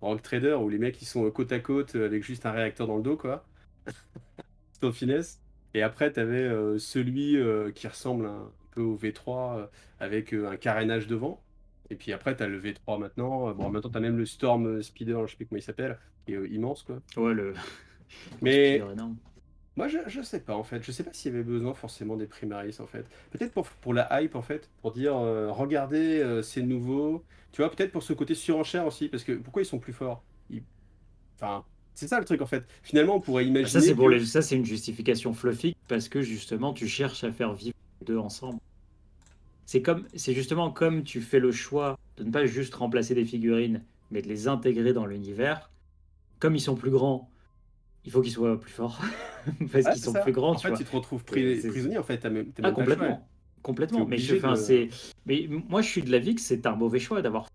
Rock Trader où les mecs ils sont côte à côte avec juste un réacteur dans le dos, quoi. C'est au finesse. Et après, tu avais celui qui ressemble un peu au V3 avec un carénage devant. Et puis après, tu as le V3 maintenant. Bon, maintenant, tu as même le Storm Speeder, je sais plus comment il s'appelle, qui est immense, quoi. Ouais, le Mais speeder énorme. moi, je sais pas, en fait. Je sais pas s'il y avait besoin forcément des Primaris, en fait. Peut-être pour la hype, en fait. Pour dire, regardez, c'est nouveau. Tu vois, peut-être pour ce côté surenchère aussi. Parce que pourquoi ils sont plus forts? Enfin, c'est ça le truc, en fait. Finalement, on pourrait Ça, imaginer c'est que... ça, c'est une justification fluffy parce que justement, tu cherches à faire vivre les deux ensemble. C'est justement comme tu fais le choix de ne pas juste remplacer des figurines, mais de les intégrer dans l'univers. Comme ils sont plus grands, il faut qu'ils soient plus forts parce Ouais, qu'ils c'est sont ça. plus grands, En tu fait, vois. tu te retrouves C'est- prisonnier, en fait. T'as même Ah, pas le choix. complètement, complètement. T'es Mais obligé enfin, de- mais moi, je suis de l'avis que c'est un mauvais choix d'avoir.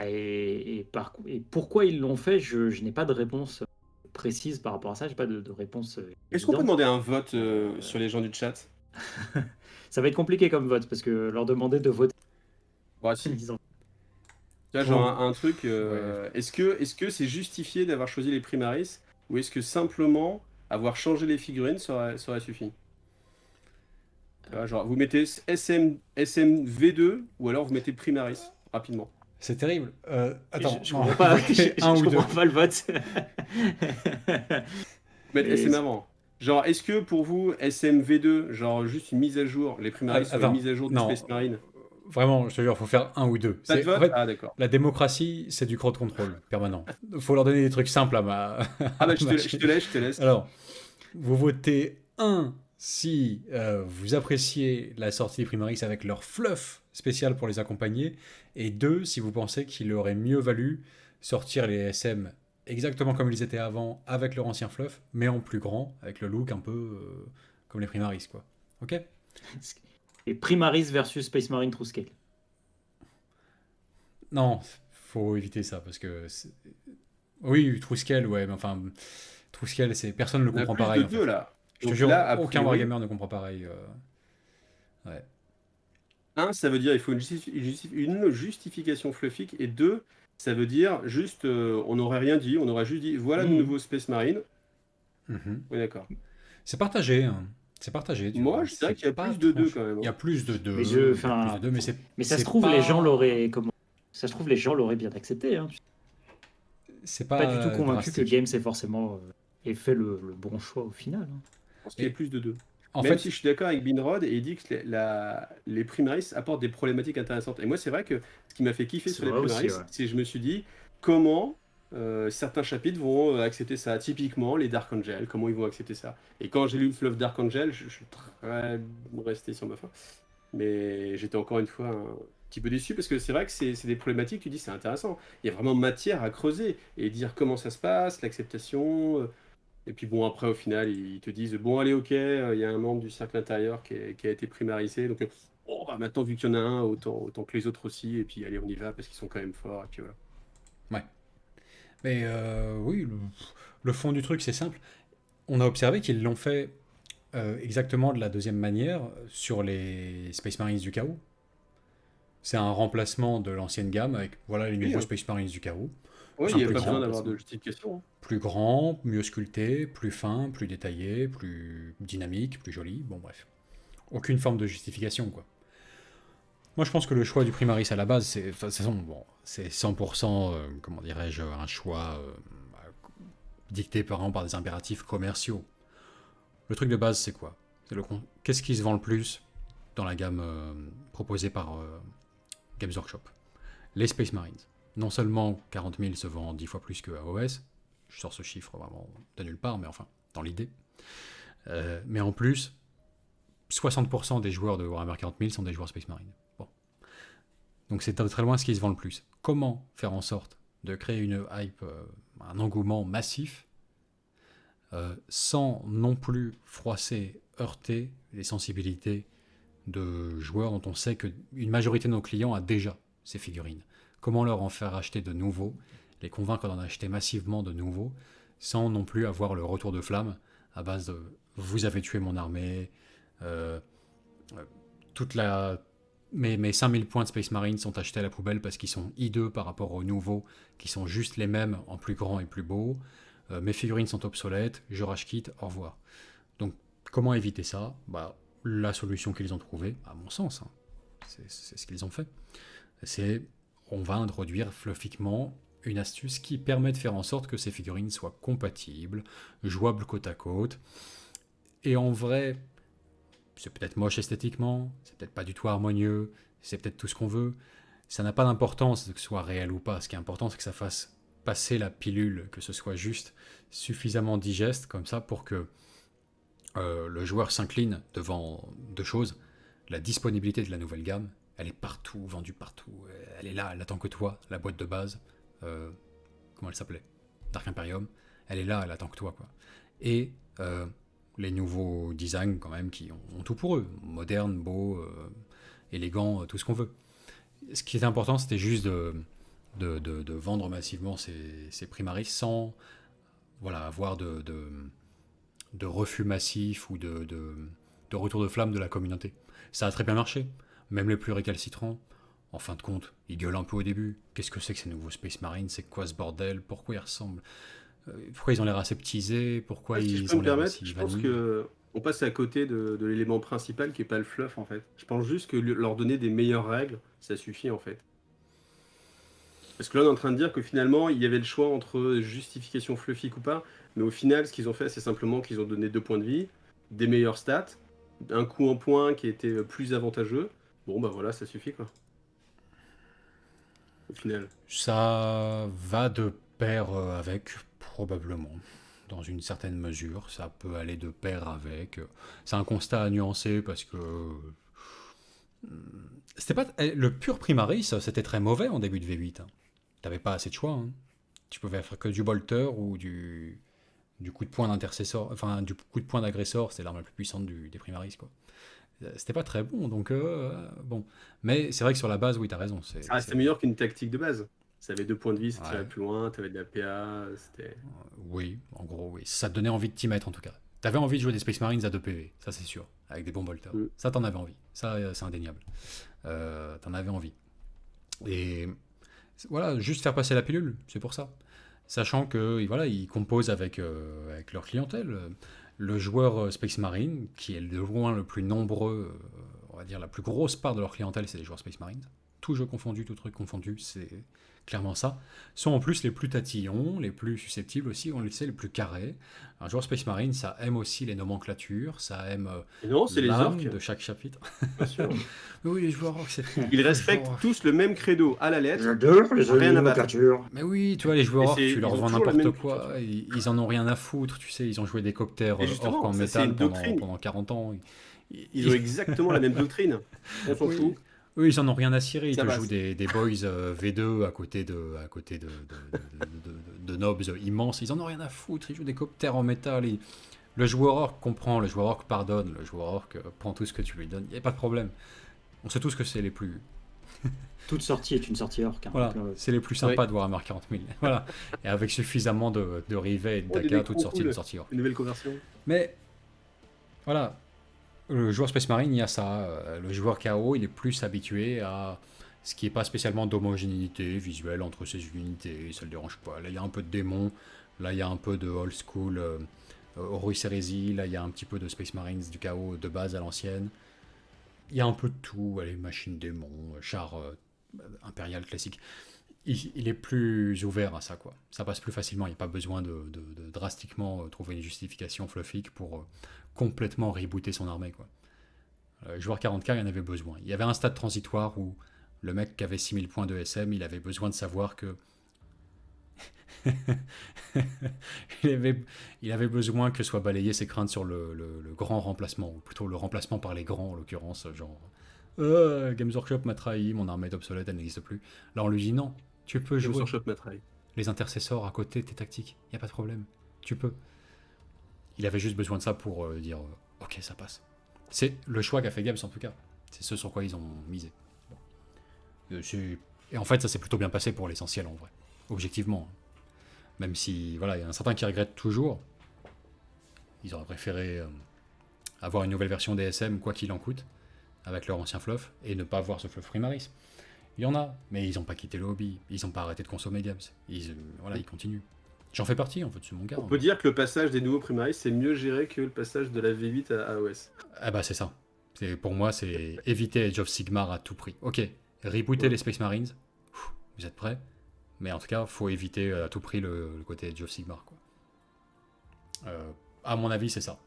Et pourquoi ils l'ont fait, je n'ai pas de réponse précise par rapport à ça. J'ai pas de réponse Est-ce qu'on peut évidente. demander un vote sur les gens du chat? Ça va être compliqué comme vote parce que leur demander de voter. Bah, si. ils ont- Tu vois, Faut- genre un truc. Est-ce que c'est justifié d'avoir choisi les Primaris ou est-ce que simplement avoir changé les figurines ça aurait suffi? Tu vois, genre vous mettez SM V2 ou alors vous mettez Primaris rapidement. C'est terrible. Attends, Je non, comprends pas, votez un ou deux. comprends pas le vote. Mettre Et- SM avant. Genre, est-ce que pour vous, SM V2, genre juste une mise à jour, les Primaris sur Attends, une mise à jour du non. Space Marine? Vraiment, je te jure, faut faire un ou deux. Pas de C'est- vote? en fait, Ah, d'accord. la démocratie, c'est du crowd control permanent. Faut leur donner des trucs simples à ma. Ah bah je ma te laisse. Alors, vous votez 1 si vous appréciez la sortie des Primaris avec leur fluff spécial pour les accompagner, et 2 si vous pensez qu'il aurait mieux valu sortir les SM exactement comme ils étaient avant avec leur ancien fluff, mais en plus grand, avec le look un peu comme les Primaris, quoi. Ok? Et Primaris versus Space Marine True Scale. Non, faut éviter ça parce que oui, True Scale, ouais, mais enfin, True Scale, c'est personne ne le On a comprend plus pareil. de en fait. deux là. Je te Donc jure, là, a aucun priori, wargamer ne comprend pareil. Ouais. un, ça veut dire il faut une justification fluffique, et deux, ça veut dire juste on n'aurait rien dit, on aurait juste dit voilà le nouveau Space Marine. Mhm. Oui, d'accord. C'est partagé, hein. C'est partagé. tu Moi, vois. je dirais C'est qu'il y a pas plus de deux tranché. quand même. Il y a plus de deux. Mais il y a enfin, plus de deux, mais c'est. Mais ça c'est se trouve, pas- les gens l'auraient ça se trouve, les gens l'auraient bien accepté. Hein. C'est Pas du tout convaincu drastique. que Games ait forcément ait fait le bon choix au final. Hein. Je pense qu'il y a plus de deux. En Même fait, si je suis d'accord avec Binrod et il dit que les Primaris apportent des problématiques intéressantes. Et moi, c'est vrai que ce qui m'a fait kiffer C'est sur les vrai aussi, Primaris, ouais. c'est que je me suis dit comment certains chapitres vont accepter ça. Typiquement, les Dark Angel, comment ils vont accepter ça. Et quand j'ai lu le Fluff Dark Angel, je suis très resté sur ma faim. Mais j'étais encore une fois un petit peu déçu parce que c'est vrai que c'est des problématiques, tu dis c'est intéressant. Il y a vraiment matière à creuser et dire comment ça se passe, l'acceptation. Et puis bon, après, au final, ils te disent bon, allez, ok, il y a un membre du cercle intérieur qui a été primarisé. Donc, oh, bah, maintenant, vu qu'il y en a un, autant que les autres aussi. Et puis, allez, on y va parce qu'ils sont quand même forts. Et puis voilà. mais oui, le fond du truc, c'est simple. On a observé qu'ils l'ont fait exactement de la deuxième manière sur les Space Marines du chaos. C'est un remplacement de l'ancienne gamme avec voilà les nouveaux hein. Space Marines du chaos. Oui, il n'y a pas Simplement, besoin d'avoir de justification. Hein. Plus grand, mieux sculpté, plus fin, plus détaillé, plus dynamique, plus joli. Bon, bref. Aucune forme de justification, quoi. Moi, je pense que le choix du Primaris à la base, c'est, enfin, bon, c'est 100%, comment dirais-je, un choix dicté par des impératifs commerciaux. Le truc de base, c'est quoi? C'est qu'est-ce qui se vend le plus dans la gamme proposée par Games Workshop? Les Space Marines. Non seulement 40 000 se vend 10 fois plus que AOS, je sors ce chiffre vraiment de nulle part, mais enfin, dans l'idée. Mais en plus, 60% des joueurs de Warhammer 40 000 sont des joueurs Space Marine. Bon. Donc c'est de très loin ce qui se vend le plus. Comment faire en sorte de créer une hype, un engouement massif, sans non plus froisser, heurter les sensibilités de joueurs dont on sait qu'une majorité de nos clients a déjà ces figurines. Comment leur en faire acheter de nouveaux, les convaincre d'en acheter massivement de nouveaux, sans non plus avoir le retour de flamme à base de « vous avez tué mon armée », mes 5000 points de Space Marine sont achetés à la poubelle parce qu'ils sont hideux par rapport aux nouveaux, qui sont juste les mêmes en plus grand et plus beau. Mes figurines sont obsolètes, je rage quitte, au revoir. Donc, comment éviter ça? La solution qu'ils ont trouvée, à mon sens, hein, c'est ce qu'ils ont fait, c'est on va introduire fluffiquement une astuce qui permet de faire en sorte que ces figurines soient compatibles, jouables côte à côte. Et en vrai, c'est peut-être moche esthétiquement, c'est peut-être pas du tout harmonieux, c'est peut-être tout ce qu'on veut. Ça n'a pas d'importance que ce soit réel ou pas. Ce qui est important, c'est que ça fasse passer la pilule, que ce soit juste suffisamment digeste comme ça pour que le joueur s'incline devant deux choses. La disponibilité de la nouvelle gamme, elle est partout, vendue partout. Elle est là, elle attend que toi, la boîte de base. Comment elle s'appelait? Dark Imperium. Elle est là, elle attend que toi, quoi. Et les nouveaux designs, quand même, qui ont tout pour eux. Moderne, beau, élégant, tout ce qu'on veut. Ce qui est important, c'était juste de vendre massivement ces Primaris sans avoir de refus massif ou de retour de flamme de la communauté. Ça a très bien marché. Même les plus récalcitrants En fin de compte, ils gueulent un peu au début. Qu'est-ce que c'est que ces nouveaux Space Marines? C'est quoi ce bordel? Pourquoi ils ressemblent? Pourquoi ils ont l'air aseptisés? Pourquoi Si je ils peux ont me l'air permettre, aussi je pense vanille? que on passe à côté de l'élément principal qui est pas le fluff en fait. Je pense juste que leur donner des meilleures règles, ça suffit en fait. Parce que là, on est en train de dire que finalement, il y avait le choix entre justification fluffique ou pas, mais au final, ce qu'ils ont fait, c'est simplement qu'ils ont donné 2 points de vie, des meilleures stats, un coup en point qui était plus avantageux. Bon, bah voilà, ça suffit quoi. Au final. Ça va de pair avec, probablement. Dans une certaine mesure, ça peut aller de pair avec. C'est un constat à nuancer parce que c'était pas le pur Primaris, c'était très mauvais en début de V8. Hein. T'avais pas assez de choix. Hein. Tu pouvais faire que du bolter ou du coup de poing d'intercesseur, enfin du coup de poing d'agresseur, c'est l'arme la plus puissante des Primaris quoi. C'était pas très bon, donc bon. Mais c'est vrai que sur la base, oui, t'as raison. C'est meilleur qu'une tactique de base. Ça avait 2 points de vie, ça Ouais. tirait plus loin, t'avais de la PA, c'était... Oui, en gros, oui. Ça te donnait envie de t'y mettre en tout cas. T'avais envie de jouer des Space Marines à 2 PV, ça c'est sûr, avec des bons bolters. Mm. Ça, t'en avais envie. Ça, c'est indéniable. T'en avais envie. Et voilà, juste faire passer la pilule, c'est pour ça. Sachant que voilà, ils composent avec leur clientèle. Le joueur Space Marine, qui est de loin le plus nombreux, on va dire la plus grosse part de leur clientèle, c'est les joueurs Space Marines. Tout jeu confondu, tout truc confondu, c'est clairement ça. Sont en plus les plus tatillons, les plus susceptibles aussi, on le sait, les plus carrés. Un joueur Space Marine, ça aime aussi les nomenclatures, ça aime Et non, c'est les l'âme orques, de chaque chapitre. bien sûr. Mais oui, les joueurs orques, c'est... Ils respectent tous le même credo à la lettre. J'adore les Rien à battre. nomenclatures. Mais oui, tu vois, les joueurs Et orques, c'est- tu leur ils ont vends toujours la n'importe même quoi, ils en ont rien à foutre, tu sais, ils ont joué des coptères Et justement, orques en ça, c'est métal une doctrine. pendant 40 ans. Ils ont exactement la même doctrine. On s'en Oui. fout. Eux, ils en ont rien à cirer, ils Ça te passe. jouent des boys V2 à côté de nobs immenses, ils en ont rien à foutre, ils jouent des coptères en métal. Le joueur orc comprend, le joueur orc pardonne, le joueur orc prend tout ce que tu lui donnes, il n'y a pas de problème. On sait tous que c'est les plus... Toute sortie est une sortie orc. Hein. Voilà, Donc, c'est les plus sympas de Warhammer 40 000. Voilà. Et avec suffisamment de rivets et de Oh, des dagas, decks toute trop sortie cool. de sortie orc. Une nouvelle conversion. Mais voilà, le joueur Space Marine, il y a ça. Le joueur KO, il est plus habitué à ce qui n'est pas spécialement d'homogénéité visuelle entre ses unités, ça le dérange pas. Là, il y a un peu de démon, là, il y a un peu de old school Horus Heresy, là, il y a un petit peu de Space Marines du KO de base à l'ancienne. Il y a un peu de tout, les machines démons, chars impérial classique. Il est plus ouvert à ça, quoi. Ça passe plus facilement, il n'y a pas besoin de drastiquement trouver une justification fluffique pour complètement rebooter son armée, quoi. Joueur 40k, il en avait besoin. Il y avait un stade transitoire où le mec qui avait 6000 points de SM, il avait besoin de savoir que... il avait besoin que soient balayées ses craintes sur le grand remplacement, ou plutôt le remplacement par les grands, en l'occurrence, genre... Games Workshop m'a trahi, mon armée est obsolète, elle n'existe plus. Là, on lui dit non, tu peux Jouer jouer sur Shop Matraille. les intercesseurs à côté de tes tactiques, il n'y a pas de problème, tu peux. Il avait juste besoin de ça pour dire ok, ça passe. C'est le choix qu'a fait Games en tout cas, c'est ce sur quoi ils ont misé. Bon. Et en fait, ça s'est plutôt bien passé pour l'essentiel en vrai, objectivement. Même si, voilà, il y en a certains qui regrettent toujours, ils auraient préféré avoir une nouvelle version DSM, quoi qu'il en coûte, avec leur ancien fluff, et ne pas avoir ce fluff Primaris. Il y en a, mais ils n'ont pas quitté le hobby, ils n'ont pas arrêté de consommer Games. Ils continuent. J'en fais partie, en fait, c'est mon cas. On peut dire que le passage des nouveaux Primaris, c'est mieux géré que le passage de la V8 à AOS. Ah bah c'est ça. Pour moi, c'est éviter Age of Sigmar à tout prix. Ok, rebooter les Space Marines, vous êtes prêts? Mais en tout cas, faut éviter à tout prix le côté Age of Sigmar, quoi. À mon avis, c'est ça.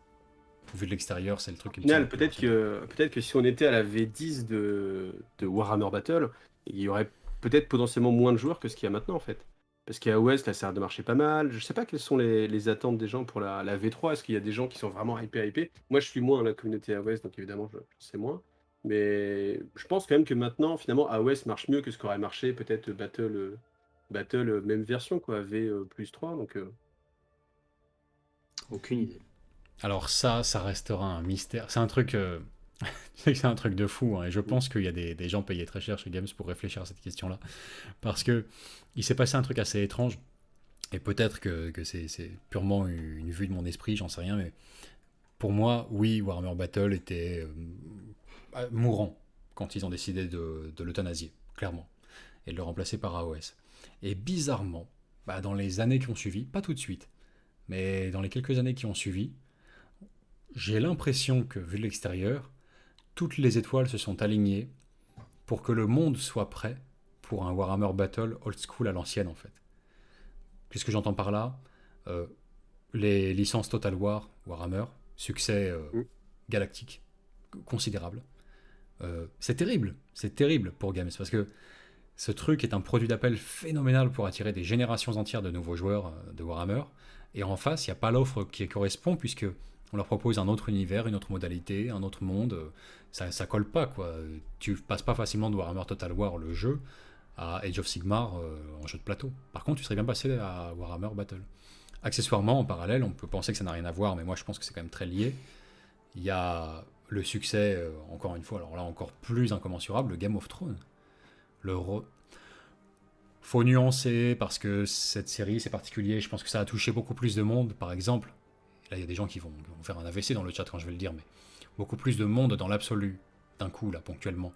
Vu de l'extérieur, c'est le truc qui Au me final, semble peut-être que si on était à la V10 de Warhammer Battle, il y aurait peut-être potentiellement moins de joueurs que ce qu'il y a maintenant en fait. Parce qu'à OS, là, ça a l'air de marcher pas mal. Je sais pas quelles sont les attentes des gens pour la V3. Est-ce qu'il y a des gens qui sont vraiment hypés? Moi, je suis moins à la communauté AOS, donc évidemment, je sais moins. Mais je pense quand même que maintenant, finalement, AOS marche mieux que ce qu'aurait marché peut-être Battle même version, quoi, V+3. Donc, Aucune idée. Alors ça restera un mystère. C'est un truc, c'est un truc de fou. Hein, et je pense qu'il y a des gens payés très cher chez Games pour réfléchir à cette question-là, parce que il s'est passé un truc assez étrange. Et peut-être que c'est purement une vue de mon esprit, j'en sais rien. Mais pour moi, oui, Warhammer Battle était mourant quand ils ont décidé de l'euthanasier, clairement, et de le remplacer par AOS. Et bizarrement, dans les années qui ont suivi, pas tout de suite, mais dans les quelques années qui ont suivi, j'ai l'impression que, vu de l'extérieur, toutes les étoiles se sont alignées pour que le monde soit prêt pour un Warhammer Battle old school à l'ancienne, en fait. Qu'est-ce que j'entends par là? Les licences Total War, Warhammer, succès galactique, considérable. C'est terrible pour Games, parce que ce truc est un produit d'appel phénoménal pour attirer des générations entières de nouveaux joueurs de Warhammer, et en face, il n'y a pas l'offre qui correspond, puisque on leur propose un autre univers, une autre modalité, un autre monde, ça colle pas, quoi. Tu passes pas facilement de Warhammer Total War, le jeu, à Age of Sigmar en jeu de plateau. Par contre, tu serais bien passé à Warhammer Battle. Accessoirement, en parallèle, on peut penser que ça n'a rien à voir, mais moi je pense que c'est quand même très lié. Il y a le succès, encore une fois, alors là encore plus incommensurable, le Game of Thrones. Faut nuancer, parce que cette série, c'est particulier, je pense que ça a touché beaucoup plus de monde, par exemple. Là, il y a des gens qui vont faire un AVC dans le chat quand je vais le dire, mais beaucoup plus de monde dans l'absolu, d'un coup, là, ponctuellement,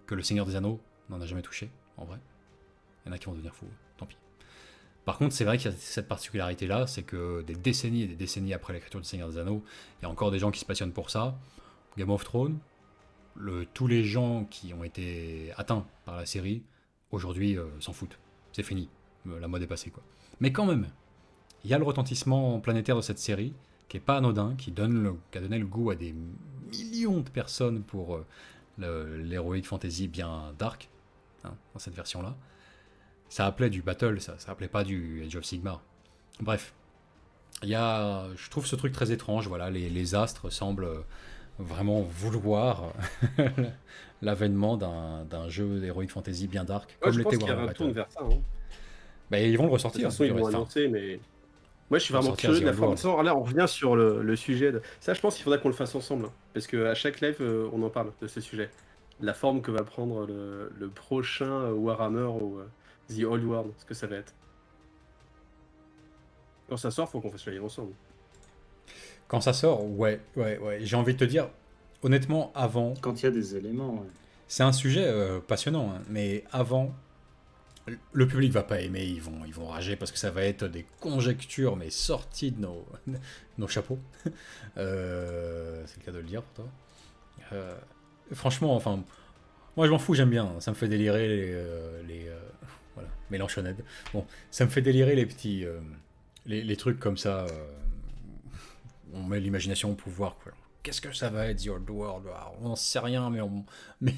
que le Seigneur des Anneaux n'en a jamais touché, en vrai. Il y en a qui vont devenir fous, tant pis. Par contre, c'est vrai qu'il y a cette particularité-là, c'est que des décennies et des décennies après l'écriture du Seigneur des Anneaux, il y a encore des gens qui se passionnent pour ça. Game of Thrones, tous les gens qui ont été atteints par la série, aujourd'hui, s'en foutent. C'est fini. La mode est passée, quoi. Mais quand même, il y a le retentissement planétaire de cette série, qui est pas anodin, qui a donné le goût à des millions de personnes pour l'heroic fantasy bien dark, dans cette version-là. Ça appelait du battle, ça appelait pas du Age of Sigmar. Bref, je trouve ce truc très étrange, voilà, les astres semblent vraiment vouloir l'avènement d'un jeu d'heroic fantasy bien dark, comme l'était Warhammer Battle. Vers ça, hein. Ils vont le ressortir. De toute façon, ils vont annoncer, mais moi je suis vraiment curieux de la formation. Alors là, on revient sur le sujet. Ça, je pense qu'il faudra qu'on le fasse ensemble, parce qu'à chaque live, on en parle de ce sujet. La forme que va prendre le prochain Warhammer ou The Old World, ce que ça va être. Quand ça sort, faut qu'on fasse le live ensemble. Quand ça sort, ouais. J'ai envie de te dire, honnêtement, avant... Quand il y a des éléments, ouais. C'est un sujet passionnant, mais avant, le public va pas aimer, ils vont rager, parce que ça va être des conjectures, mais sorties de nos chapeaux. C'est le cas de le dire pour toi. Franchement, enfin... Moi, je m'en fous, j'aime bien. Ça me fait délirer voilà, Mélenchonade. Bon, ça me fait délirer les petits... les trucs comme ça. On met l'imagination au pouvoir, quoi. Qu'est-ce que ça va être, The Old World? On n'en sait rien, mais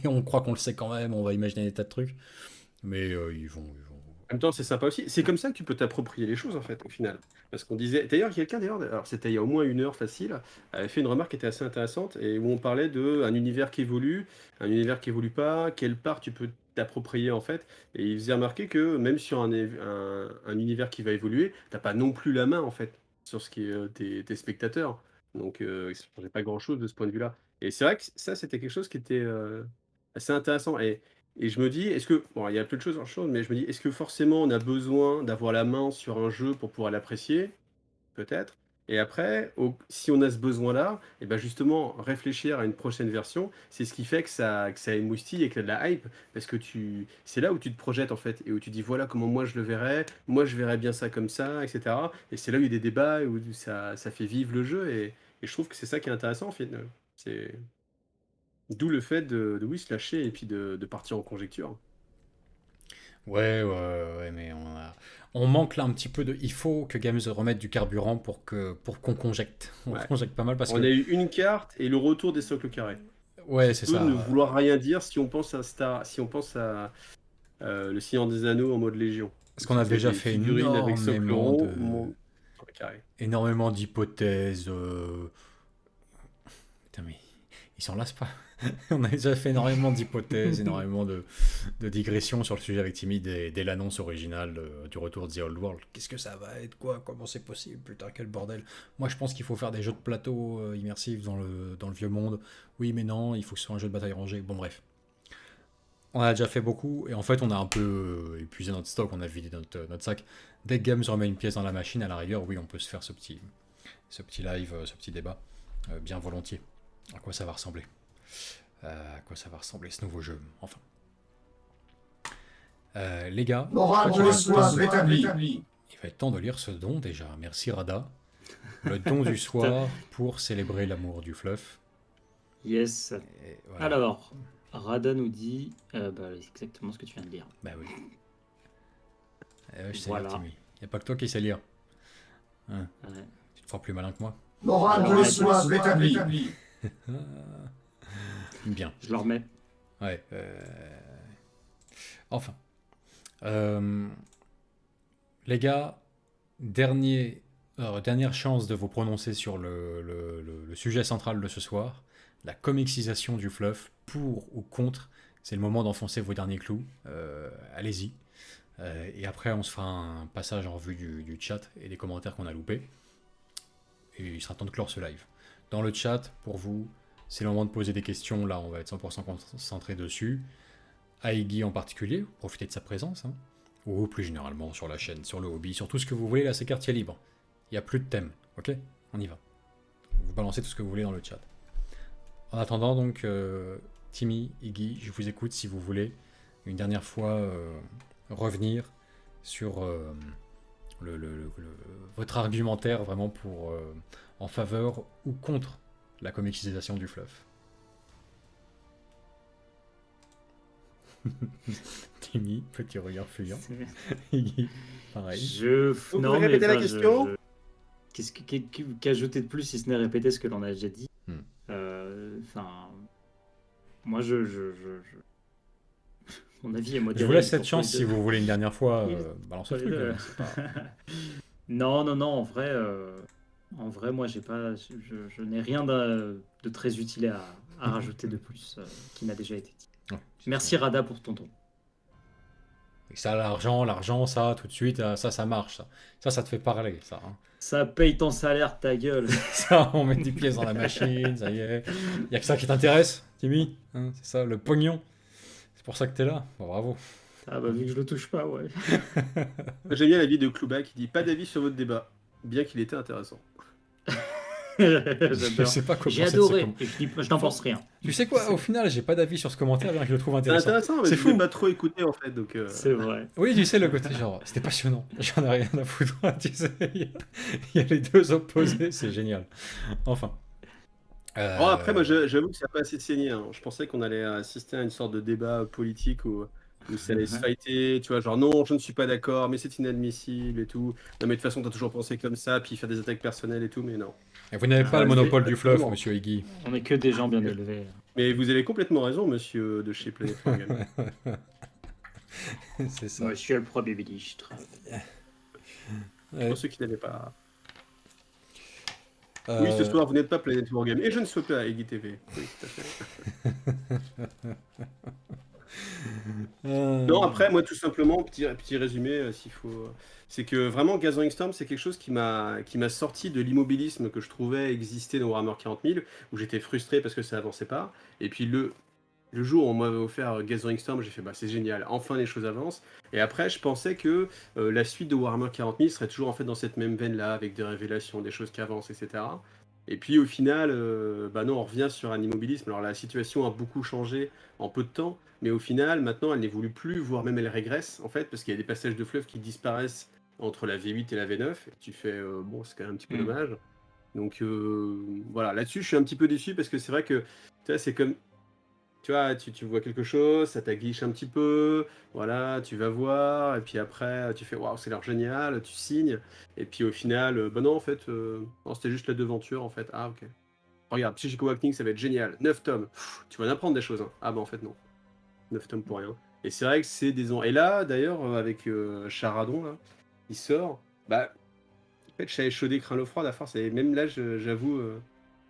on croit qu'on le sait quand même. On va imaginer des tas de trucs. Mais ils vont... En même temps, c'est sympa aussi. C'est comme ça que tu peux t'approprier les choses, en fait, au final. Parce qu'on disait... D'ailleurs, alors c'était il y a au moins 1 heure facile, avait fait une remarque qui était assez intéressante, et où on parlait d'un univers qui évolue, un univers qui évolue pas, quelle part tu peux t'approprier, en fait. Et il faisait remarquer que même sur un univers qui va évoluer, t'as pas non plus la main, en fait, sur ce qui est tes spectateurs. Donc, il ne changeait pas grand-chose de ce point de vue-là. Et c'est vrai que ça, c'était quelque chose qui était assez intéressant. Et je me dis, bon, il y a plein de choses, mais je me dis, est-ce que forcément on a besoin d'avoir la main sur un jeu pour pouvoir l'apprécier? Peut-être. Et après, si on a ce besoin-là, et ben justement, réfléchir à une prochaine version, c'est ce qui fait que ça émoustille et qu'il y a de la hype, parce que c'est là où tu te projettes en fait, et où tu dis voilà comment moi je le verrais, moi je verrais bien ça comme ça, etc. Et c'est là où il y a des débats, où ça fait vivre le jeu, et je trouve que c'est ça qui est intéressant en fait. C'est d'où le fait de oui, se lâcher et puis de partir en conjecture. Ouais, mais on manque là un petit peu de... Il faut que Games remette du carburant pour qu'on conjecte. On Ouais. conjecte pas mal parce On que... a eu une carte et le retour des socles carrés. Ouais, c'est Peut ça. ne vouloir rien dire si on pense à le Seigneur des Anneaux en mode Légion. Parce qu'on a C'est déjà des fait figurines avec socle énormément rond, sur le carré. énormément d'hypothèses. Putain, mais ils s'en lassent pas. On a déjà fait énormément d'hypothèses, énormément de digressions sur le sujet avec Timmy dès l'annonce originale du retour de The Old World. Qu'est-ce que ça va être, quoi? Comment c'est possible? Putain, quel bordel. Moi, je pense qu'il faut faire des jeux de plateau immersifs dans le vieux monde. Oui, mais non, il faut que ce soit un jeu de bataille rangée. Bon, bref. On a déjà fait beaucoup, et en fait, on a un peu épuisé notre stock, on a vidé notre sac. Dès que Games remet une pièce dans la machine, à la rigueur, oui, on peut se faire ce petit live, ce petit débat, bien volontiers. À quoi ça va ressembler? À quoi ça va ressembler ce nouveau jeu, enfin. Les gars, Morale de l'histoire rétablie. il va être temps de lire ce don déjà. Merci Rada. Le don du soir pour célébrer l'amour du fluff. Yes. Et voilà. Alors, Rada nous dit c'est exactement ce que tu viens de lire. Bah oui. Je sais Voilà. lire, Timmy. Il n'y a pas que toi qui sais lire. Hein, Ouais. tu te feras plus malin que moi. Morale de l'histoire rétablie. Bien. Je le remets. Ouais. Enfin. Les gars, dernière chance de vous prononcer sur le sujet central de ce soir, la comicsisation du fluff, pour ou contre. C'est le moment d'enfoncer vos derniers clous. Allez-y. Et après, on se fera un passage en revue du chat et des commentaires qu'on a loupés. Et il sera temps de clore ce live. Dans le chat, pour vous, c'est le moment de poser des questions. Là, on va être 100% concentré dessus. À Iggy en particulier, profitez de sa présence. Hein. Ou plus généralement sur la chaîne, sur le hobby, sur tout ce que vous voulez. Là, c'est quartier libre. Il n'y a plus de thème. Ok? On y va. Vous balancez tout ce que vous voulez dans le chat. En attendant, donc, Timmy, Iggy, je vous écoute si vous voulez une dernière fois revenir sur votre argumentaire vraiment pour en faveur ou contre la comicsisation du fluff. Timmy, petit regard fuyant. Iggy, pareil. Vous pouvez répéter la question Qu'est-ce qu'ajouter de plus si ce n'est répéter ce que l'on a déjà dit? Enfin, moi mon avis est modéré. Je vous laisse cette pour chance les si deux. vous voulez une dernière fois balancer le Pour les truc. deux. C'est pas- Non, en vrai, moi, je n'ai rien de très utile à rajouter de plus qui n'a déjà été dit. Ouais. Merci Rada pour ton ton. Et ça, l'argent, ça, tout de suite, ça marche. Ça te fait parler, ça. Hein. Ça paye ton salaire, ta gueule. Ça, on met des pièces dans la machine, ça y est. Il n'y a que ça qui t'intéresse, Timmy. Hein, c'est ça, le pognon. C'est pour ça que t'es là. Bon, bravo. Ah bah vu que je le touche pas, ouais. J'aime bien l'avis de Clouba qui dit pas d'avis sur votre débat, bien qu'il était intéressant. Je J'adore. sais pas quoi J'ai penser de ce adoré. commentaire. Je n'en pense rien. Tu sais quoi, au final, j'ai pas d'avis sur ce commentaire, bien que je le trouve C'est intéressant. intéressant, mais C'est je l'ai fou. pas trop écouté en fait, donc. C'est vrai. Oui, tu sais, le côté genre, c'était passionnant. J'en ai rien à foutre. Tu sais, il y a les deux opposés, c'est génial. Enfin. Bon, après, moi, j'avoue que ça n'a pas assez saigné. Hein. Je pensais qu'on allait assister à une sorte de débat politique où ça allait se fighter, tu vois, genre non, je ne suis pas d'accord, mais c'est inadmissible et tout. Non, mais de toute façon, t'as toujours pensé comme ça, puis faire des attaques personnelles et tout, mais non. Et vous n'avez pas le Ah, monopole c'est- du fluff, Absolument. monsieur Iggy. On est que des gens bien élevés. Mais vous avez complètement raison, monsieur de chez Planet Wargame. C'est ça. Monsieur le Premier ministre. Ouais. Pour ceux qui n'avaient pas. Euh, Oui, ce soir, vous n'êtes pas Planet Wargame, et je ne suis pas à Iggy TV. Oui, tout à fait. Non, après, moi, tout simplement, petit résumé, s'il faut. C'est que vraiment, Gathering Storm, c'est quelque chose qui m'a sorti de l'immobilisme que je trouvais exister dans Warhammer 40 000, où j'étais frustré parce que ça avançait pas. Et puis le jour où on m'avait offert Gathering Storm, j'ai fait bah c'est génial, enfin les choses avancent. Et après, je pensais que la suite de Warhammer 40 000 serait toujours en fait dans cette même veine-là, avec des révélations, des choses qui avancent, etc. Et puis au final, bah non, on revient sur un immobilisme. Alors la situation a beaucoup changé en peu de temps, mais au final, maintenant, elle n'évolue plus, voire même elle régresse, en fait, parce qu'il y a des passages de fleuve qui disparaissent entre la V8 et la V9. Et tu fais, bon, c'est quand même un petit peu dommage. Donc voilà, là-dessus, je suis un petit peu déçu, parce que c'est vrai que, tu vois, c'est comme... Tu vois, tu vois quelque chose, ça t'aguiche un petit peu, voilà, tu vas voir, et puis après, tu fais waouh, c'est l'air génial, tu signes, et puis au final, bah non, en fait, non, c'était juste la devanture, en fait. Ah, ok. Regarde, Psychic Awakening, ça va être génial, 9 tomes, pff, tu vas en apprendre des choses. Hein. Ah, bah en fait, non. 9 tomes pour rien. Et c'est vrai que c'est des ans. Et là, d'ailleurs, avec Charadon, là, il sort, bah, en fait, je savais chaudé, craint l'eau froide à force, et même là, j'avoue.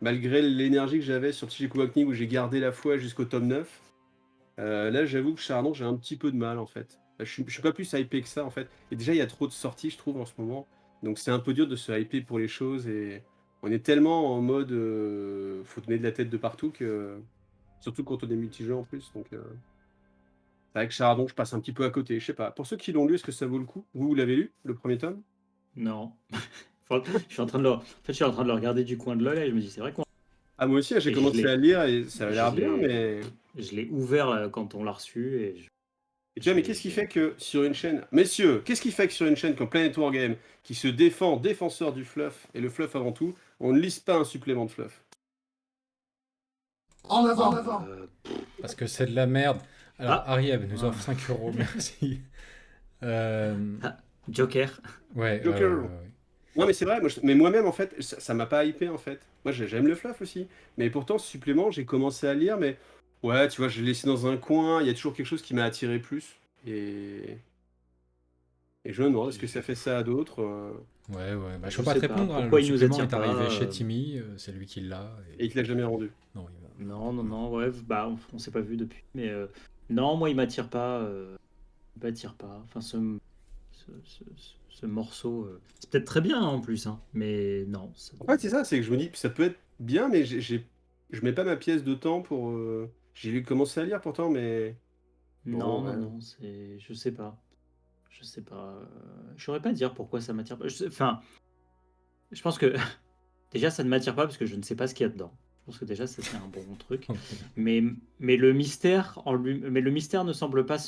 Malgré l'énergie que j'avais sur Psychic Awakening où j'ai gardé la foi jusqu'au tome 9, là j'avoue que Chardon j'ai un petit peu de mal en fait. Je suis pas plus hypé que ça en fait. Et déjà il y a trop de sorties je trouve en ce moment. Donc c'est un peu dur de se hyper pour les choses et on est tellement en mode faut donner de la tête de partout que surtout quand on est multijoueur en plus. Donc c'est vrai que Chardon je passe un petit peu à côté. Je sais pas. Pour ceux qui l'ont lu, est-ce que ça vaut le coup? Vous l'avez lu le premier tome? Non. Enfin, je suis en train de le regarder du coin de l'œil et je me dis, c'est vrai qu'on Ah moi aussi j'ai Et je commencé l'ai- à lire et ça avait l'air je l'ai- bien mais... je l'ai ouvert quand on l'a reçu et Et tu vois, mais qu'est-ce qui fait que sur une chaîne... Messieurs, qu'est-ce qui fait que sur une chaîne comme Planet Wargame, qui se défend, défenseur du fluff, et le fluff avant tout, on ne lise pas un supplément de fluff? En avant. Parce que c'est de la merde. Alors, Ah. Arieb nous offre 5 euros, merci. Joker. Ouais, Joker. ouais. Non, mais c'est vrai, mais moi-même, en fait, ça m'a pas hypé, en fait. Moi, j'aime le fluff aussi. Mais pourtant, ce supplément, j'ai commencé à lire, mais ouais, tu vois, je l'ai laissé dans un coin, il y a toujours quelque chose qui m'a attiré plus. Et je me demande, est-ce que ça fait ça à d'autres Ouais. Bah, je Je peux pas sais te pas. répondre. Hein. Pourquoi Le il nous supplément attire est arrivé pas, chez Timmy, c'est lui qui l'a. Et il te l'a jamais rendu. Non, Non, ouais, bah on s'est pas vu depuis. Mais non, moi il m'attire pas. Il m'attire pas. Enfin, ce morceau, c'est peut-être très bien en plus, hein, mais non. En fait, c'est ça, c'est que je me dis que ça peut être bien, mais je mets pas ma pièce de temps pour. J'ai commencé à lire pourtant, mais. Non, Bon, ouais. non, je sais pas. Je sais pas. Je saurais pas dire pourquoi ça m'attire pas. Enfin, je pense que déjà ça ne m'attire pas parce que je ne sais pas ce qu'il y a dedans. Je pense que déjà ça c'est un bon truc. Mais le mystère mais le mystère ne semble pas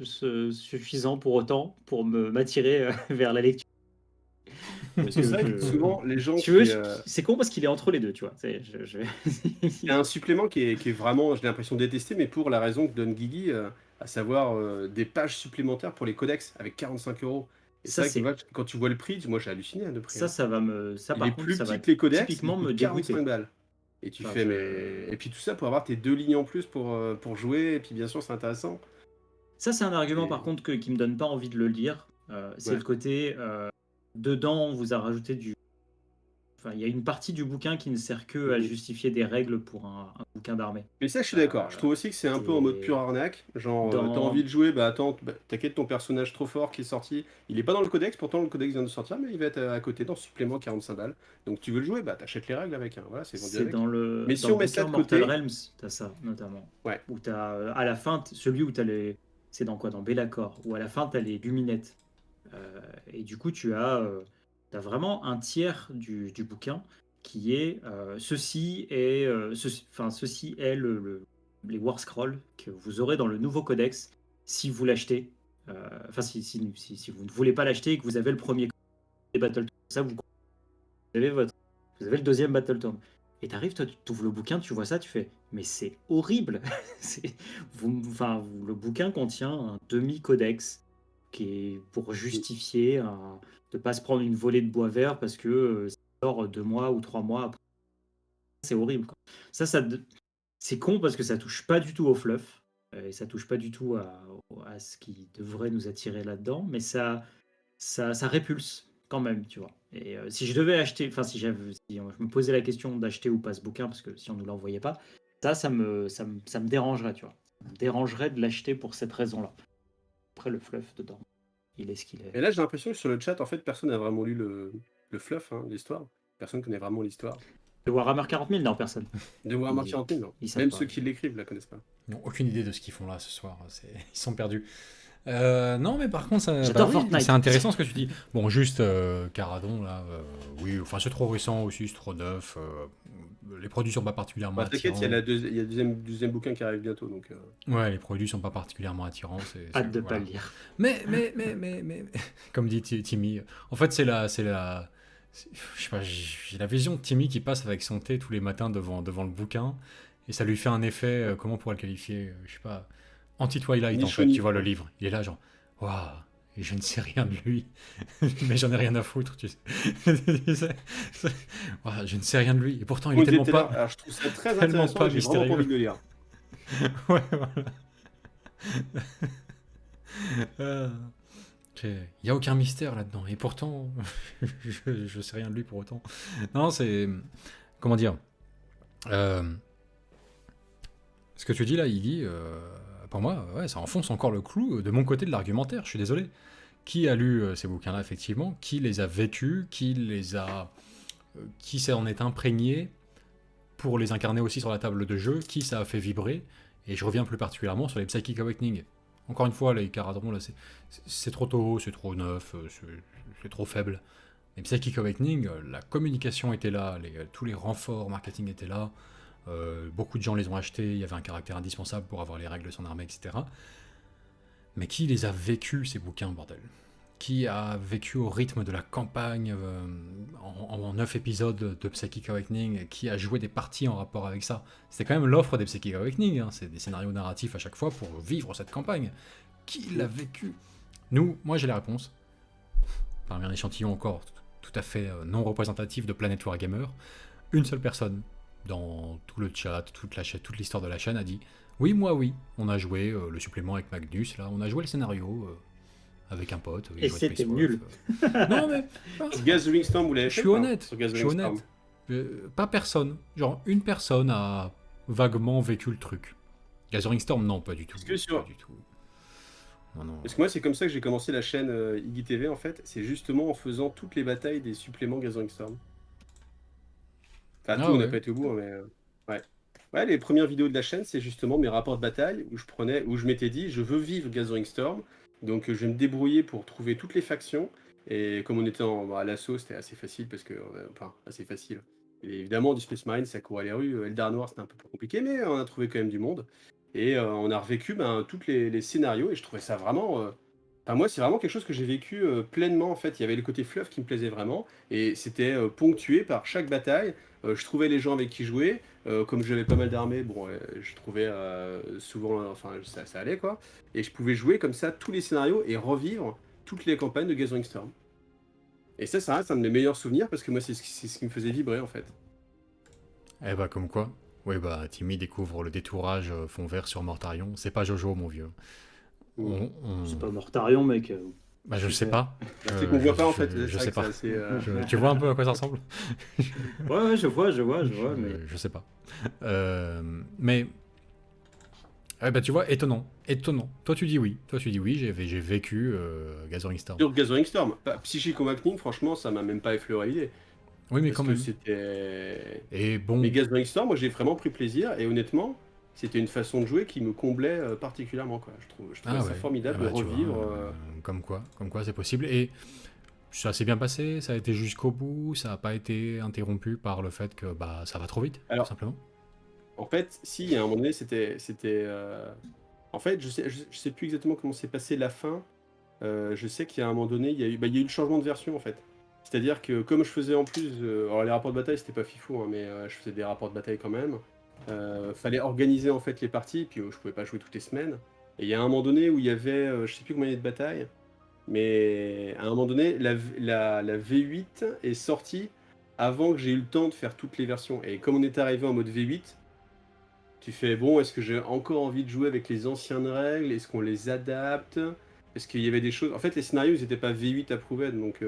suffisant pour autant pour m'attirer vers la lecture. Parce que c'est vrai que souvent, les gens Si tu veux, qui. c'est con parce qu'il est entre les deux, tu vois. Il y a un supplément qui est vraiment, j'ai l'impression, détesté, mais pour la raison que donne Guigui, à savoir des pages supplémentaires pour les codex avec 45 euros. Et Ça, c'est vrai que quand tu vois le prix, moi j'ai halluciné le prix. ça va me. Ça, Il par est contre, plus ça petit va que les codex, typiquement il coûte me dégoûter. 45 balles. Et tu Enfin, fais, mais. Et puis tout ça pour avoir tes 2 lignes en plus pour jouer, et puis bien sûr, c'est intéressant. Ça, c'est un argument Et- par contre qui me donne pas envie de le lire. C'est Ouais. le côté dedans, on vous a rajouté du. Enfin, il y a une partie du bouquin qui ne sert que à Mhm. justifier des règles pour un bouquin d'armée. Mais ça, je suis d'accord. Je trouve aussi que c'est un peu en mode et- pure arnaque. Genre, Dans- t'as envie de jouer, bah attends, t'inquiète, ton personnage trop fort qui est sorti, il est pas dans le codex, pourtant le codex vient de sortir, mais il va être à côté dans ce supplément 45 balles. Donc tu veux le jouer, bah t'achètes les règles avec. Hein. Voilà, c'est vendu C'est avec. dans le, Mais dans si le on met ça bouquin de côté- Mortal Realms, t'as ça notamment. Ouais. Où t'as à la fin, celui où t'as les. C'est dans quoi? Dans Be'lakor. Où à la fin t'as les luminettes. Et du coup, t'as vraiment un tiers du bouquin qui est ceci est les War Scrolls que vous aurez dans le nouveau codex si vous l'achetez. Enfin, si vous ne voulez pas l'acheter et que vous avez le premier Battle ça vous avez vous avez le deuxième Battletome. Et t'arrives, toi, tu ouvres le bouquin, tu vois ça, tu fais, mais c'est horrible. Le bouquin contient un demi-codex qui est pour justifier de ne pas se prendre une volée de bois vert parce que ça sort 2 mois ou 3 mois après. C'est horrible, quoi. C'est con parce que ça touche pas du tout au fluff et ça touche pas du tout à ce qui devrait nous attirer là-dedans, mais ça répulse quand même, tu vois. Et si je devais acheter, enfin si je me posais la question d'acheter ou pas ce bouquin, parce que si on ne l'envoyait pas, ça me dérangerait, tu vois. Ça me dérangerait de l'acheter pour cette raison-là. Après le fluff dedans, il est ce qu'il est. Et là, j'ai l'impression que sur le chat, en fait, personne n'a vraiment lu le fluff, hein, l'histoire. Personne connaît vraiment l'histoire. De Warhammer 40 000, non, personne. De Warhammer Ils- 40 000, non. ils savent Même pas. ceux qui l'écrivent la connaissent pas. Ils n'ont aucune idée de ce qu'ils font là ce soir. Ils sont perdus. Non, mais par contre, J'adore oui, Fortnite. c'est intéressant ce que tu dis. Bon, juste Caradon, là, oui, enfin, c'est trop récent aussi, c'est trop neuf. Les produits sont pas particulièrement Bah, t'inquiète, attirants. il y a le deuxième bouquin qui arrive bientôt. Donc, Ouais, les produits sont pas particulièrement attirants. Hâte de voilà. pas le lire. Mais, comme dit Timmy, en fait, je sais pas, j'ai la vision de Timmy qui passe avec son thé tous les matins devant le bouquin, et ça lui fait un effet, comment on pourrait le qualifier, je sais pas, anti-Twilight en fait, Ni tu vois le livre, il est là genre, waouh, et je ne sais rien de lui, mais j'en ai rien à foutre, tu sais. Waouh, je ne sais rien de lui, et pourtant il est tellement pas... Alors, je trouve ça très tellement intéressant, pas j'ai vraiment mystérieux. pas envie de le lire. Ouais, voilà. Il n'y a aucun mystère là-dedans. Et pourtant, je sais rien de lui pour autant. Non, c'est... Comment dire Ce que tu dis là, il dit... pour moi, ouais, ça enfonce encore le clou de mon côté de l'argumentaire. Je suis désolé. Qui a lu ces bouquins-là, effectivement? Qui les a vêtus? Qui s'en est imprégné pour les incarner aussi sur la table de jeu? Qui ça a fait vibrer? Et je reviens plus particulièrement sur les Psychic Awakening. Encore une fois, les Caradron, là, c'est trop tôt, c'est trop neuf, c'est trop faible. Les Psychic Awakening, la communication était là, tous les renforts marketing étaient là, beaucoup de gens les ont achetés, il y avait un caractère indispensable pour avoir les règles de son armée, etc. Mais qui les a vécus, ces bouquins, bordel? Qui a vécu au rythme de la campagne en 9 épisodes de Psychic Awakening? Qui a joué des parties en rapport avec ça? C'était quand même l'offre des Psychic Awakening, hein, c'est des scénarios narratifs à chaque fois pour vivre cette campagne. Qui l'a vécu? Moi j'ai la réponse. Parmi un échantillon encore tout à fait non représentatif de Planet Wargamer, une seule personne dans tout le chat, toute l'histoire de la chaîne a dit oui, moi oui, on a joué le supplément avec Magnus, là, on a joué le scénario avec un pote. Et c'était nul. Non mais, Gathering Storm, vous l'avez je fait suis ou pas, honnête, sur je suis Gathering honnête. Storm Pas personne, genre une personne a vaguement vécu le truc. Gathering Storm, non, pas du tout. Parce que sur- Pas du tout. Non. Parce que moi, c'est comme ça que j'ai commencé la chaîne Iggy TV, en fait. C'est justement en faisant toutes les batailles des suppléments Gathering Storm. Enfin, Ah tout, on n'a ouais. pas été au bout, hein, mais... ouais. Ouais, les premières vidéos de la chaîne, c'est justement mes rapports de bataille où je m'étais dit, je veux vivre Gathering Storm, donc je vais me débrouiller pour trouver toutes les factions. Et comme on était à l'assaut, c'était assez facile parce que, enfin, assez facile. Et évidemment, du Space Marine, ça courait les rues. Eldar Noir, c'était un peu plus compliqué, mais on a trouvé quand même du monde. Et on a revécu tous les scénarios et je trouvais ça vraiment. Enfin, moi, c'est vraiment quelque chose que j'ai vécu pleinement en fait. Il y avait le côté fluff qui me plaisait vraiment et c'était ponctué par chaque bataille. Je trouvais les gens avec qui jouer. Comme j'avais pas mal d'armées, bon, je trouvais souvent, enfin, ça allait quoi. Et je pouvais jouer comme ça tous les scénarios et revivre toutes les campagnes de Gathering Storm. Et ça reste un de mes meilleurs souvenirs parce que moi, c'est ce qui me faisait vibrer en fait. Eh bah comme quoi. Oui bah Timmy découvre le détourage fond vert sur Mortarion. C'est pas Jojo mon vieux. C'est pas Mortarion, mec. Bah je sais pas. C'est qu'on voit pas en fait. Je c'est sais vrai pas. que c'est assez, Tu vois un peu à quoi ça ressemble? Ouais, je vois, mais... Je sais pas. Mais bah tu vois, étonnant. Toi tu dis oui, j'ai vécu Gathering Storm. Sur Gathering Storm, Psychic Awakening, franchement, ça m'a même pas effleuré l'idée. Oui mais Parce quand que même. c'était. Et bon. Mais Gathering Storm, moi j'ai vraiment pris plaisir et honnêtement, c'était une façon de jouer qui me comblait particulièrement quoi. Je trouvais ça ouais. formidable Ah bah, de tu vois, revivre. comme quoi c'est possible. Et ça s'est bien passé, ça a été jusqu'au bout, ça n'a pas été interrompu par le fait que bah ça va trop vite, Alors, tout simplement. En fait, si, à un moment donné, c'était. En fait, je sais plus exactement comment s'est passé la fin. Je sais qu'il y a un moment donné, il y a eu le changement de version en fait. C'est-à-dire que comme je faisais en plus, alors les rapports de bataille c'était pas fifou, hein, mais je faisais des rapports de bataille quand même. Fallait organiser en fait les parties, puis je pouvais pas jouer toutes les semaines. Et il y a un moment donné où il y avait, je sais plus combien il y a de batailles, mais à un moment donné, la V8 est sortie avant que j'ai eu le temps de faire toutes les versions. Et comme on est arrivé en mode V8, tu fais bon, est-ce que j'ai encore envie de jouer avec les anciennes règles? Est-ce qu'on les adapte? Est-ce qu'il y avait des choses. En fait, les scénarios ils n'étaient pas V8 approuvés, donc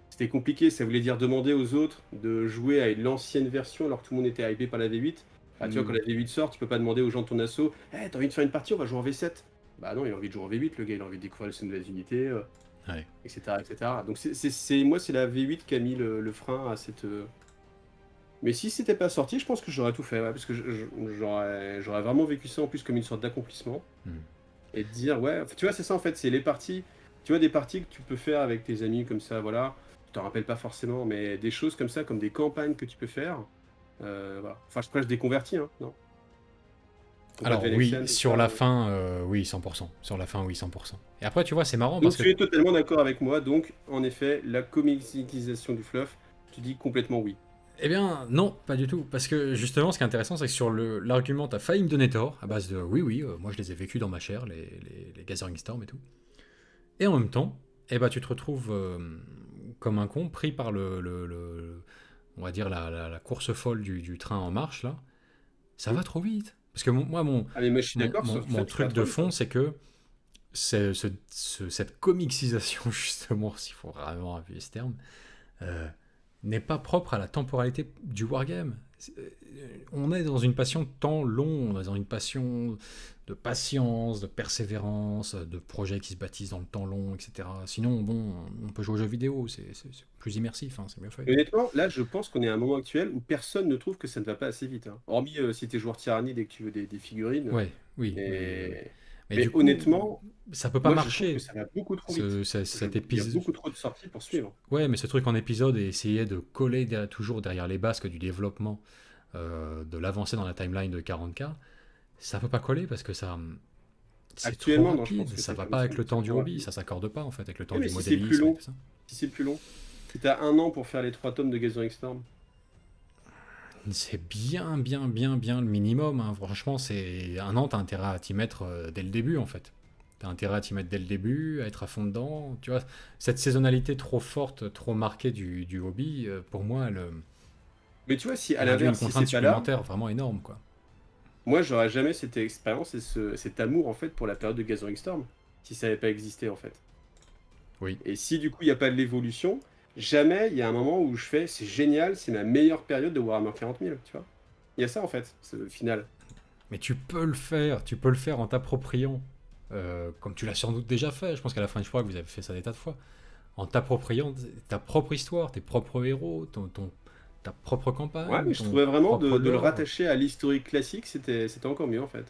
c'était compliqué. Ça voulait dire demander aux autres de jouer à l'ancienne version alors que tout le monde était hypé par la V8. Ah, tu vois, quand la V8 sort, tu peux pas demander aux gens de ton asso, hey, t'as envie de faire une partie, on va jouer en V7. Bah non, il a envie de jouer en V8, le gars, il a envie de découvrir les nouvelles unités, Ouais. etc., etc. Donc moi, c'est la V8 qui a mis le frein à cette. Mais si c'était pas sorti, je pense que j'aurais tout fait, ouais, parce que j'aurais vraiment vécu ça en plus comme une sorte d'accomplissement. Et de dire, ouais, tu vois, c'est ça en fait, c'est les parties, tu vois, des parties que tu peux faire avec tes amis comme ça, voilà, je t'en rappelle pas forcément, mais des choses comme ça, comme des campagnes que tu peux faire, voilà. Enfin, je déconvertis, hein, non? Alors Combat de oui, Venexian, sur ça, la fin, oui, 100%. Sur la fin, oui, 100%. Et après, tu vois, c'est marrant Donc parce tu que... es totalement d'accord avec moi, donc en effet, la comicisation du fluff, tu dis complètement oui. Eh bien, non, pas du tout. Parce que justement, ce qui est intéressant, c'est que sur l'argument, t'as failli me donner tort, à base de oui, moi je les ai vécus dans ma chair, les Gathering Storm et tout. Et en même temps, eh ben, tu te retrouves comme un con, pris par on va dire la course folle du train en marche, là. Ça va trop vite. Parce que Ah mais moi je suis d'accord sur le mon fait truc que de fond, c'est que cette comicisation, justement, s'il faut vraiment appuyer ce terme, n'est pas propre à la temporalité du wargame. On est dans une passion de temps long, on est dans une passion de patience, de persévérance, de projets qui se bâtissent dans le temps long, etc. Sinon, bon, on peut jouer aux jeux vidéo, c'est plus immersif, hein, c'est mieux fait. Honnêtement, là, je pense qu'on est à un moment actuel où personne ne trouve que ça ne va pas assez vite, hein. Hormis si t'es joueur tyrannide et que tu veux des figurines. Ouais, oui. Mais du coup, honnêtement, ça peut pas moi, je trouve marcher. que ça va beaucoup trop vite. Cet Il y a épisode. beaucoup trop de sorties pour suivre. Ouais, mais ce truc en épisode et essayer de coller toujours derrière les basques du développement, de l'avancée dans la timeline de 40K, ça peut pas coller parce que ça C'est Actuellement, trop non, je rapide, pense que ça c'est va comme pas ça. avec le temps C'est du trop hobby, rapide. ça s'accorde pas en fait avec le temps Oui, du mais si c'est plus modélisme et long, tout ça. si c'est plus long, si t'as 1 an pour faire les 3 tomes de Gathering Storm, C'est bien le minimum, hein. Franchement, c'est un an, t'as intérêt à t'y mettre dès le début en fait. T'as intérêt à t'y mettre dès le début, à être à fond dedans. Tu vois, cette saisonnalité trop forte, trop marquée du hobby, pour moi, mais tu vois, si à elle induit une l'inverse, si contrainte c'est pas là, supplémentaire vraiment énorme, quoi. moi j'aurais jamais cette expérience et cet amour en fait pour la période de Gathering Storm, si ça n'avait pas existé en fait. Oui. Et si du coup il n'y a pas de l'évolution, jamais il y a un moment où je fais c'est génial, c'est ma meilleure période de Warhammer 40 000, tu vois. Il y a ça en fait, c'est le final. Mais tu peux le faire en t'appropriant, comme tu l'as sans doute déjà fait. Je pense qu'à la fin du fois, vous avez fait ça des tas de fois. En t'appropriant ta propre histoire, tes propres héros, ta propre campagne. Ouais, mais je ton trouvais vraiment propre de le lore. rattacher à l'historique classique, c'était encore mieux en fait.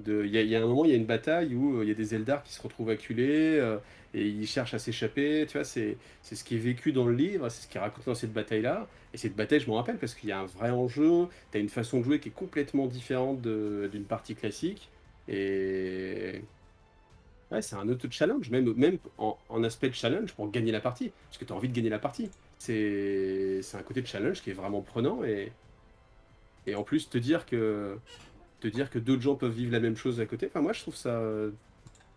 Il y a un moment, il y a une bataille où il y a des Eldar qui se retrouvent acculés et ils cherchent à s'échapper. Tu vois, c'est ce qui est vécu dans le livre, c'est ce qui est raconté dans cette bataille-là. Et cette bataille, je m'en rappelle parce qu'il y a un vrai enjeu. Tu as une façon de jouer qui est complètement différente d'une partie classique. Et ouais, c'est un autre challenge, même en aspect de challenge pour gagner la partie. Parce que tu as envie de gagner la partie. C'est un côté de challenge qui est vraiment prenant. Et en plus, te dire que d'autres gens peuvent vivre la même chose à côté, enfin moi je trouve ça...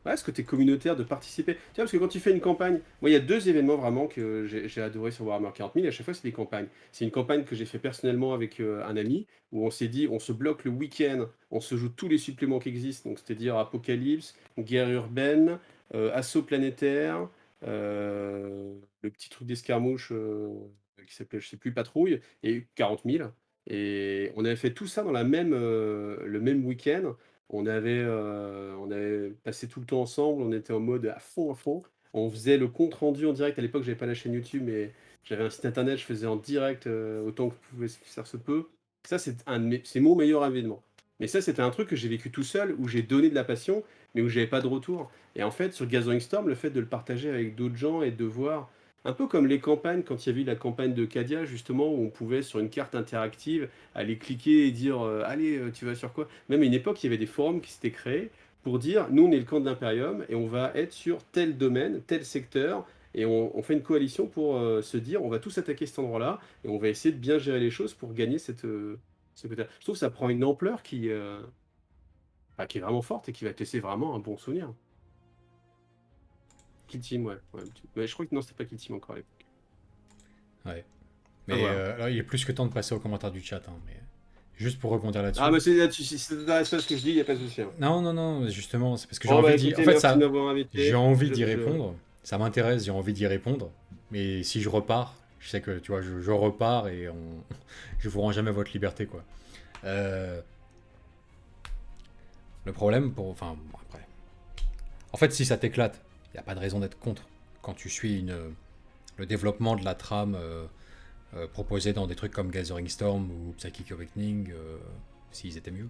Ouais, ce côté communautaire de participer. Tu vois, parce que quand tu fais une campagne, moi il y a 2 événements vraiment que j'ai adoré sur Warhammer 40 000, et à chaque fois c'est des campagnes. C'est une campagne que j'ai fait personnellement avec un ami, où on s'est dit, on se bloque le week-end, on se joue tous les suppléments qui existent, donc c'est-à-dire Apocalypse, Guerre urbaine, Assaut planétaire, le petit truc d'escarmouche qui s'appelait, je sais plus, Patrouille, et 40 000. Et on avait fait tout ça dans le même week-end. On avait passé tout le temps ensemble, on était en mode à fond, à fond. On faisait le compte rendu en direct. À l'époque, j'avais pas la chaîne YouTube, mais j'avais un site internet, je faisais en direct autant que pouvait se faire se peut. Ça, c'est mon meilleur événement. Mais ça, c'était un truc que j'ai vécu tout seul, où j'ai donné de la passion, mais où j'avais pas de retour. Et en fait, sur Gathering Storm, le fait de le partager avec d'autres gens et de voir, un peu comme les campagnes, quand il y avait eu la campagne de Cadia, justement, où on pouvait, sur une carte interactive, aller cliquer et dire allez, tu vas sur quoi? Même à une époque, il y avait des forums qui s'étaient créés pour dire nous, on est le camp de l'Imperium et on va être sur tel domaine, tel secteur. Et on fait une coalition pour se dire on va tous attaquer cet endroit-là et on va essayer de bien gérer les choses pour gagner ce côté. Je trouve que ça prend une ampleur qui est vraiment forte et qui va te laisser vraiment un bon souvenir. Kill Team, ouais. Mais je crois que non, c'était pas Kill Team encore à l'époque. Ouais. Ah, Mais voilà. alors, il est plus que temps de passer aux commentaires du chat, hein, mais juste pour rebondir là-dessus. Ah, mais c'est là-dessus, si c'est dans l'espace que je dis, il n'y a pas de souci. Hein. Non, justement, c'est parce que j'ai Bon, bah envie d'y... écoutez, En fait, merci ça... de m'avoir invité. j'ai envie d'y Je- répondre. Ça m'intéresse, j'ai envie d'y répondre. Mais si je repars, je sais que, tu vois, je repars et je vous rends jamais votre liberté, quoi. Le problème, enfin, bon, après... En fait, si ça t'éclate, il n'y a pas de raison d'être contre. Quand tu suis le développement de la trame proposée dans des trucs comme Gathering Storm ou Psychic Awakening, s'ils étaient mieux,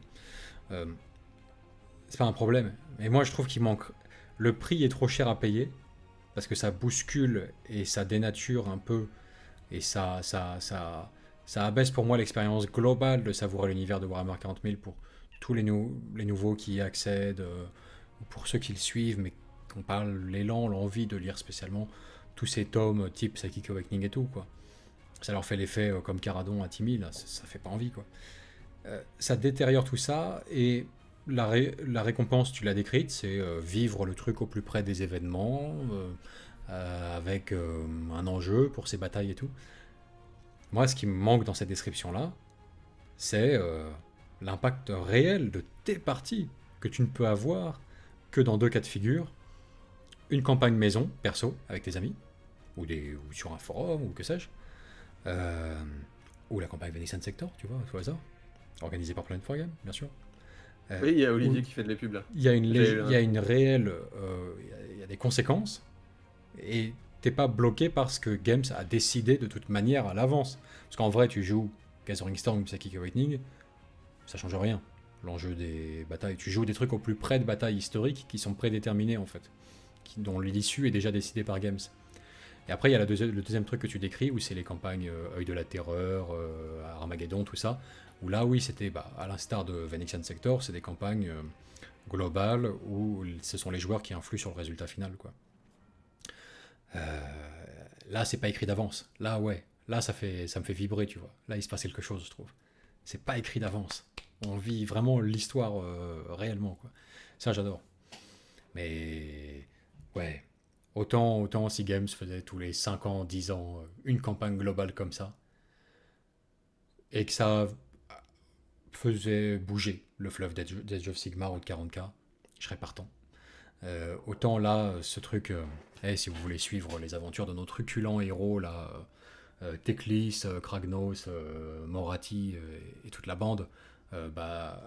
c'est pas un problème. Mais moi, je trouve qu'il manque... Le prix est trop cher à payer, parce que ça bouscule et ça dénature un peu, et ça abaisse pour moi l'expérience globale de savourer l'univers de Warhammer 40 000 pour tous les nouveaux qui y accèdent, ou pour ceux qui le suivent, mais qu'on parle l'élan, l'envie de lire spécialement tous ces tomes type Psychic Awakening et tout, quoi. Ça leur fait l'effet comme Caradon à Timmy, là, ça fait pas envie, quoi. Ça détériore tout ça, et la récompense, tu l'as décrite, c'est vivre le truc au plus près des événements, avec un enjeu pour ces batailles et tout. Moi, ce qui me manque dans cette description-là, c'est l'impact réel de tes parties que tu ne peux avoir que dans 2 cas de figure. Une campagne maison, perso, avec tes amis, ou sur un forum, ou que sais-je, ou la campagne Venetian Sector, tu vois, au hasard, organisée par Planet 4 Games, bien sûr. Oui, il y a Olivier qui fait de la pub là. Il y a une réelle... il y a des conséquences, et t'es pas bloqué parce que Games a décidé de toute manière à l'avance. Parce qu'en vrai, tu joues Gathering Storm ou Psychic Awakening, ça change rien. L'enjeu des batailles, tu joues des trucs au plus près de batailles historiques qui sont prédéterminées en fait, dont l'issue est déjà décidée par Games. Et après, il y a le deuxième truc que tu décris, où c'est les campagnes Œil de la Terreur, Armageddon, tout ça, où là, oui, c'était, à l'instar de Venetian Sector, c'est des campagnes global où ce sont les joueurs qui influent sur le résultat final, quoi. Là, c'est pas écrit d'avance. Là, ouais. Là, ça me fait vibrer, tu vois. Là, il se passe quelque chose, je trouve. C'est pas écrit d'avance. On vit vraiment l'histoire réellement, quoi. Ça, j'adore. Mais, ouais. Autant si Games faisait tous les 5 ans, 10 ans, une campagne globale comme ça, et que ça faisait bouger le fleuve d'Age of Sigmar ou de 40K, je serais partant. Autant là, ce truc, si vous voulez suivre les aventures de nos truculents héros, là, Teclis, Kragnos, Moratti et toute la bande,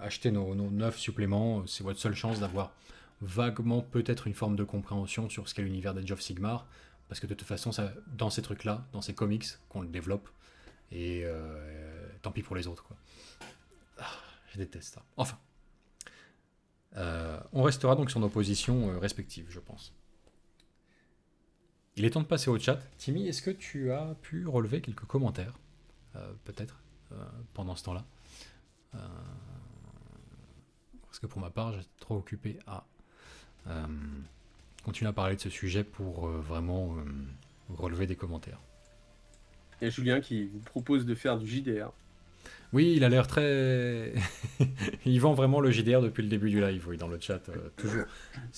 achetez nos 9 suppléments, c'est votre seule chance d'avoir vaguement peut-être une forme de compréhension sur ce qu'est l'univers d'Age of Sigmar, parce que de toute façon, ça, dans ces trucs-là, dans ces comics, qu'on le développe, et tant pis pour les autres, quoi. Je déteste ça. Enfin. On restera donc sur nos positions respectives, je pense. Il est temps de passer au chat. Timmy, est-ce que tu as pu relever quelques commentaires, peut-être, pendant ce temps-là Parce que pour ma part, j'étais trop occupé à continuer à parler de ce sujet pour vraiment relever des commentaires. Il y a Julien qui vous propose de faire du JDR. Oui, il a l'air très... il vend vraiment le JDR depuis le début du live, oui, dans le chat, toujours.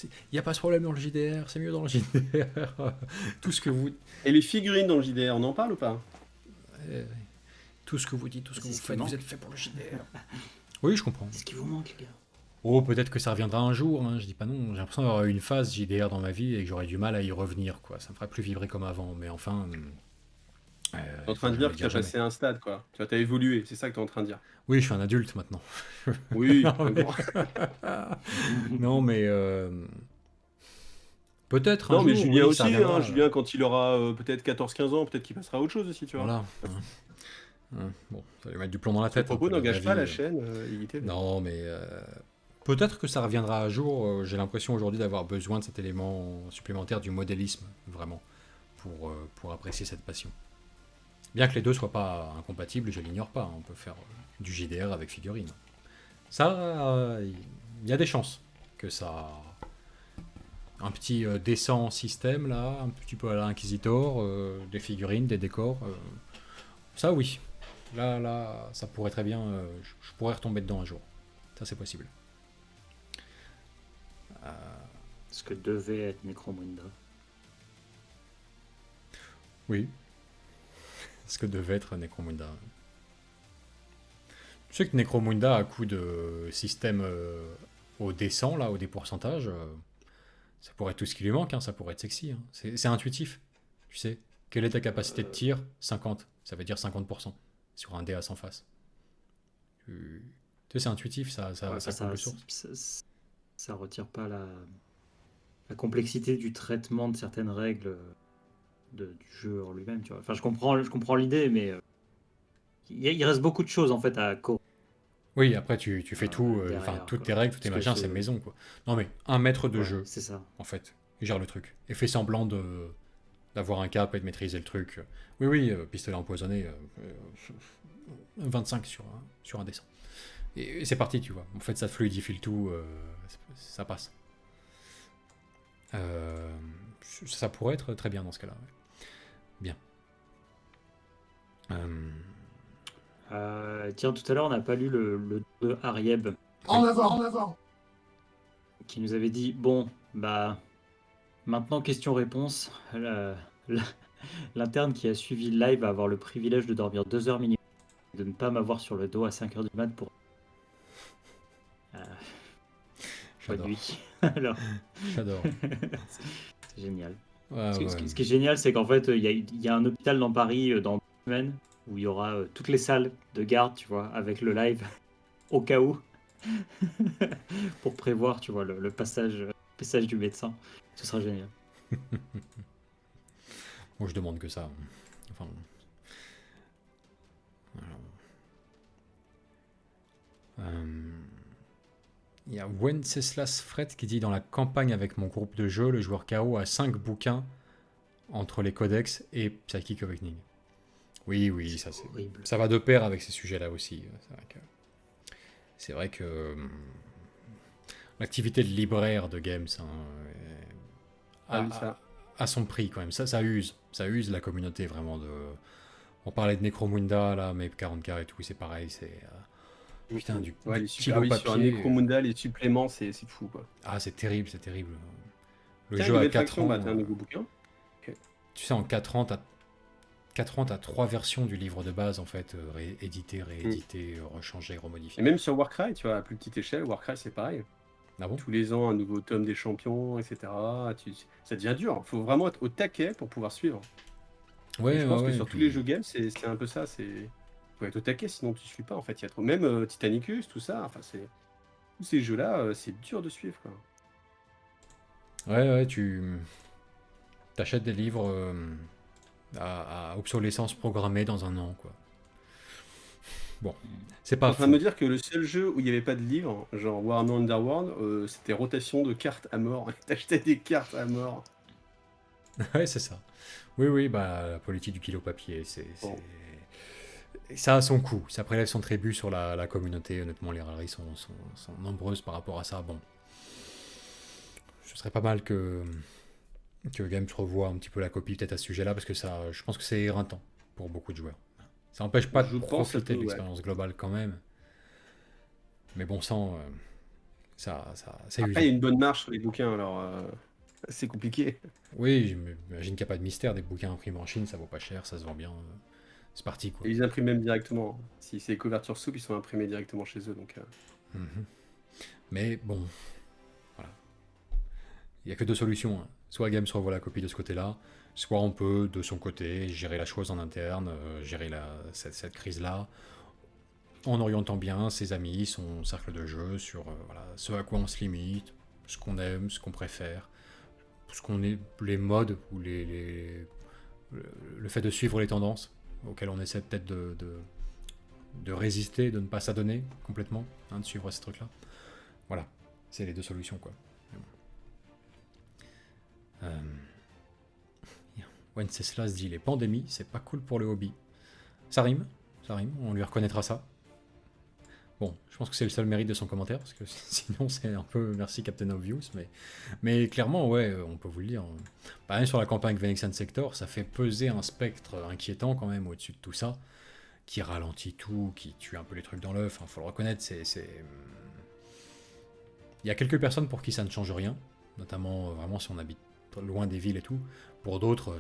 Il n'y a pas ce problème dans le JDR, c'est mieux dans le JDR. Tout ce que vous... Et les figurines dans le JDR, on en parle ou pas? Tout ce que vous dites, tout ce que C'est vous ce qui faites, manque. vous êtes fait pour le JDR. Oui, je comprends. C'est ce qui vous manque, les gars. Oh, peut-être que ça reviendra un jour, hein, je dis pas non. J'ai l'impression d'avoir eu une phase JDR dans ma vie et que j'aurais du mal à y revenir, quoi. Ça me ferait plus vibrer comme avant, mais enfin... T'es en train de dire que tu as passé un stade, quoi. Tu vois, t'as évolué, c'est ça que t'es en train de dire. Oui, je suis un adulte maintenant. Oui, Non, mais- bon. Non, mais... Peut-être un Non, mais jour, Julien oui, ça aussi, reviendra. Julien, quand il aura peut-être 14-15 ans, peut-être qu'il passera à autre chose aussi, tu vois. Voilà. Bon, ça va lui mettre du plomb dans la Je tête. propos, un peu, n'engage la pas vie, la chaîne IGTV. Non, mais peut-être que ça reviendra un jour. J'ai l'impression aujourd'hui d'avoir besoin de cet élément supplémentaire du modélisme, vraiment, pour apprécier cette passion. Bien que les deux soient pas incompatibles, je l'ignore pas. On peut faire du JDR avec figurines. Ça, il y a des chances que ça... Un petit descend système, là, un petit peu à l'Inquisitor, des figurines, des décors. Ça, oui. Là, ça pourrait très bien... je pourrais retomber dedans un jour. Ça, c'est possible. Ce que devait être Necromunda. Oui. Ce que devait être Necromunda. Tu sais que Necromunda, à coup de système au descent, là, au des pourcentages, ça pourrait être tout ce qui lui manque, hein, ça pourrait être sexy. Hein. C'est intuitif. Tu sais, quelle est ta capacité de tir? 50. Ça veut dire 50% sur un dé à 100 faces. Tu sais, c'est intuitif, ça Ouais, coule de source. ça retire pas la complexité du traitement de certaines règles du jeu en lui-même, tu vois. Enfin, je comprends l'idée, mais il reste beaucoup de choses en fait à Oui, après tu fais tout, derrière, enfin toutes quoi. tes règles, tous tes Parce que machins, c'est maison, quoi. Non mais un maître de Ouais, jeu, c'est ça. en fait, il gère le truc. Et fait semblant d'avoir un cap et de maîtriser le truc. Oui, pistolet empoisonné, 25 sur un dessin. Et c'est parti, tu vois. En fait, ça fluidifie le tout, ça passe. Ça pourrait être très bien dans ce cas-là. Ouais. Bien. Tiens, tout à l'heure, on n'a pas lu le de Arieb En avant, en avant. qui nous avait dit bon, bah, maintenant, question-réponse. L'interne qui a suivi le live va avoir le privilège de dormir 2 heures minimum et de ne pas m'avoir sur le dos à 5 heures du mat pour. Bonne J'adore. nuit. Alors, J'adore. c'est génial. Ouais, Ce qui est génial, c'est qu'en fait, il y a un hôpital dans Paris dans 2 semaines où il y aura toutes les salles de garde, tu vois, avec le live au cas où pour prévoir, tu vois, le passage du médecin. Ce sera génial. Moi, je demande que ça. Enfin. Il y a Wenceslas Fred qui dit dans la campagne avec mon groupe de jeu, le joueur KO a 5 bouquins entre les codex et Psychic Awakening. Oui, ça c'est. Horrible. Ça va de pair avec ces sujets-là aussi. C'est vrai que l'activité de libraire de games hein, Ah à, oui, ça. à son prix quand même. Ça use. Ça use la communauté vraiment de. On parlait de Necromunda là, mais 40K et tout, c'est pareil. C'est putain du Ouais, du les kilo ah oui, sur un papier. Necromunda, les suppléments, c'est fou, quoi. Ah, c'est terrible, c'est terrible. Le Tiens, jeu une à nouvelle 4 faction, ans. bah, t'as un nouveau bouquin. Tu sais, en 4 ans, t'as 3 versions du livre de base en fait, édité, réédité, rechangé, Et remodifié. même sur Warcry, tu vois, à plus petite échelle, Warcry, c'est pareil. Ah bon? Tous les ans, un nouveau tome des champions, etc. Ça devient dur. Il faut vraiment être au taquet pour pouvoir suivre. Et Ouais, je pense ouais, que ouais, sur tous puis- les jeux games, c'est un peu ça. Faut être au taquet, sinon tu suis pas. En fait, il y a trop. Même Titanicus, tout ça. Enfin, tous ces jeux-là, c'est dur de suivre, quoi. Ouais, ouais, tu t'achètes des livres à obsolescence programmée dans un an, quoi. Bon, c'est Je suis pas en train de fou. me dire que le seul jeu où il n'y avait pas de livre, genre Warhammer Underworld, c'était rotation de cartes à mort. T'achetais des cartes à mort. Ouais, c'est ça. Oui, oui, bah la politique du kilo papier, Bon. ça a son coût. Ça prélève son tribut sur la communauté. Honnêtement, les râleries sont nombreuses par rapport à ça. Bon, ce serait pas mal que Games revoie un petit peu la copie peut-être à ce sujet-là, parce que ça, je pense que c'est éreintant pour beaucoup de joueurs. Ça n'empêche pas de Je pense profiter un peu, de ouais. l'expérience globale quand même. Mais bon sang, c'est Après, il y a usant. une bonne marche sur les bouquins, alors c'est compliqué. Oui, j'imagine qu'il n'y a pas de mystère. Des bouquins imprimés en Chine, ça vaut pas cher, ça se vend bien. C'est parti, quoi. Et ils impriment même directement. Si c'est couverture souple, ils sont imprimés directement chez eux. Donc, Mhm. Mais bon, voilà. Il n'y a que deux solutions, hein. Soit Games revoit la copie de ce côté-là, soit on peut, de son côté, gérer la chose en interne, gérer cette crise-là, en orientant bien ses amis, son cercle de jeu sur voilà, ce à quoi on se limite, ce qu'on aime, ce qu'on préfère, ce qu'on est, les modes ou le fait de suivre les tendances auxquelles on essaie peut-être de résister, de ne pas s'adonner complètement, hein, de suivre ces trucs-là. Voilà, c'est les deux solutions, quoi. Wenceslas dit les pandémies, c'est pas cool pour le hobby. Ça rime, on lui reconnaîtra ça. Bon, je pense que c'est le seul mérite de son commentaire, parce que sinon c'est un peu merci Captain Obvious, mais clairement, ouais, on peut vous le dire. Par exemple, sur la campagne Venexan Sector, ça fait peser un spectre inquiétant quand même au-dessus de tout ça, qui ralentit tout, qui tue un peu les trucs dans l'œuf, hein, faut le reconnaître, il y a quelques personnes pour qui ça ne change rien, notamment vraiment si on habite loin des villes et tout. Pour d'autres,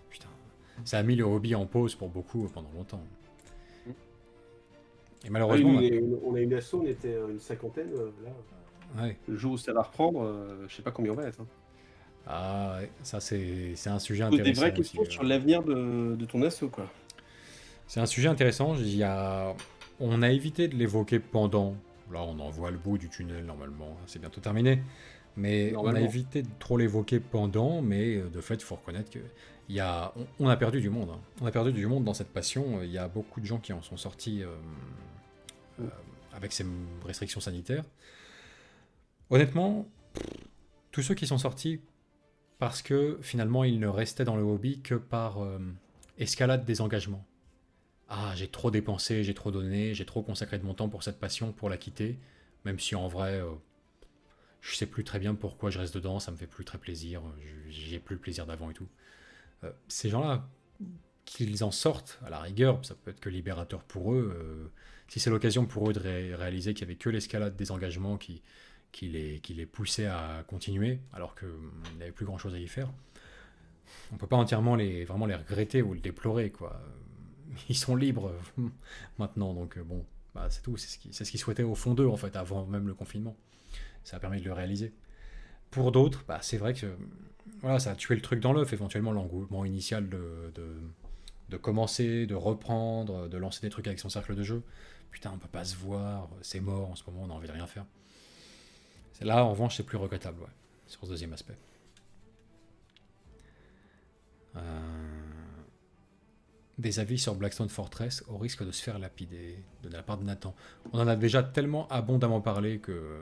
putain, ça a mis le hobby en pause pour beaucoup pendant longtemps. Et malheureusement, on a une asso, on était une cinquantaine. Là, ouais. le jour où ça va reprendre, je sais pas combien on va être. Hein. Ah, ouais, ça c'est un sujet Pose intéressant. des vraies questions aussi, sur l'avenir de ton asso, quoi. C'est un sujet intéressant. On a évité de l'évoquer pendant. Là, on en voit le bout du tunnel normalement. C'est bientôt terminé. Mais on a évité de trop l'évoquer pendant. Mais de fait, il faut reconnaître que on a perdu du monde. Hein. On a perdu du monde dans cette passion. Il y a beaucoup de gens qui en sont sortis avec ces restrictions sanitaires. Honnêtement, tous ceux qui sont sortis parce que finalement ils ne restaient dans le hobby que par escalade des engagements. Ah, j'ai trop dépensé, j'ai trop donné, j'ai trop consacré de mon temps pour cette passion, pour la quitter, même si en vrai, je sais plus très bien pourquoi je reste dedans, ça me fait plus très plaisir, j'ai plus le plaisir d'avant et tout. Ces gens-là, qu'ils en sortent, à la rigueur, ça peut être que libérateur pour eux, si c'est l'occasion pour eux de réaliser qu'il n'y avait que l'escalade des engagements qui les poussait à continuer, alors qu'il n'y avait plus grand-chose à y faire. On peut pas entièrement vraiment les regretter ou les déplorer, quoi. Ils sont libres maintenant, donc bon, bah, c'est tout. C'est ce qu'ils souhaitaient au fond d'eux, en fait, avant même le confinement. Ça a permis de le réaliser. Pour d'autres, bah, c'est vrai que voilà, ça a tué le truc dans l'œuf, éventuellement l'engouement initial de commencer, de reprendre, de lancer des trucs avec son cercle de jeu. Putain, on peut pas se voir, c'est mort en ce moment, on a envie de rien faire. Là, en revanche, c'est plus regrettable, ouais, sur ce deuxième aspect. Des avis sur Blackstone Fortress au risque de se faire lapider, de la part de Nathan. On en a déjà tellement abondamment parlé que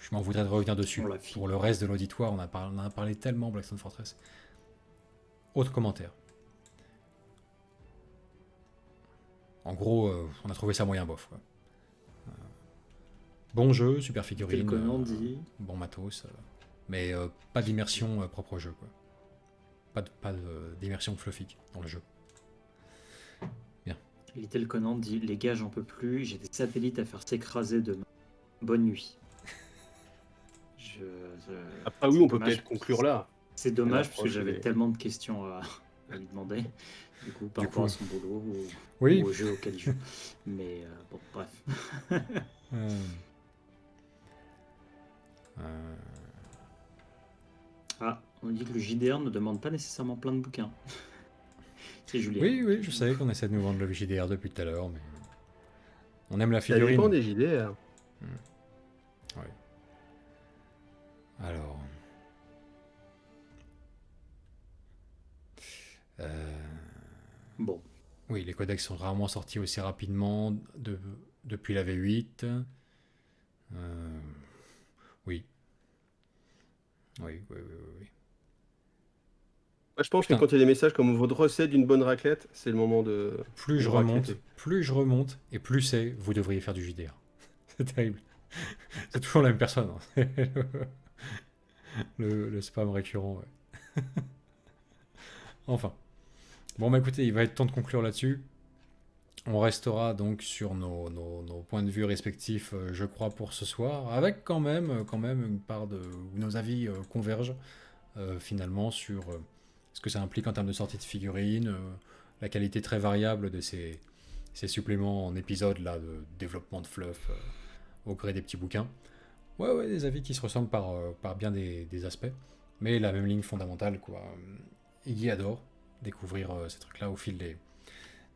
je m'en voudrais de revenir dessus. Pour le reste de l'auditoire, on en a parlé tellement Blackstone Fortress. Autre commentaire. En gros, on a trouvé ça moyen bof, quoi. Bon jeu, super Tel figurine, Conan dit. bon matos, mais pas d'immersion propre au jeu, quoi. D'immersion fluffique dans le jeu. Little Conan dit les gars, j'en peux plus, j'ai des satellites à faire s'écraser demain. Bonne nuit. Je- Après, oui, c'est on peut dommage. peut-être conclure là. C'est dommage parce que L'approche j'avais des- tellement de questions à lui demander. Du coup, par Du rapport coup. à son boulot Oui. ou au jeu auquel il joue. Mais bon, bref. Euh, euh, Ah, on dit que le JDR ne demande pas nécessairement plein de bouquins. C'est Julien. Oui, je savais qu'on essaie de nous vendre le JDR depuis tout à l'heure, mais on aime la Ça dépend figurine. des JDR. Alors. Bon, Oui, les codex sont rarement sortis aussi rapidement depuis la V8. Oui. Oui. Moi, je pense Putain. que quand il y a des messages comme votre recette d'une bonne raclette, c'est le moment de. Plus je de remonte, racletter. et plus c'est vous devriez faire du JDR. C'est terrible. C'est toujours la même personne, hein. Le spam récurrent, ouais. Enfin. Bon, bah écoutez, il va être temps de conclure là-dessus. On restera donc sur nos points de vue respectifs, je crois, pour ce soir, avec quand même une part où nos avis convergent finalement sur ce que ça implique en termes de sortie de figurines, la qualité très variable de ces suppléments en épisodes là, de développement de fluff au gré des petits bouquins. Ouais, des avis qui se ressemblent par bien des aspects, mais la même ligne fondamentale, quoi. Iggy adore découvrir ces trucs-là au fil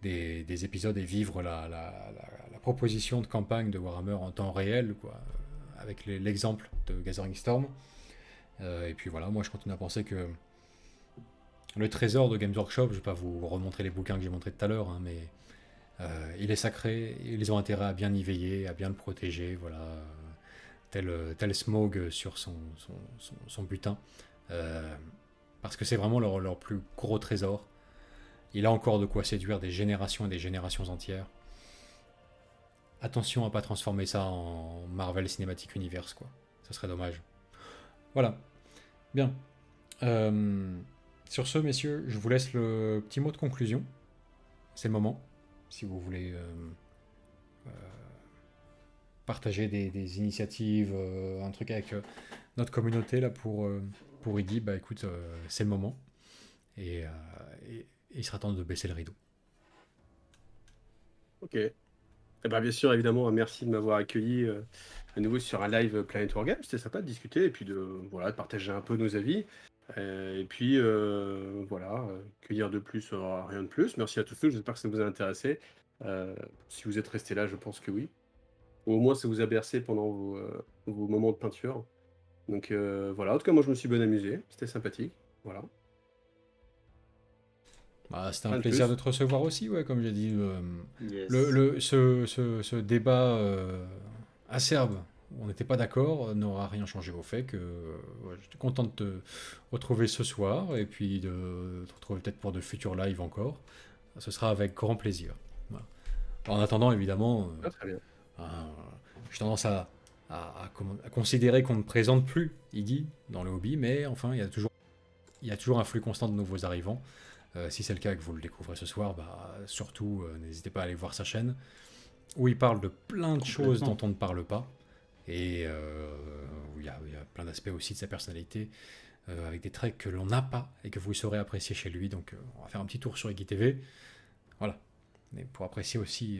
des épisodes et vivre la proposition de campagne de Warhammer en temps réel, quoi, avec l'exemple de Gathering Storm. Et puis voilà, moi je continue à penser que le trésor de Games Workshop, je vais pas vous remontrer les bouquins que j'ai montrés tout à l'heure, hein, mais il est sacré, ils ont intérêt à bien y veiller, à bien le protéger, voilà, tel Smaug sur son butin, parce que c'est vraiment leur plus gros trésor. Il a encore de quoi séduire des générations et des générations entières. Attention à pas transformer ça en Marvel Cinematic Universe, quoi. Ça serait dommage. Voilà. Bien. Sur ce, messieurs, je vous laisse le petit mot de conclusion. C'est le moment. Si vous voulez partager des initiatives, un truc avec notre communauté là pour Iggy, bah écoute, c'est le moment. Et il sera temps de baisser le rideau. Ok. Eh ben, bien sûr, évidemment, merci de m'avoir accueilli à nouveau sur un live Planet Wargame. C'était sympa de discuter et puis de partager un peu nos avis. Et puis, voilà, que dire de plus, rien de plus. Merci à tous, j'espère que ça vous a intéressé. Si vous êtes restés là, je pense que oui. Ou au moins, ça vous a bercé pendant vos moments de peinture. Donc voilà, en tout cas, moi, je me suis bien amusé. C'était sympathique. Voilà. Bah, c'était Rien un de plaisir plus. de te recevoir aussi, ouais, comme j'ai dit. yes. Ce débat acerbe, où on n'était pas d'accord, n'aura rien changé au fait que ouais, j'étais content de te retrouver ce soir et puis de te retrouver peut-être pour de futurs lives encore. Ce sera avec grand plaisir. Voilà. En attendant, évidemment, Ah, très bien. j'ai tendance à considérer qu'on ne présente plus Iggy dans le hobby, mais enfin, il y a toujours un flux constant de nouveaux arrivants. Si c'est le cas et que vous le découvrez ce soir, bah, surtout n'hésitez pas à aller voir sa chaîne, où il parle de plein de choses dont on ne parle pas, et où il y a plein d'aspects aussi de sa personnalité, avec des traits que l'on n'a pas et que vous saurez apprécier chez lui. Donc on va faire un petit tour sur Iggy TV, voilà, et pour apprécier aussi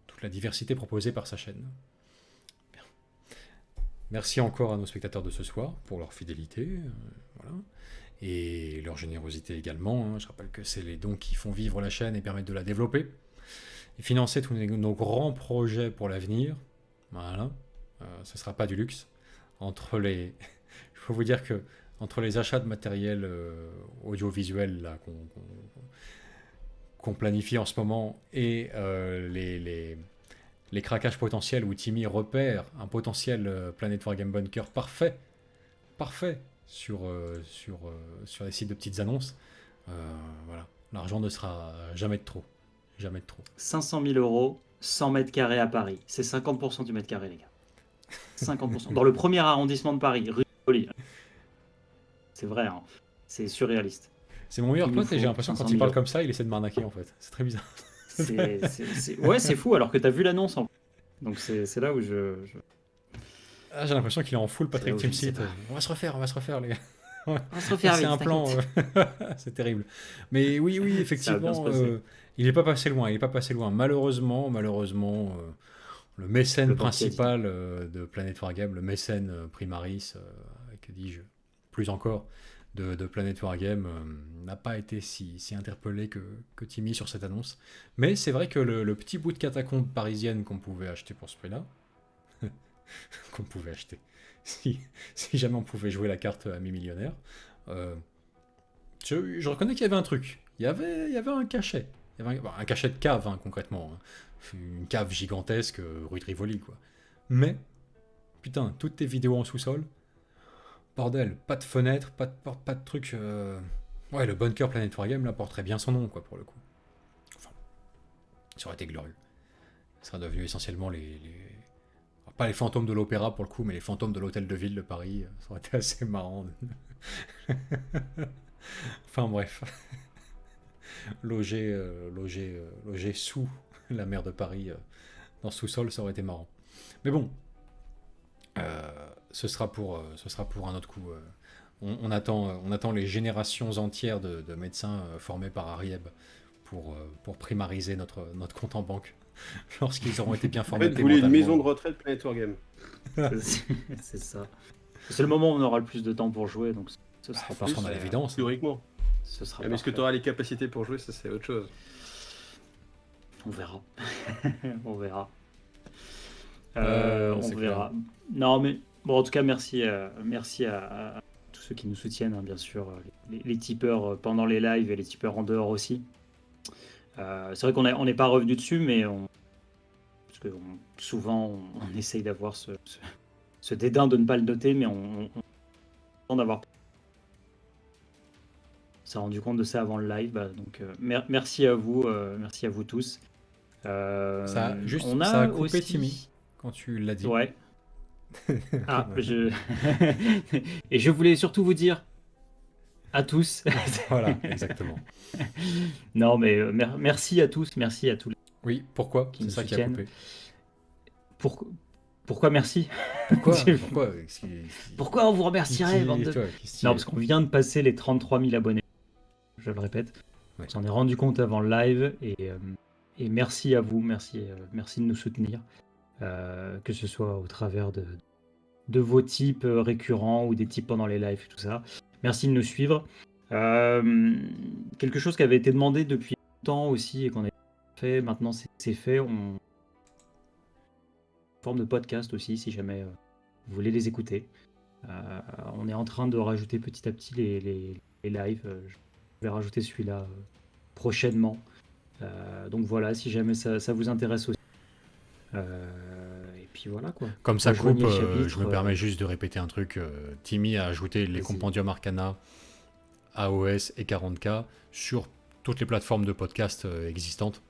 toute la diversité proposée par sa chaîne. Bien. Merci encore à nos spectateurs de ce soir pour leur fidélité, voilà. Et leur générosité également, hein. Je rappelle que c'est les dons qui font vivre la chaîne et permettent de la développer. Et financer tous nos grands projets pour l'avenir. Voilà. Ce ne sera pas du luxe. Je peux vous dire que entre les achats de matériel audiovisuel là, qu'on planifie en ce moment et les craquages potentiels où Timmy repère un potentiel Planet Wargame Bunker parfait, sur les sites de petites annonces, voilà, l'argent ne sera jamais de trop. Jamais de trop. 500 000 €, 100 mètres carrés à Paris. C'est 50% du mètre carré, les gars. 50%. Dans le premier arrondissement de Paris, rue de Rivoli. C'est vrai, hein. C'est surréaliste. C'est mon meilleur Il nous pote et j'ai faut l'impression que quand 500 il 000 parle euros. comme ça, il essaie de m'arnaquer en fait. C'est très bizarre. Ouais, c'est fou, alors que tu as vu l'annonce en plus. Donc c'est là où Ah, j'ai l'impression qu'il est en full Patrick là où je sais Timsit. pas. On va se refaire les gars. On va se refaire C'est vite, un plan, c'est terrible. Mais oui, Ça va bien se effectivement, passer. il n'est pas passé loin. Il est pas passé loin. Malheureusement, le mécène Le banquier principal de Planet Wargame, le mécène primaris, que dis-je, plus encore, de Planet Wargame, n'a pas été si interpellé que Timmy sur cette annonce. Mais c'est vrai que le petit bout de catacombe parisienne qu'on pouvait acheter pour ce prix-là, qu'on pouvait acheter, si jamais on pouvait jouer la carte ami millionnaire, je reconnais qu'il y avait un truc. Il y avait un cachet. Il y avait un cachet de cave, hein, concrètement. Hein. Une cave gigantesque, rue de Rivoli, quoi. Mais, putain, toutes tes vidéos en sous-sol, bordel, pas de fenêtre, pas de porte, pas de truc. Ouais, le bunker Planet Wargame, là, porterait bien son nom, quoi, pour le coup. Enfin, ça aurait été glorieux. Ça serait devenu essentiellement alors, pas les fantômes de l'opéra, pour le coup, mais les fantômes de l'hôtel de ville de Paris. Ça aurait été assez marrant. Enfin, bref. Loger sous la mer de Paris, dans le sous-sol, ça aurait été marrant. Mais bon, ce sera pour un autre coup. On attend les générations entières de médecins formés par Arieb pour primariser notre compte en banque lorsqu'ils auront été bien En fait, formatés vous voulez une mentalement. maison de retraite Planet Wargame. C'est ça. C'est le moment où on aura le plus de temps pour jouer, donc ce sera Parce qu'on a parfait. l'évidence. Théoriquement. Ce sera Mais est-ce que parfait. tu auras les capacités pour jouer, ça c'est autre chose. On verra. On verra. C'est On clair. verra. Non, mais bon, en tout cas, merci à tous ceux qui nous soutiennent, hein, bien sûr, les tipeurs pendant les lives et les tipeurs en dehors aussi. C'est vrai qu'on n'est pas revenu dessus, mais parce que souvent on essaye d'avoir ce dédain de ne pas le noter, mais on tente d'avoir. On s'est rendu compte de ça avant le live, donc merci à vous tous. Ça On a a coupé aussi... Timmy quand tu l'as dit. Ouais. Ah, et je voulais surtout vous dire à tous. Voilà, exactement. Non, mais merci à tous, merci à tous. Oui, pourquoi? Qui C'est nous ça qui a soutiennent. coupé. Pourquoi merci? Pourquoi? C'est- Pourquoi? Pourquoi on vous remercierait, bande de... Qu'est-ce Non, parce qu'on vient de passer les 33 000 abonnés. Je le répète. Ouais. On s'en est rendu compte avant le live et merci à vous, merci de nous soutenir, que ce soit au travers de vos types récurrents ou des types pendant les lives et tout ça. Merci de nous suivre. Quelque chose qui avait été demandé depuis longtemps aussi et qu'on a fait, maintenant c'est fait. Forme de podcast aussi, si jamais vous voulez les écouter. On est en train de rajouter petit à petit les lives. Je vais rajouter celui-là prochainement. Donc voilà, si jamais ça vous intéresse aussi. Et puis voilà quoi. Comme ça coupe, Rejoignez le chapitre, je me permets juste de répéter un truc. Timmy a ajouté les Vas-y. compendiums Arcana, AOS et 40K sur toutes les plateformes de podcast existantes.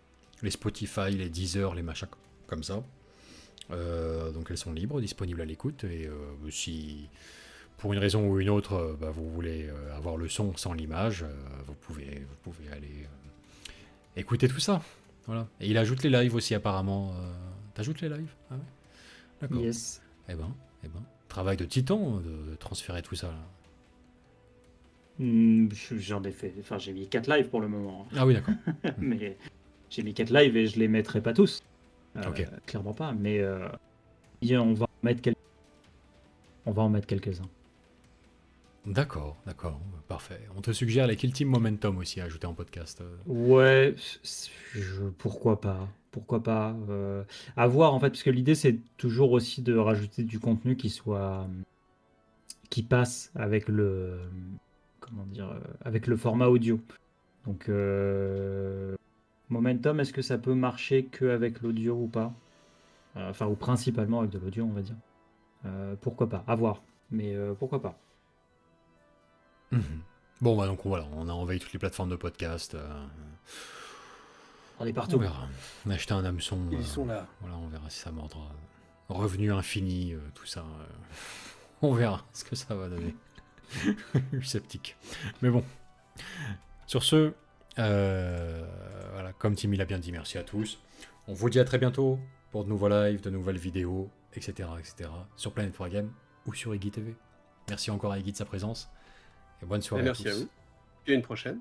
Les Spotify, les Deezer, les machins comme ça. Donc elles sont libres, disponibles à l'écoute. Et si pour une raison ou une autre, vous voulez avoir le son sans l'image, vous pouvez aller écouter tout ça. Voilà. Et il ajoute les lives aussi apparemment. T'ajoutes les lives? Ah ouais. D'accord. Yes. Eh ben, travail de titan de transférer tout ça là. J'en ai fait. Enfin, j'ai mis 4 lives pour le moment. Ah oui, d'accord. Mais j'ai mis 4 lives et je les mettrai pas tous. Ok. Clairement pas. Mais on va en mettre quelques-uns. D'accord, parfait. On te suggère les Kill Team Momentum aussi à ajouter en podcast. Ouais, pourquoi pas? Pourquoi pas? À voir en fait, parce que l'idée c'est toujours aussi de rajouter du contenu qui passe avec avec le format audio. Donc Momentum, est-ce que ça peut marcher que avec l'audio ou pas? Enfin, ou principalement avec de l'audio, on va dire. Pourquoi pas? À voir. Mais pourquoi pas? Mhm. Bon, donc voilà, on a envahi toutes les plateformes de podcast. On est On partout. verra. On a acheté un hameçon. Ils sont là. Voilà, on verra si ça mordra. revenu infini, tout ça. On verra ce que ça va donner. Je suis sceptique. Mais bon. Sur ce, voilà, comme Timmy l'a bien dit, merci à tous. On vous dit à très bientôt pour de nouveaux lives, de nouvelles vidéos, etc. sur Planet Wargame ou sur Iggy TV. Merci encore à Iggy de sa présence. Et bonne soirée Merci à tous. à vous. Et à une prochaine.